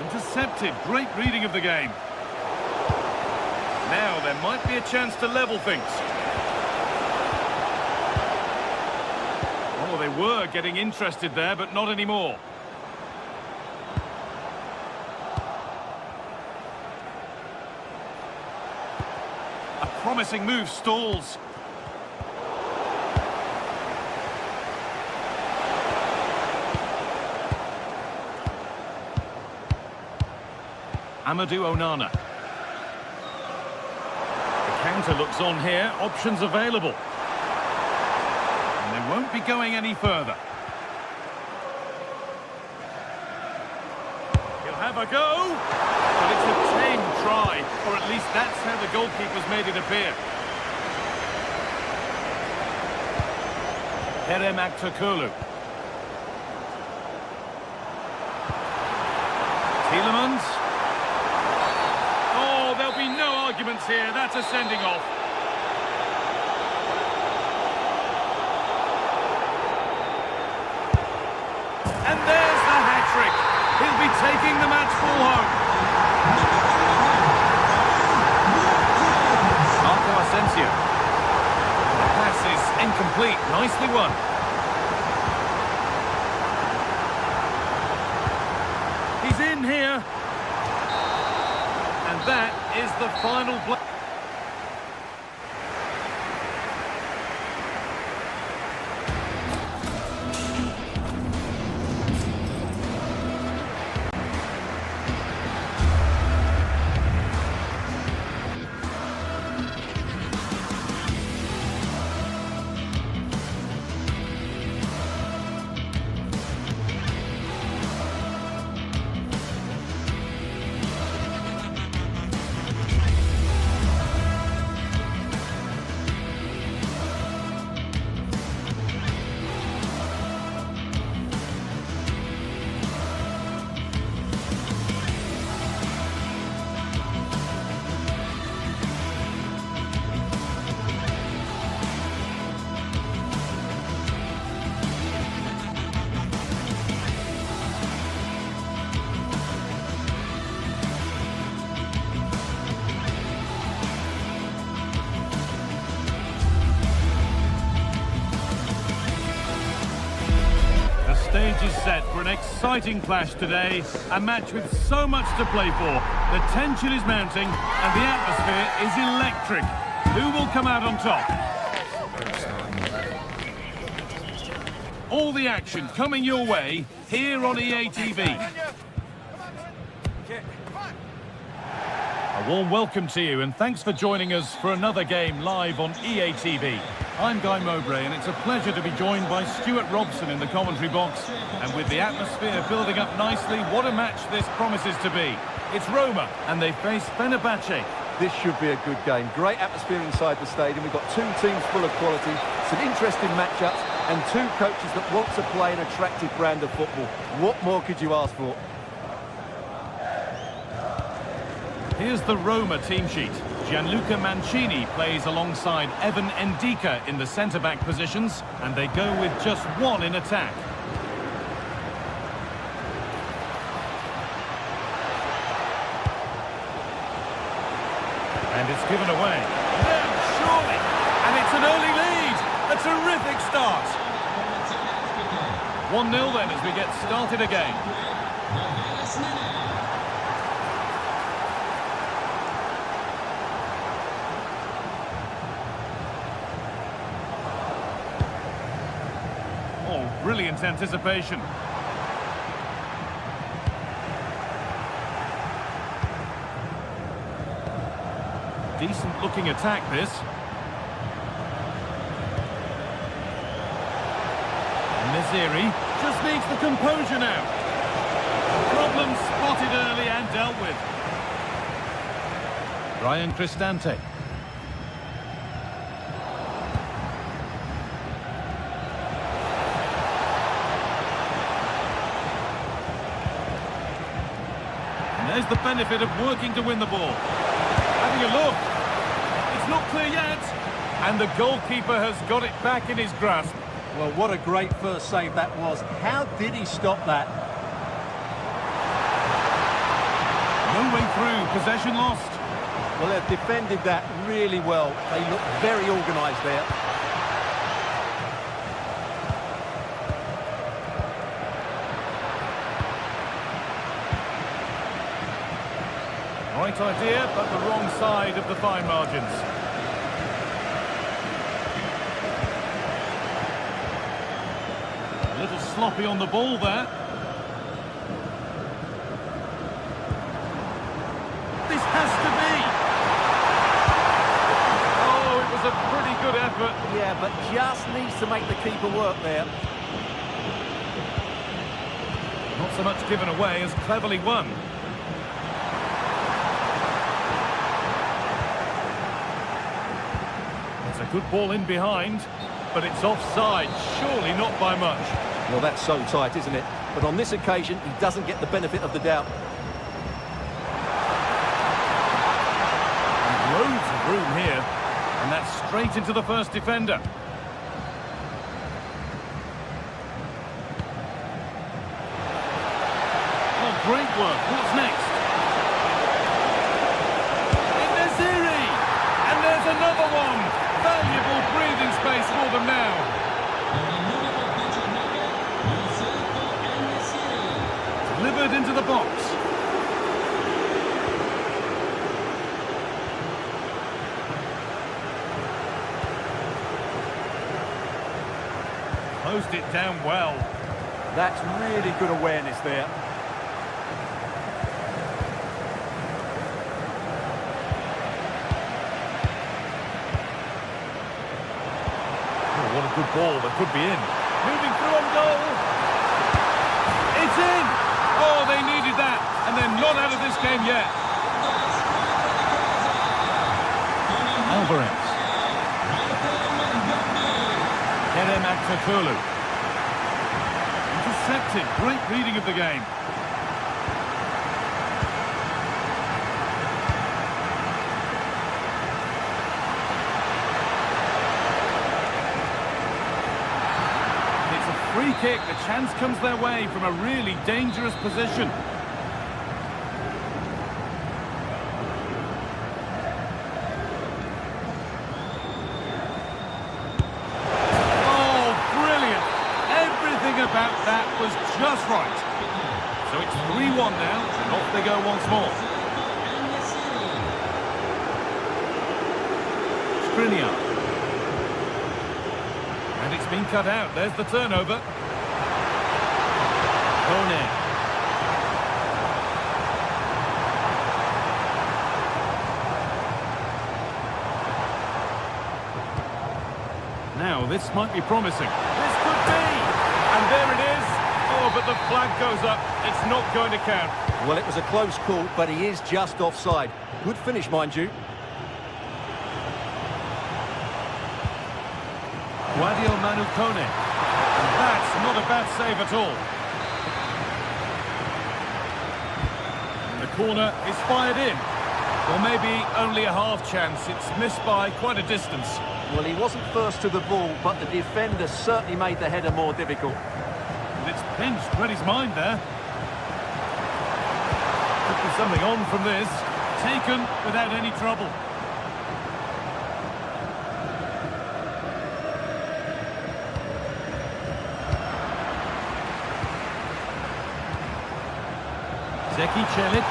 Intercepted. Great reading of the game. Now there might be a chance to level things. Oh, they were getting interested there, but not anymore. A promising move stalls. Amadou Onana. The counter looks on here, options available. And they won't be going any further. He'll have a go, but it's a tame try, or at least that's how the goalkeeper's made it appear. Kerem Aktürkoğlu. Tielemans. Oh, there'll be no arguments here. That's a sending off. And there's the hat-trick. He'll be taking the match ball home. Marco Asensio. The pass is incomplete. Nicely won. He's in here. And that is the final play. The stage is set for an exciting clash today, a match with so much to play for. The tension is mounting and the atmosphere is electric. Who will come out on top? All the action coming your way here on EA TV. A warm welcome to you and thanks for joining us for another game live on EA TV. I'm Guy Mowbray, and it's a pleasure to be joined by Stuart Robson in the commentary box. And with the atmosphere building up nicely, what a match this promises to be. It's Roma, and they face Fenerbahce. This should be a good game. Great atmosphere inside the stadium. We've got two teams full of quality, some interesting matchups, and two coaches that want to play an attractive brand of football. What more could you ask for? Here's the Roma team sheet. Gianluca Mancini plays alongside Evan Ndika in the centre-back positions, and they go with just one in attack. And it's given away. No, surely! And it's an early lead! A terrific start! 1-0 then as we get started again. Oh, brilliant anticipation. Decent looking attack, this. Miziri just needs the composure now. Problem spotted early and dealt with. Ryan Cristante. And there's the benefit of working to win the ball. Having a look. It's not clear yet. And the goalkeeper has got it back in his grasp. Well, what a great first save that was. How did he stop that? No way through, possession lost. Well, they've defended that really well. They look very organised there. Right idea, but the wrong side of the fine margins. A little sloppy on the ball there. This has to be! Oh, it was a pretty good effort. Yeah, but just needs to make the keeper work there. Not so much given away as cleverly won. It's a good ball in behind, but it's offside, surely not by much. Well, that's so tight, isn't it? But on this occasion, he doesn't get the benefit of the doubt. And loads of room here, and that's straight into the first defender. Oh, great work. What's next? Miziri! And there's another one! Valuable breathing space for them now. Delivered into the box. Closed it down well. That's really good awareness there. Oh, what a good ball that could be in. Moving through on goal. It's in! Oh, they needed that, and they're not out of this game yet. Alvarez. Kerem Aktürkoğlu. Intercepted. Great reading of the game. It's a free kick. The chance comes their way from a really dangerous position. About that was just right. So it's 3-1 now, and off they go once more. Skriniar. And it's been cut out. There's the turnover. Kone. Now, this might be promising. This could be! And there it is! Oh, but the flag goes up. It's not going to count. Well, it was a close call, but he is just offside. Good finish, mind you. Guadio Manukone. And that's not a bad save at all. And the corner is fired in. Or maybe only a half chance. It's missed by quite a distance. Well, he wasn't first to the ball, but the defender certainly made the header more difficult. And it's pinched Reddy's mind there. Could be something on from this. Taken without any trouble. Zeki Celik.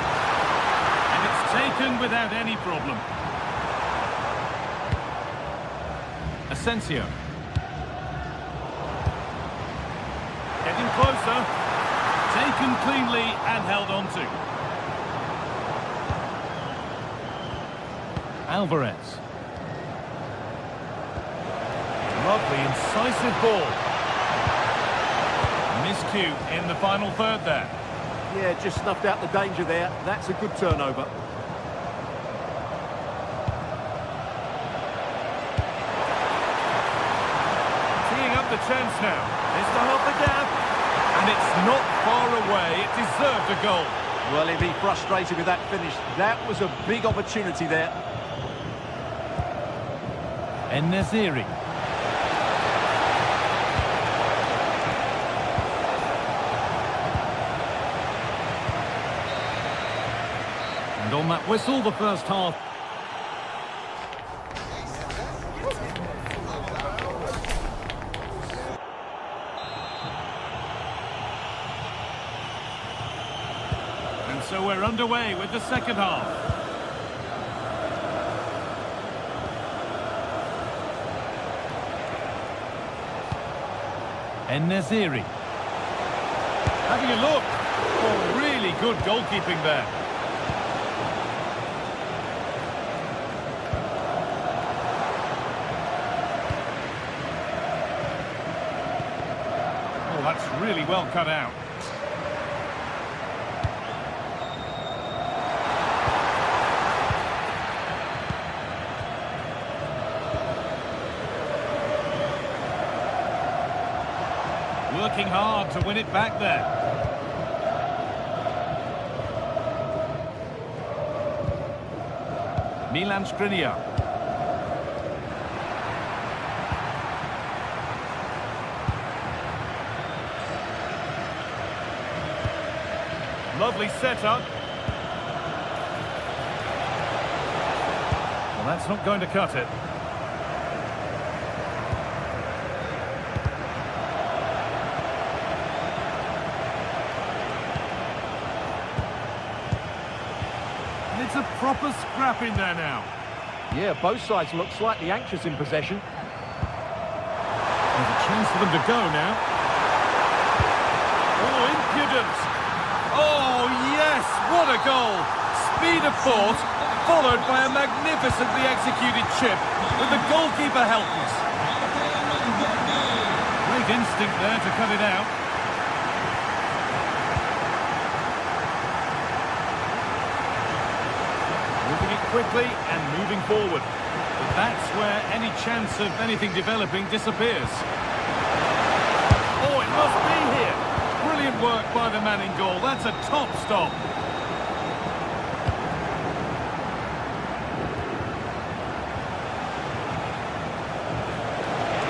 And it's taken without any problem. Asensio. Getting closer. Taken cleanly and held on to. Alvarez. Lovely, incisive ball. Miscue in the final third there. Yeah, just snuffed out the danger there. That's a good turnover. Teeing up the chance now. It's to half the gap. And it's not far away. It deserved a goal. Well, he'd be frustrated with that finish. That was a big opportunity there. En-Nesyri. And on that whistle, the first half. And so we're underway with the second half. En-Nesyri. Having a look. Oh, really good goalkeeping there. Oh, that's really well cut out. Working hard to win it back there. Milan Skriniar. Lovely setup. Well, that's not going to cut it. It's a proper scrap in there now. Yeah, both sides look slightly anxious in possession. There's a chance for them to go now. Oh, impudent. Oh, yes, what a goal. Speed of thought, followed by a magnificently executed chip, with the goalkeeper helpless. Great instinct there to cut it out. Moving it quickly and moving forward. But that's where any chance of anything developing disappears. Oh, it must be here. Brilliant work by the man in goal. That's a top stop.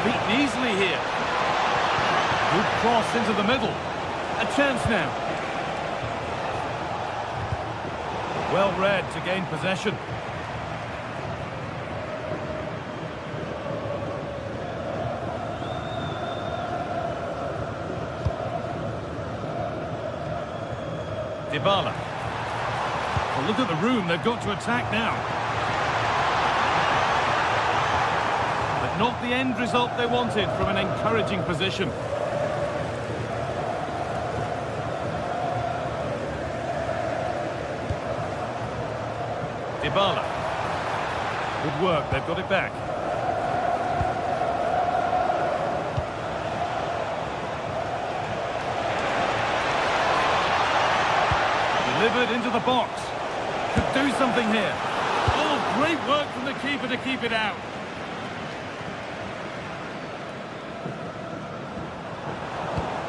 Beaten easily here. Good cross into the middle. A chance now. Well read to gain possession. Dybala. Well, look at the room they've got to attack now. But not the end result they wanted from an encouraging position. Dybala. Good work, they've got it back. Delivered into the box. Could do something here. Oh, great work from the keeper to keep it out.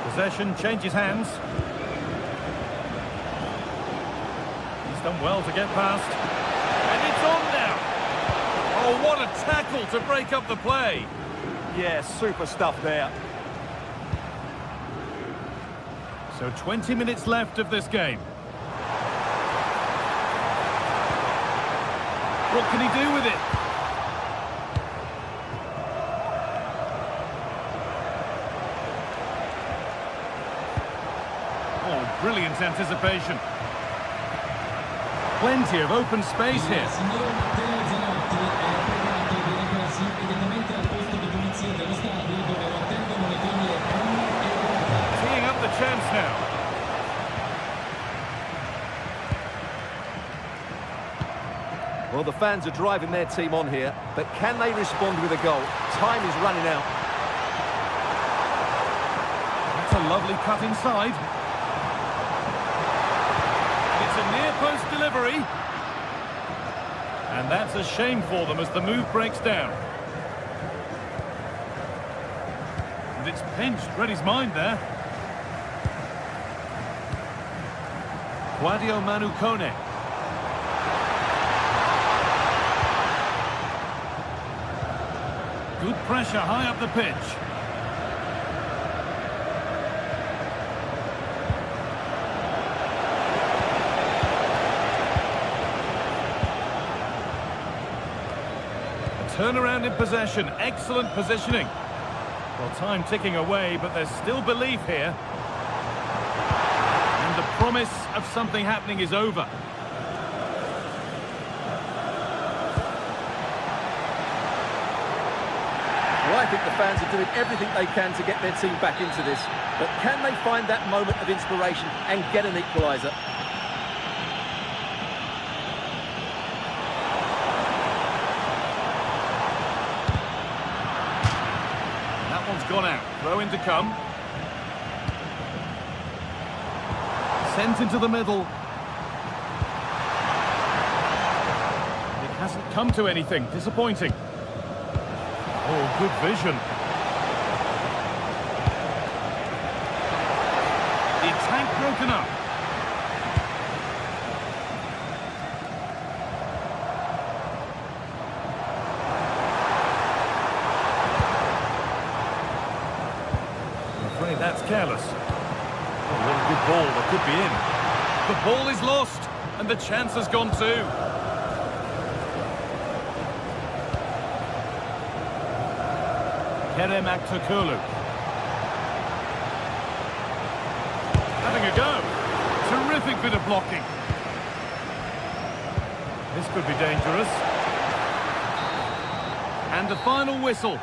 Possession changes hands. He's done well to get past. And it's on now. Oh, what a tackle to break up the play. Yeah, super stuff there. So 20 minutes left of this game. What can he do with it? Oh, brilliant anticipation. Plenty of open space here. Teeing up the chance now. Well, the fans are driving their team on here, but can they respond with a goal? Time is running out. That's a lovely cut inside. It's a near-post delivery. And that's a shame for them as the move breaks down. And it's pinched, read his mind there. Quadio Manu Kone. Good pressure high up the pitch. A turnaround in possession, excellent positioning. Well, time ticking away, but there's still belief here. And the promise of something happening is over. Well, I think the fans are doing everything they can to get their team back into this. But can they find that moment of inspiration and get an equaliser? That one's gone out. Throw in to come. Sent into the middle. It hasn't come to anything. Disappointing. Oh, good vision. The attack broken up. I'm afraid that's careless. Oh, what a good ball. That could be in. The ball is lost, and the chance has gone too. Kerem Aktürkoğlu. Having a go. Terrific bit of blocking. This could be dangerous. And the final whistle.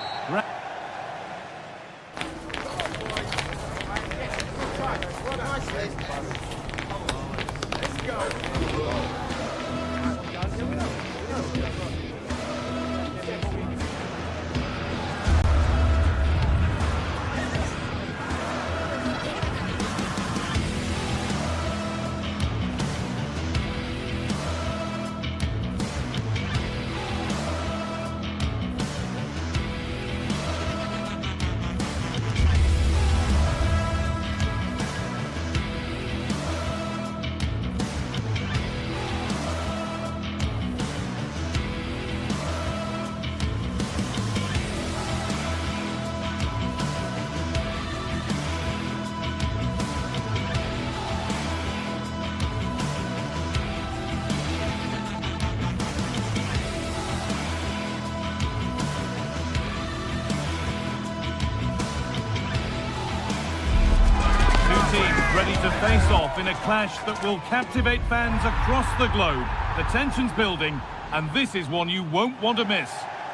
Ready to face off in a clash that will captivate fans across the globe. The tension's building, and this is one you won't want to miss.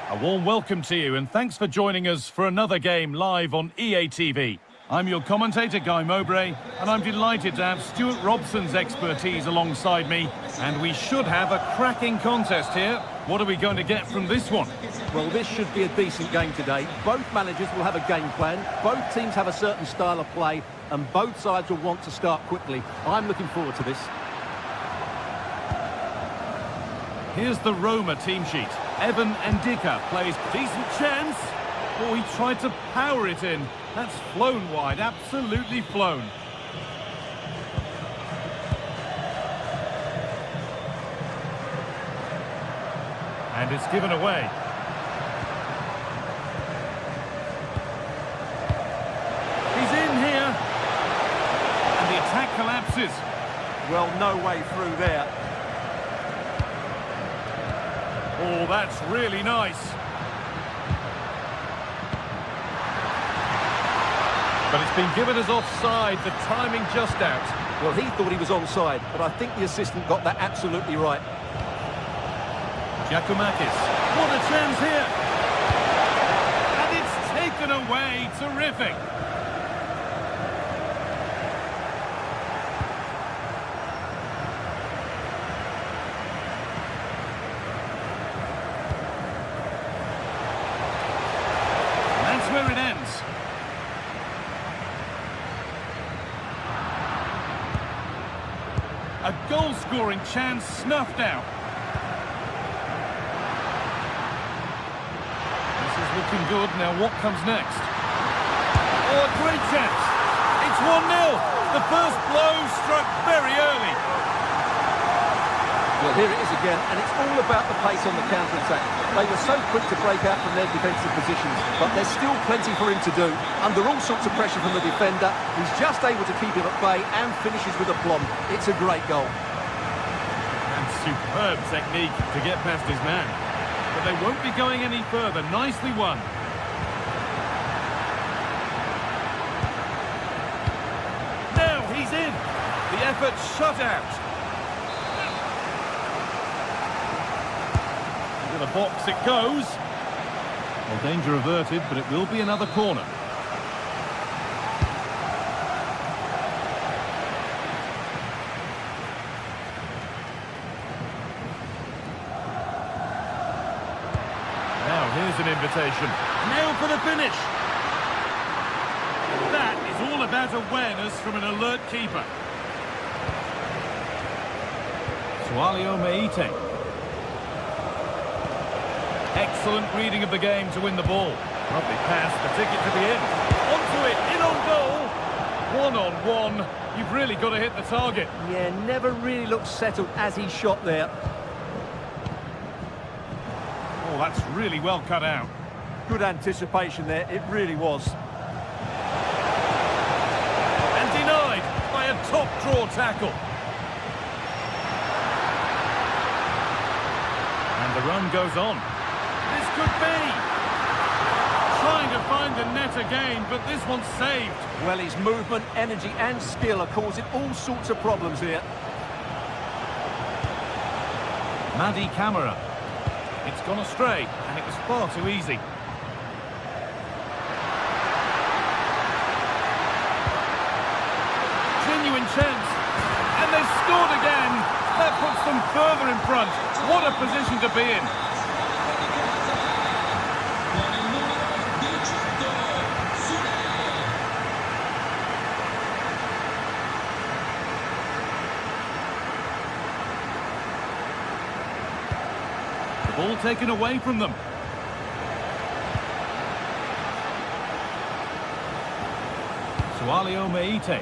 A warm welcome to you, and thanks for joining us for another game live on EA TV. I'm your commentator, Guy Mowbray, and I'm delighted to have Stuart Robson's expertise alongside me, and we should have a cracking contest here. What are we going to get from this one? Well, this should be a decent game today. Both managers will have a game plan. Both teams have a certain style of play, and both sides will want to start quickly. I'm looking forward to this. Here's the Roma team sheet. Evan Ndika plays decent chance. Oh, he tried to power it in. That's flown wide, absolutely flown. And it's given away. He's in here. And the attack collapses. Well, no way through there. Oh, that's really nice. But it's been given as offside, the timing just out. Well, he thought he was onside, but I think the assistant got that absolutely right. Giacomakis, what a chance here! And it's taken away, terrific! And that's where it ends. A goal-scoring chance snuffed out. Looking good. Now what comes next? Oh, a great chance. It's 1-0. The first blow struck very early. Well, here it is again, and it's all about the pace on the counter-attack. They were so quick to break out from their defensive positions, but there's still plenty for him to do. Under all sorts of pressure from the defender, he's just able to keep him at bay and finishes with aplomb. It's a great goal. And superb technique to get past his man. But they won't be going any further. Nicely won. Now he's in. The effort shut out. Into the box it goes. Well, danger averted, but it will be another corner. Here's an invitation. Now for the finish. That is all about awareness from an alert keeper. Sualio Meite. Excellent reading of the game to win the ball. Lovely pass, the ticket to the in. Onto it, in on goal. One-on-one. You've really got to hit the target. Yeah, never really looked settled as he shot there. Oh, that's really well cut out. Good anticipation there, it really was. And denied by a top-draw tackle. And the run goes on. This could be. Trying to find the net again, but this one's saved. Well, his movement, energy and skill are causing all sorts of problems here. Madi Camara. It's gone astray, and it was far too easy. Genuine chance, and they've scored again. That puts them further in front. What a position to be in. Ball taken away from them. Sualio Meite.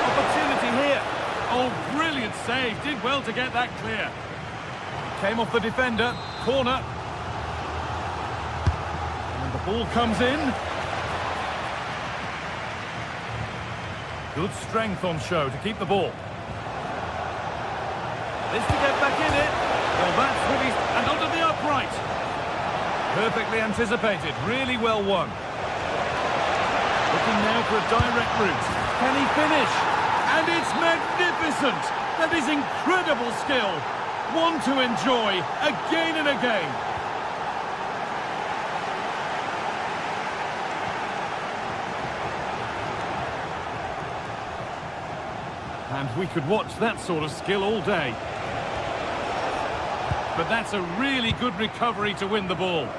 Opportunity here. Oh, brilliant save. Did well to get that clear. Came off the defender. Corner. Ball comes in. Good strength on show to keep the ball. This to get back in it. Well, that's released and onto the upright. Perfectly anticipated. Really well won. Looking now for a direct route. Can he finish? And it's magnificent. That is incredible skill. One to enjoy again and again. And we could watch that sort of skill all day. But that's a really good recovery to win the ball.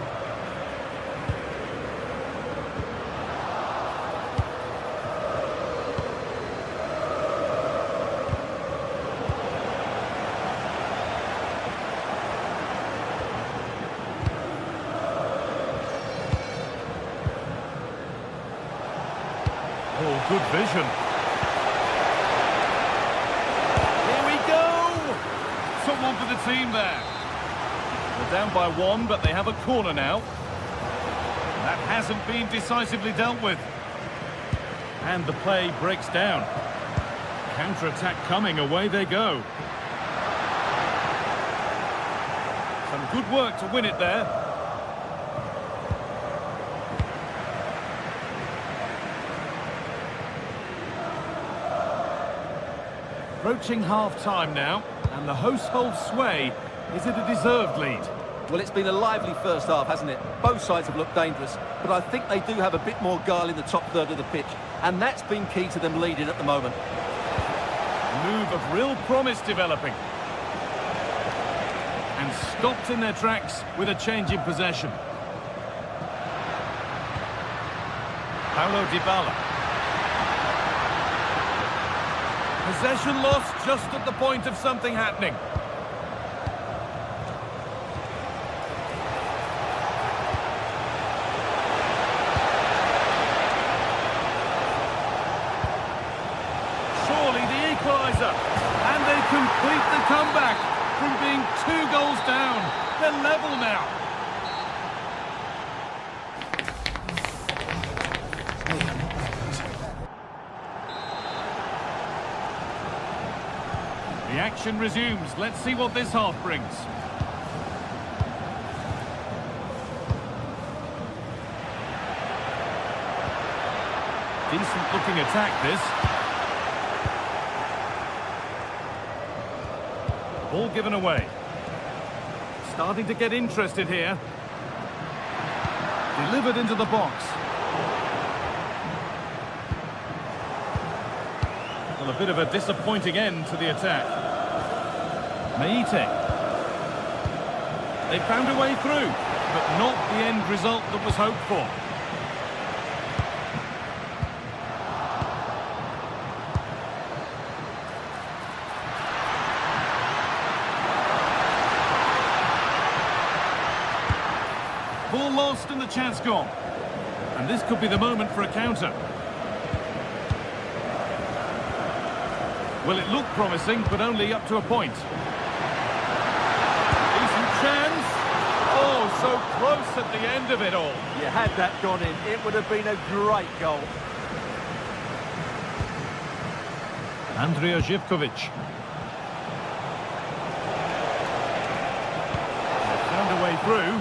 good vision. Here we go! Someone for the team there. They're down by one, but they have a corner now. That hasn't been decisively dealt with. And the play breaks down. Counter-attack coming, away they go. Some good work to win it there. Approaching half-time now, and the hosts hold sway. Is it a deserved lead? Well, it's been a lively first half, hasn't it? Both sides have looked dangerous, but I think they do have a bit more guile in the top third of the pitch, and that's been key to them leading at the moment. Move of real promise developing. And stopped in their tracks with a change in possession. Paulo Dybala. Possession lost just at the point of something happening. Surely the equaliser. And they complete the comeback from being 2 goals down. They're level now. The action resumes. Let's see what this half brings. Decent looking attack, this. Ball given away. Starting to get interested here. Delivered into the box. Well, a bit of a disappointing end to the attack. Meite. They found a way through, but not the end result that was hoped for. Ball lost and the chance gone. And this could be the moment for a counter. Well, it looked promising, but only up to a point. Decent chance. Oh, so close at the end of it all. You had that gone in, it would have been a great goal. Andrija Živković. They found a way through.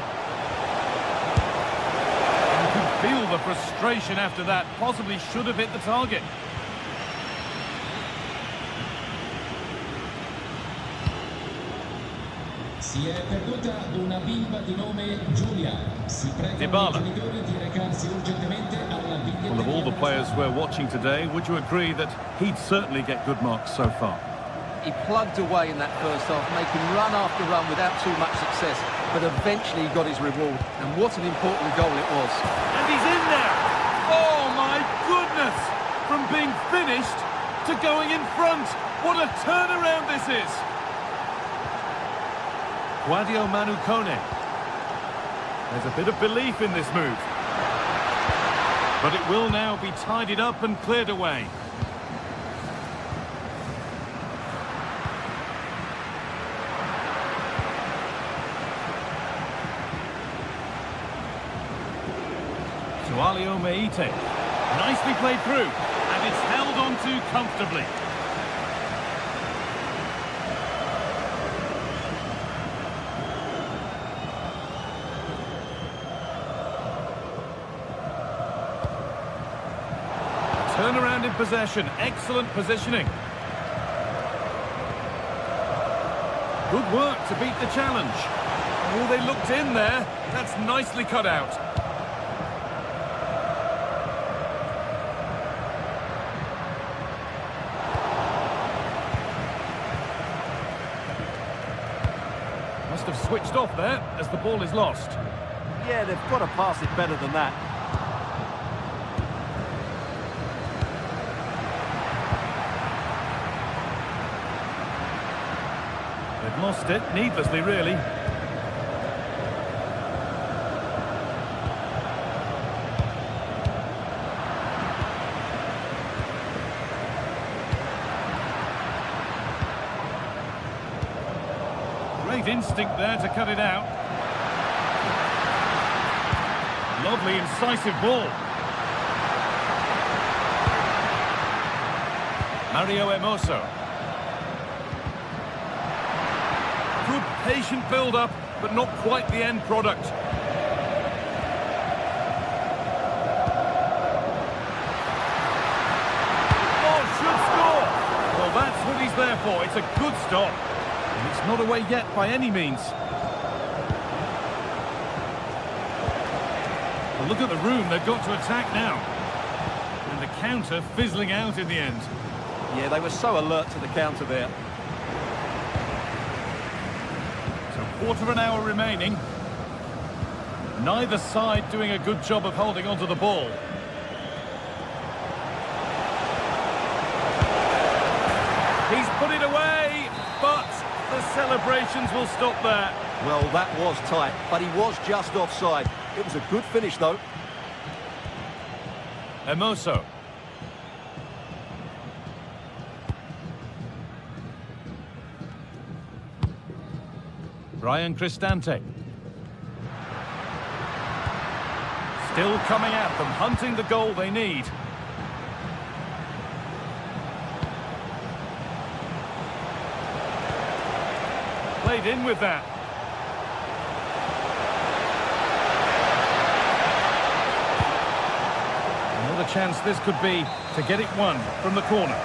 You can feel the frustration after that. Possibly should have hit the target. Si è perduta una bimba di nome Giulia. Si pregano i genitori di recarsi urgentemente alla biglietteria. Well, of all the players we're watching today, would you agree that he'd certainly get good marks so far? He plugged away in that first half, making run after run without too much success, but eventually he got his reward, and what an important goal it was. And he's in there! Oh, my goodness! From being finished to going in front. What a turnaround this is! Guadio Manu Kone. There's a bit of belief in this move. But it will now be tidied up and cleared away. To Alio Meite. Nicely played through. And it's held on to comfortably. Turnaround in possession, excellent positioning. Good work to beat the challenge. Oh, they looked in there. That's nicely cut out. Must have switched off there as the ball is lost. Yeah, they've got to pass it better than that. They've lost it, needlessly, really. Great instinct there to cut it out. Lovely, incisive ball. Mario Hermoso. Good patient build-up, but not quite the end product. Oh, should score! Well, that's what he's there for. It's a good stop. And it's not away yet by any means. Well, look at the room they've got to attack now. And the counter fizzling out in the end. Yeah, they were so alert to the counter there. So quarter of an hour remaining. Neither side doing a good job of holding onto the ball. He's put it away, but the celebrations will stop there. Well, that was tight, but he was just offside. It was a good finish, though. Hermoso. Brian Cristante. Still coming at them, hunting the goal they need. Played in with that. Another chance this could be to get it won from the corner.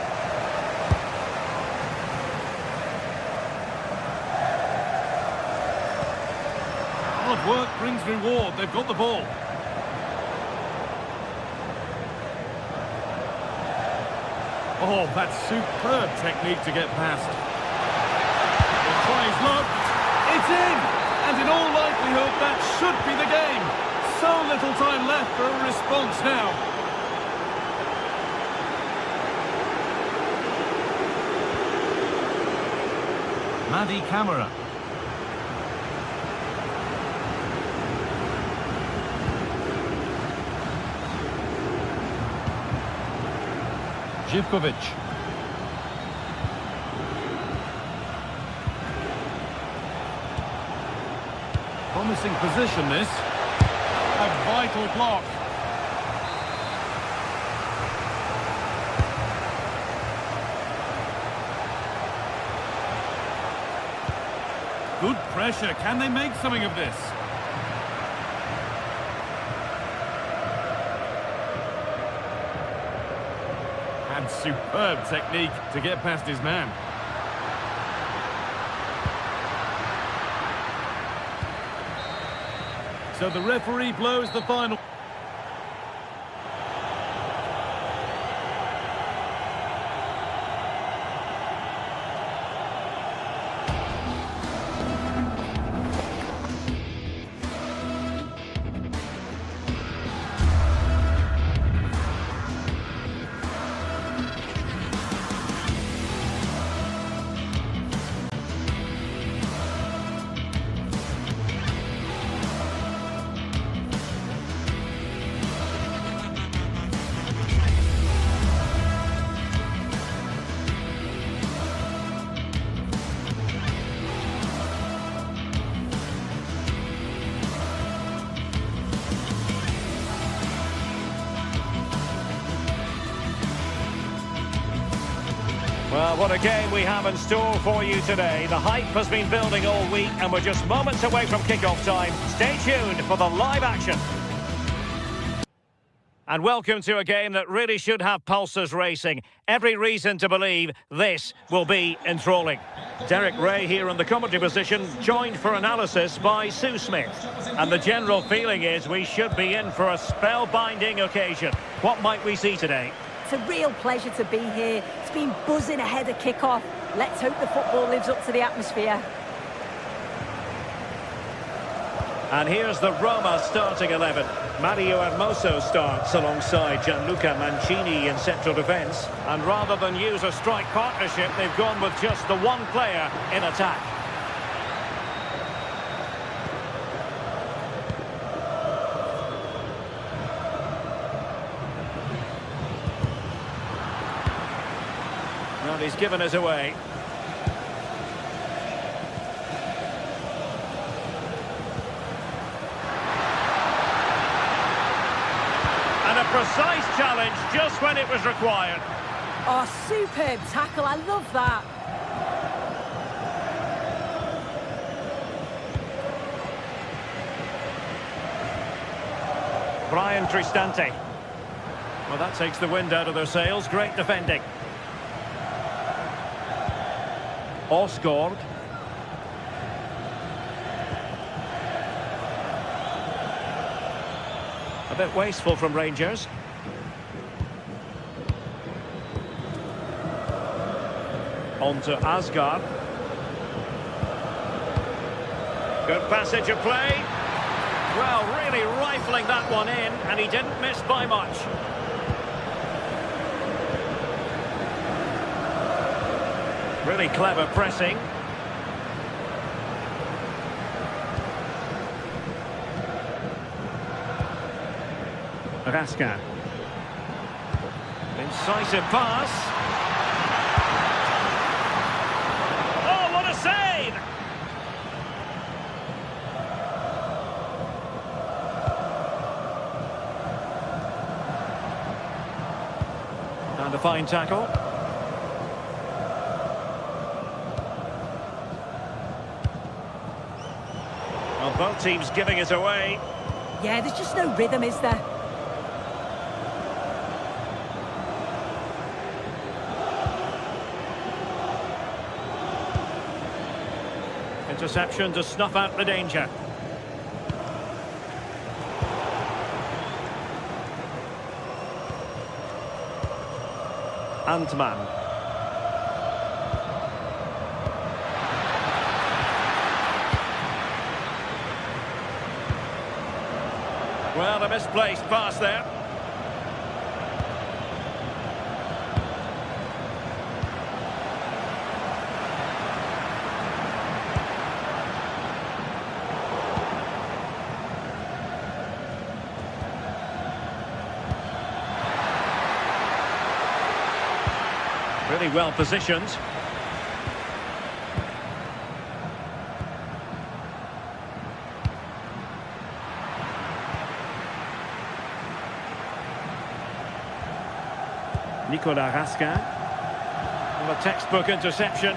Hard work brings reward. They've got the ball. Oh, that's superb technique to get past. Try his luck. It's in! And in all likelihood, that should be the game. So little time left for a response now. Madi Camara. Živković. Promising position, this. A vital block. Good pressure. Can they make something of this? And superb technique to get past his man. So the referee blows the final. Well, what a game we have in store for you today. The hype has been building all week and we're just moments away from kick-off time. Stay tuned for the live action. And welcome to a game that really should have pulses racing. Every reason to believe this will be enthralling. Derek Ray here in the commentary position, joined for analysis by Sue Smith. And the general feeling is we should be in for a spellbinding occasion. What might we see today? It's a real pleasure to be here. It's been buzzing ahead of kick-off. Let's hope the football lives up to the atmosphere. And here's the Roma starting 11. Mario Hermoso starts alongside Gianluca Mancini in central defence. And rather than use a strike partnership, they've gone with just the one player in attack. And he's given us away. Precise challenge just when it was required. Oh, superb tackle. I love that. Brian Cristante. Well, that takes the wind out of their sails. Great defending. Osgård. A bit wasteful from Rangers. On to Asgard. Good passage of play. Well, really rifling that one in, and he didn't miss by much. Really clever pressing. Raskin. Incisive pass. Oh, what a save! And a fine tackle. Well, both teams giving it away. Yeah, there's just no rhythm, is there? Interception to snuff out the danger. Antman. Well, a misplaced pass there. Really well positioned. Nicolas Raskin. Well, a textbook interception.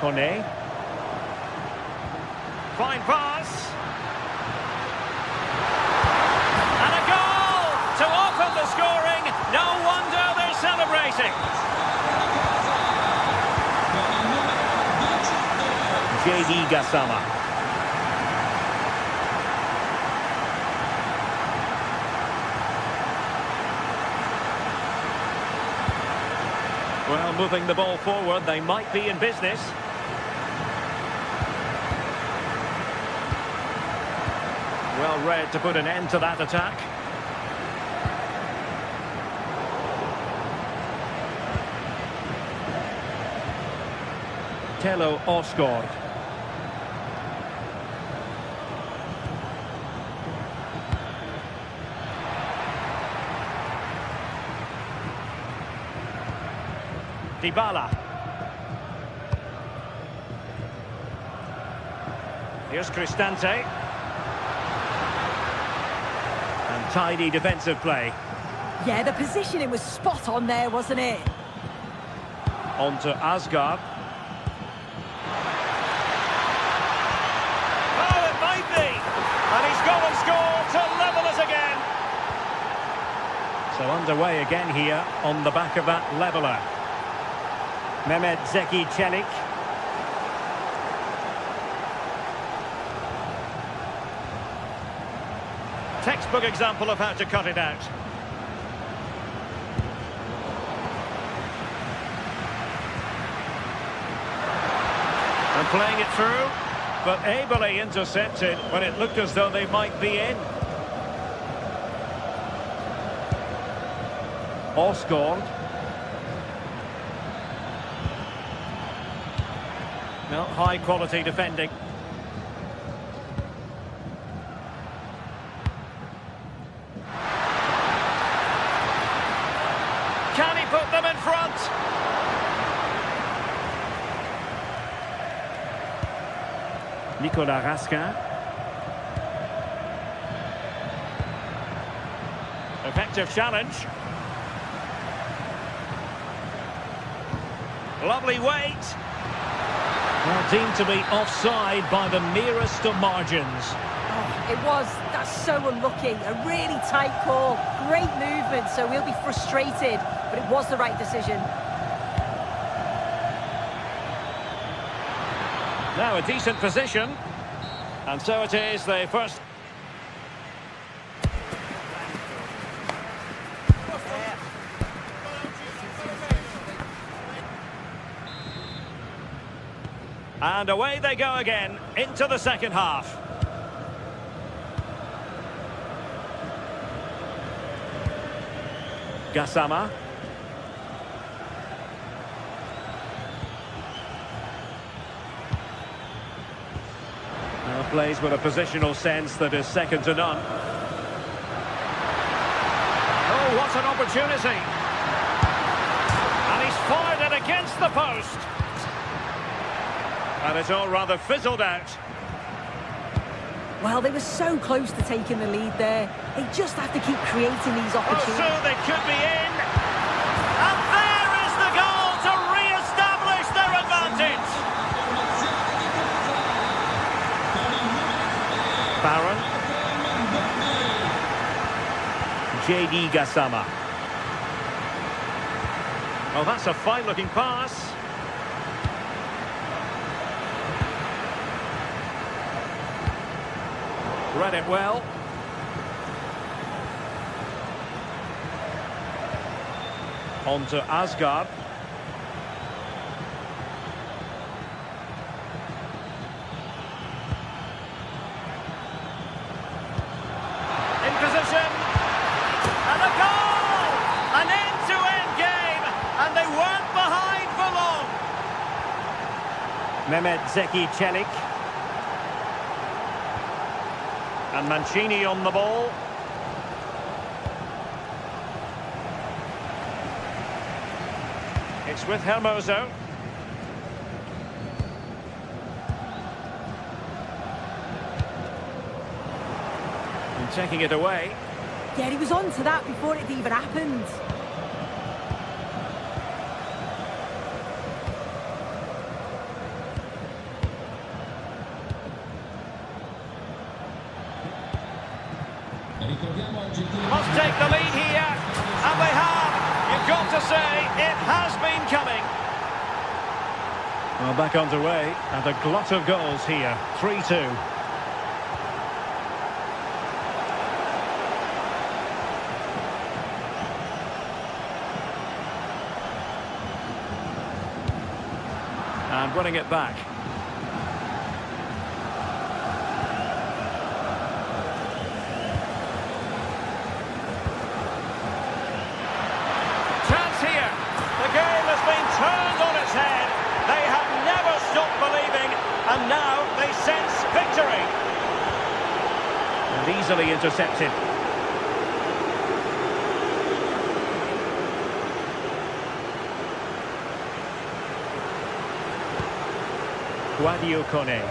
Kone. Fine pass. And a goal to open the scoring. No wonder they're celebrating. J.D. Gassama. Well, moving the ball forward, they might be in business. Well read to put an end to that attack. Tello Osgård. Dybala. Here's Cristante. And tidy defensive play. Yeah, the positioning was spot on there, wasn't it? On to Asgard. Oh, it might be! And he's gone and scored to level us again. So underway again here on the back of that leveller. Mehmet Zeki Çelik. Textbook example of how to cut it out. And playing it through, but ably intercepted when it looked as though they might be in. Osgård. No, high quality defending. Can he put them in front? Nicolas Raskin. Effective challenge. Lovely weight. Well, deemed to be offside by the merest of margins. Oh, it was. That's so unlucky. A really tight call. Great movement, so we'll be frustrated. But it was the right decision. Now a decent position. And so it is, the first... And away they go again, into the second half. Gassama. Now plays with a positional sense that is second to none. Oh, what an opportunity. And he's fired it against the post. And it's all rather fizzled out. Well, they were so close to taking the lead there. They just have to keep creating these opportunities. Oh, so they could be in. And there is the goal to re-establish their advantage. Barron. J.D. Gassama. Oh, that's a fine-looking pass. Read it well. On to Asgard. In position. And a goal! An end-to-end game. And they weren't behind for long. Mehmet Zeki Çelik. And Mancini on the ball. It's with Hermoso. And taking it away. Yeah, he was on to that before it even happened. Must take the lead here, and they have. You've got to say, it has been coming. Well, back underway, and a glut of goals here, 3-2. And running it back. Turned on its head. They have never stopped believing, and now they sense victory. And easily intercepted. Guadio Kone.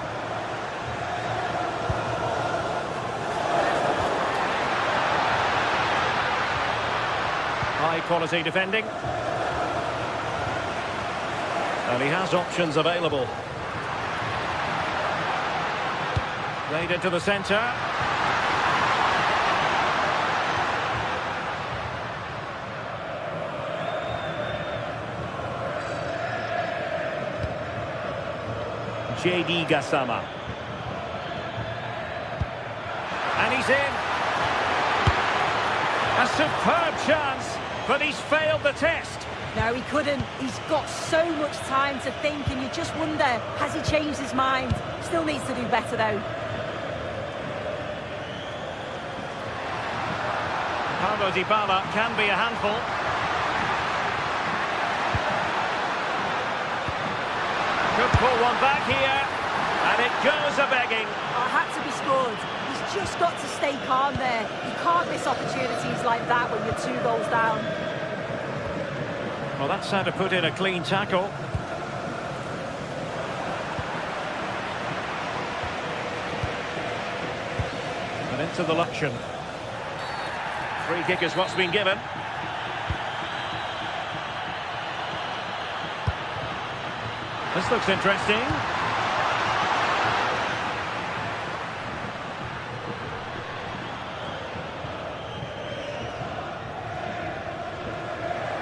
High quality defending. And he has options available. Played into the centre. J.D. Gassama. And he's in. A superb chance, but he's failed the test. No, he couldn't. He's got so much time to think, and you just wonder, has he changed his mind? Still needs to do better, though. Paulo Dybala can be a handful. Could pull one back here, and it goes a-begging. Oh, had to be scored. He's just got to stay calm there. You can't miss opportunities like that when you're 2 goals down. Well, that's how to put in a clean tackle. to the luncheon. Free kick is what's been given. This looks interesting.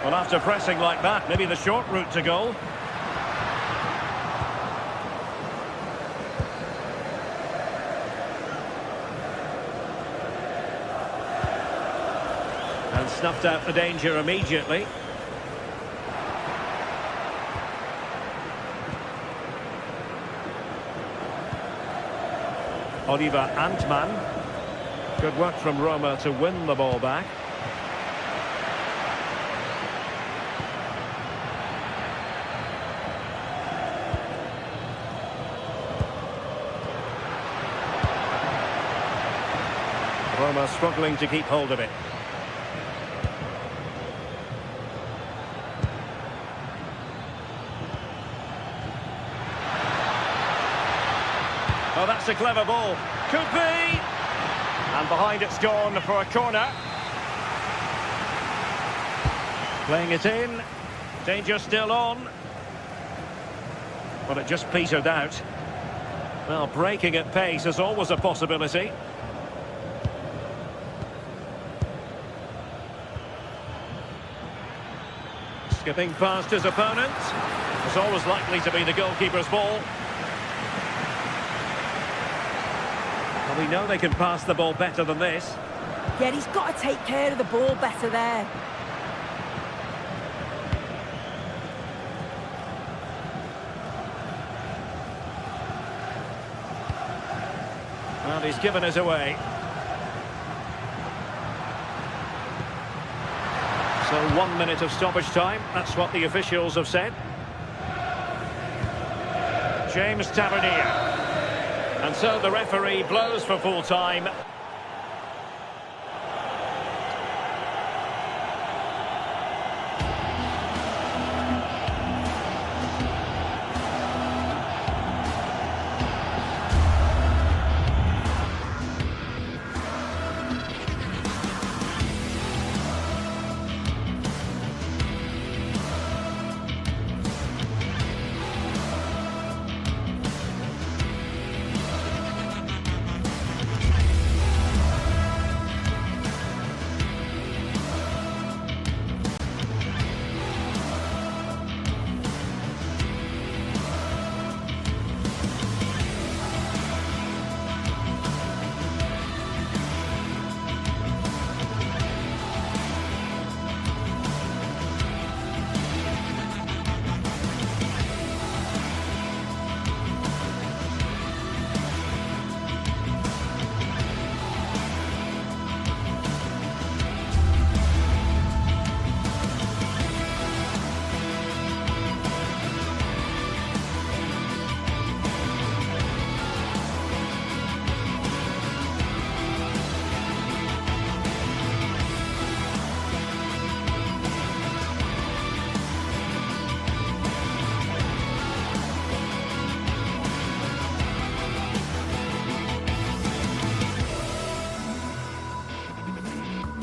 Well, after pressing like that, maybe the short route to goal. And snuffed out the danger immediately. Oliver Antman. Good work from Roma to win the ball back. Roma struggling to keep hold of it. Oh, that's a clever ball. Could be! And behind it's gone for a corner. Playing it in. Danger still on. But it just petered out. Well, breaking at pace is always a possibility. Skipping past his opponent. It's always likely to be the goalkeeper's ball. Well, we know they can pass the ball better than this. Yeah, he's got to take care of the ball better there. Well, he's given it away. So 1 minute of stoppage time, that's what the officials have said. James Tavernier. And so the referee blows for full time.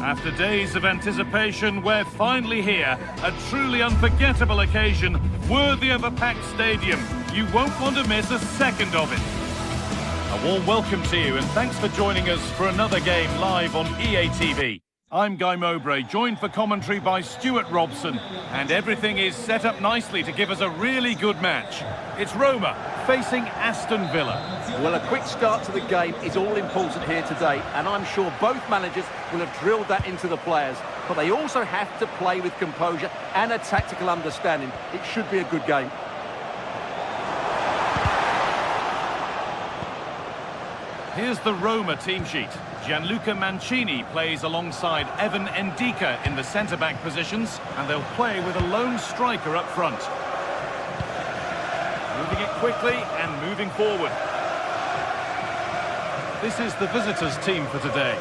After days of anticipation, we're finally here. A truly unforgettable occasion, worthy of a packed stadium. You won't want to miss a second of it. A warm welcome to you, and thanks for joining us for another game live on EA TV. I'm Guy Mowbray, joined for commentary by Stuart Robson, and everything is set up nicely to give us a really good match. It's Roma facing Aston Villa. Well, a quick start to the game is all important here today, and I'm sure both managers will have drilled that into the players. But they also have to play with composure and a tactical understanding. It should be a good game. Here's the Roma team sheet. Gianluca Mancini plays alongside Evan Ndika in the centre-back positions, and they'll play with a lone striker up front. Moving it quickly and moving forward. This is the visitors' team for today.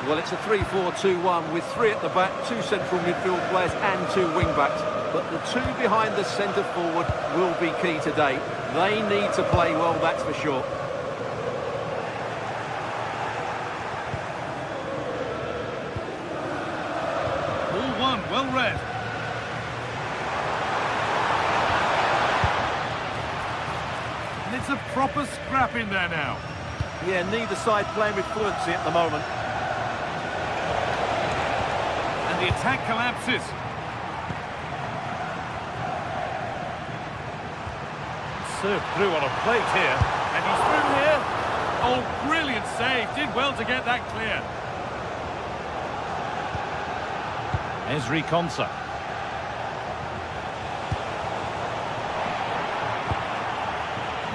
Well, it's a 3-4-2-1 with three at the back, two central midfield players and two wing-backs. But the two behind the centre forward will be key today. They need to play well, that's for sure. Well read. And it's a proper scrap in there now. Yeah, neither side playing with fluency at the moment. And the attack collapses. Served through on a plate here. And he's through here. Oh, brilliant save. Did well to get that clear. Ezri Konsa.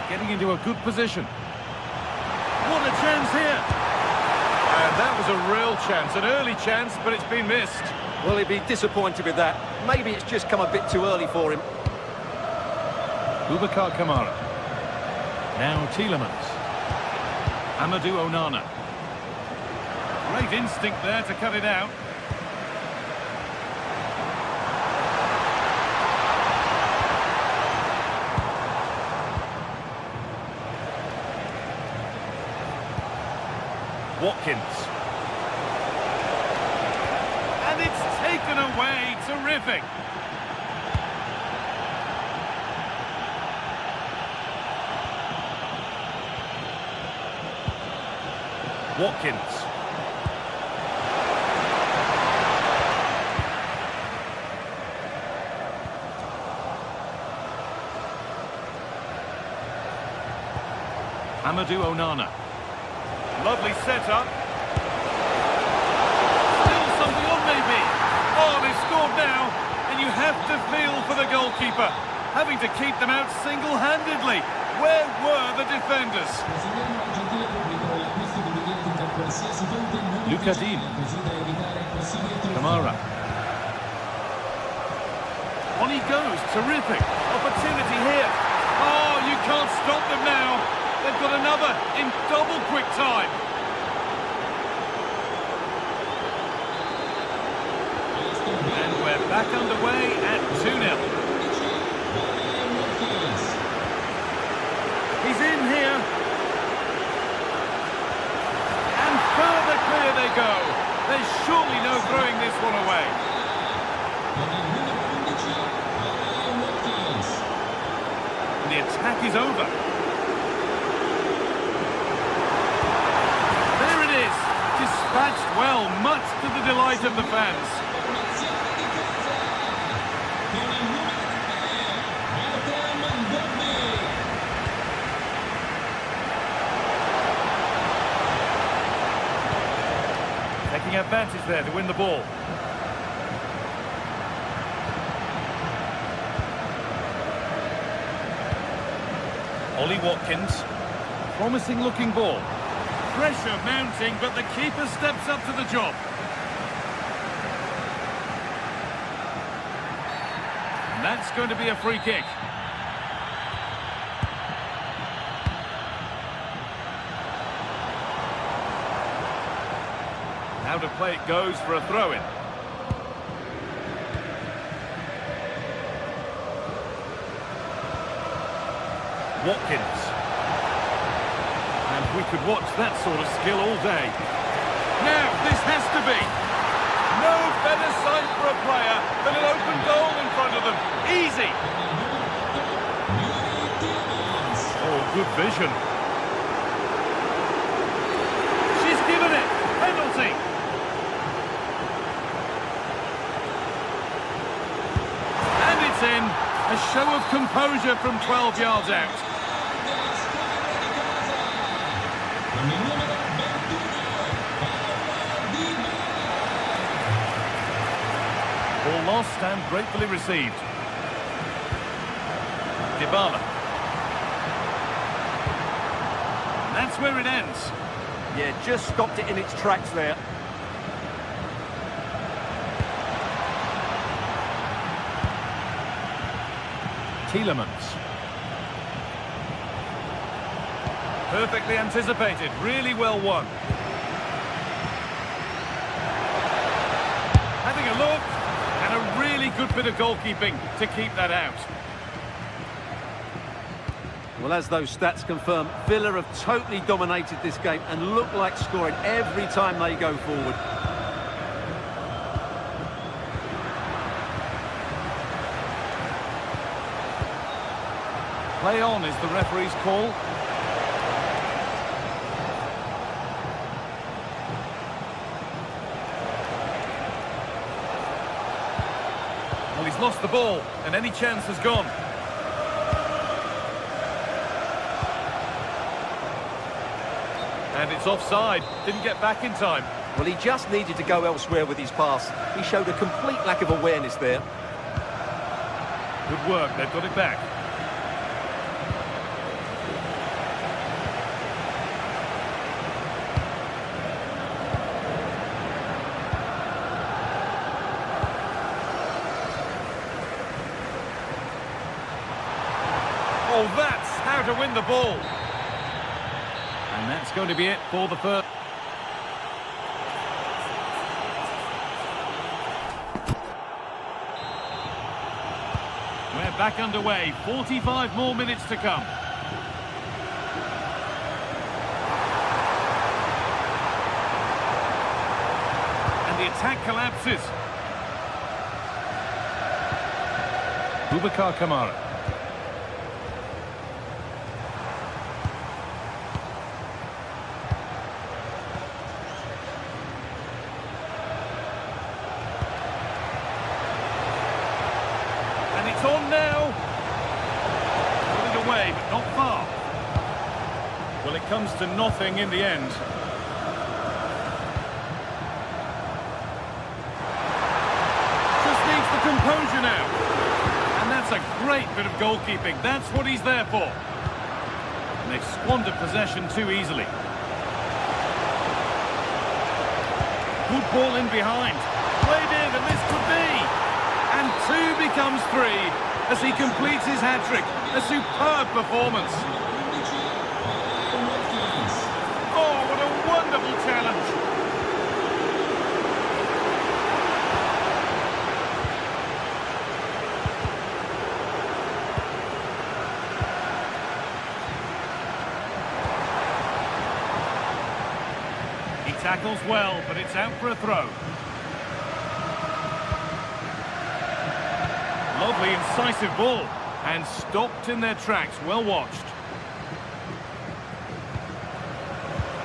Getting into a good position. What a chance here. And that was a real chance, an early chance, but it's been missed. Well, he'd be disappointed with that. Maybe it's just come a bit too early for him. Boubacar Kamara. Now Tielemans. Amadou Onana. Great instinct there to cut it out. Watkins. And it's taken away. Terrific. Watkins. Amadou Onana. Lovely setup. Still something on maybe. Oh, they've scored now. And you have to feel for the goalkeeper. Having to keep them out single-handedly. Where were the defenders? Luca Dean. Kamara. On he goes. Terrific. Opportunity here. Oh, you can't stop them now. They've got another in double quick time. And we're back underway at 2-0. He's in here. And further clear they go. There's surely no throwing this one away. And the attack is over. Dispatched well, much to the delight of the fans. Taking advantage there to win the ball. Ollie Watkins. Promising looking ball. Pressure mounting, but the keeper steps up to the job. And that's going to be a free kick. Out of play it goes for a throw-in. Watkins. We could watch that sort of skill all day. Now, this has to be. No better sight for a player than an open goal in front of them. Easy. Oh, good vision. She's given it. Penalty. And it's in. A show of composure from 12 yards out. Ball lost and gratefully received. Dybala. And that's where it ends. Yeah, just stopped it in its tracks there. Tielemans. Perfectly anticipated, really well won. Having a look, and a really good bit of goalkeeping to keep that out. Well, as those stats confirm, Villa have totally dominated this game and look like scoring every time they go forward. Play on is the referee's call. Well, he's lost the ball, and any chance has gone. And it's offside. Didn't get back in time. Well, he just needed to go elsewhere with his pass. He showed a complete lack of awareness there. Good work, they've got it back. Oh, that's how to win the ball. And that's going to be it for the first. We're back underway. 45 more minutes to come. And the attack collapses. Boubacar Kamara. It's on now. Put it away, but not far. Well, it comes to nothing in the end. Just needs the composure now. And that's a great bit of goalkeeping. That's what he's there for. And they've squandered possession too easily. Good ball in behind. Played in, and this could be. And 2 becomes 3 as he completes his hat-trick. A superb performance. Oh, what a wonderful challenge. He tackles well, but it's out for a throw. Lovely, incisive ball, and stopped in their tracks. Well watched.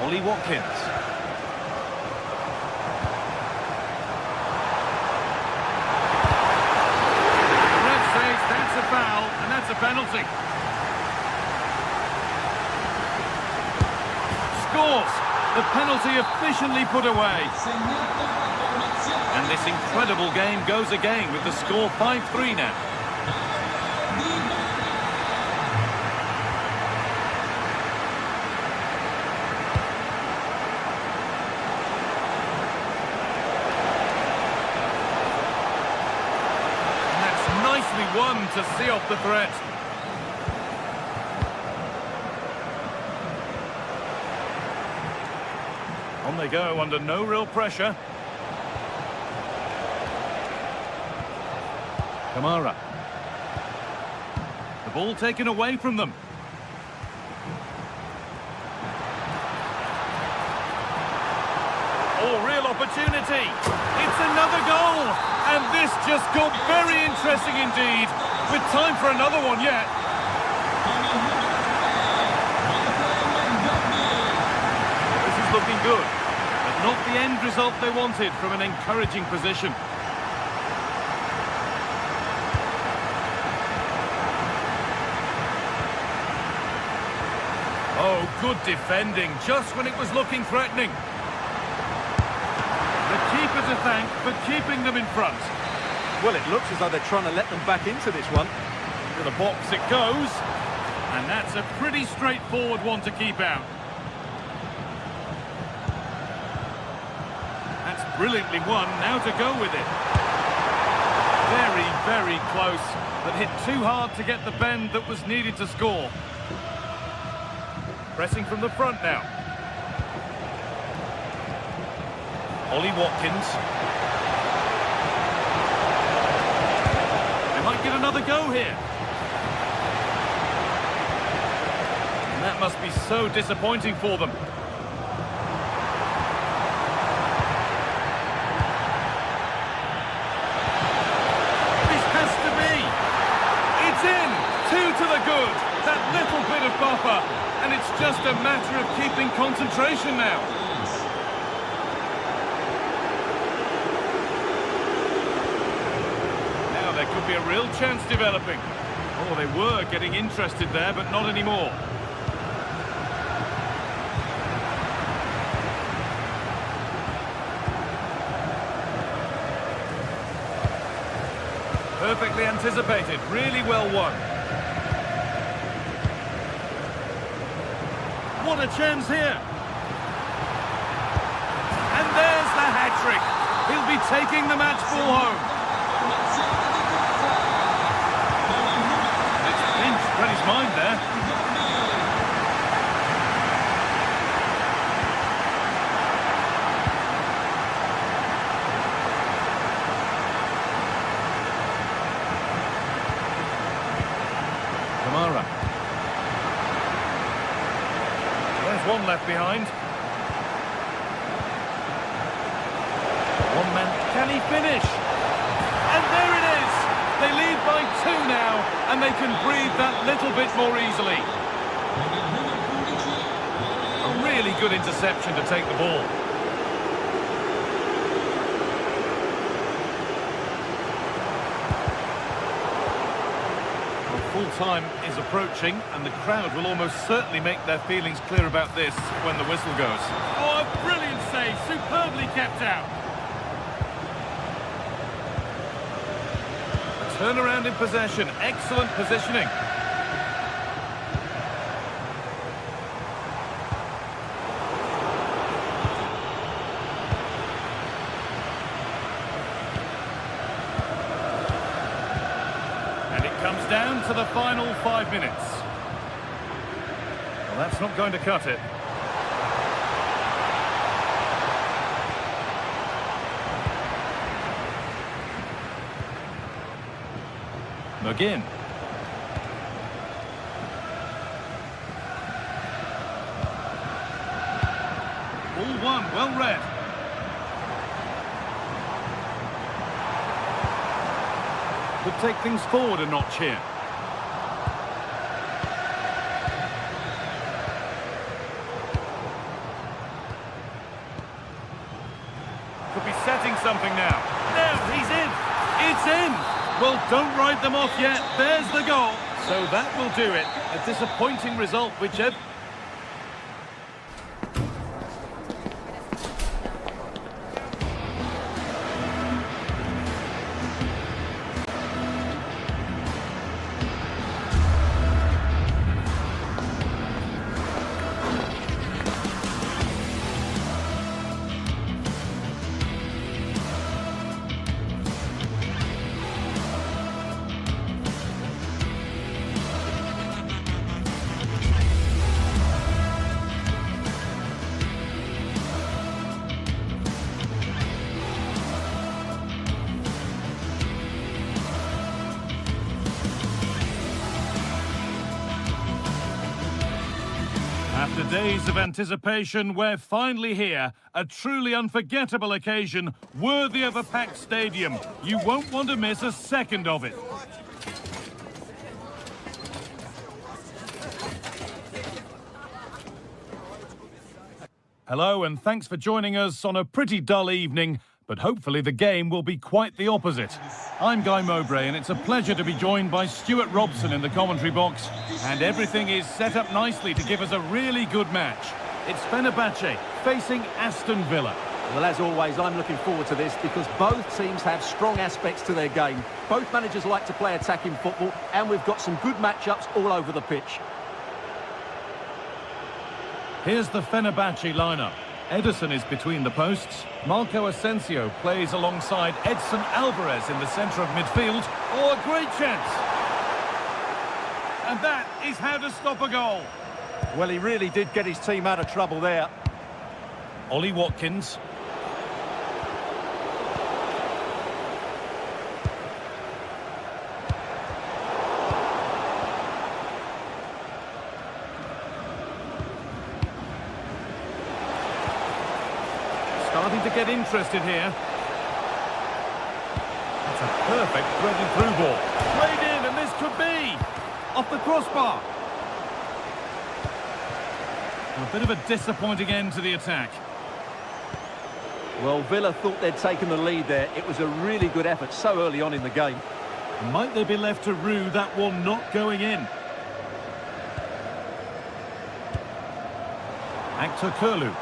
Ollie Watkins. The ref says that's a foul, and that's a penalty. Scores! The penalty efficiently put away. And this incredible game goes again with the score 5-3 now. And that's nicely won to see off the threat. On they go under no real pressure. Kamara. The ball taken away from them. Oh, real opportunity. It's another goal. And this just got very interesting indeed. With time for another one yet. This is looking good. But not the end result they wanted from an encouraging position. Oh, good defending, just when it was looking threatening. The keeper to thank for keeping them in front. Well, it looks as though they're trying to let them back into this one. To the box it goes. And that's a pretty straightforward one to keep out. That's brilliantly won, now to go with it. Very, very close, but hit too hard to get the bend that was needed to score. Pressing from the front now. Ollie Watkins. They might get another go here. And that must be so disappointing for them. This has to be. It's in. 2 to the good. That little bit of buffer, and it's just a matter of keeping concentration now. Now there could be a real chance developing. Oh, they were getting interested there, but not anymore. Perfectly anticipated, really well won. What a chance here. And there's the hat-trick. He'll be taking the match ball home. It's pinched, read his mind there. There's one left behind. One man, can he finish? And there it is! They lead by 2 now, and they can breathe that little bit more easily. A really good interception to take the ball. Full-time is approaching, and the crowd will almost certainly make their feelings clear about this when the whistle goes. Oh, a brilliant save, superbly kept out. A turnaround in possession, excellent positioning. Comes down to the final 5 minutes. Well, that's not going to cut it. McGinn. All one, well read. Could take things forward a notch here. Could be setting something now. Now he's in. It's in. Well, don't write them off yet. There's the goal. So that will do it. A disappointing result, whichever. After days of anticipation, we're finally here. A truly unforgettable occasion, worthy of a packed stadium. You won't want to miss a second of it. Hello, and thanks for joining us on a pretty dull evening, but hopefully the game will be quite the opposite. I'm Guy Mowbray, and it's a pleasure to be joined by Stuart Robson in the commentary box, and everything is set up nicely to give us a really good match. It's Fenerbahce facing Aston Villa. Well, as always, I'm looking forward to this because both teams have strong aspects to their game. Both managers like to play attacking football, and we've got some good matchups all over the pitch. Here's the Fenerbahce lineup. Ederson is between the posts. Marco Asensio plays alongside Edson Alvarez in the centre of midfield. Oh, a great chance! And that is how to stop a goal. Well, he really did get his team out of trouble there. Ollie Watkins. Starting to get interested here. That's a perfect threaded through ball. Played in, and this could be off the crossbar. A bit of a disappointing end to the attack. Well, Villa thought they'd taken the lead there. It was a really good effort so early on in the game. Might they be left to rue that one not going in? Actor Kurlu.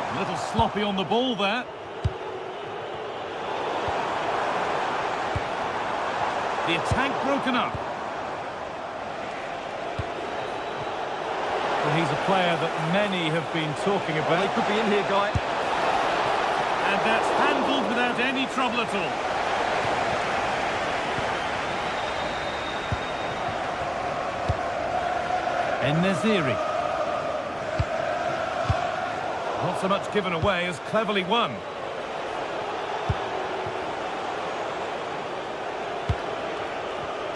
A little sloppy on the ball there. The attack broken up. Well, he's a player that many have been talking about. Well, he could be in here, Guy. And that's handled without any trouble at all. En-Nesyri. Not so much given away as cleverly won.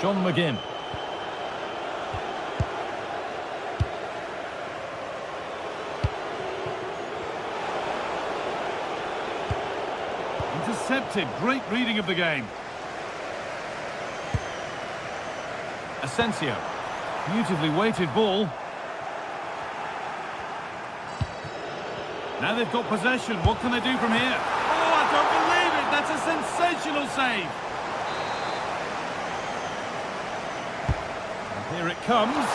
John McGinn. Intercepted. Great reading of the game. Asensio. Beautifully weighted ball. Now they've got possession. What can they do from here? Oh, I don't believe it. That's a sensational save. And here it comes.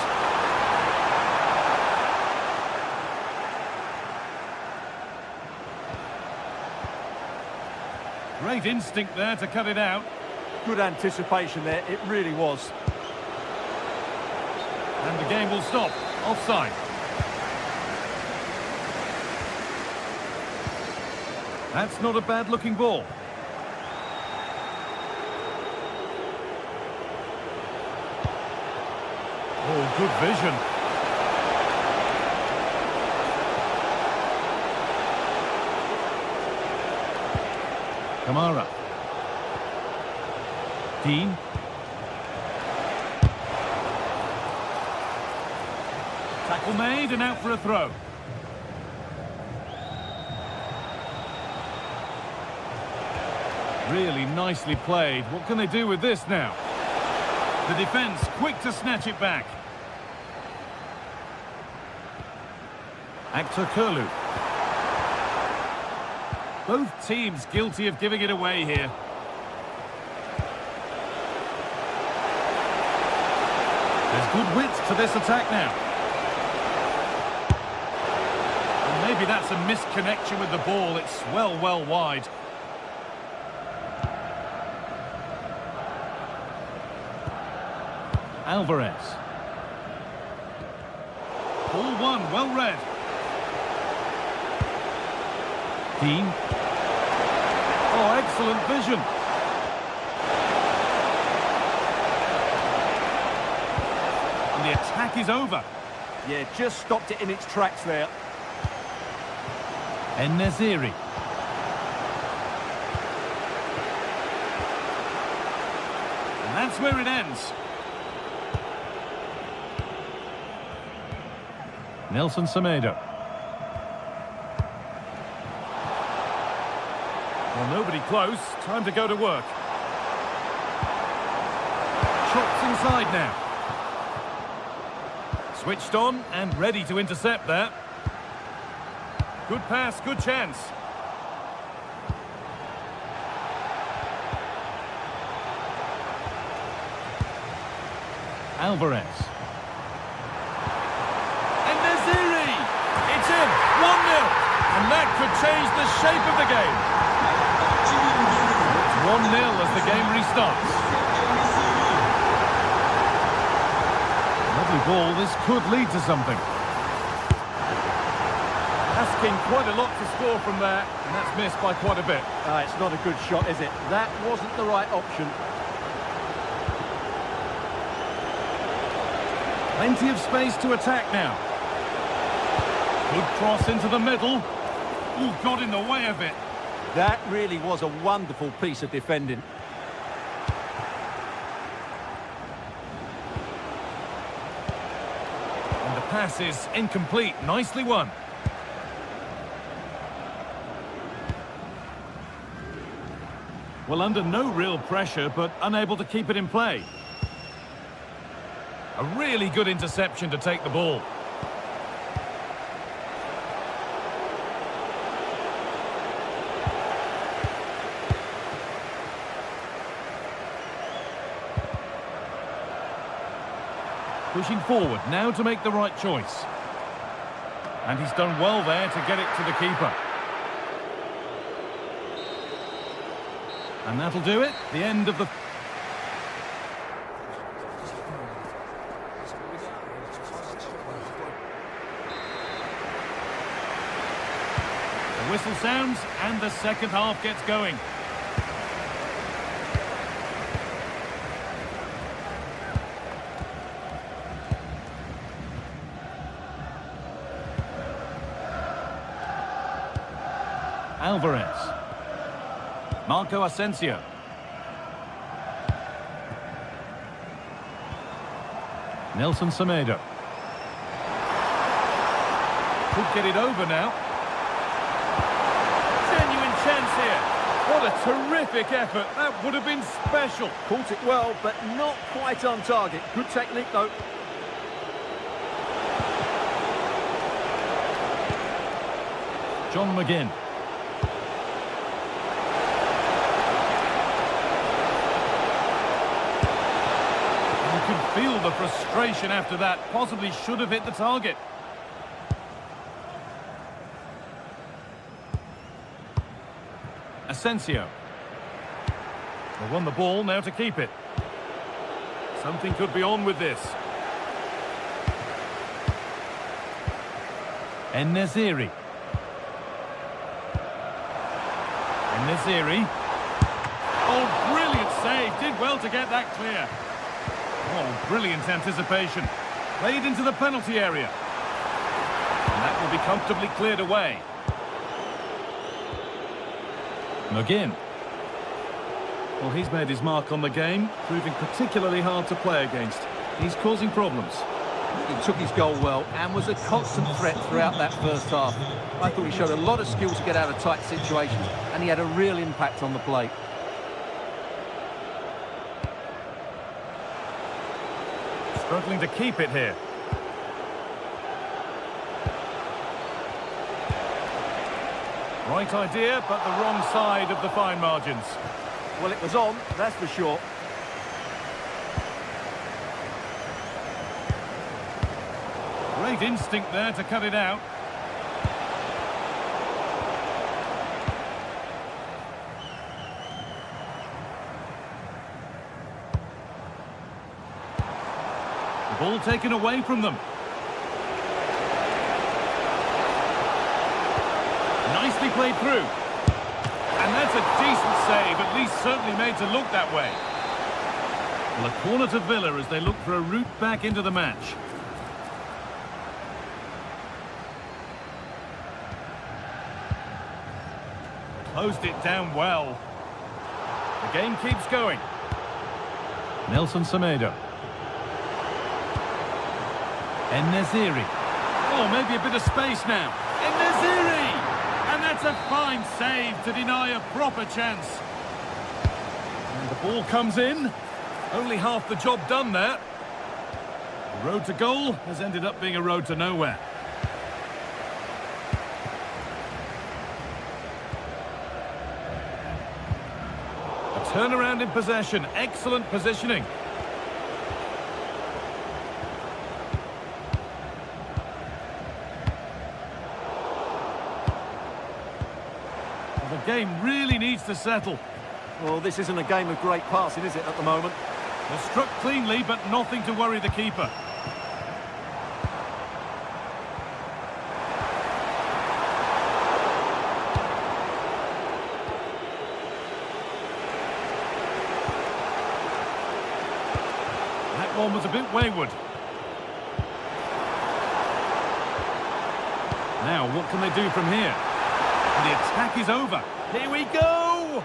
Great instinct there to cut it out. Good anticipation there, it really was. And the game will stop. Offside. That's not a bad-looking ball. Oh, good vision. Kamara. Dean. Tackle made and out for a throw. Really nicely played. What can they do with this now? The defence quick to snatch it back. Actor Kurlu. Both teams guilty of giving it away here. There's good width to this attack now. And maybe that's a misconnection with the ball. It's well wide. Alvarez. Ball one, well read. Dean. Oh, excellent vision. And the attack is over. Yeah, just stopped it in its tracks there. En-Nesyri. And that's where it ends. Nelson Semedo. Well, nobody close. Time to go to work. Chops inside now. Switched on and ready to intercept that. Good pass, good chance. Alvarez. En-Nesyri! It's in! 1-0! And that could change the shape of the game. It's 1-0 as the game restarts. Lovely ball. This could lead to something. Asking quite a lot to score from there, and that's missed by quite a bit. It's not a good shot, is it? That wasn't the right option. Plenty of space to attack now. Good cross into the middle. Ooh, got in the way of it. That really was a wonderful piece of defending. And the pass is incomplete. Nicely won. Well, under no real pressure, but unable to keep it in play. A really good interception to take the ball. Pushing forward now to make the right choice. And he's done well there to get it to the keeper. And that'll do it. The end of the... The whistle sounds and the second half gets going. Alvarez. Marco Asensio. Nelson Semedo. Could get it over now. Genuine chance here. What a terrific effort. That would have been special. Caught it well, but not quite on target. Good technique, though. John McGinn. You can feel the frustration after that. Possibly should have hit the target. Asensio. They won the ball, now to keep it. Something could be on with this. En-Nesyri. En-Nesyri. Oh, brilliant save. Did well to get that clear. Oh, brilliant anticipation. Played into the penalty area. And that will be comfortably cleared away. McGinn. Well, he's made his mark on the game, proving particularly hard to play against. He's causing problems. He took his goal well and was a constant threat throughout that first half. I thought he showed a lot of skill to get out of tight situations, and he had a real impact on the play. Struggling to keep it here. Right idea, but the wrong side of the fine margins. Well, it was on, that's for sure. Great instinct there to cut it out. The ball taken away from them. Nicely played through. And that's a decent save, at least certainly made to look that way. Well, a corner to Villa as they look for a route back into the match. Closed it down well. The game keeps going. Nelson Semedo. En-Nesyri. Oh, maybe a bit of space now. En-Nesyri! And that's a fine save to deny a proper chance. And the ball comes in. Only half the job done there. The road to goal has ended up being a road to nowhere. A turnaround in possession. Excellent positioning. The game really needs to settle. Well, this isn't a game of great passing, is it, at the moment? They're struck cleanly, but nothing to worry the keeper. That one was a bit wayward. Now, what can they do from here? And the attack is over. Here we go!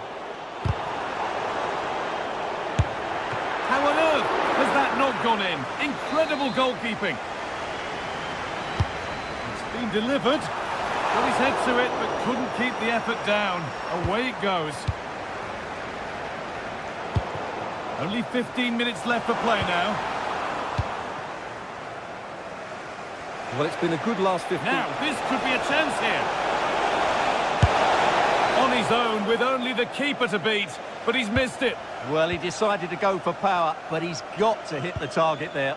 How on earth has that not gone in? Incredible goalkeeping. It's been delivered. Got his head to it, but couldn't keep the effort down. Away it goes. Only 15 minutes left for play now. Well, it's been a good last 15. Now, this could be a chance here. On his own, with only the keeper to beat, but he's missed it. Well, he decided to go for power, but he's got to hit the target there.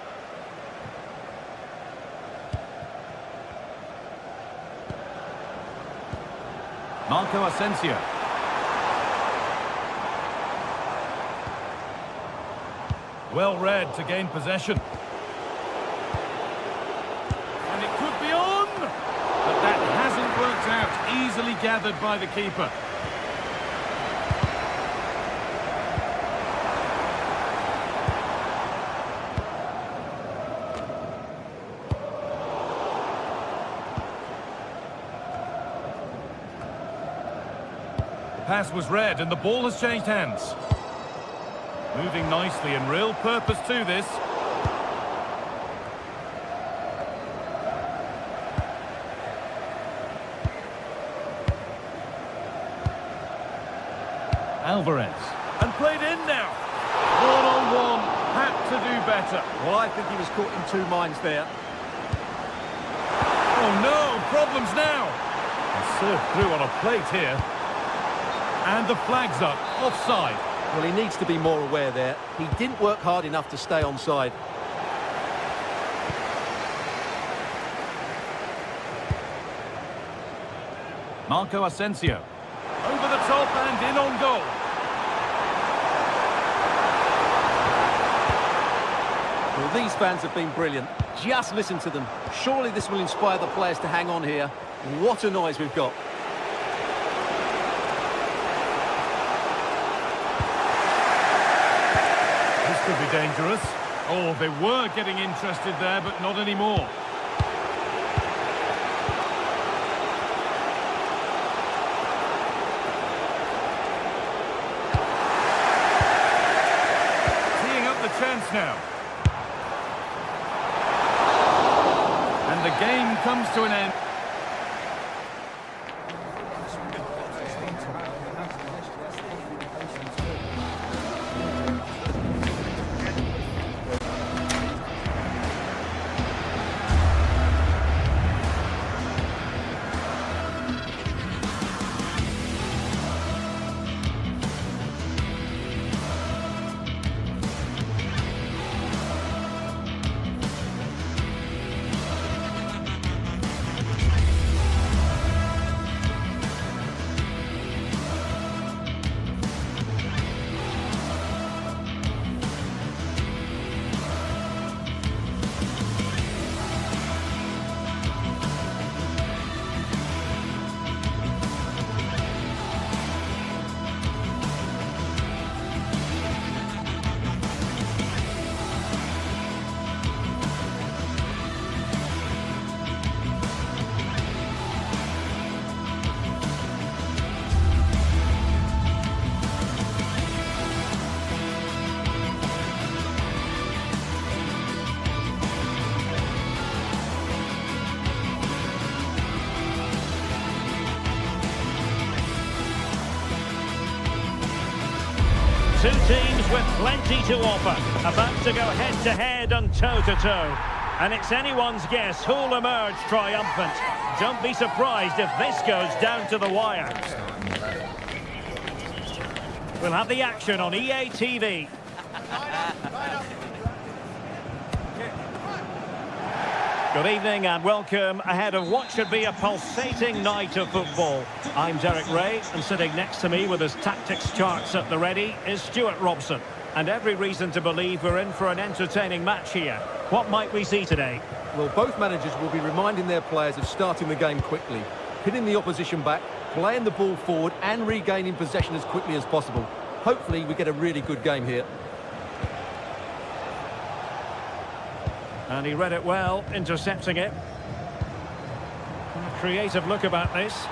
Marco Asensio. Well read to gain possession. And it could be on! But that hasn't worked out. Easily gathered by the keeper. The pass was read and the ball has changed hands. Moving nicely and real purpose to this. Alvarez. And played in now. One-on-one. Had to do better. Well, I think he was caught in two minds there. Oh no, problems now. And served through on a plate here. And the flag's up. Offside. Well, he needs to be more aware there. He didn't work hard enough to stay onside. Marco Asensio. Over the top and in on goal. Well, these fans have been brilliant. Just listen to them. Surely this will inspire the players to hang on here. What a noise we've got. This could be dangerous. Oh, they were getting interested there, but not anymore. Teeing up the chance now. And the game comes to an end. Two teams with plenty to offer, about to go head-to-head and toe-to-toe. And it's anyone's guess who'll emerge triumphant. Don't be surprised if this goes down to the wire. We'll have the action on EA TV. Good evening and welcome ahead of what should be a pulsating night of football. I'm Derek Ray, and sitting next to me with his tactics charts at the ready is Stuart Robson. And every reason to believe we're in for an entertaining match here. What might we see today? Well, both managers will be reminding their players of starting the game quickly, pinning the opposition back, playing the ball forward and regaining possession as quickly as possible. Hopefully we get a really good game here. And he read it well, intercepting it. Creative look about this.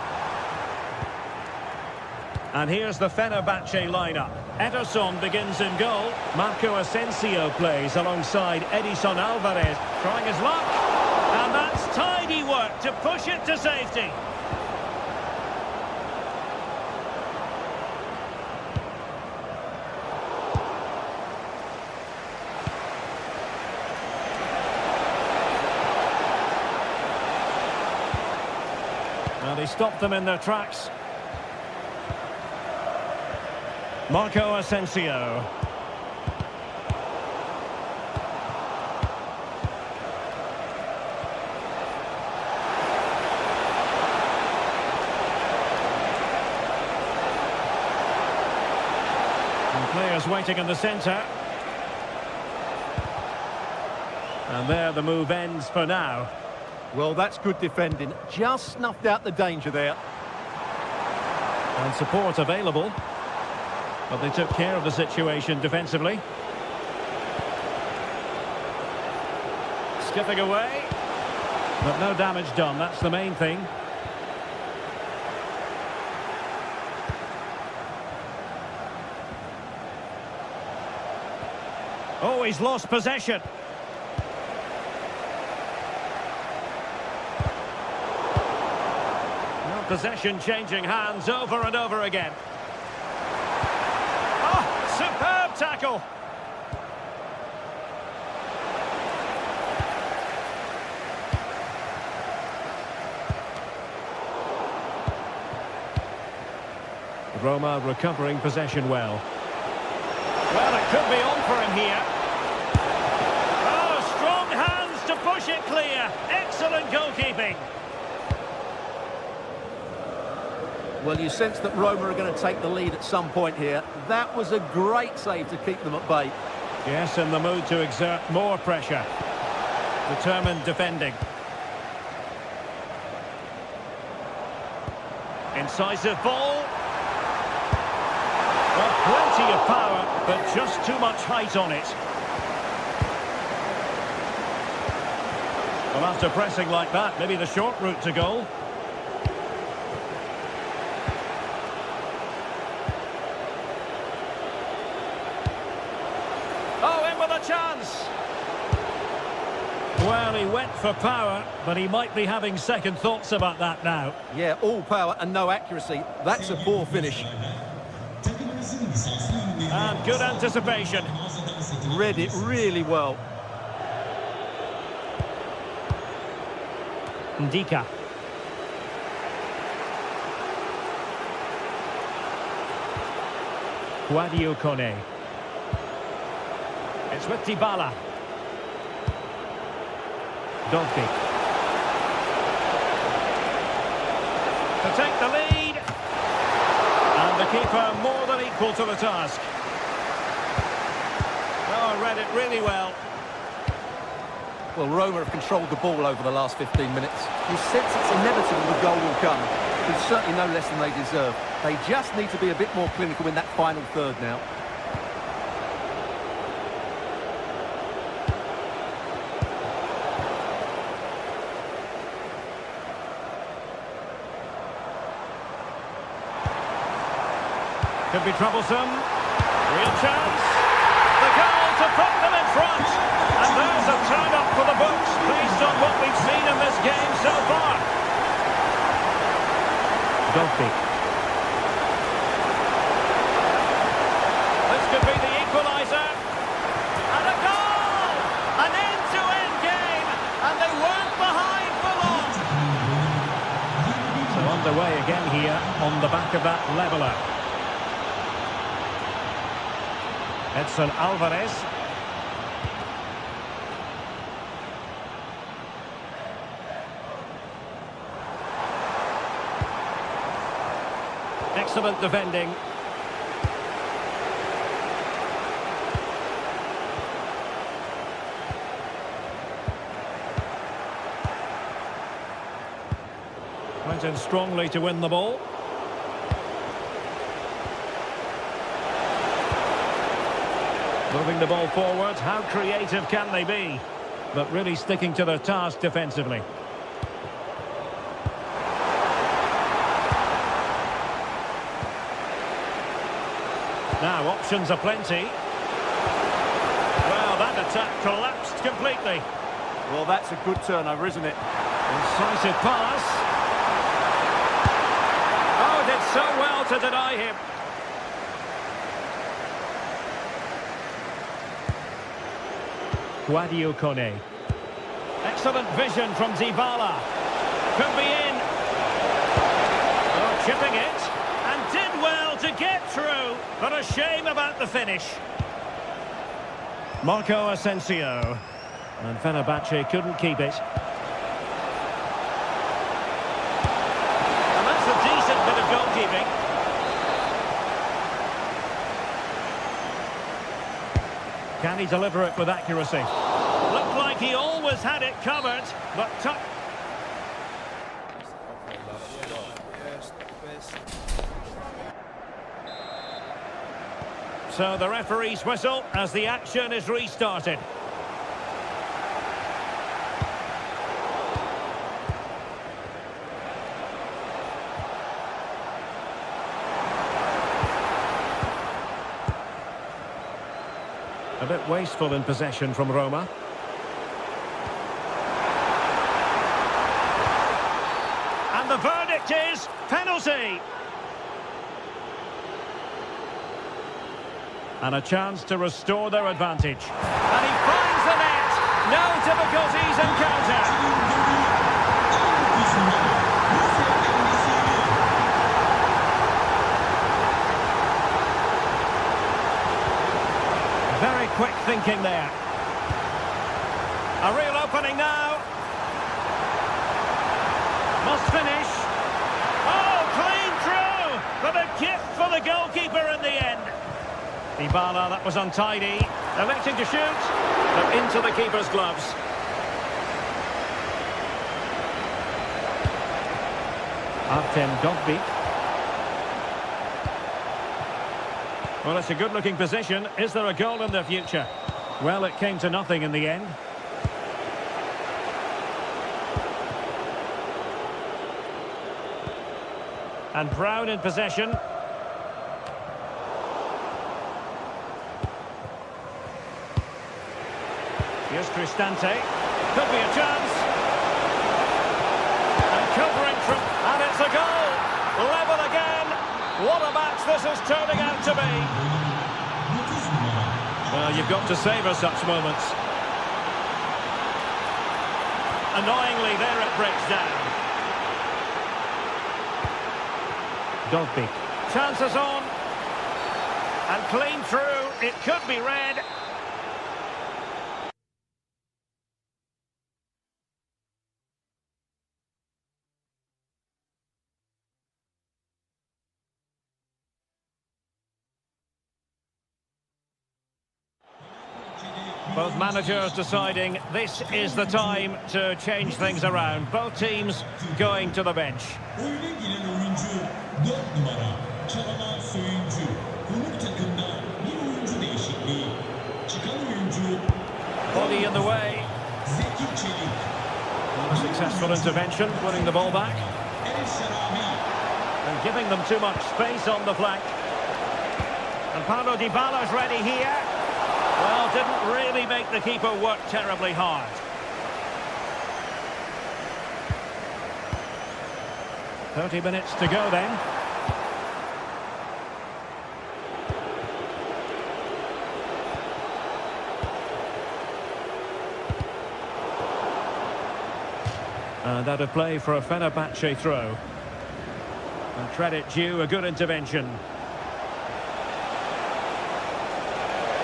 And here's the Fenerbahce lineup. Ederson begins in goal. Marco Asensio plays alongside Edison Alvarez, trying his luck. And that's tidy work to push it to safety. And he stopped them in their tracks. Marco Asensio. Players waiting in the centre. And there the move ends for now. Well, that's good defending. Just snuffed out the danger there. And support available. But they took care of the situation defensively. Skipping away. But no damage done, that's the main thing. Oh, he's lost possession. No, possession changing hands over and over again. Oh, superb tackle. Roma recovering possession well. Well, it could be on for him here. Oh, strong hands to push it clear. Excellent goalkeeping. Well, you sense that Roma are going to take the lead at some point here. That was a great save to keep them at bay. Yes, in the mood to exert more pressure. Determined defending. Incisive ball. Well, plenty of power, but just too much height on it. Well, after pressing like that, maybe the short route to goal. Oh, in with a chance! Well, he went for power, but he might be having second thoughts about that now. Yeah, all power and no accuracy. That's a poor finish. And good anticipation. Read it really well. Ndika. Guadio Kone. It's with Dybala. Dolphy. To take the lead. And the keeper more than equal to the task. Oh, read it really well. Well, Roma have controlled the ball over the last 15 minutes. You sense it's inevitable the goal will come. It's certainly no less than they deserve. They just need to be a bit more clinical in that final third now. Could be troublesome. Real chance. The goal to put them in front. And there's a turn-up for the books, based on what we've seen in this game so far. Dolphy. This could be the equaliser. And a goal! An end-to-end game. And they weren't behind for long. So underway again here on the back of that leveller. Edson Alvarez. Excellent defending. Went in strongly to win the ball. Moving the ball forward, how creative can they be? But really sticking to their task defensively. Now, options are plenty. Well, that attack collapsed completely. Well, that's a good turnover, isn't it? Incisive pass. Oh, did so well to deny him. Guadio Kone. Excellent vision from Dybala. Could be in. Oh, chipping it. And did well to get through. But a shame about the finish. Marco Asensio. And Fenerbahce couldn't keep it. And that's a decent bit of goalkeeping. Can he deliver it with accuracy? Looked like he always had it covered, but so the referee's whistle as the action is restarted. A bit wasteful in possession from Roma. And the verdict is penalty. And a chance to restore their advantage. And he finds the net. No difficulties encountered. Very quick thinking there. A real opening now. Must finish. Oh, clean through! But a gift for the goalkeeper in the end. Dybala, that was untidy. Electing to shoot, but into the keeper's gloves. Artem Dovbyk. Well, it's a good-looking position. Is there a goal in the future? Well, it came to nothing in the end. And Brown in possession. Here's Cristante. Could be a chance. And covering from... And it's a goal! Level again! What a match this is turning out to be! Well, you've got to savour such moments. Annoyingly, there it breaks down. Dovbyk. Chances on. And clean through. It could be red. Both managers deciding this is the time to change things around. Both teams going to the bench. Body in the way. Not a successful intervention, winning the ball back. And giving them too much space on the flank. And Paulo Dybala's ready here. Well, didn't really make the keeper work terribly hard. "30 minutes to go then. And out of play for a Fenerbahce throw. And credit due, a good intervention.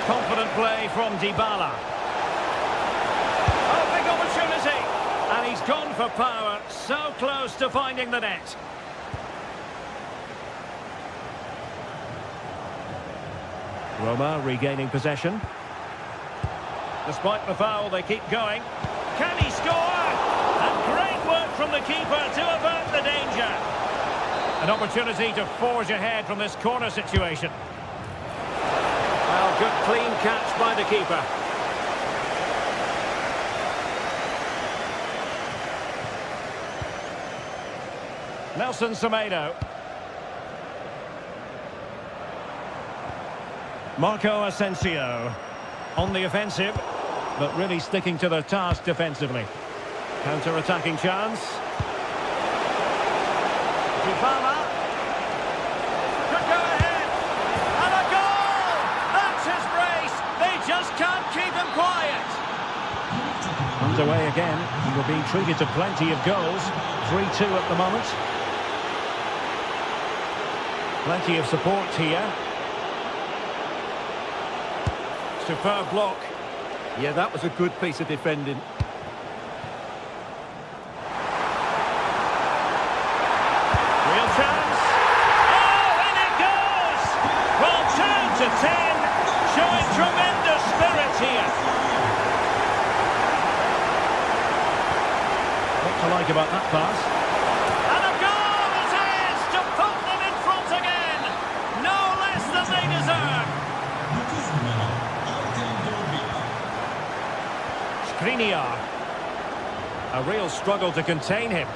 Confident play from Dybala. Oh, big opportunity! And he's gone for power, so close to finding the net. Roma regaining possession. Despite the foul, they keep going. Can he score? And great work from the keeper to avert the danger. An opportunity to forge ahead from this corner situation. Well, good clean catch by the keeper. Nelson Semedo. Marco Asensio on the offensive, but really sticking to their task defensively. Counter-attacking chance. Dybala. Could go ahead. And a goal! That's his brace. They just can't keep him quiet. Underway again. And we're being treated to plenty of goals. 3-2 at the moment. Plenty of support here. Superb block. Yeah, that was a good piece of defending. Real chance. Oh, in it goes! Well, 2-10, showing tremendous spirit like about that pass? And a goal it is to put them in front again. No less than they deserve. Skriniar. A real struggle to contain him.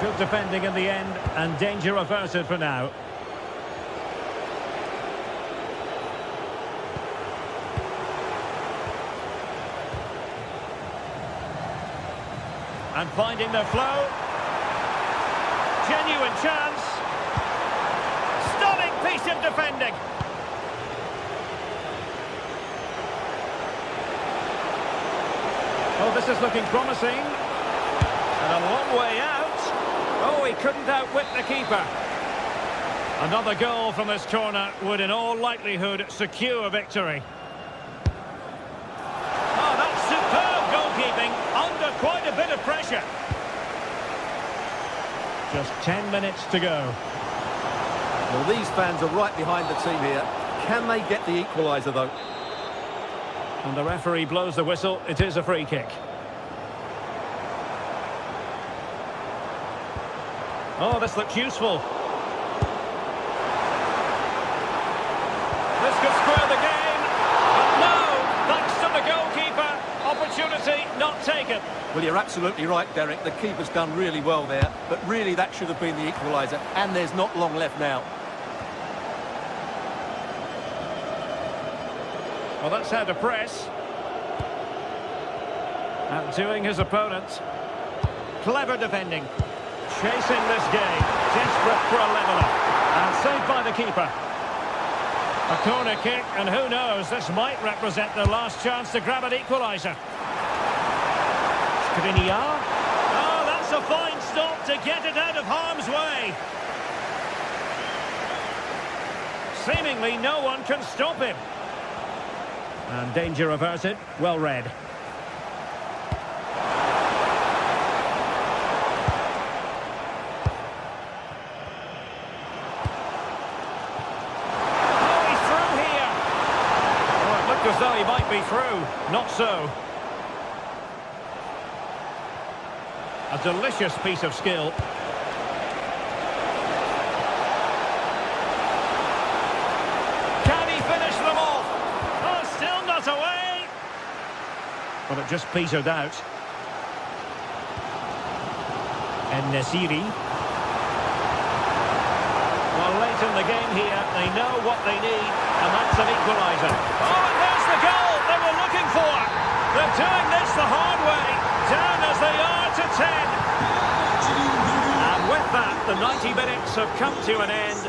Good defending in the end, and danger averted for now. And finding the flow. Genuine chance. Stunning piece of defending. Oh, this is looking promising. And a long way out. Oh, he couldn't outwit the keeper. Another goal from this corner would in all likelihood secure victory. Oh, that's superb goalkeeping under quite a bit of pressure. Just 10 minutes to go. Well, these fans are right behind the team here. Can they get the equaliser, though? And the referee blows the whistle. It is a free kick. Oh, this looks useful. This could square the game. But no, thanks to the goalkeeper. Opportunity not taken. Well, you're absolutely right, Derek. The keeper's done really well there. But really, that should have been the equaliser. And there's not long left now. Well, that's how to press. Outdoing his opponent. Clever defending. Chasing this game. Desperate for a leveller. And saved by the keeper. A corner kick, and who knows, this might represent their last chance to grab an equaliser. Skriniar. Oh, that's a fine stop to get it out of harm's way. Seemingly no one can stop him. And danger averted, well read. Oh, he's through here. Oh, it looked as though he might be through. Not so. A delicious piece of skill. Can he finish them off? Oh, still not away. But it just petered out. And Nesiri. Well, late in the game here, they know what they need, and that's an equaliser. Oh, and there's the goal they were looking for. They're doing this the hard way, down as they are to 10. And with that, the 90 minutes have come to an end.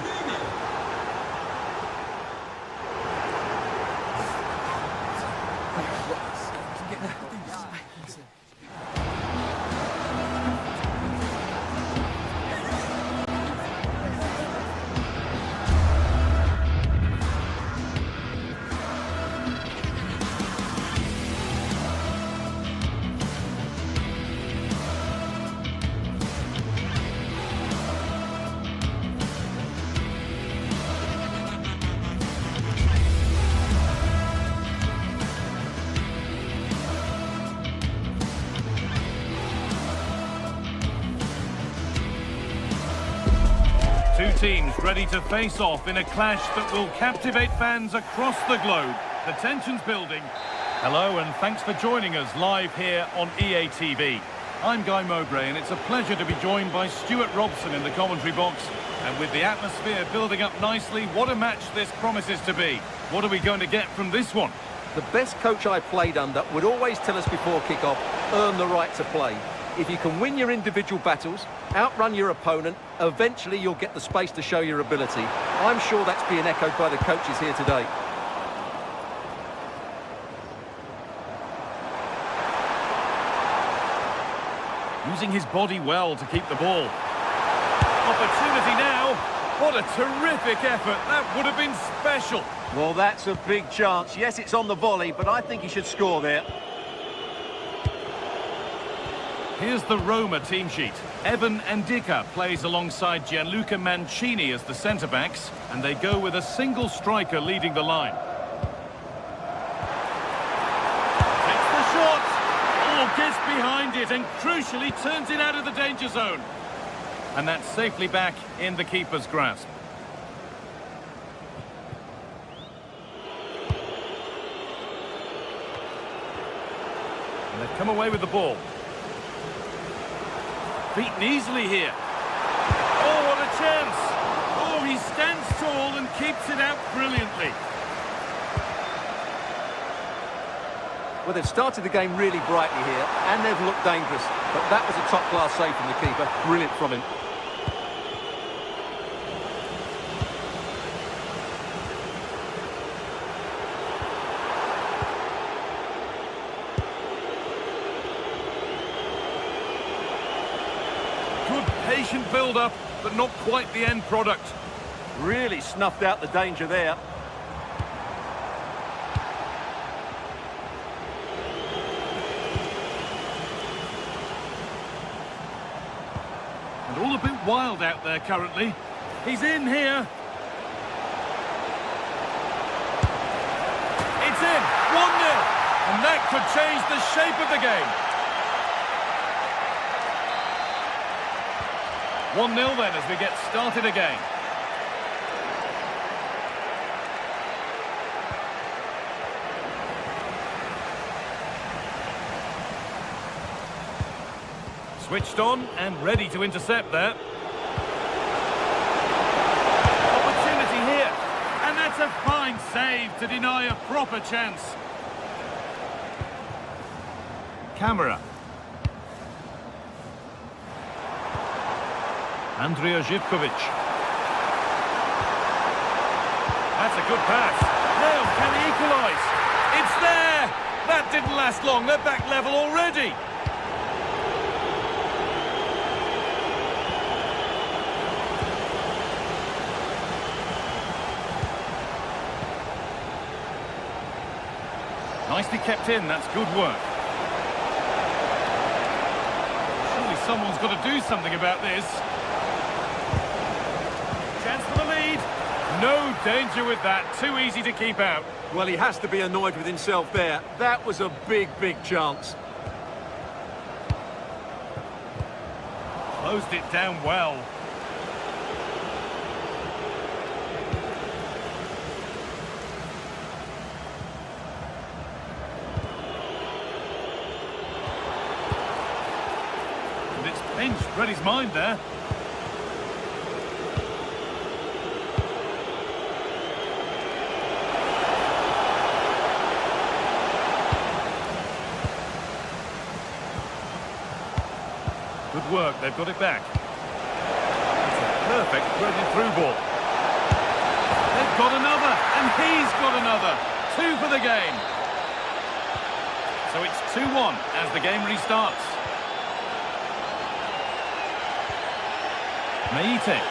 Two teams ready to face off in a clash that will captivate fans across the globe. The tension's building. Hello and thanks for joining us live here on EA TV. I'm Guy Mowbray and it's a pleasure to be joined by Stuart Robson in the commentary box. And with the atmosphere building up nicely, what a match this promises to be. What are we going to get from this one? The best coach I played under would always tell us before kick-off, earn the right to play. If you can win your individual battles, outrun your opponent, eventually you'll get the space to show your ability. I'm sure that's being echoed by the coaches here today. Using his body well to keep the ball. Opportunity now. What a terrific effort. That would have been special. Well, that's a big chance. Yes, it's on the volley, but I think he should score there. Here's the Roma team sheet. Evan Ndika plays alongside Gianluca Mancini as the centre-backs, and they go with a single striker leading the line. Takes the shot. behind it and crucially turns it out of the danger zone. And that's safely back in the keeper's grasp. And they've come away with the ball. Beaten easily here. Oh, what a chance! Oh, he stands tall and keeps it out brilliantly. Well, they've started the game really brightly here, and they've looked dangerous. But that was a top-class save from the keeper. Brilliant from him. Good patient build-up, but not quite the end product. Really snuffed out the danger there. And all a bit wild out there currently. He's in here. It's in. 1-0. And that could change the shape of the game. 1-0 then as we get started again. Switched on and ready to intercept there. Opportunity here. And that's a fine save to deny a proper chance. Camera. Andrija Živković. That's a good pass. Now, can he equalise? It's there! That didn't last long. They're back level already. Nicely kept in, that's good work. Surely someone's got to do something about this. Chance for the lead. No danger with that, too easy to keep out. Well, he has to be annoyed with himself there. That was a big, big chance. Closed it down well. Pinch read his mind there. Good work, they've got it back. It's a perfect threaded through ball. They've got another, and he's got another. 2 for the game. So it's 2-1 as the game restarts. Meite.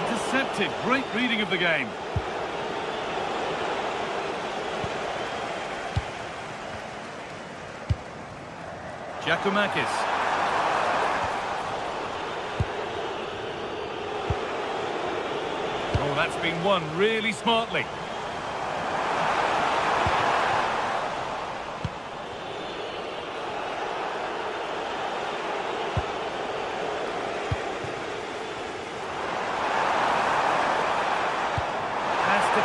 Intercepted. Great reading of the game. Giacomakis. Oh, that's been won really smartly.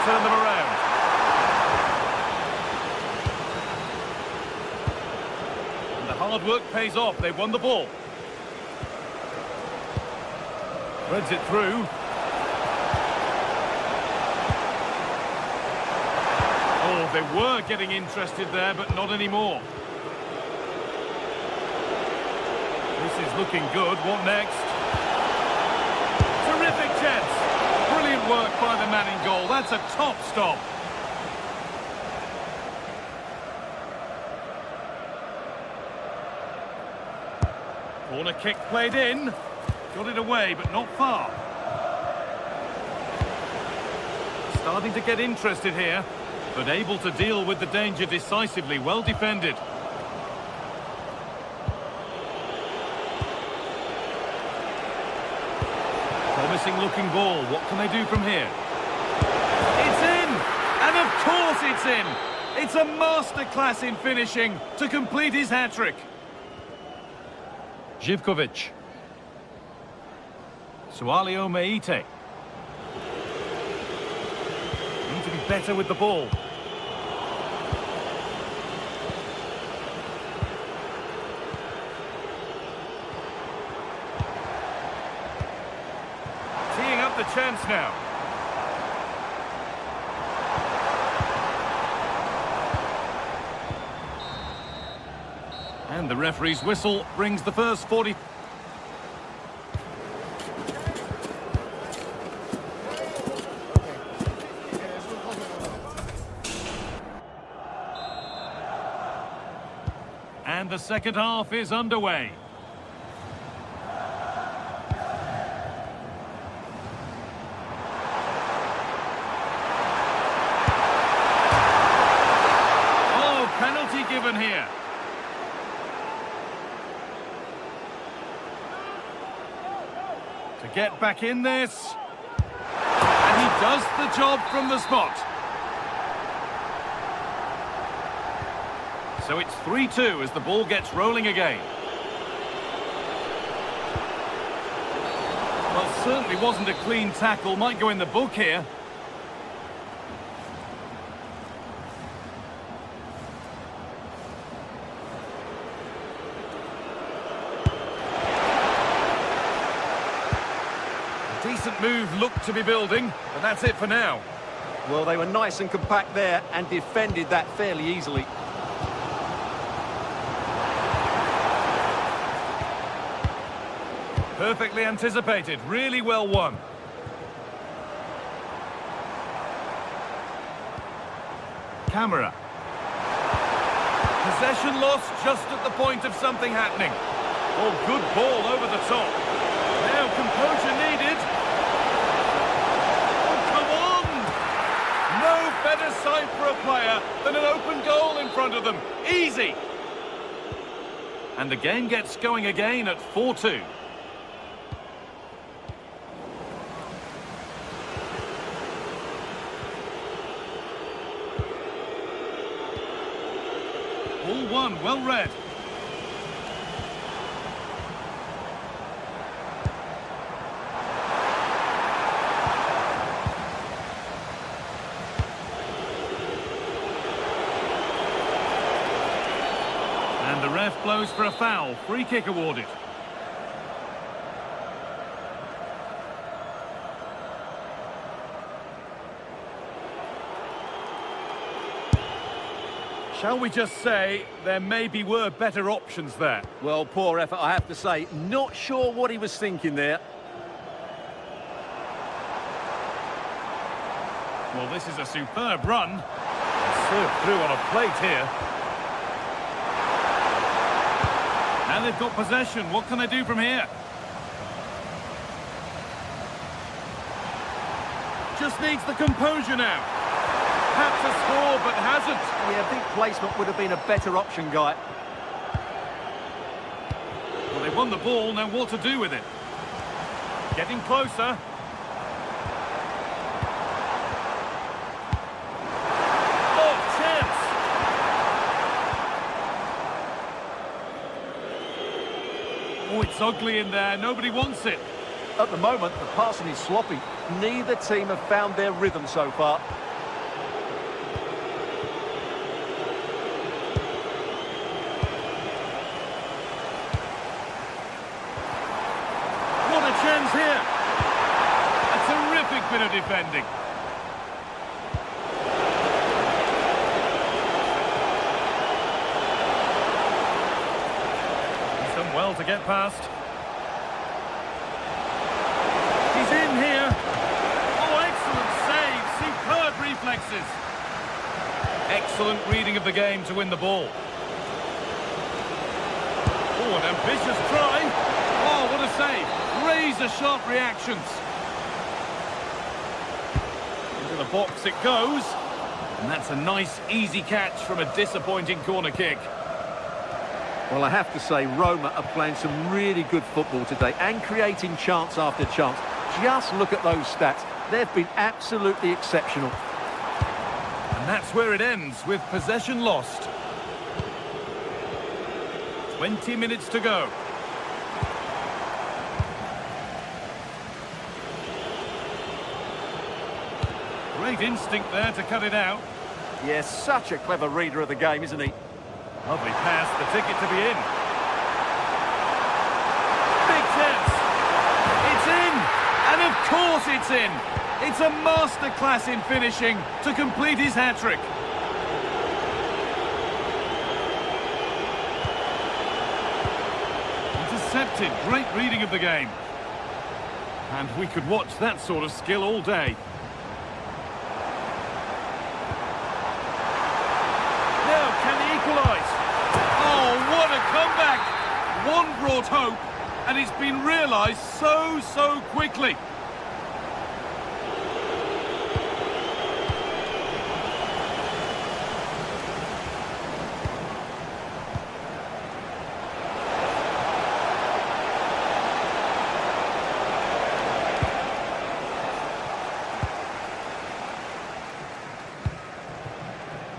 Turn them around. And the hard work pays off. They've won the ball. Threads it through. Oh, they were getting interested there, but not anymore. This is looking good. What next? Terrific chance. Brilliant work by the man in goal. That's a top stop. Corner kick played in. Got it away, but not far. Starting to get interested here, but able to deal with the danger decisively. Well defended. Promising looking ball. What can they do from here? It's in! And of course it's in. It's a masterclass in finishing to complete his hat-trick. Živković. Sualio Meite. Need to be better with the ball. Teeing up the chance now. And the referee's whistle brings the first 40... And the second half is underway. Oh, penalty given here. To get back in this. And he does the job from the spot. So it's 3-2 as the ball gets rolling again. Well, certainly wasn't a clean tackle. Might go in the book here. A decent move looked to be building, but that's it for now. Well, they were nice and compact there and defended that fairly easily. Perfectly anticipated, really well won. Camera. Possession lost just at the point of something happening. Oh, good ball over the top. Now composure needed. Oh, come on! No better sight for a player than an open goal in front of them. Easy! And the game gets going again at 4-2. All one, well read. And the ref blows for a foul. Free kick awarded. Shall we just say there maybe were better options there? Well, poor effort, I have to say. Not sure what he was thinking there. Well, this is a superb run. Served through on a plate here. Now they've got possession. What can they do from here? Just needs the composure now. Had to score, but hasn't. Yeah, I think placement would have been a better option, Guy. Well, they won the ball, now what to do with it? Getting closer. Oh, chance! Oh, it's ugly in there, nobody wants it. At the moment, the passing is sloppy. Neither team have found their rhythm so far. Chance here. A terrific bit of defending. He's done well to get past. He's in here. Oh, excellent save. Superb reflexes. Excellent reading of the game to win the ball. Oh, an ambitious try. Oh, what a save. Razor-sharp reactions. Into the box it goes. And that's a nice, easy catch from a disappointing corner kick. Well, I have to say, Roma are playing some really good football today and creating chance after chance. Just look at those stats. They've been absolutely exceptional. And that's where it ends, with possession lost. 20 minutes to go. Great instinct there to cut it out. Yes, such a clever reader of the game, isn't he? Lovely pass, the ticket to be in. Big chance. It's in! And of course it's in! It's a masterclass in finishing to complete his hat-trick. Intercepted, great reading of the game. And we could watch that sort of skill all day. Now, can he equalise? Oh, what a comeback! One brought hope, and it's been realised so quickly.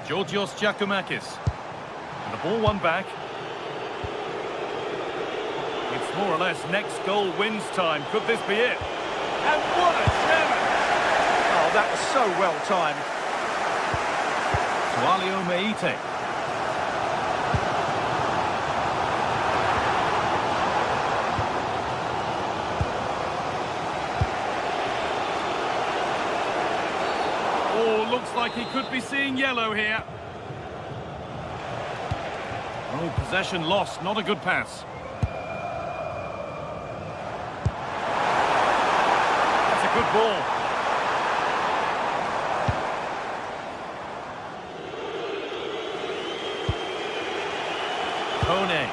Georgios Giacomakis. And the ball won back. It's more or less next goal wins time. Could this be it? And what a challenge! Oh, that was so well timed. Tualio Meite. Oh, looks like he could be seeing yellow here. Oh, possession lost. Not a good pass. That's a good ball. Kone.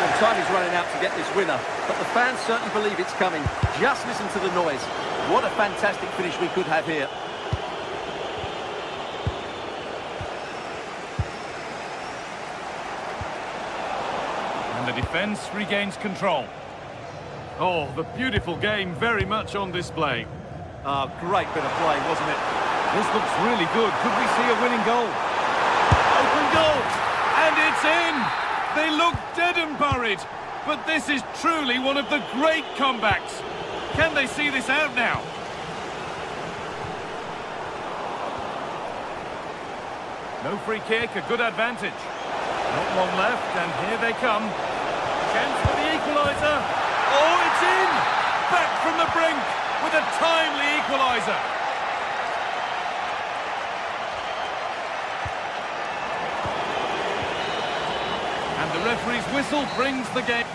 Well, time is running out to get this winner, but the fans certainly believe it's coming. Just listen to the noise. What a fantastic finish we could have here. And the defence regains control. Oh, the beautiful game very much on display. Ah, great bit of play, wasn't it? This looks really good. Could we see a winning goal? Open goal! And it's in! They look dead and buried. But this is truly one of the great comebacks. Can they see this out now? No free kick, a good advantage. Not long left, and here they come. Chance for the equaliser. Oh, it's in! Back from the brink with a timely equaliser. And the referee's whistle brings the game.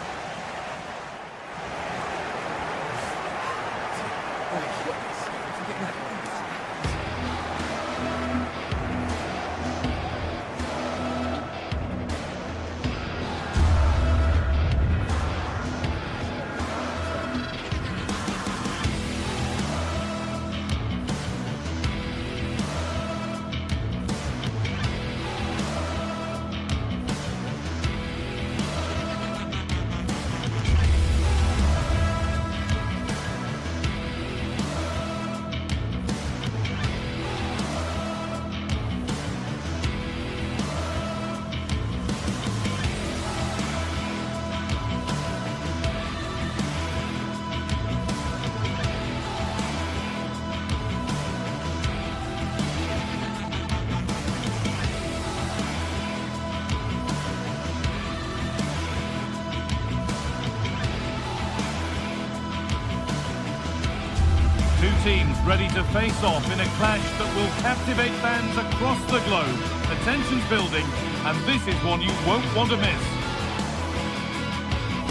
Two teams ready to face off in a clash that will captivate fans across the globe. The tension's building, and this is one you won't want to miss.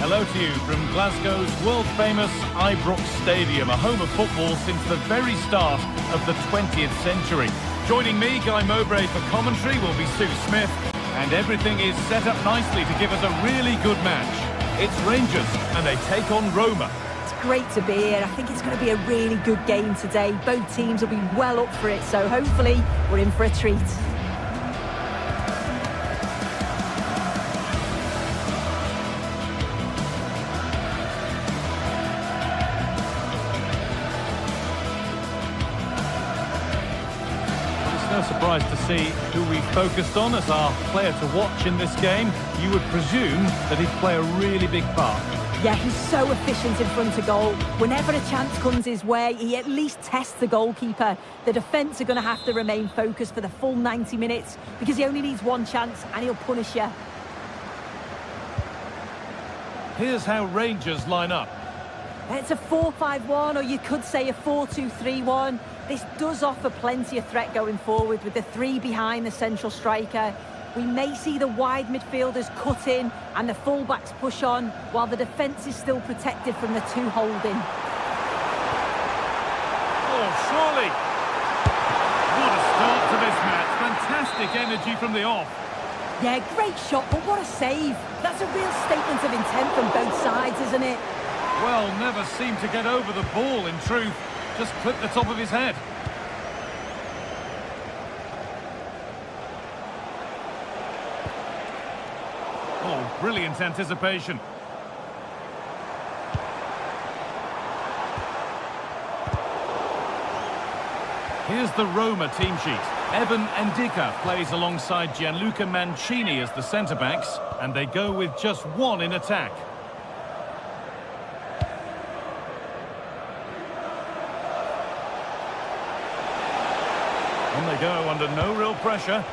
Hello to you from Glasgow's world-famous Ibrox Stadium, a home of football since the very start of the 20th century. Joining me, Guy Mowbray, for commentary will be Sue Smith, and everything is set up nicely to give us a really good match. It's Rangers, and they take on Roma. Great to be here. I think it's going to be a really good game today. Both teams will be well up for it, so hopefully we're in for a treat. surprised to see who we focused on as our player to watch in this game. You would presume that he'd play a really big part. Yeah, he's so efficient in front of goal. Whenever a chance comes his way, he at least tests the goalkeeper. The defence are going to have to remain focused for the full 90 minutes because he only needs one chance and he'll punish you. Here's how Rangers line up. It's a 4-5-1, or you could say a 4-2-3-1. This does offer plenty of threat going forward with the three behind the central striker. We may see the wide midfielders cut in and the fullbacks push on, while the defence is still protected from the two holding. Oh, surely! What a start to this match. Fantastic energy from the off. Yeah, great shot, but what a save. That's a real statement of intent from both sides, isn't it? Well, never seemed to get over the ball, in truth. Just clipped the top of his head. Oh, brilliant anticipation. Here's the Roma team sheet. Evan Ndika plays alongside Gianluca Mancini as the centre-backs, and they go with just one in attack. On they go under no real pressure.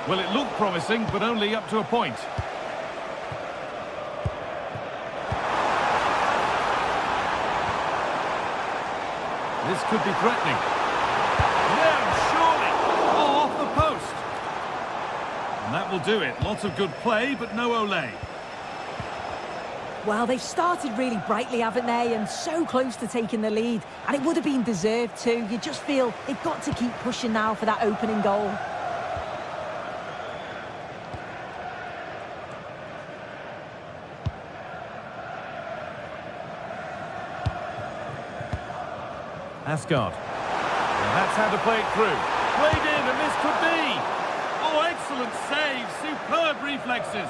Well, it looked promising, but only up to a point. This could be threatening. No, surely! Oh, off the post! And that will do it. Lots of good play, but no Olé. Well, they've started really brightly, haven't they? And so close to taking the lead. And it would have been deserved too. You just feel they've got to keep pushing now for that opening goal. Asgard. Well, that's how to play it through. Played in, and this could be. Oh, excellent save. Superb reflexes.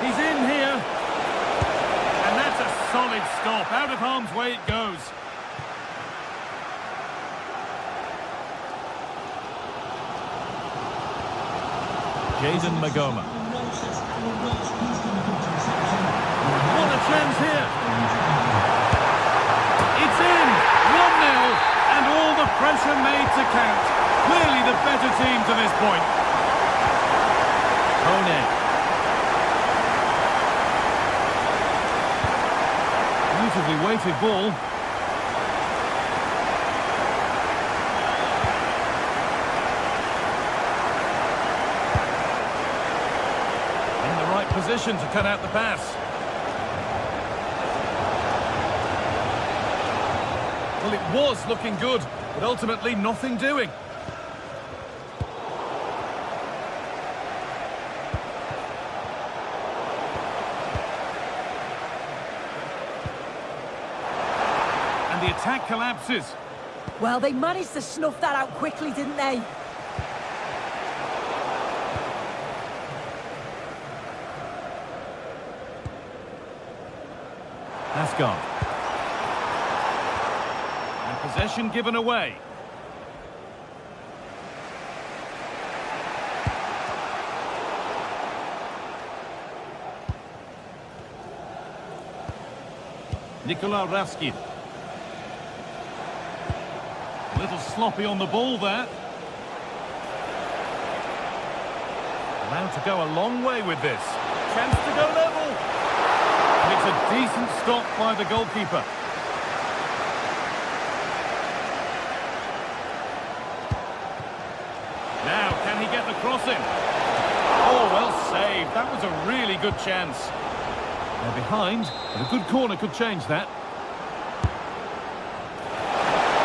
He's in here. And that's a solid stop. Out of harm's way it goes. Jaden Magoma. What a chance here. It's in. 1-0. And all the pressure made to count. Clearly the better team to this point. Kone. Beautifully weighted ball. Position to cut out the pass. Well, it was looking good, but ultimately nothing doing. And the attack collapses. Well, they managed to snuff that out quickly, didn't they? Asgard. And possession given away. Nikola Raskin. A little sloppy on the ball there. Allowed to go a long way with this. Chance to go level. It's a decent stop by the goalkeeper. Now, can he get the cross in? Oh, well saved. That was a really good chance. They're behind, but a good corner could change that.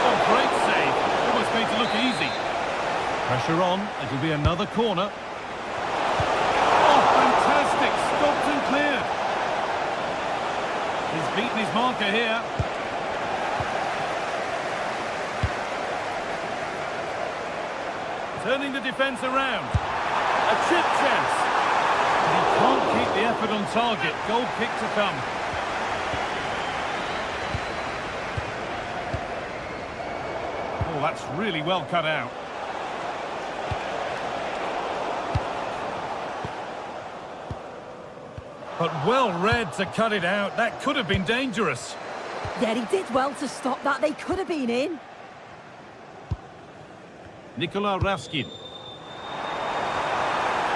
Oh, great save. Almost made it look easy. Pressure on. It'll be another corner. Oh, fantastic. Stopped and cleared. He's beaten his marker here. Turning the defence around. A chip chance. He can't keep the effort on target. Goal kick to come. Well, that's really well cut out. But well read to cut it out. That could have been dangerous. Yeah, he did well to stop that. They could have been in. Nikola Raskin.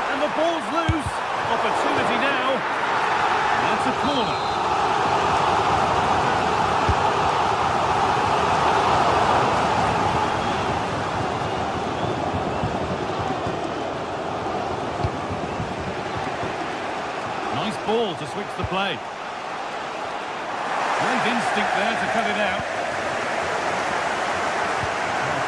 And the ball's loose. Opportunity now. That's a corner. Nice ball to switch the play. Great instinct there to cut it out.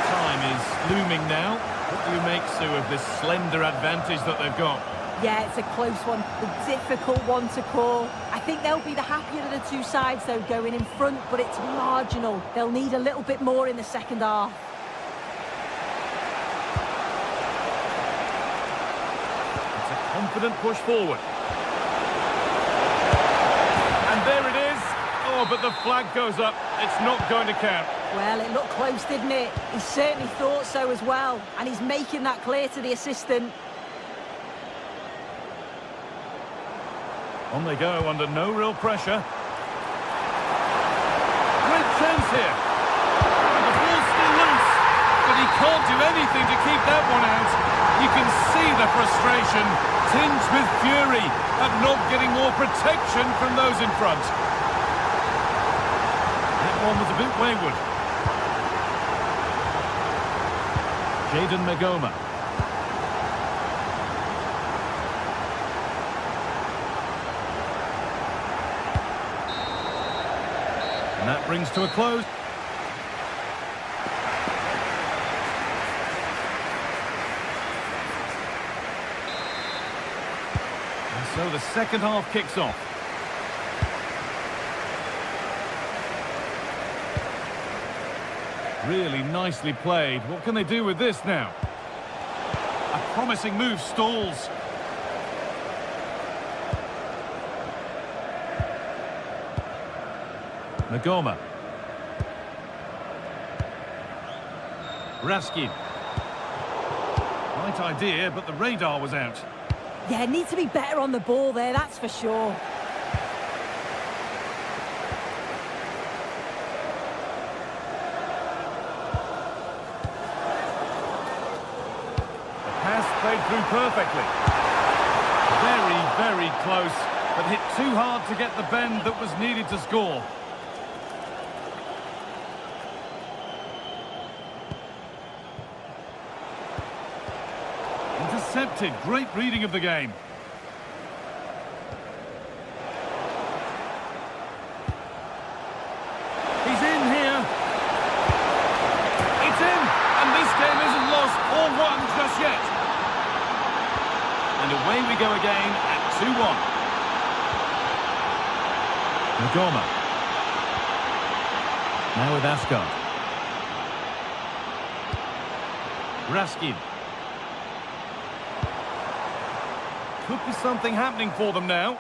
Time is looming now. What do you make, Sue, of this slender advantage that they've got? Yeah, it's a close one, a difficult one to call. I think they'll be the happier of the two sides, though, going in front, but it's marginal. They'll need a little bit more in the second half. It's a confident push forward. And there it is. Oh, but the flag goes up. It's not going to count. Well, it looked close, didn't it? He certainly thought so as well, and he's making that clear to the assistant. On they go under no real pressure. Great chance here. And the ball's still loose, but he can't do anything to keep that one out. You can see the frustration, tinged with fury at not getting more protection from those in front. That one was a bit wayward. Jayden Magoma. And that brings to a close. And so the second half kicks off. Really nicely played. What can they do with this now? A promising move stalls. Magoma. Raskin. Right idea, but the radar was out. Yeah, need to be better on the ball there, that's for sure. Played through perfectly. Very, very close, but hit too hard to get the bend that was needed to score. Intercepted. Great reading of the game. He's in here. It's in, and this game isn't lost or won just yet. And away we go again at 2-1. Magoma. Now with Asgard. Raskin. Could be something happening for them now.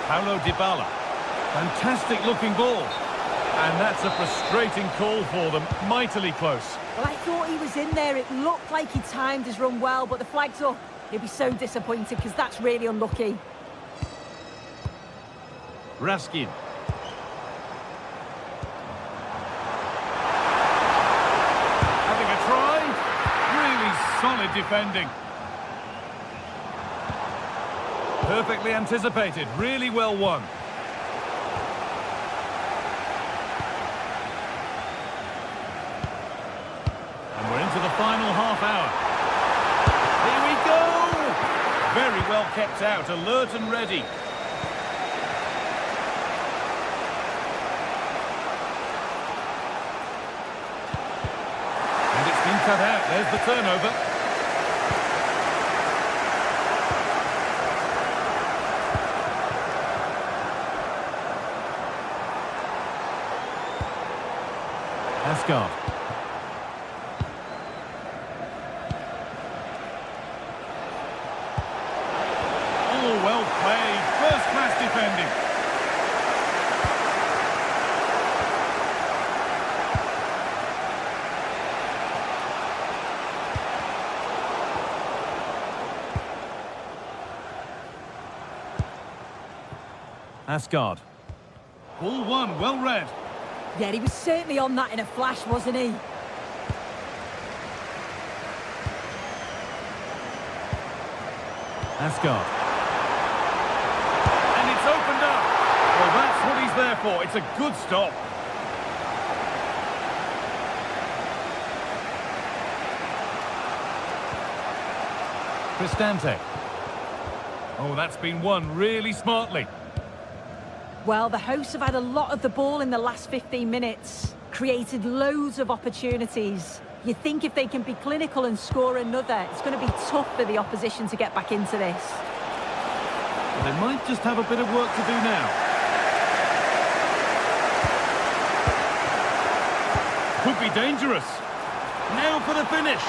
Paulo Dybala. Fantastic looking ball. And that's a frustrating call for them. Mightily close. Well, I thought he was in there. It looked like he timed his run well, but the flag's up. He'll be so disappointed because that's really unlucky. Raskin. Having a try. Really solid defending. Perfectly anticipated. Really well won. Into the final half hour. Here we go! Very well kept out, alert and ready. And it's been cut out. There's the turnover. Asgard. Well played, first-class defending. Asgard. Ball one, well read. Yeah, he was certainly on that in a flash, wasn't he? Asgard. And it's opened up. Well, that's what he's there for. It's a good stop. Cristante. Oh, that's been won really smartly. Well, the hosts have had a lot of the ball in the last 15 minutes, created loads of opportunities. You think if they can be clinical and score another, it's going to be tough for the opposition to get back into this. They might just have a bit of work to do now. Could be dangerous. Now for the finish.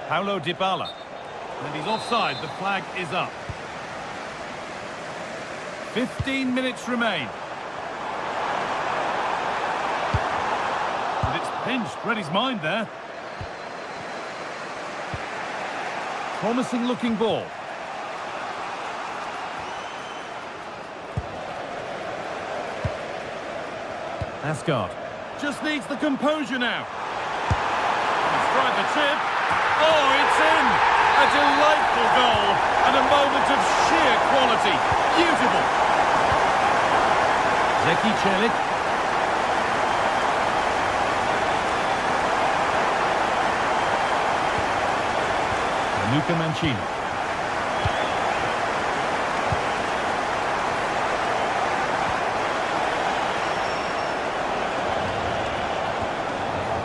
Paulo Dybala. And he's offside. The flag is up. 15 minutes remain. And it's pinched. Read his mind there. Promising looking ball. Asgard. Just needs the composure now. He's tried the chip. Oh, it's in! A delightful goal and a moment of sheer quality. Beautiful. Zeki Celik. Luka Mancini.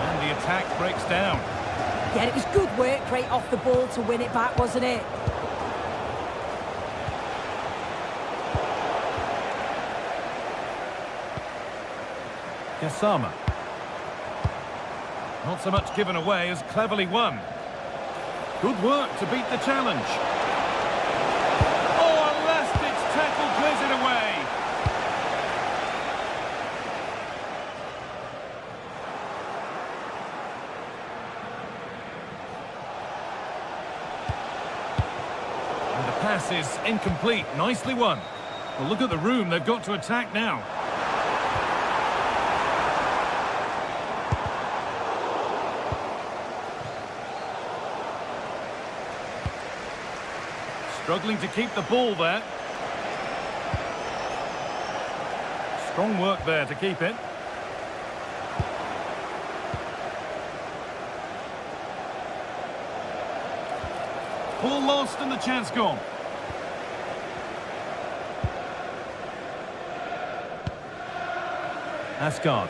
And the attack breaks down. Yeah, it was good work right off the ball to win it back, wasn't it? Gassama. Not so much given away as cleverly won. Good work to beat the challenge. Oh, a last-ditch tackle clears it away. And the pass is incomplete. Nicely won. Well, look at the room they've got to attack now. Struggling to keep the ball there. Strong work there to keep it. Ball lost and the chance gone. Asgard.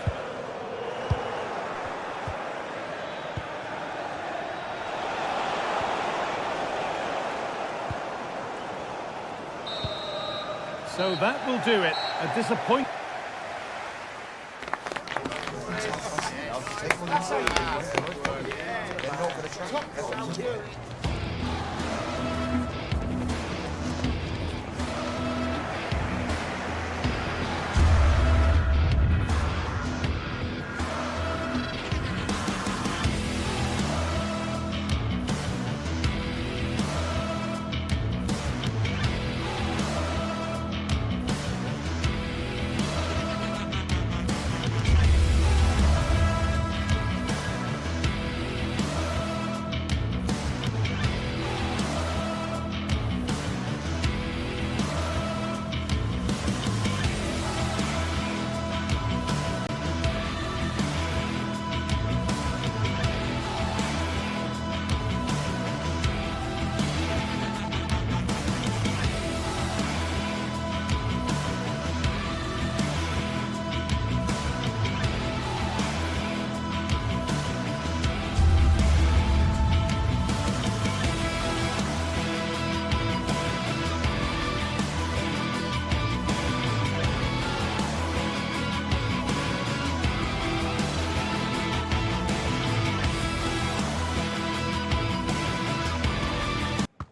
So that will do it. A disappointment.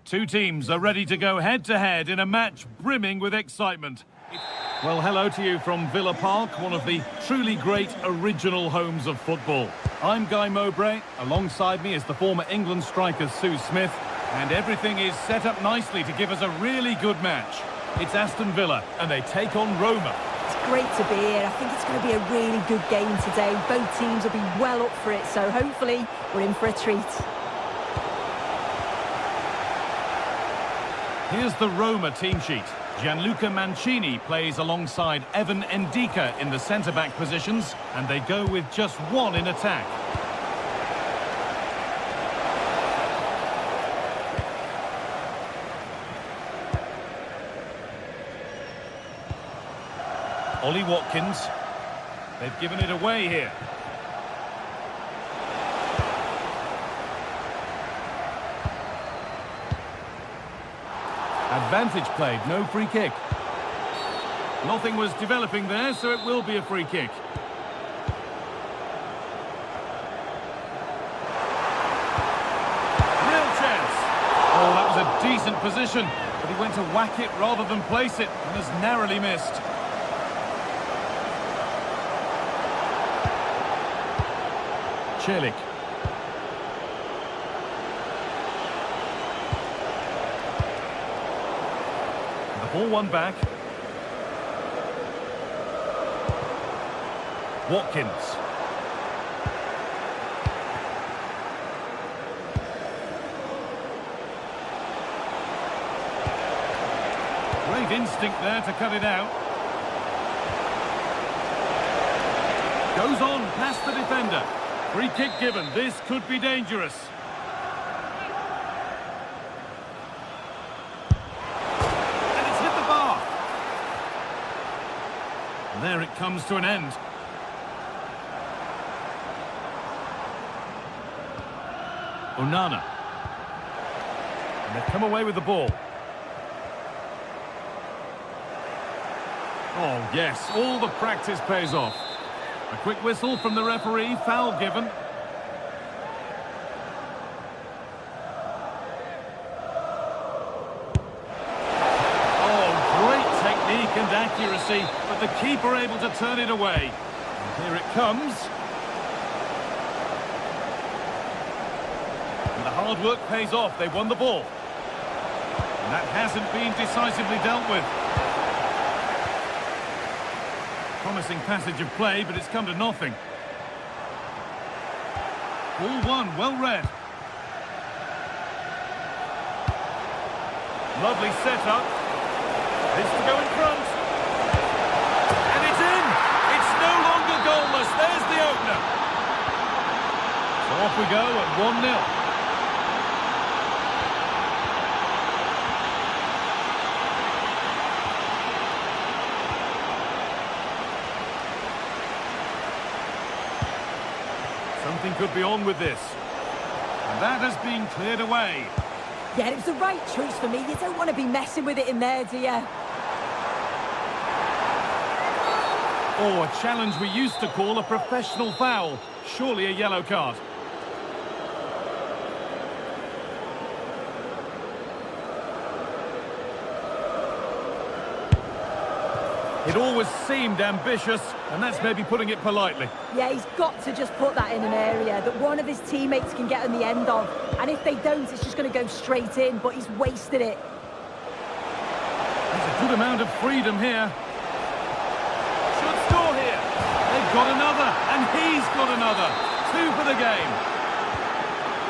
Two teams are ready to go head-to-head in a match brimming with excitement. Well, hello to you from Villa Park, one of the truly great original homes of football. I'm Guy Mowbray. Alongside me is the former England striker Sue Smith. And everything is set up nicely to give us a really good match. It's Aston Villa, and they take on Roma. It's great to be here. I think it's going to be a really good game today. Both teams will be well up for it, so hopefully we're in for a treat. Here's the Roma team sheet. Gianluca Mancini plays alongside Evan Ndika in the centre-back positions, and they go with just one in attack. Ollie Watkins. They've given it away here. Advantage played, no free kick. Nothing was developing there, so it will be a free kick. Real chance. Oh, that was a decent position, but he went to whack it rather than place it and has narrowly missed. Celik. The ball won back. Watkins. Great instinct there to cut it out. Goes on past the defender. Free kick given. This could be dangerous. And it's hit the bar. And there it comes to an end. Onana. And they've come away with the ball. Oh, yes. All the practice pays off. A quick whistle from the referee, foul given. Oh, great technique and accuracy, but the keeper able to turn it away. And here it comes. And the hard work pays off, they've won the ball. And that hasn't been decisively dealt with. Promising passage of play, but it's come to nothing. Ball one, well read. Lovely setup. This to go in front. And it's in! It's no longer goalless. There's the opener. So off we go at 1-0. Something could be on with this. And that has been cleared away. Yeah, it was the right choice for me. You don't want to be messing with it in there, do you? Oh, a challenge we used to call a professional foul. Surely a yellow card. It always seemed ambitious, and that's maybe putting it politely. Yeah, he's got to just put that in an area that one of his teammates can get on the end of. And if they don't, it's just going to go straight in, but he's wasted it. There's a good amount of freedom here. Should score here. They've got another, and he's got another. 2 for the game.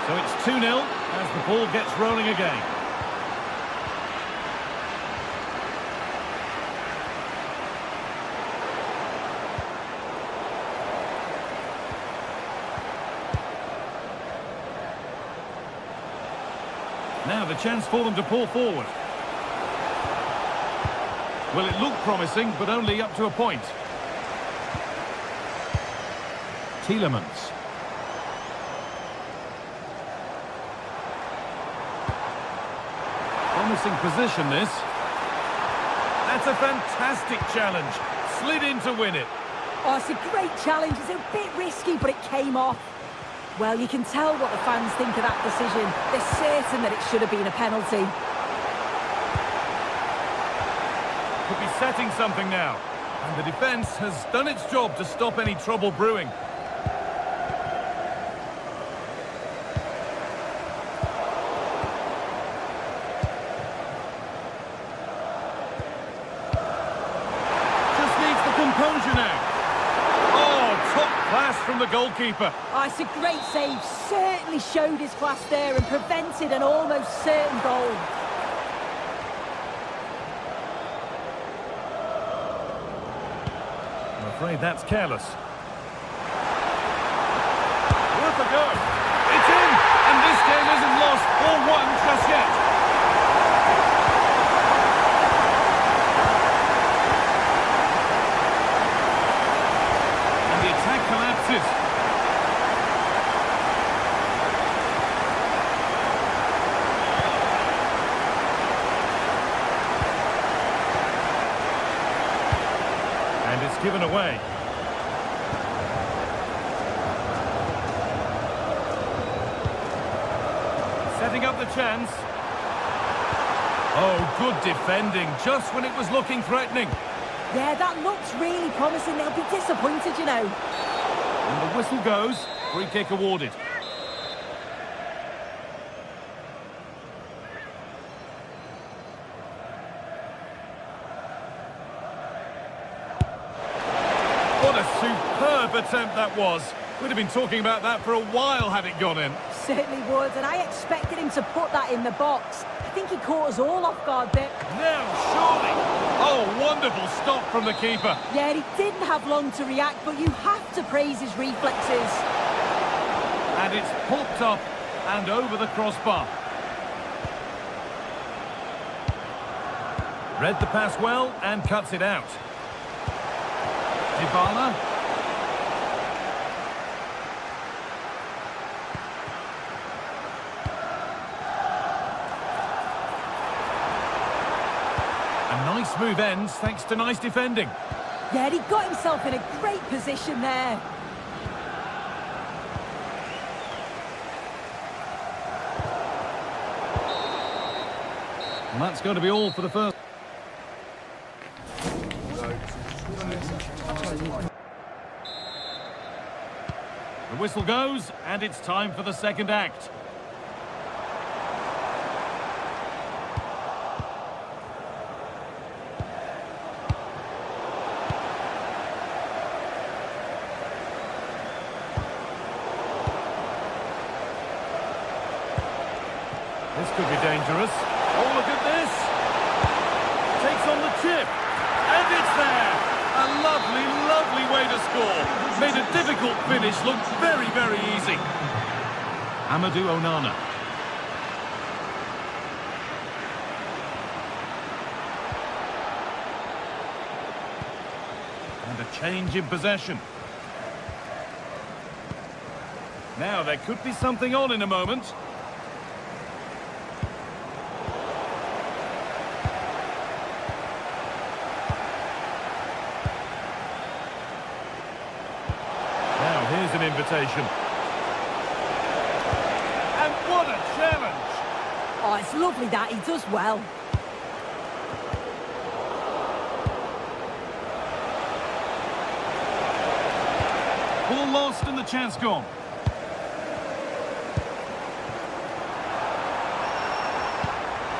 So it's 2-0 as the ball gets rolling again. Now the chance for them to pull forward. Well, it looked promising, but only up to a point. Tielemans. Promising position, this. That's a fantastic challenge. Slid in to win it. Oh, it's a great challenge. It's a bit risky, but it came off. Well, you can tell what the fans think of that decision. They're certain that it should have been a penalty. Could be setting something now. And the defence has done its job to stop any trouble brewing. from the goalkeeper. Oh, it's a great save. Certainly showed his class there and prevented an almost certain goal. I'm afraid that's careless. Worth a go. It's in, and this game isn't lost or won just yet. And the attack collapses. And it's given away. Setting up the chance. Oh, good defending, just when it was looking threatening. Yeah, that looks really promising. They'll be disappointed, you know. And the whistle goes. Free kick awarded. What a superb attempt that was. We'd have been talking about that for a while had it gone in. Certainly would, and I expected him to put that in the box. I think he caught us all off guard there. Now, surely. Oh, wonderful stop from the keeper. Yeah, he didn't have long to react, but you have to praise his reflexes. And it's popped up and over the crossbar. Read the pass well and cuts it out. Dybala. A nice move ends thanks to nice defending. Yeah, he got himself in a great position there. And that's going to be all for the first. The whistle goes, and it's time for the second act. This could be dangerous. Oh, look at this! Takes on the chip, and it's there! A lovely, lovely way to score. Made a difficult finish look very, very easy. Amadou Onana. And a change in possession. Now, there could be something on in a moment. Here's an invitation. And what a challenge! Oh, it's lovely that. He does well. Ball lost and the chance gone.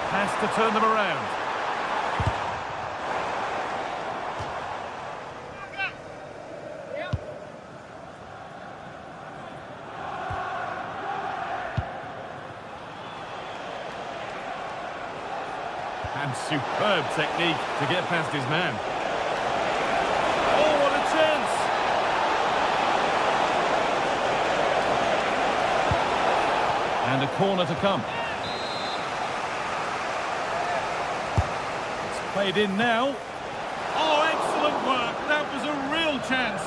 Has to turn them around. And superb technique to get past his man. Oh, what a chance! And a corner to come. It's played in now. Oh, excellent work! That was a real chance.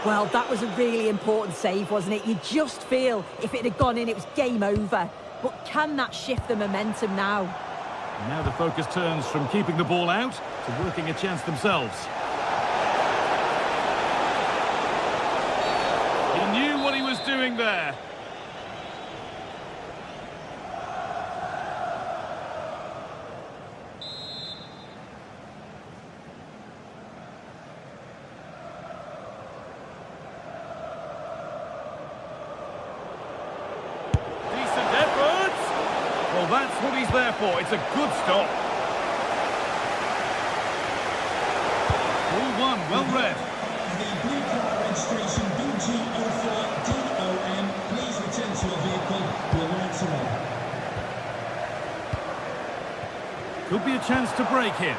Well, that was a really important save, wasn't it? You just feel if it had gone in, it was game over. But can that shift the momentum now? Now the focus turns from keeping the ball out to working a chance themselves. He knew what he was doing there. Well, that's what he's there for. It's a good stop. one, well read. The blue car registration BG04DOM. Please return to your vehicle. Your lights are on. Could be a chance to break here.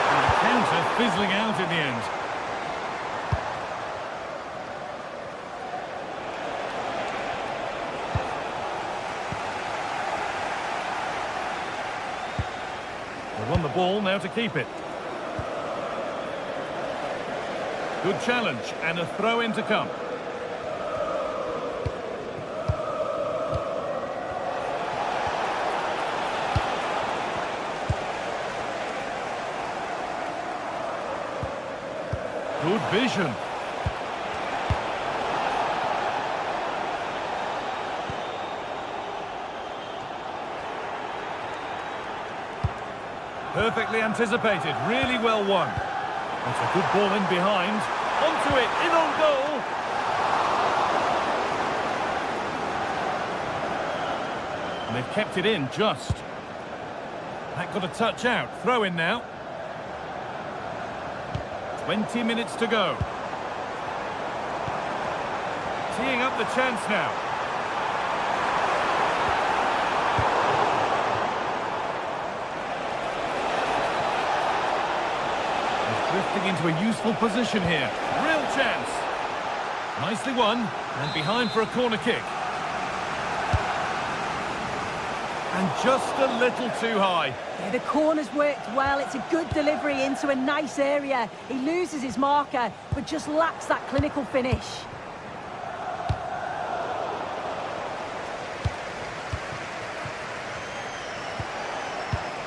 And the counter fizzling out in the end. They won the ball, now to keep it. Good challenge, and a throw-in to come. Good vision. Perfectly anticipated, really well won. That's a good ball in behind. Onto it, in on goal. And they've kept it in just. That got a touch out. Throw in now. 20 minutes to go. Teeing up the chance now. Drifting into a useful position here. Real chance. Nicely won, and behind for a corner kick. And just a little too high. Yeah, the corner's worked well. It's a good delivery into a nice area. He loses his marker, but just lacks that clinical finish.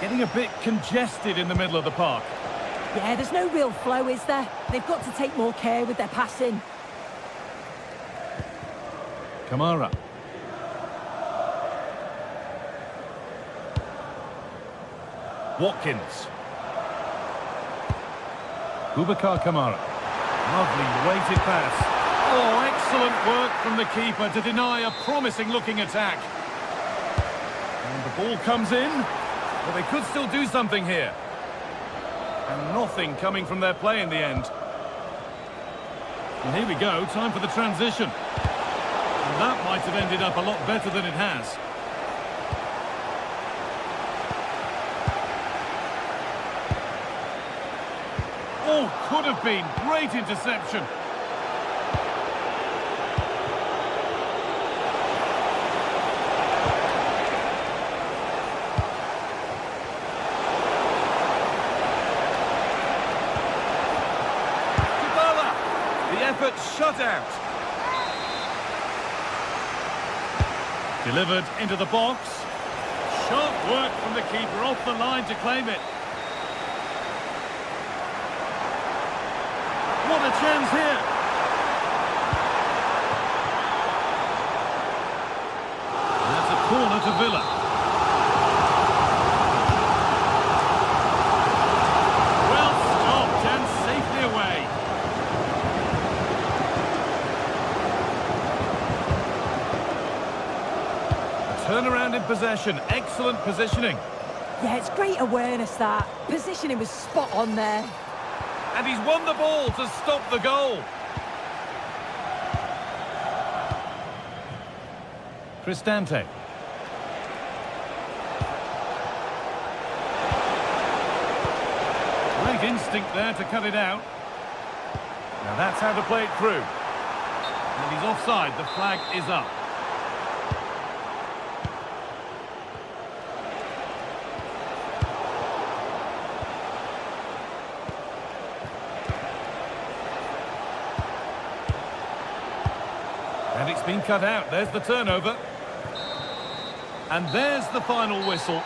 Getting a bit congested in the middle of the park. Yeah, there's no real flow, is there? They've got to take more care with their passing. Kamara. Watkins. Boubacar Kamara. Lovely weighted pass. Oh, excellent work from the keeper to deny a promising-looking attack. And the ball comes in. Well, they could still do something here. And nothing coming from their play in the end. And here we go, time for the transition. And that might have ended up a lot better than it has. Oh, could have been. Great interception. Effort shut out. Delivered into the box. Sharp work from the keeper off the line to claim it. What a chance here. And that's a corner to Villa. Well stopped and safely away. Turnaround in possession, excellent positioning. Yeah, it's great awareness, that. Positioning was spot on there. And he's won the ball to stop the goal. Cristante. Great instinct there to cut it out. Now that's how to play it through. And he's offside, the flag is up. It's been cut out. There's the turnover. And there's the final whistle.